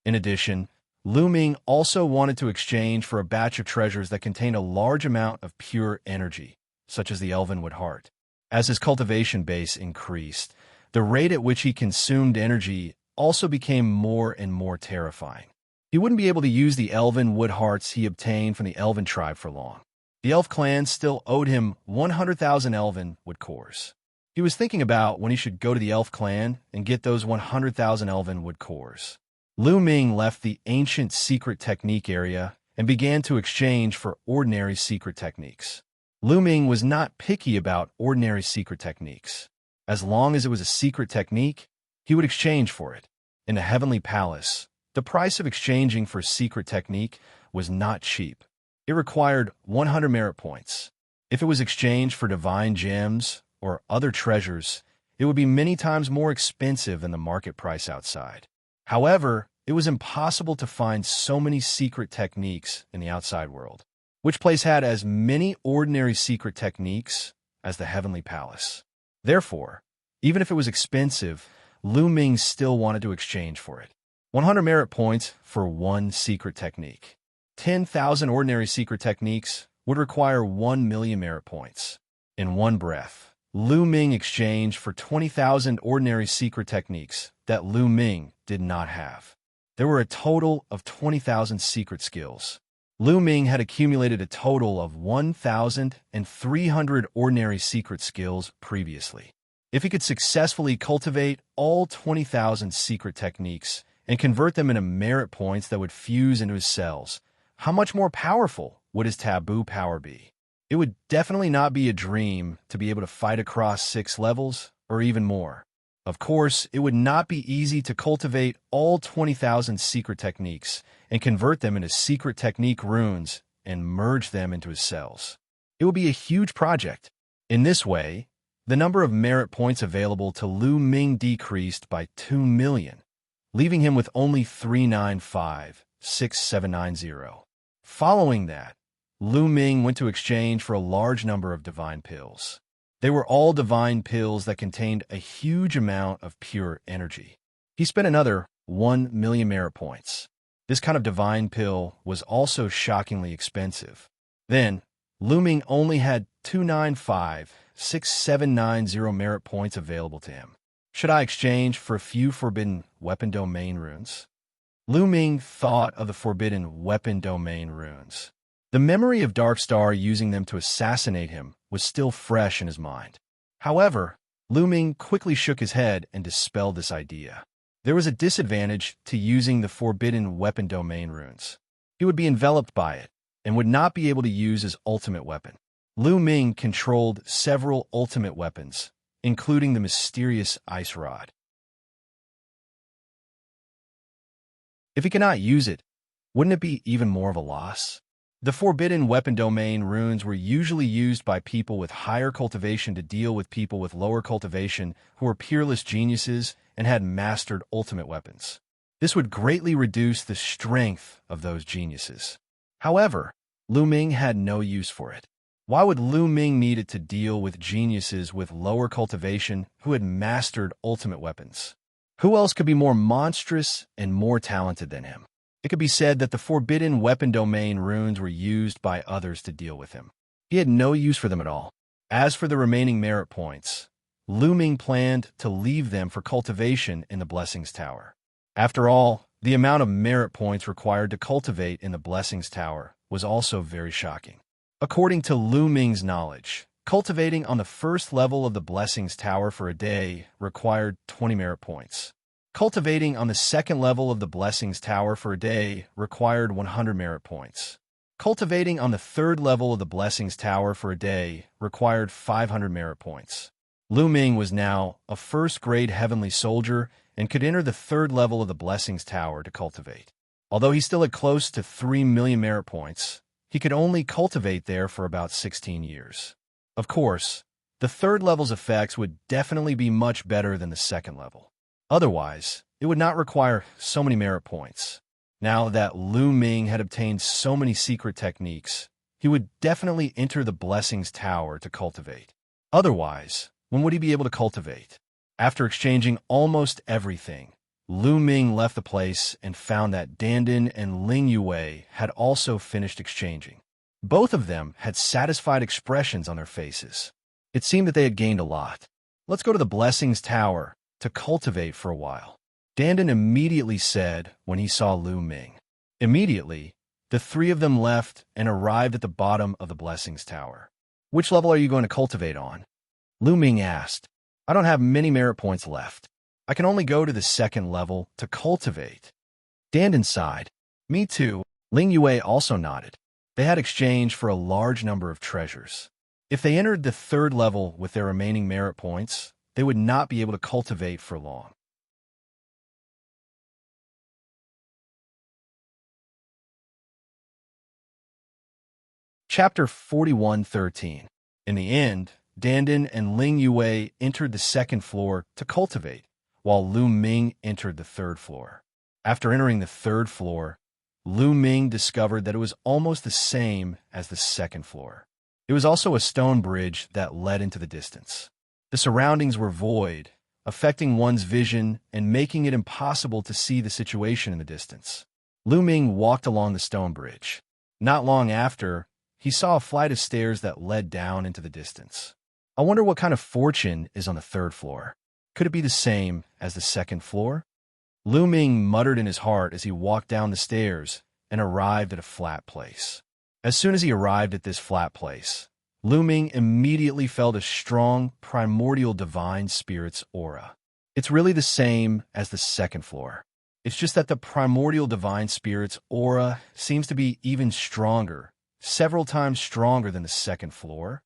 Speaker 1: In addition, Lu Ming also wanted to exchange for a batch of treasures that contained a large amount of pure energy, such as the Elvenwood Heart. As his cultivation base increased, the rate at which he consumed energy also became more and more terrifying. He wouldn't be able to use the Elvenwood Hearts he obtained from the Elven tribe for long. The Elf clan still owed him 100,000 Elvenwood cores. He was thinking about when he should go to the Elf clan and get those 100,000 Elvenwood cores. Lu Ming left the ancient secret technique area and began to exchange for ordinary secret techniques. Lu Ming was not picky about ordinary secret techniques. As long as it was a secret technique, he would exchange for it. In the Heavenly Palace, the price of exchanging for secret technique was not cheap. It required 100 merit points. If it was exchanged for divine gems or other treasures, it would be many times more expensive than the market price outside. However, it was impossible to find so many secret techniques in the outside world. Which place had as many ordinary secret techniques as the Heavenly Palace? Therefore, even if it was expensive, Lu Ming still wanted to exchange for it. 100 merit points for one secret technique. 10,000 ordinary secret techniques would require 1 million merit points. In one breath, Lu Ming exchanged for 20,000 ordinary secret techniques that Lu Ming did not have. There were a total of 20,000 secret skills. Lu Ming had accumulated a total of 1,300 ordinary secret skills previously. If he could successfully cultivate all 20,000 secret techniques and convert them into merit points that would fuse into his cells, how much more powerful would his taboo power be? It would definitely not be a dream to be able to fight across 6 levels or even more. Of course, it would not be easy to cultivate all 20,000 secret techniques and convert them into secret technique runes and merge them into his cells. It would be a huge project. In this way, the number of merit points available to Lu Ming decreased by 2 million, leaving him with only 395,6790. Following that, Lu Ming went to exchange for a large number of divine pills. They were all divine pills that contained a huge amount of pure energy. He spent another 1 million merit points. This kind of divine pill was also shockingly expensive. Then, Lu Ming only had 295,6790 merit points available to him. Should I exchange for a few forbidden weapon domain runes? Lu Ming thought of the forbidden weapon domain runes. The memory of Darkstar using them to assassinate him was still fresh in his mind. However, Lu Ming quickly shook his head and dispelled this idea. There was a disadvantage to using the forbidden weapon domain runes. He would be enveloped by it and would not be able to use his ultimate weapon. Lu Ming controlled several ultimate weapons, including the mysterious ice rod. If he cannot use it, wouldn't it be even more of a loss? The forbidden weapon domain runes were usually used by people with higher cultivation to deal with people with lower cultivation who were peerless geniuses and had mastered ultimate weapons. This would greatly reduce the strength of those geniuses. However, Lu Ming had no use for it. Why would Lu Ming need it to deal with geniuses with lower cultivation who had mastered ultimate weapons? Who else could be more monstrous and more talented than him? It could be said that the forbidden weapon domain runes were used by others to deal with him. He had no use for them at all. As for the remaining merit points, Lu Ming planned to leave them for cultivation in the Blessings Tower. After all, the amount of merit points required to cultivate in the Blessings Tower was also very shocking. According to Lu Ming's knowledge, cultivating on the first level of the Blessings Tower for a day required 20 merit points. Cultivating on the second level of the Blessings Tower for a day required 100 merit points. Cultivating on the third level of the Blessings Tower for a day required 500 merit points. Lu Ming was now a first-grade heavenly soldier and could enter the third level of the Blessings Tower to cultivate. Although he still had close to 3 million merit points, he could only cultivate there for about 16 years. Of course, the third level's effects would definitely be much better than the second level. Otherwise, it would not require so many merit points. Now that Lu Ming had obtained so many secret techniques, he would definitely enter the Blessings Tower to cultivate. Otherwise, when would he be able to cultivate? After exchanging almost everything, Lu Ming left the place and found that Dandan and Ling Yue had also finished exchanging. Both of them had satisfied expressions on their faces. It seemed that they had gained a lot. Let's go to the Blessings Tower to cultivate for a while, Dandan immediately said when he saw Lu Ming. Immediately, the three of them left and arrived at the bottom of the Blessings Tower. Which level are you going to cultivate on? Lu Ming asked. I don't have many merit points left. I can only go to the second level to cultivate. Dandan sighed. Me too. Ling Yue also nodded. They had exchanged for a large number of treasures. If they entered the third level with their remaining merit points, they would not be able to cultivate for long. Chapter 41:13. In the end, Dandan and Ling Yue entered the second floor to cultivate, while Lu Ming entered the third floor. After entering the third floor, Lu Ming discovered that it was almost the same as the second floor. It was also a stone bridge that led into the distance. The surroundings were void, affecting one's vision and making it impossible to see the situation in the distance. Lu Ming walked along the stone bridge. Not long after, he saw a flight of stairs that led down into the distance. I wonder what kind of fortune is on the third floor. Could it be the same as the second floor? Lu Ming muttered in his heart as he walked down the stairs and arrived at a flat place. As soon as he arrived at this flat place, Lu Ming immediately felt a strong, primordial divine spirit's aura. It's really the same as the second floor. It's just that the primordial divine spirit's aura seems to be even stronger, several times stronger than the second floor.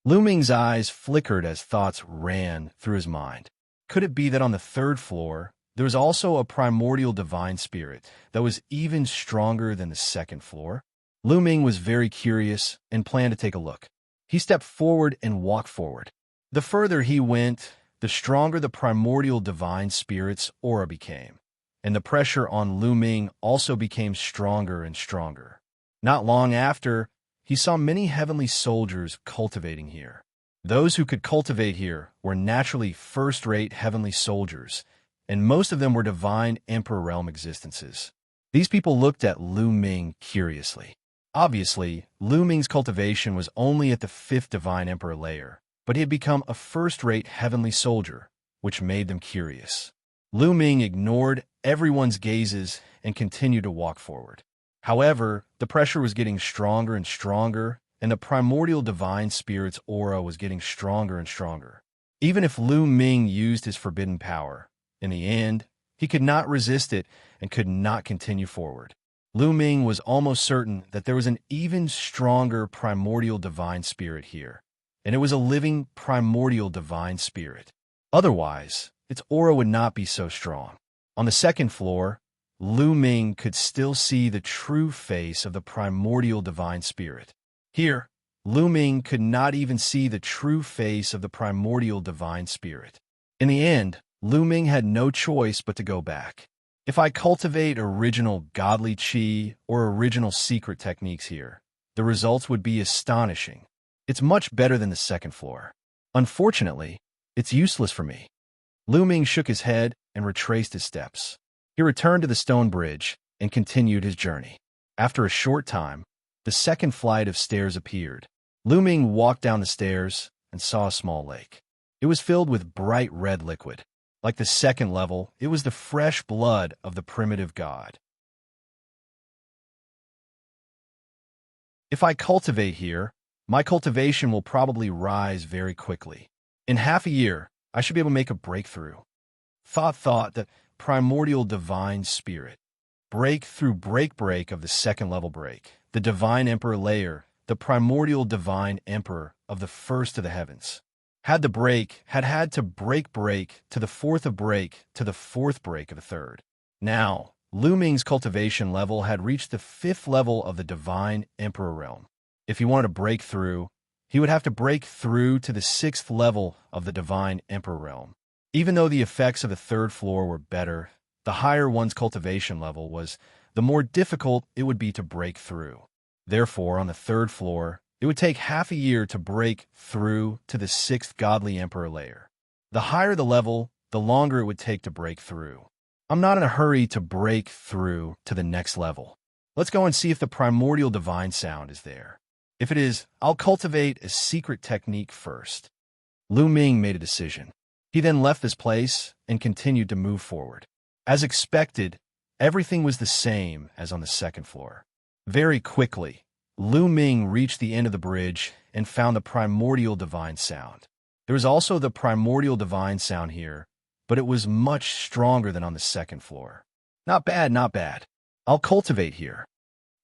Speaker 1: Lu Ming's eyes flickered as thoughts ran through his mind. Could it be that on the third floor, there was also a primordial divine spirit that was even stronger than the second floor? Lu Ming was very curious and planned to take a look. He stepped forward and walked forward. The further he went, the stronger the primordial divine spirit's aura became, and the pressure on Lu Ming also became stronger and stronger. Not long after, he saw many heavenly soldiers cultivating here. Those who could cultivate here were naturally first-rate heavenly soldiers, and most of them were divine Emperor Realm existences. These people looked at Lu Ming curiously. Obviously, Lu Ming's cultivation was only at the 5th Divine Emperor layer, but he had become a first-rate heavenly soldier, which made them curious. Lu Ming ignored everyone's gazes and continued to walk forward. However, the pressure was getting stronger and stronger, and the primordial divine spirit's aura was getting stronger and stronger. Even if Lu Ming used his forbidden power, in the end, he could not resist it and could not continue forward. Lu Ming was almost certain that there was an even stronger primordial divine spirit here, and it was a living primordial divine spirit. Otherwise, its aura would not be so strong. On the second floor, Lu Ming could still see the true face of the primordial divine spirit. Here, Lu Ming could not even see the true face of the primordial divine spirit. In the end, Lu Ming had no choice but to go back. If I cultivate original godly qi or original secret techniques here, the results would be astonishing. It's much better than the second floor. Unfortunately, it's useless for me. Lu Ming shook his head and retraced his steps. He returned to the stone bridge and continued his journey. After a short time, the second flight of stairs appeared. Lu Ming walked down the stairs and saw a small lake. It was filled with bright red liquid. Like the second level, it was the fresh blood of the primitive god. If I cultivate here, my cultivation will probably rise very quickly. In half a year, I should be able to make a breakthrough. Thought that primordial divine spirit. Break of the second level break. The divine emperor layer, the primordial divine emperor of the first of the heavens. Had to break to the fourth of break to the fourth break of the third. Now, Lu Ming's cultivation level had reached the fifth level of the divine emperor realm. If he wanted to break through, he would have to break through to the sixth level of the divine emperor realm. Even though the effects of the third floor were better, the higher one's cultivation level was, the more difficult it would be to break through. Therefore, on the third floor, it would take half a year to break through to the sixth godly emperor layer. The higher the level, the longer it would take to break through. I'm not in a hurry to break through to the next level. Let's go and see if the primordial divine sound is there. If it is, I'll cultivate a secret technique first. Lu Ming made a decision. He then left this place and continued to move forward. As expected, everything was the same as on the second floor. Very quickly, Lu Ming reached the end of the bridge and found the primordial divine sound. There was also the primordial divine sound here, but it was much stronger than on the second floor. Not bad, not bad. I'll cultivate here.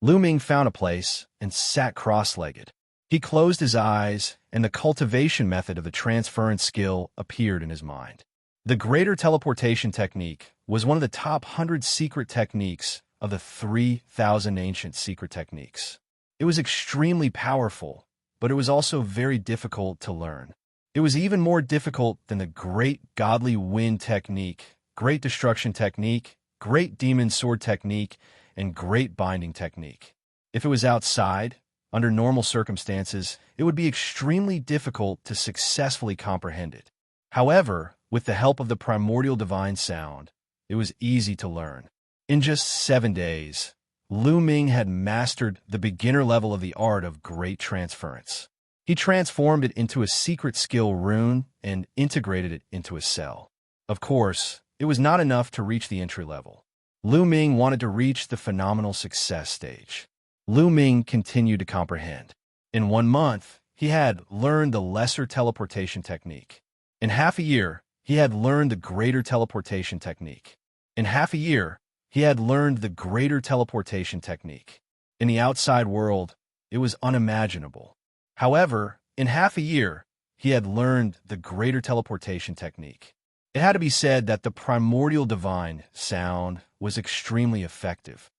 Speaker 1: Lu Ming found a place and sat cross-legged. He closed his eyes, and the cultivation method of the transference skill appeared in his mind. The greater teleportation technique was one of the top 100 secret techniques of the 3,000 ancient secret techniques. It was extremely powerful, but it was also very difficult to learn. It was even more difficult than the Great Godly Wind Technique, Great Destruction Technique, Great Demon Sword Technique, and Great Binding Technique. If it was outside, under normal circumstances, it would be extremely difficult to successfully comprehend it. However, with the help of the primordial divine sound, it was easy to learn. In just 7 days, Lu Ming had mastered the beginner level of the art of great transference. He transformed it into a secret skill rune and integrated it into a cell. Of course, it was not enough to reach the entry level. Lu Ming wanted to reach the phenomenal success stage. Lu Ming continued to comprehend. In 1 month, he had learned the lesser teleportation technique. In half a year, he had learned the greater teleportation technique. In half a year, he had learned the greater teleportation technique. In the outside world, it was unimaginable. However, in half a year, he had learned the greater teleportation technique. It had to be said that the primordial divine sound was extremely effective.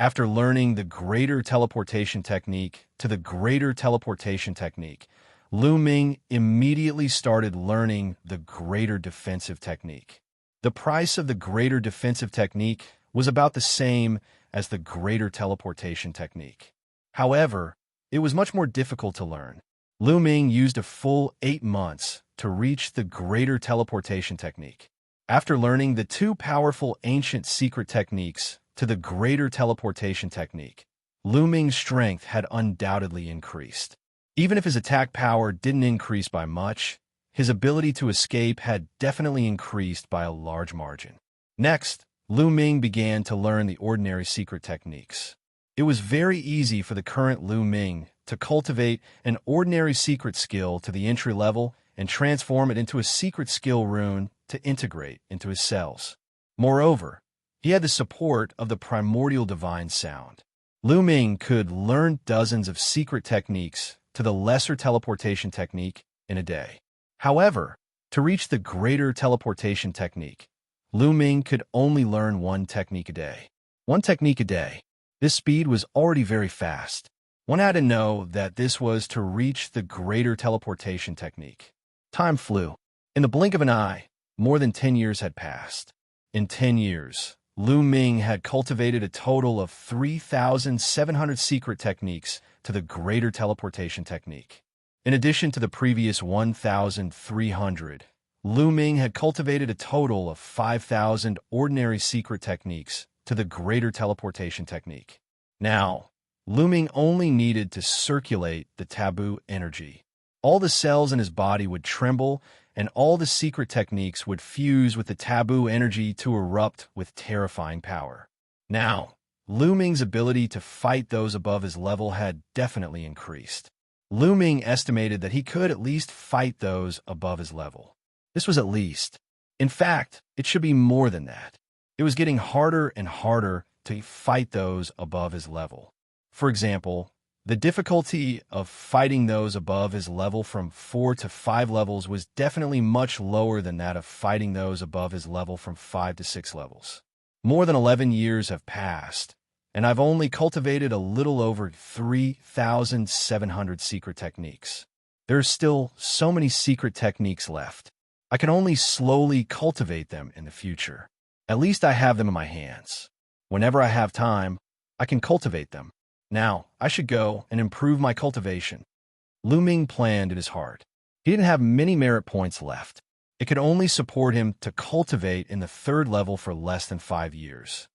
Speaker 1: After learning the greater teleportation technique to the greater teleportation technique, Lu Ming immediately started learning the greater defensive technique. The price of the greater defensive technique was about the same as the greater teleportation technique. However, it was much more difficult to learn. Lu Ming used a full 8 months to reach the greater teleportation technique. After learning the 2 powerful ancient secret techniques to the greater teleportation technique, Lu Ming's strength had undoubtedly increased. Even if his attack power didn't increase by much, his ability to escape had definitely increased by a large margin. Next, Lu Ming began to learn the ordinary secret techniques. It was very easy for the current Lu Ming to cultivate an ordinary secret skill to the entry level and transform it into a secret skill rune to integrate into his cells. Moreover, he had the support of the primordial divine sound. Lu Ming could learn dozens of secret techniques to the lesser teleportation technique in a day. However, to reach the greater teleportation technique, Lu Ming could only learn one technique a day. One technique a day. This speed was already very fast. One had to know that this was to reach the greater teleportation technique. Time flew. In the blink of an eye, more than 10 years had passed. In 10 years, Lu Ming had cultivated a total of 3,700 secret techniques to the greater teleportation technique. In addition to the previous 1,300, Lu Ming had cultivated a total of 5,000 ordinary secret techniques to the greater teleportation technique. Now, Lu Ming only needed to circulate the taboo energy. All the cells in his body would tremble, and all the secret techniques would fuse with the taboo energy to erupt with terrifying power. Now, Lu Ming's ability to fight those above his level had definitely increased. Lu Ming estimated that he could at least fight those above his level. This was at least. In fact, it should be more than that. It was getting harder and harder to fight those above his level. For example, the difficulty of fighting those above his level from 4 to 5 levels was definitely much lower than that of fighting those above his level from 5 to 6 levels. More than 11 years have passed, and I've only cultivated a little over 3,700 secret techniques. There's still so many secret techniques left. I can only slowly cultivate them in the future. At least I have them in my hands. Whenever I have time, I can cultivate them. Now, I should go and improve my cultivation. Lu Ming planned in his heart. He didn't have many merit points left. It could only support him to cultivate in the 3rd level for less than 5 years.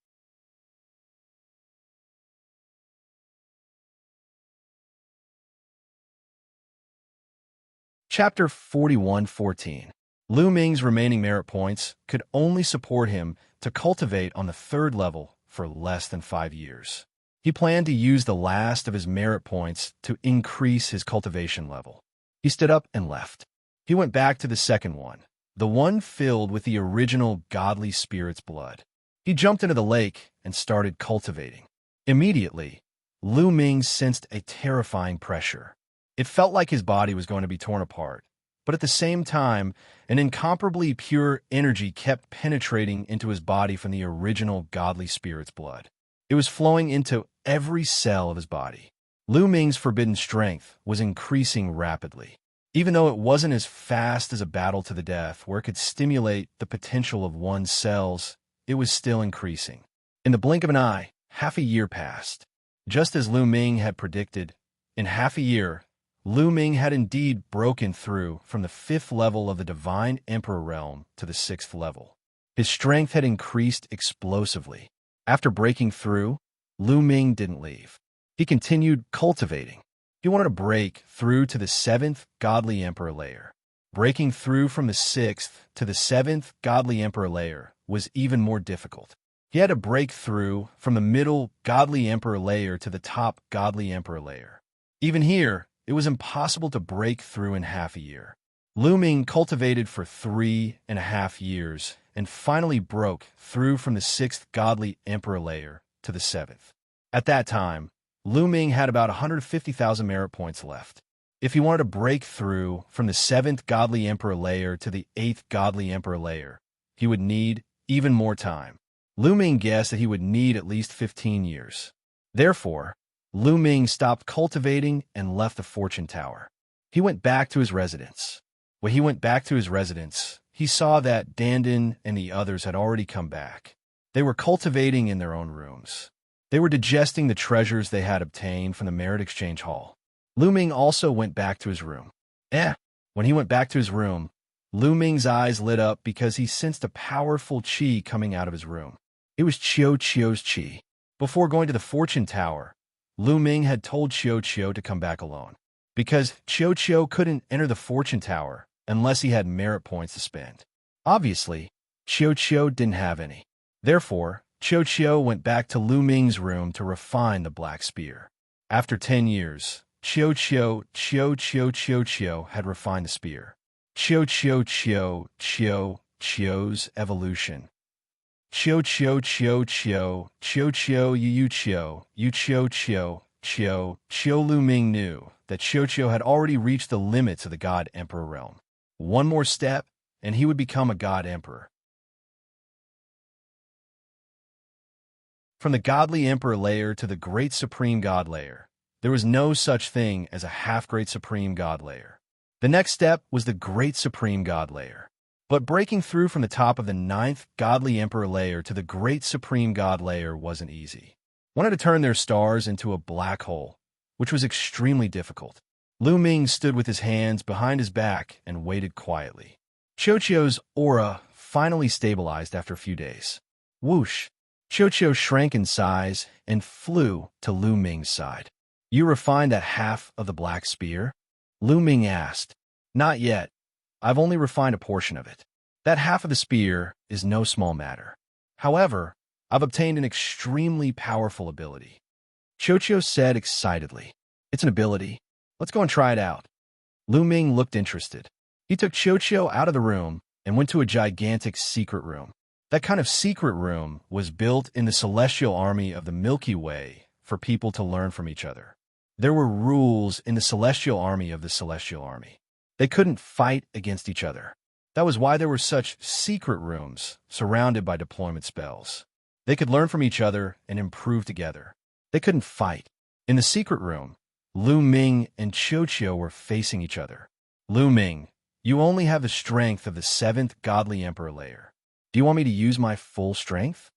Speaker 1: Chapter 41:14. Lu Ming's remaining merit points could only support him to cultivate on the 3rd level for less than 5 years. He planned to use the last of his merit points to increase his cultivation level. He stood up and left. He went back to the second one, the one filled with the original godly spirit's blood. He jumped into the lake and started cultivating. Immediately, Lu Ming sensed a terrifying pressure. It felt like his body was going to be torn apart, but at the same time, an incomparably pure energy kept penetrating into his body from the original godly spirit's blood. It was flowing into every cell of his body. Lu Ming's forbidden strength was increasing rapidly. Even though it wasn't as fast as a battle to the death where it could stimulate the potential of one's cells, it was still increasing. In the blink of an eye, half a year passed. Just as Lu Ming had predicted, in half a year, Lu Ming had indeed broken through from the 5th level of the Divine Emperor realm to the 6th level. His strength had increased explosively. After breaking through, Lu Ming didn't leave. He continued cultivating. He wanted to break through to the 7th Godly Emperor layer. Breaking through from the 6th to the 7th Godly Emperor layer was even more difficult. He had to break through from the middle Godly Emperor layer to the top Godly Emperor layer. Even here, it was impossible to break through in half a year. Lu Ming cultivated for 3.5 years and finally broke through from the 6th Godly Emperor layer to the 7th. At that time, Lu Ming had about 150,000 merit points left. If he wanted to break through from the 7th Godly Emperor layer to the 8th Godly Emperor layer, he would need even more time. Lu Ming guessed that he would need at least 15 years. Therefore, Lu Ming stopped cultivating and left the fortune tower. He went back to his residence. When he went back to his residence, he saw that Dandan and the others had already come back. They were cultivating in their own rooms. They were digesting the treasures they had obtained from the Merit Exchange Hall. Lu Ming also went back to his room. When he went back to his room, Lu Ming's eyes lit up because he sensed a powerful qi coming out of his room. It was Qiu's qi. Before going to the fortune tower, Lu Ming had told Qiu to come back alone, because Qiu couldn't enter the fortune tower unless he had merit points to spend. Obviously, Qiu didn't have any. Therefore, Qiu went back to Lu Ming's room to refine the black spear. After 10 years, Qiu had refined the spear. Qiu's evolution. Chio chio chio chio, chio chio yu chio, yu chio chio, chio, Chio Lu Ming knew that Chio had already reached the limits of the God Emperor realm. One more step, and he would become a God Emperor. From the Godly Emperor layer to the Great Supreme God layer, there was no such thing as a half-Great Supreme God layer. The next step was the Great Supreme God layer. But breaking through from the top of the 9th Godly Emperor layer to the Great Supreme God layer wasn't easy. Wanted to turn their stars into a black hole, which was extremely difficult. Lu Ming stood with his hands behind his back and waited quietly. Chio's aura finally stabilized after a few days. Whoosh! Chio shrank in size and flew to Lu Ming's side. You refined that half of the black spear? Lu Ming asked. Not yet. I've only refined a portion of it. That half of the spear is no small matter. However, I've obtained an extremely powerful ability. Chio said excitedly. It's an ability. Let's go and try it out. Lu Ming looked interested. He took Chio out of the room and went to a gigantic secret room. That kind of secret room was built in the celestial army of the Milky Way for people to learn from each other. There were rules in the celestial army of the celestial army. They couldn't fight against each other. That was why there were such secret rooms surrounded by deployment spells. They could learn from each other and improve together. They couldn't fight. In the secret room, Lu Ming and Chio were facing each other. Lu Ming, you only have the strength of the 7th Godly Emperor layer. Do you want me to use my full strength?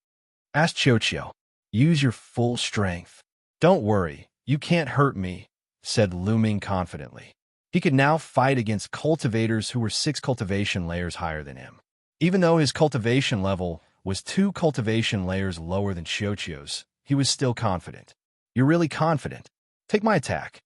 Speaker 1: Asked Chio. Use your full strength. Don't worry, you can't hurt me, said Lu Ming confidently. He could now fight against cultivators who were 6 cultivation layers higher than him. Even though his cultivation level was 2 cultivation layers lower than Chio's, he was still confident. You're really confident. Take my attack.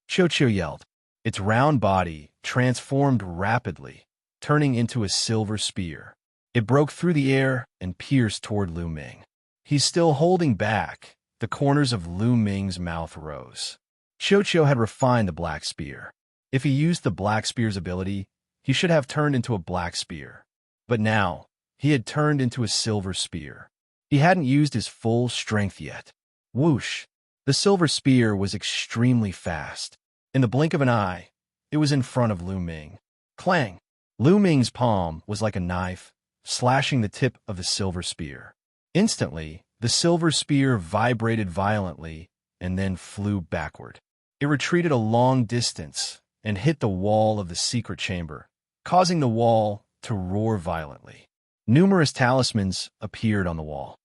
Speaker 1: Chio yelled. Its round body transformed rapidly, turning into a silver spear. It broke through the air and pierced toward Lu Ming. He's still holding back. The corners of Lu Ming's mouth rose. Chio had refined the black spear. If he used the black spear's ability, he should have turned into a black spear. But now, he had turned into a silver spear. He hadn't used his full strength yet. Whoosh! The silver spear was extremely fast. In the blink of an eye, it was in front of Lu Ming. Clang! Lu Ming's palm was like a knife, slashing the tip of the silver spear. Instantly, the silver spear vibrated violently and then flew backward. It retreated a long distance and hit the wall of the secret chamber, causing the wall to roar violently. Numerous talismans appeared on the wall.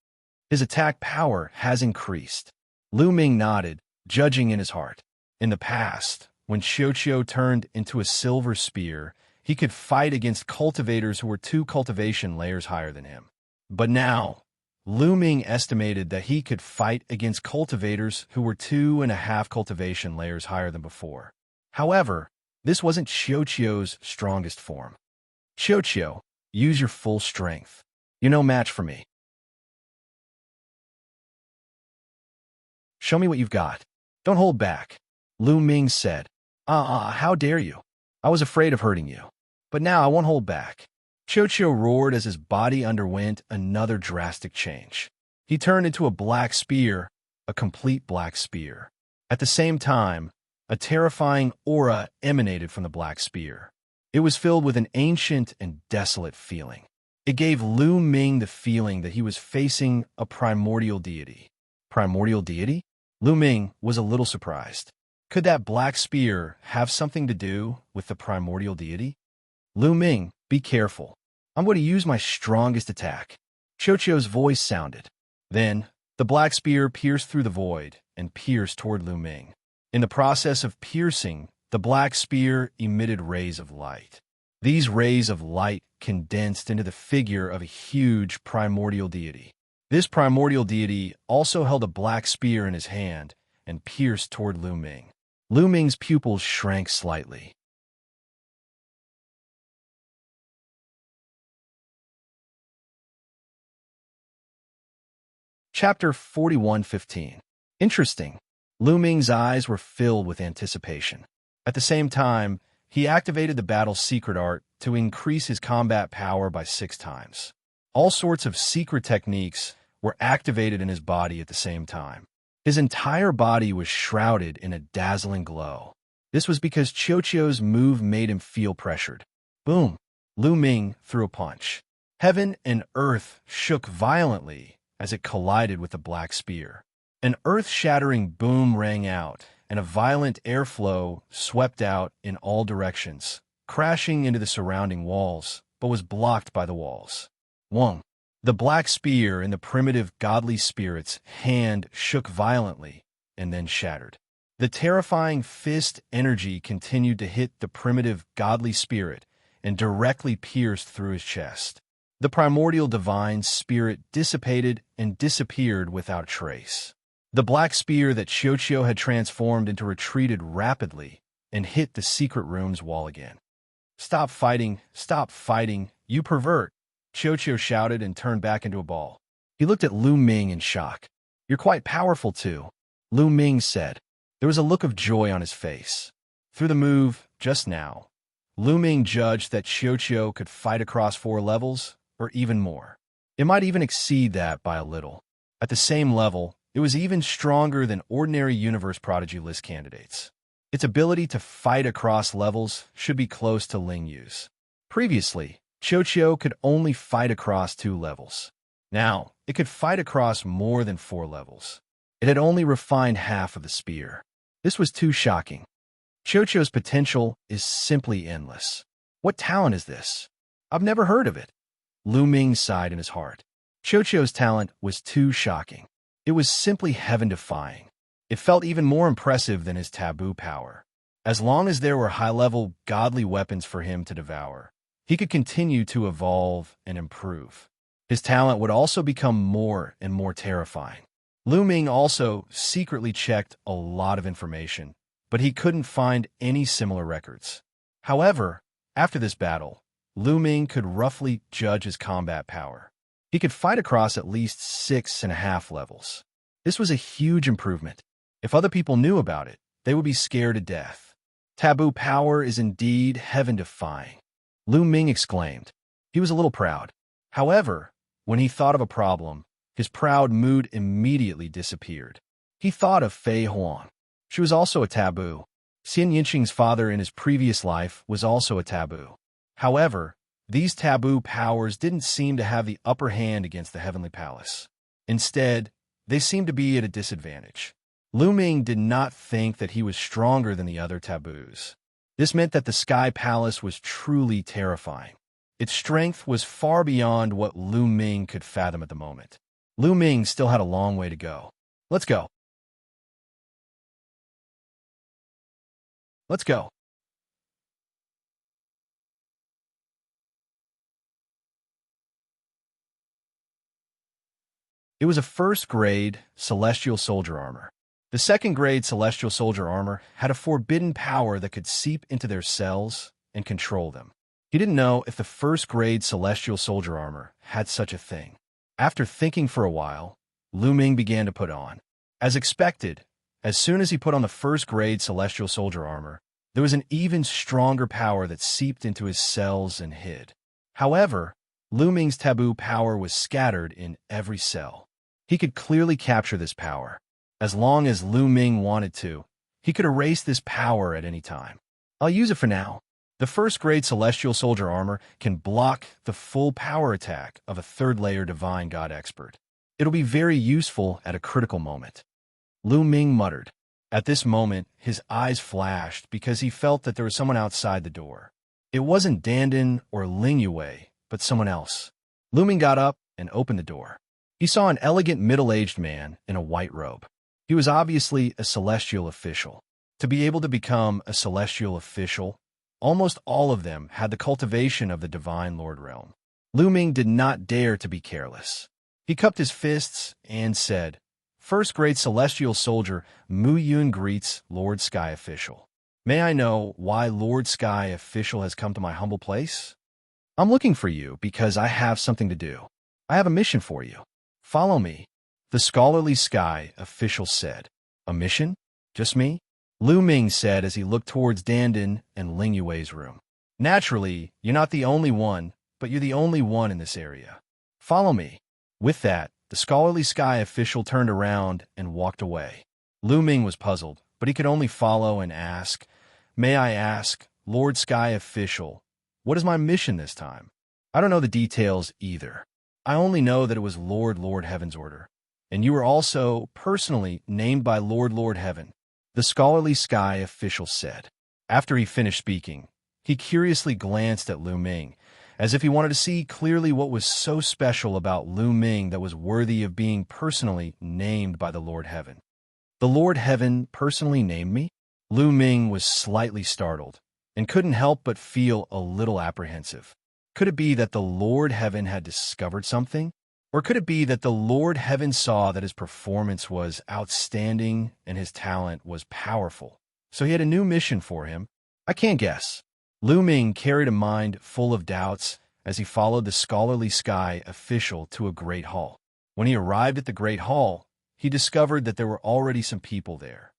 Speaker 1: His attack power has increased. Lu Ming nodded, judging in his heart. In the past, when Chio turned into a silver spear, he could fight against cultivators who were 2 cultivation layers higher than him. But now, Lu Ming estimated that he could fight against cultivators who were 2.5 cultivation layers higher than before. However, this wasn't Chio's strongest form. Chio, use your full strength. You're no match for me. Show me what you've got. Don't hold back. Lu Ming said. How dare you? I was afraid of hurting you. But now I won't hold back. Chio roared as his body underwent another drastic change. He turned into a black spear, a complete black spear. At the same time, a terrifying aura emanated from the black spear. It was filled with an ancient and desolate feeling. It gave Lu Ming the feeling that he was facing a primordial deity. Primordial deity? Lu Ming was a little surprised. Could that black spear have something to do with the primordial deity? Lu Ming, be careful. I'm going to use my strongest attack. Chio's voice sounded. Then, the black spear pierced through the void and pierced toward Lu Ming. In the process of piercing, the black spear emitted rays of light. These rays of light condensed into the figure of a huge primordial deity. This primordial deity also held a black spear in his hand and pierced toward Lu Ming. Lu Ming's pupils shrank slightly. Chapter 41:15. Interesting. Lu Ming's eyes were filled with anticipation. At the same time, he activated the battle's secret art to increase his combat power by 6 times. All sorts of secret techniques were activated in his body at the same time. His entire body was shrouded in a dazzling glow. This was because Qiuqiu's move made him feel pressured. Boom! Lu Ming threw a punch. Heaven and earth shook violently as it collided with the black spear. An earth-shattering boom rang out, and a violent airflow swept out in all directions, crashing into the surrounding walls, but was blocked by the walls. Wong. The black spear in the primitive godly spirit's hand shook violently and then shattered. The terrifying fist energy continued to hit the primitive godly spirit and directly pierced through his chest. The primordial divine spirit dissipated and disappeared without trace. The black spear that Xiuqiu had transformed into retreated rapidly and hit the secret room's wall again. Stop fighting, you pervert, Qiuqiu shouted and turned back into a ball. He looked at Lu Ming in shock. You're quite powerful too, Lu Ming said. There was a look of joy on his face. Through the move, just now, Lu Ming judged that Qiuqiu could fight across 4 levels, or even more. It might even exceed that by a little. At the same level, it was even stronger than ordinary Universe Prodigy list candidates. Its ability to fight across levels should be close to Ling Yu's. Previously, Qiuqiu could only fight across 2 levels. Now, it could fight across more than 4 levels. It had only refined half of the spear. This was too shocking. Qiuqiu's potential is simply endless. What talent is this? I've never heard of it. Lu Ming sighed in his heart. Qiuqiu's talent was too shocking. It was simply heaven-defying. It felt even more impressive than his taboo power. As long as there were high-level, godly weapons for him to devour, he could continue to evolve and improve. His talent would also become more and more terrifying. Lu Ming also secretly checked a lot of information, but he couldn't find any similar records. However, after this battle, Lu Ming could roughly judge his combat power. He could fight across at least 6.5 levels. This was a huge improvement. If other people knew about it, they would be scared to death. Taboo power is indeed heaven-defying, Lu Ming exclaimed. He was a little proud. However, when he thought of a problem, his proud mood immediately disappeared. He thought of Fei Huang. She was also a taboo. Xianxing's father in his previous life was also a taboo. However, these taboo powers didn't seem to have the upper hand against the Heavenly Palace. Instead, they seemed to be at a disadvantage. Lu Ming did not think that he was stronger than the other taboos. This meant that the Sky Palace was truly terrifying. Its strength was far beyond what Lu Ming could fathom at the moment. Lu Ming still had a long way to go. Let's go. Let's go. It was a first-grade Celestial Soldier armor. The second-grade Celestial Soldier armor had a forbidden power that could seep into their cells and control them. He didn't know if the first-grade Celestial Soldier armor had such a thing. After thinking for a while, Lu Ming began to put on. As expected, as soon as he put on the first-grade Celestial Soldier armor, there was an even stronger power that seeped into his cells and hid. However, Lu Ming's taboo power was scattered in every cell. He could clearly capture this power. As long as Lu Ming wanted to, he could erase this power at any time. I'll use it for now. The first-grade Celestial Soldier armor can block the full power attack of a third-layer Divine God expert. It'll be very useful at a critical moment. Lu Ming muttered. At this moment, his eyes flashed because he felt that there was someone outside the door. It wasn't Dandan or Ling Yue, but someone else. Lu Ming got up and opened the door. He saw an elegant middle-aged man in a white robe. He was obviously a celestial official. To be able to become a celestial official, almost all of them had the cultivation of the Divine Lord Realm. Lu Ming did not dare to be careless. He cupped his fists and said, First-grade Celestial Soldier Mu Yun greets Lord Sky Official. May I know why Lord Sky Official has come to my humble place? I'm looking for you because I have something to do. I have a mission for you. Follow me, the scholarly Sky Official said. A mission? Just me? Lu Ming said as he looked towards Dandan and Ling Yue's room. Naturally, you're not the only one, but you're the only one in this area. Follow me." With that, the scholarly sky official turned around and walked away. Lu Ming was puzzled, but he could only follow and ask, "May I ask, Lord Sky Official, what is my mission this time? I don't know the details either. I only know that it was Lord Heaven's order. And you were also personally named by Lord Heaven," the scholarly sky official said. After he finished speaking, he curiously glanced at Lu Ming, as if he wanted to see clearly what was so special about Lu Ming that was worthy of being personally named by the Lord Heaven. "The Lord Heaven personally named me?" Lu Ming was slightly startled and couldn't help but feel a little apprehensive. Could it be that the Lord Heaven had discovered something? Or could it be that the Lord Heaven saw that his performance was outstanding and his talent was powerful, so he had a new mission for him? I can't guess. Lu Ming carried a mind full of doubts as he followed the scholarly sky official to a great hall. When he arrived at the great hall, he discovered that there were already some people there.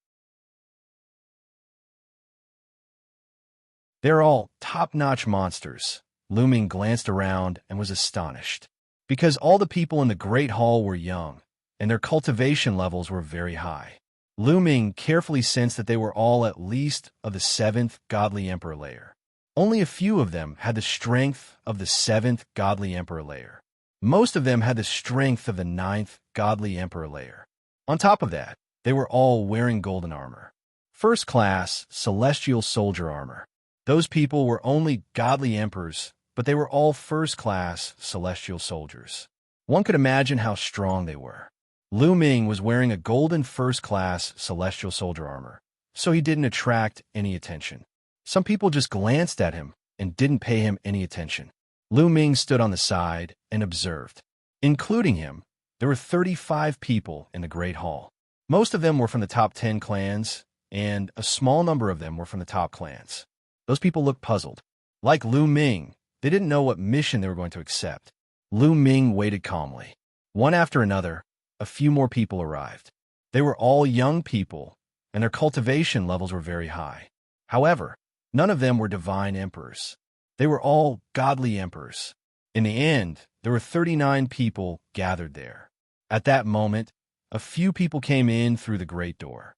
Speaker 1: They're all top-notch monsters. Lu Ming glanced around and was astonished, because all the people in the great hall were young, and their cultivation levels were very high. Lu Ming carefully sensed that they were all at least of the 7th Godly Emperor layer. Only a few of them had the strength of the 7th Godly Emperor layer. Most of them had the strength of the 9th Godly Emperor layer. On top of that, they were all wearing golden armor. First class celestial soldier armor. Those people were only godly emperors, but they were all first-class celestial soldiers. One could imagine how strong they were. Lu Ming was wearing a golden first-class celestial soldier armor, so he didn't attract any attention. Some people just glanced at him and didn't pay him any attention. Lu Ming stood on the side and observed. Including him, there were 35 people in the Great Hall. Most of them were from the top 10 clans, and a small number of them were from the top clans. Those people looked puzzled. Like Lu Ming, they didn't know what mission they were going to accept. Lu Ming waited calmly. One after another, a few more people arrived. They were all young people, and their cultivation levels were very high. However, none of them were divine emperors. They were all godly emperors. In the end, there were 39 people gathered there. At that moment, a few people came in through the great door.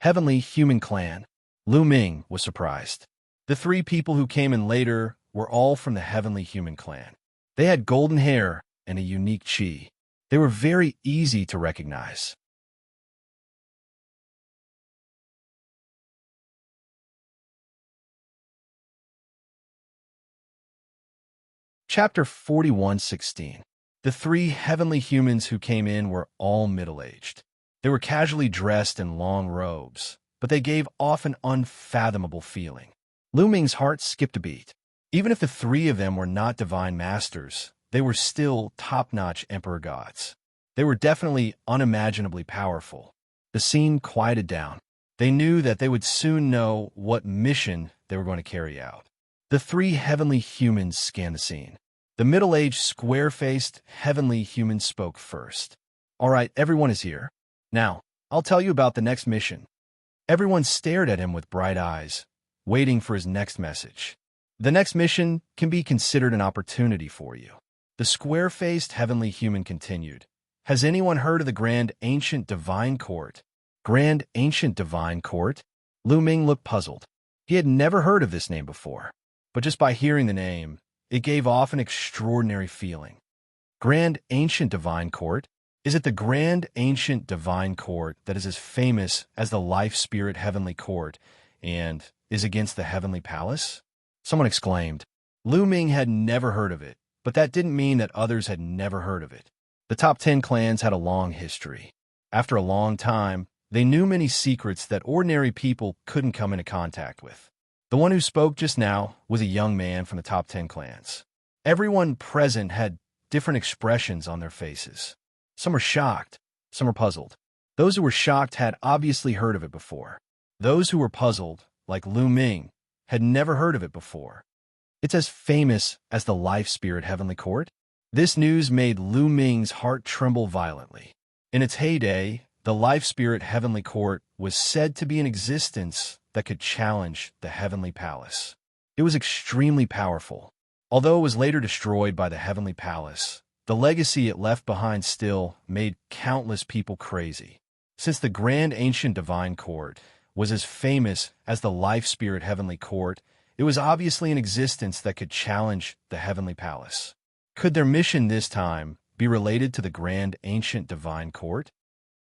Speaker 1: Heavenly Human Clan. Lu Ming was surprised. The 3 people who came in later were all from the Heavenly Human Clan. They had golden hair and a unique chi. They were very easy to recognize. Chapter 41:16. The 3 heavenly humans who came in were all middle-aged. They were casually dressed in long robes, but they gave off an unfathomable feeling. Lu Ming's heart skipped a beat. Even if the 3 of them were not divine masters, they were still top-notch emperor gods. They were definitely unimaginably powerful. The scene quieted down. They knew that they would soon know what mission they were going to carry out. The 3 heavenly humans scanned the scene. The middle-aged, square-faced heavenly human spoke first. "All right, everyone is here. Now, I'll tell you about the next mission." Everyone stared at him with bright eyes, waiting for his next message. "The next mission can be considered an opportunity for you." The square-faced heavenly human continued. "Has anyone heard of the Grand Ancient Divine Court?" Grand Ancient Divine Court? Lu Ming looked puzzled. He had never heard of this name before, but just by hearing the name, it gave off an extraordinary feeling. Grand Ancient Divine Court? Is it the Grand Ancient Divine Court that is as famous as the Life Spirit Heavenly Court and is against the Heavenly Palace? Someone exclaimed. Lu Ming had never heard of it, but that didn't mean that others had never heard of it. The top 10 clans had a long history. After a long time, they knew many secrets that ordinary people couldn't come into contact with. The one who spoke just now was a young man from the top 10 clans. Everyone present had different expressions on their faces. Some were shocked, some were puzzled. Those who were shocked had obviously heard of it before. Those who were puzzled, like Lu Ming, had never heard of it before. It's as famous as the Life Spirit Heavenly Court? This news made Lu Ming's heart tremble violently. In its heyday, the Life Spirit Heavenly Court was said to be in existence that could challenge the Heavenly Palace. It was extremely powerful. Although it was later destroyed by the Heavenly Palace, the legacy it left behind still made countless people crazy. Since the Grand Ancient Divine Court was as famous as the Life Spirit Heavenly Court, it was obviously an existence that could challenge the Heavenly Palace. Could their mission this time be related to the Grand Ancient Divine Court?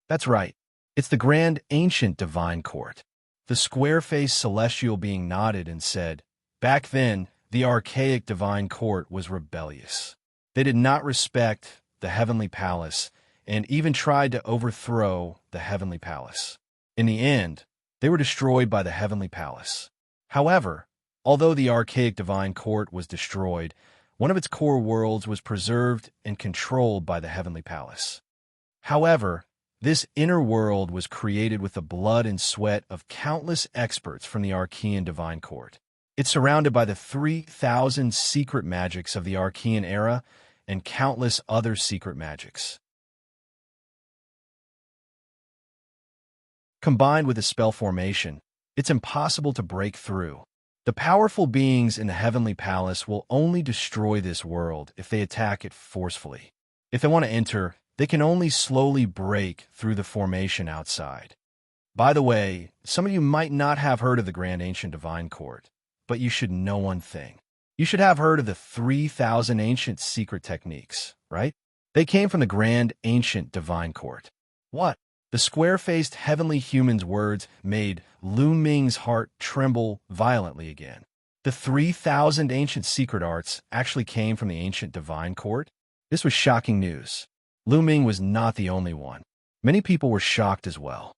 Speaker 1: That's right. It's the Grand Ancient Divine Court. The square-faced celestial being nodded and said, "Back then, the archaic Divine Court was rebellious. They did not respect the Heavenly Palace and even tried to overthrow the Heavenly Palace. In the end, they were destroyed by the Heavenly Palace. However, although the archaic Divine Court was destroyed, one of its core worlds was preserved and controlled by the Heavenly Palace. However, this inner world was created with the blood and sweat of countless experts from the Archean Divine Court. It's surrounded by the 3,000 secret magics of the Archean era and countless other secret magics. Combined with the spell formation, it's impossible to break through. The powerful beings in the Heavenly Palace will only destroy this world if they attack it forcefully. If they want to enter, they can only slowly break through the formation outside. By the way, some of you might not have heard of the Grand Ancient Divine Court, but you should know one thing. You should have heard of the 3,000 ancient secret techniques, right? They came from the Grand Ancient Divine Court. What? The square-faced heavenly human's words made Lu Ming's heart tremble violently again. The 3,000 ancient secret arts actually came from the Ancient Divine Court? This was shocking news. Lu Ming was not the only one. Many people were shocked as well.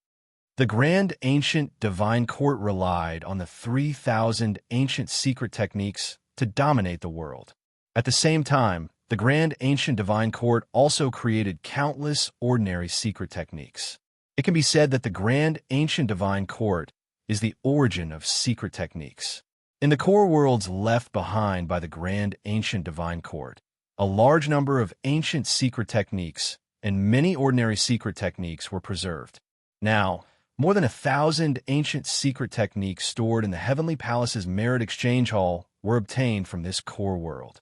Speaker 1: The Grand Ancient Divine Court relied on the 3,000 ancient secret techniques to dominate the world. At the same time, the Grand Ancient Divine Court also created countless ordinary secret techniques. It can be said that the Grand Ancient Divine Court is the origin of secret techniques. In the core worlds left behind by the Grand Ancient Divine Court, a large number of ancient secret techniques and many ordinary secret techniques were preserved. Now, more than 1,000 ancient secret techniques stored in the Heavenly Palace's Merit Exchange Hall were obtained from this core world.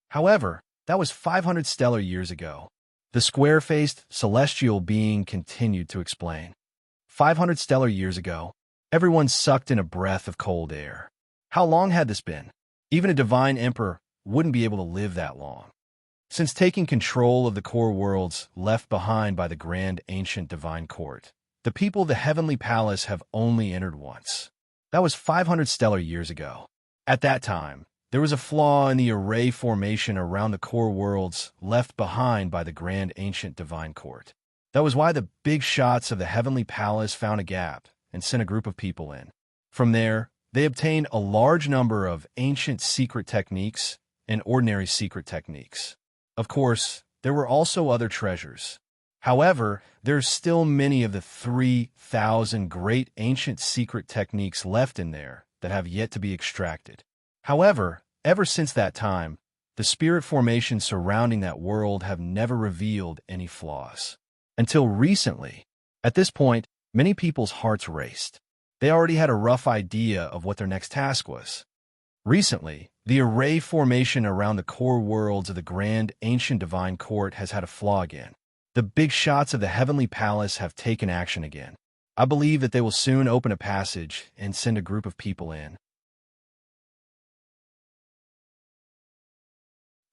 Speaker 1: However, that was 500 stellar years ago. The square-faced celestial being continued to explain. 500 stellar years ago, everyone sucked in a breath of cold air. How long had this been? Even a divine emperor wouldn't be able to live that long. Since taking control of the core worlds left behind by the Grand Ancient Divine Court, the people of the Heavenly Palace have only entered once. That was 500 stellar years ago. At that time, there was a flaw in the array formation around the core worlds left behind by the Grand Ancient Divine Court. That was why the big shots of the Heavenly Palace found a gap and sent a group of people in. From there, they obtained a large number of ancient secret techniques and ordinary secret techniques. Of course, there were also other treasures. However, there's still many of the 3,000 great ancient secret techniques left in there that have yet to be extracted. However, ever since that time, the spirit formations surrounding that world have never revealed any flaws. Until recently. At this point, many people's hearts raced. They already had a rough idea of what their next task was. Recently, the array formation around the core worlds of the Grand Ancient Divine Court has had a flaw again. The big shots of the Heavenly Palace have taken action again. I believe that they will soon open a passage and send a group of people in.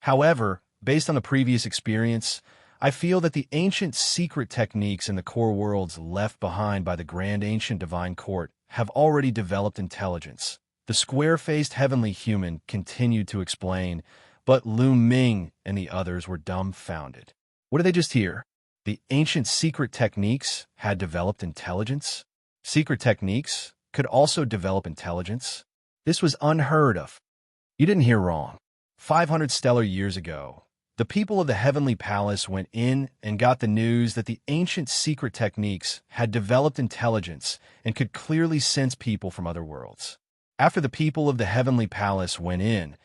Speaker 1: However, based on the previous experience, I feel that the ancient secret techniques in the core worlds left behind by the Grand Ancient Divine Court have already developed intelligence. The square-faced heavenly human continued to explain, but Lu Ming and the others were dumbfounded. What did they just hear? The ancient secret techniques had developed intelligence? Secret techniques could also develop intelligence? This was unheard of. You didn't hear wrong. 500 stellar years ago, the people of the Heavenly Palace went in and got the news that the ancient secret techniques had developed intelligence and could clearly sense people from other worlds. After the people of the Heavenly Palace went in,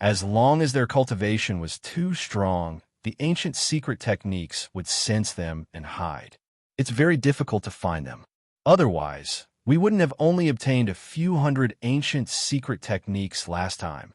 Speaker 1: as long as their cultivation was too strong, the ancient secret techniques would sense them and hide. It's very difficult to find them. Otherwise, we wouldn't have only obtained a few hundred ancient secret techniques last time.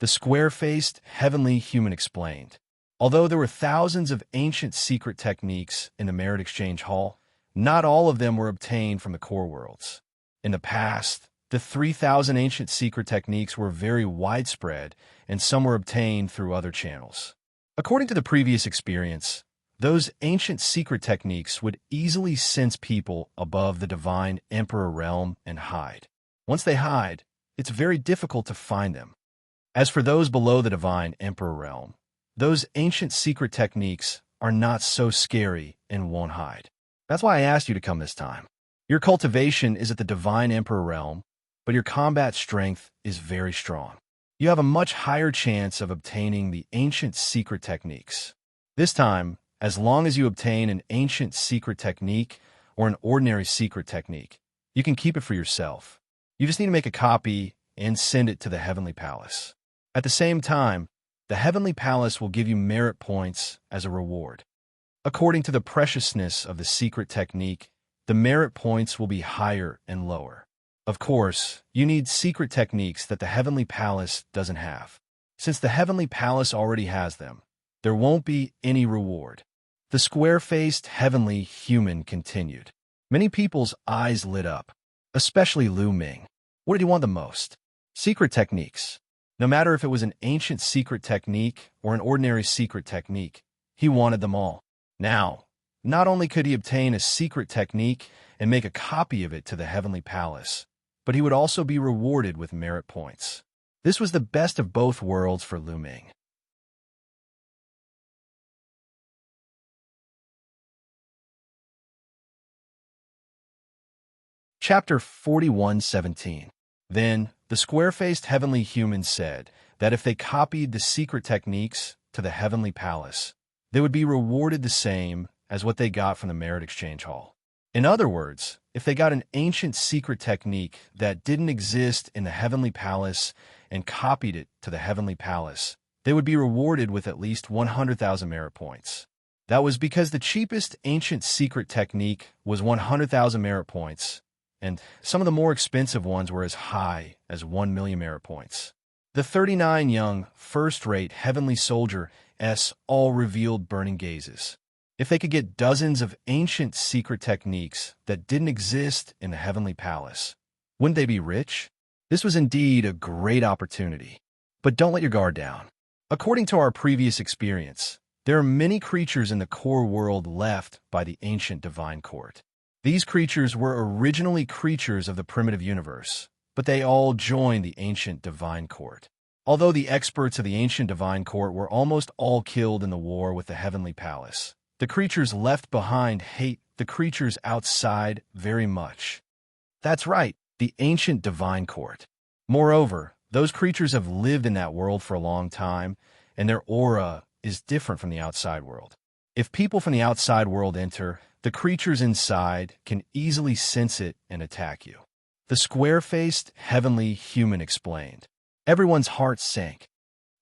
Speaker 1: The square-faced, heavenly human explained. Although there were thousands of ancient secret techniques in the Merit Exchange Hall, not all of them were obtained from the core worlds. In the past, the 3,000 ancient secret techniques were very widespread, and some were obtained through other channels. According to the previous experience, those ancient secret techniques would easily sense people above the divine Emperor realm and hide. Once they hide, it's very difficult to find them. As for those below the divine Emperor realm, those ancient secret techniques are not so scary and won't hide. That's why I asked you to come this time. Your cultivation is at the divine Emperor realm, but your combat strength is very strong. You have a much higher chance of obtaining the ancient secret techniques. This time, as long as you obtain an ancient secret technique or an ordinary secret technique, you can keep it for yourself. You just need to make a copy and send it to the Heavenly Palace. At the same time, the Heavenly Palace will give you merit points as a reward. According to the preciousness of the secret technique, the merit points will be higher and lower. Of course, you need secret techniques that the Heavenly Palace doesn't have. Since the Heavenly Palace already has them, there won't be any reward. The square-faced heavenly human continued. Many people's eyes lit up, especially Lu Ming. What did he want the most? Secret techniques. No matter if it was an ancient secret technique or an ordinary secret technique, he wanted them all. Now, not only could he obtain a secret technique and make a copy of it to the Heavenly Palace, but he would also be rewarded with merit points. This was the best of both worlds for Lu Ming. Chapter 41:17. Then the square-faced heavenly human said that if they copied the secret techniques to the Heavenly Palace, they would be rewarded the same as what they got from the Merit Exchange Hall. In other words, if they got an ancient secret technique that didn't exist in the Heavenly Palace and copied it to the Heavenly Palace, they would be rewarded with at least 100,000 merit points. That was because the cheapest ancient secret technique was 100,000 merit points, and some of the more expensive ones were as high as 1 million merit points. The 39 young, first-rate heavenly soldiers all revealed burning gazes. If they could get dozens of ancient secret techniques that didn't exist in the Heavenly Palace, wouldn't they be rich? This was indeed a great opportunity. But don't let your guard down. According to our previous experience, there are many creatures in the core world left by the ancient divine court. These creatures were originally creatures of the primitive universe, but they all joined the ancient divine court. Although the experts of the ancient divine court were almost all killed in the war with the Heavenly Palace, the creatures left behind hate the creatures outside very much. That's right, the ancient divine court. Moreover, those creatures have lived in that world for a long time, and their aura is different from the outside world. If people from the outside world enter, the creatures inside can easily sense it and attack you. The square-faced, heavenly human explained. Everyone's heart sank.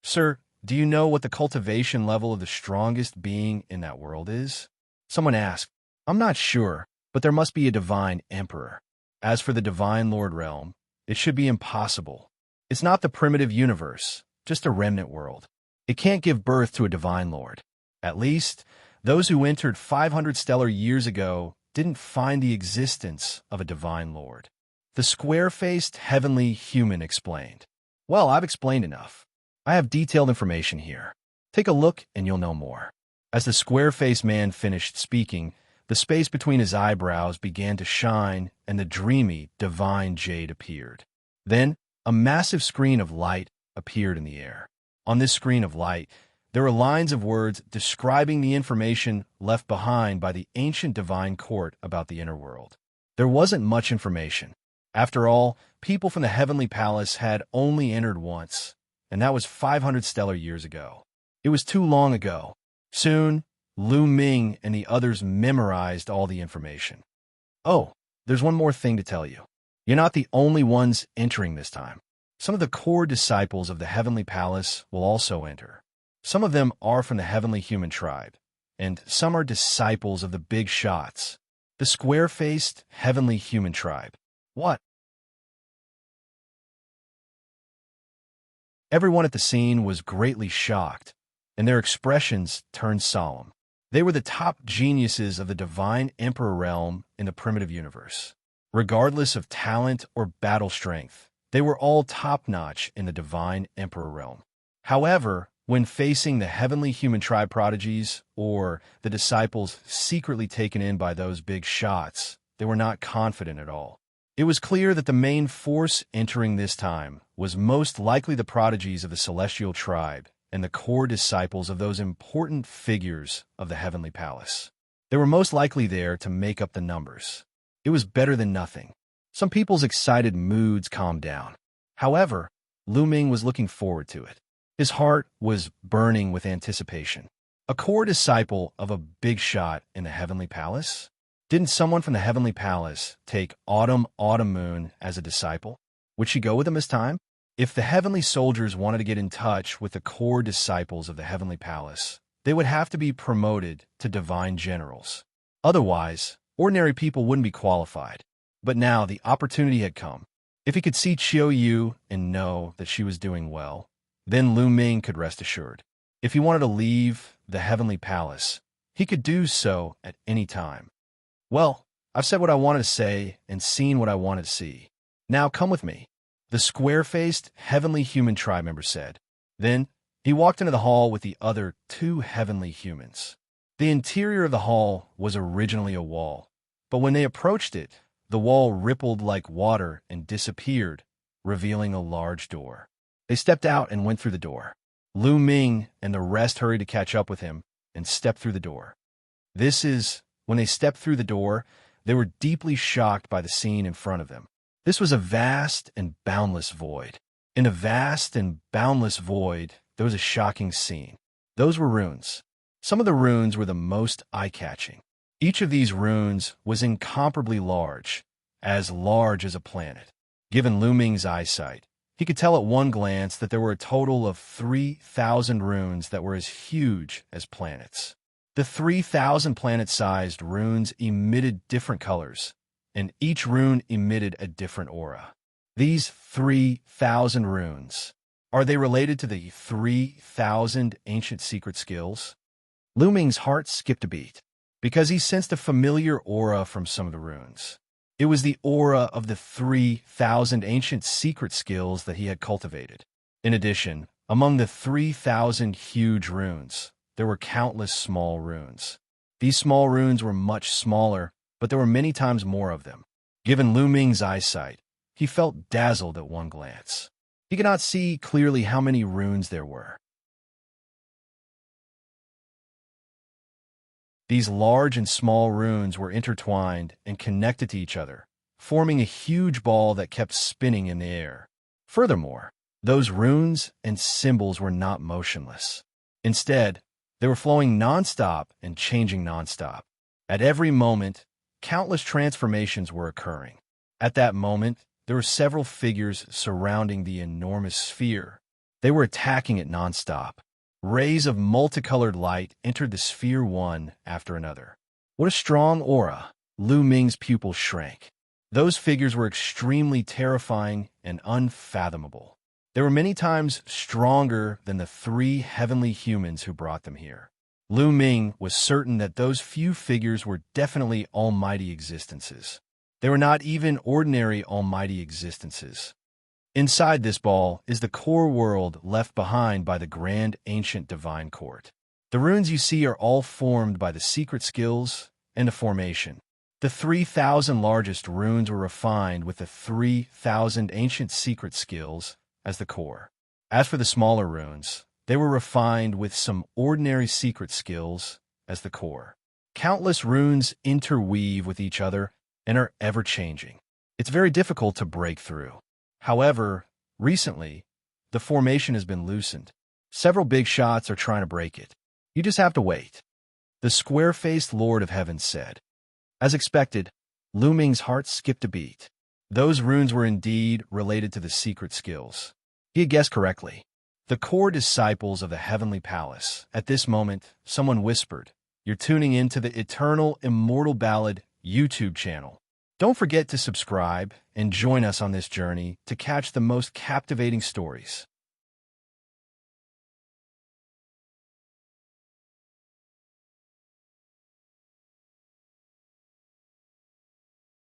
Speaker 1: Sir, do you know what the cultivation level of the strongest being in that world is? Someone asked. I'm not sure, but there must be a divine emperor. As for the divine lord realm, it should be impossible. It's not the primitive universe, just a remnant world. It can't give birth to a divine lord. At least, those who entered 500 stellar years ago didn't find the existence of a divine lord. The square-faced heavenly human explained. Well, I've explained enough. I have detailed information here. Take a look and you'll know more. As the square-faced man finished speaking, the space between his eyebrows began to shine and the dreamy, divine jade appeared. Then, a massive screen of light appeared in the air. On this screen of light, there were lines of words describing the information left behind by the ancient divine court about the inner world. There wasn't much information. After all, people from the Heavenly Palace had only entered once, and that was 500 stellar years ago. It was too long ago. Soon, Lu Ming and the others memorized all the information. Oh, there's one more thing to tell you. You're not the only ones entering this time. Some of the core disciples of the Heavenly Palace will also enter. Some of them are from the Heavenly Human Tribe, and some are disciples of the big shots, the square-faced Heavenly Human Tribe. What? Everyone at the scene was greatly shocked, and their expressions turned solemn. They were the top geniuses of the divine emperor realm in the primitive universe. Regardless of talent or battle strength, they were all top-notch in the divine emperor realm. However, when facing the heavenly human tribe prodigies, or the disciples secretly taken in by those big shots, they were not confident at all. It was clear that the main force entering this time was most likely the prodigies of the celestial tribe and the core disciples of those important figures of the heavenly palace. They were most likely there to make up the numbers. It was better than nothing. Some people's excited moods calmed down. However, Lu Ming was looking forward to it. His heart was burning with anticipation. A core disciple of a big shot in the heavenly palace? Didn't someone from the heavenly palace take Autumn Moon as a disciple? Would she go with him this time? If the heavenly soldiers wanted to get in touch with the core disciples of the heavenly palace, they would have to be promoted to divine generals. Otherwise, ordinary people wouldn't be qualified. But now the opportunity had come. If he could see Chiu Yu and know that she was doing well, then Lu Ming could rest assured. If he wanted to leave the heavenly palace, he could do so at any time. Well, I've said what I wanted to say and seen what I wanted to see. Now come with me, the square-faced heavenly human tribe member said. Then he walked into the hall with the other two heavenly humans. The interior of the hall was originally a wall, but when they approached it, the wall rippled like water and disappeared, revealing a large door. They stepped out and went through the door. Lu Ming and the rest hurried to catch up with him and stepped through the door. When they stepped through the door, they were deeply shocked by the scene in front of them. This was a vast and boundless void. In a vast and boundless void, there was a shocking scene. Those were runes. Some of the runes were the most eye-catching. Each of these runes was incomparably large as a planet. Given Lu Ming's eyesight, he could tell at one glance that there were a total of 3,000 runes that were as huge as planets. The 3,000 planet-sized runes emitted different colors, and each rune emitted a different aura. These 3,000 runes, are they related to the 3,000 ancient secret skills? Lu Ming's heart skipped a beat, because he sensed a familiar aura from some of the runes. It was the aura of the 3,000 ancient secret skills that he had cultivated. In addition, among the 3,000 huge runes, there were countless small runes. These small runes were much smaller, but there were many times more of them. Given Lu Ming's eyesight, he felt dazzled at one glance. He could not see clearly how many runes there were. These large and small runes were intertwined and connected to each other, forming a huge ball that kept spinning in the air. Furthermore, those runes and symbols were not motionless. Instead, they were flowing nonstop and changing nonstop. At every moment, countless transformations were occurring. At that moment, there were several figures surrounding the enormous sphere. They were attacking it nonstop. Rays of multicolored light entered the sphere one after another. What a strong aura! Lu Ming's pupils shrank. Those figures were extremely terrifying and unfathomable. They were many times stronger than the 3 heavenly humans who brought them here. Lu Ming was certain that those few figures were definitely almighty existences. They were not even ordinary almighty existences. Inside this ball is the core world left behind by the grand ancient divine court. The runes you see are all formed by the secret skills and the formation. The 3,000 largest runes were refined with the 3,000 ancient secret skills as the core. As for the smaller runes, they were refined with some ordinary secret skills as the core. Countless runes interweave with each other and are ever-changing. It's very difficult to break through. However, recently, the formation has been loosened. Several big shots are trying to break it. You just have to wait. The square-faced Lord of Heaven said. As expected, Lu Ming's heart skipped a beat. Those runes were indeed related to the secret skills. He had guessed correctly. The core disciples of the heavenly palace. At this moment, someone whispered, "You're tuning into the Eternal Immortal Ballad YouTube channel. Don't forget to subscribe and join us on this journey to catch the most captivating stories."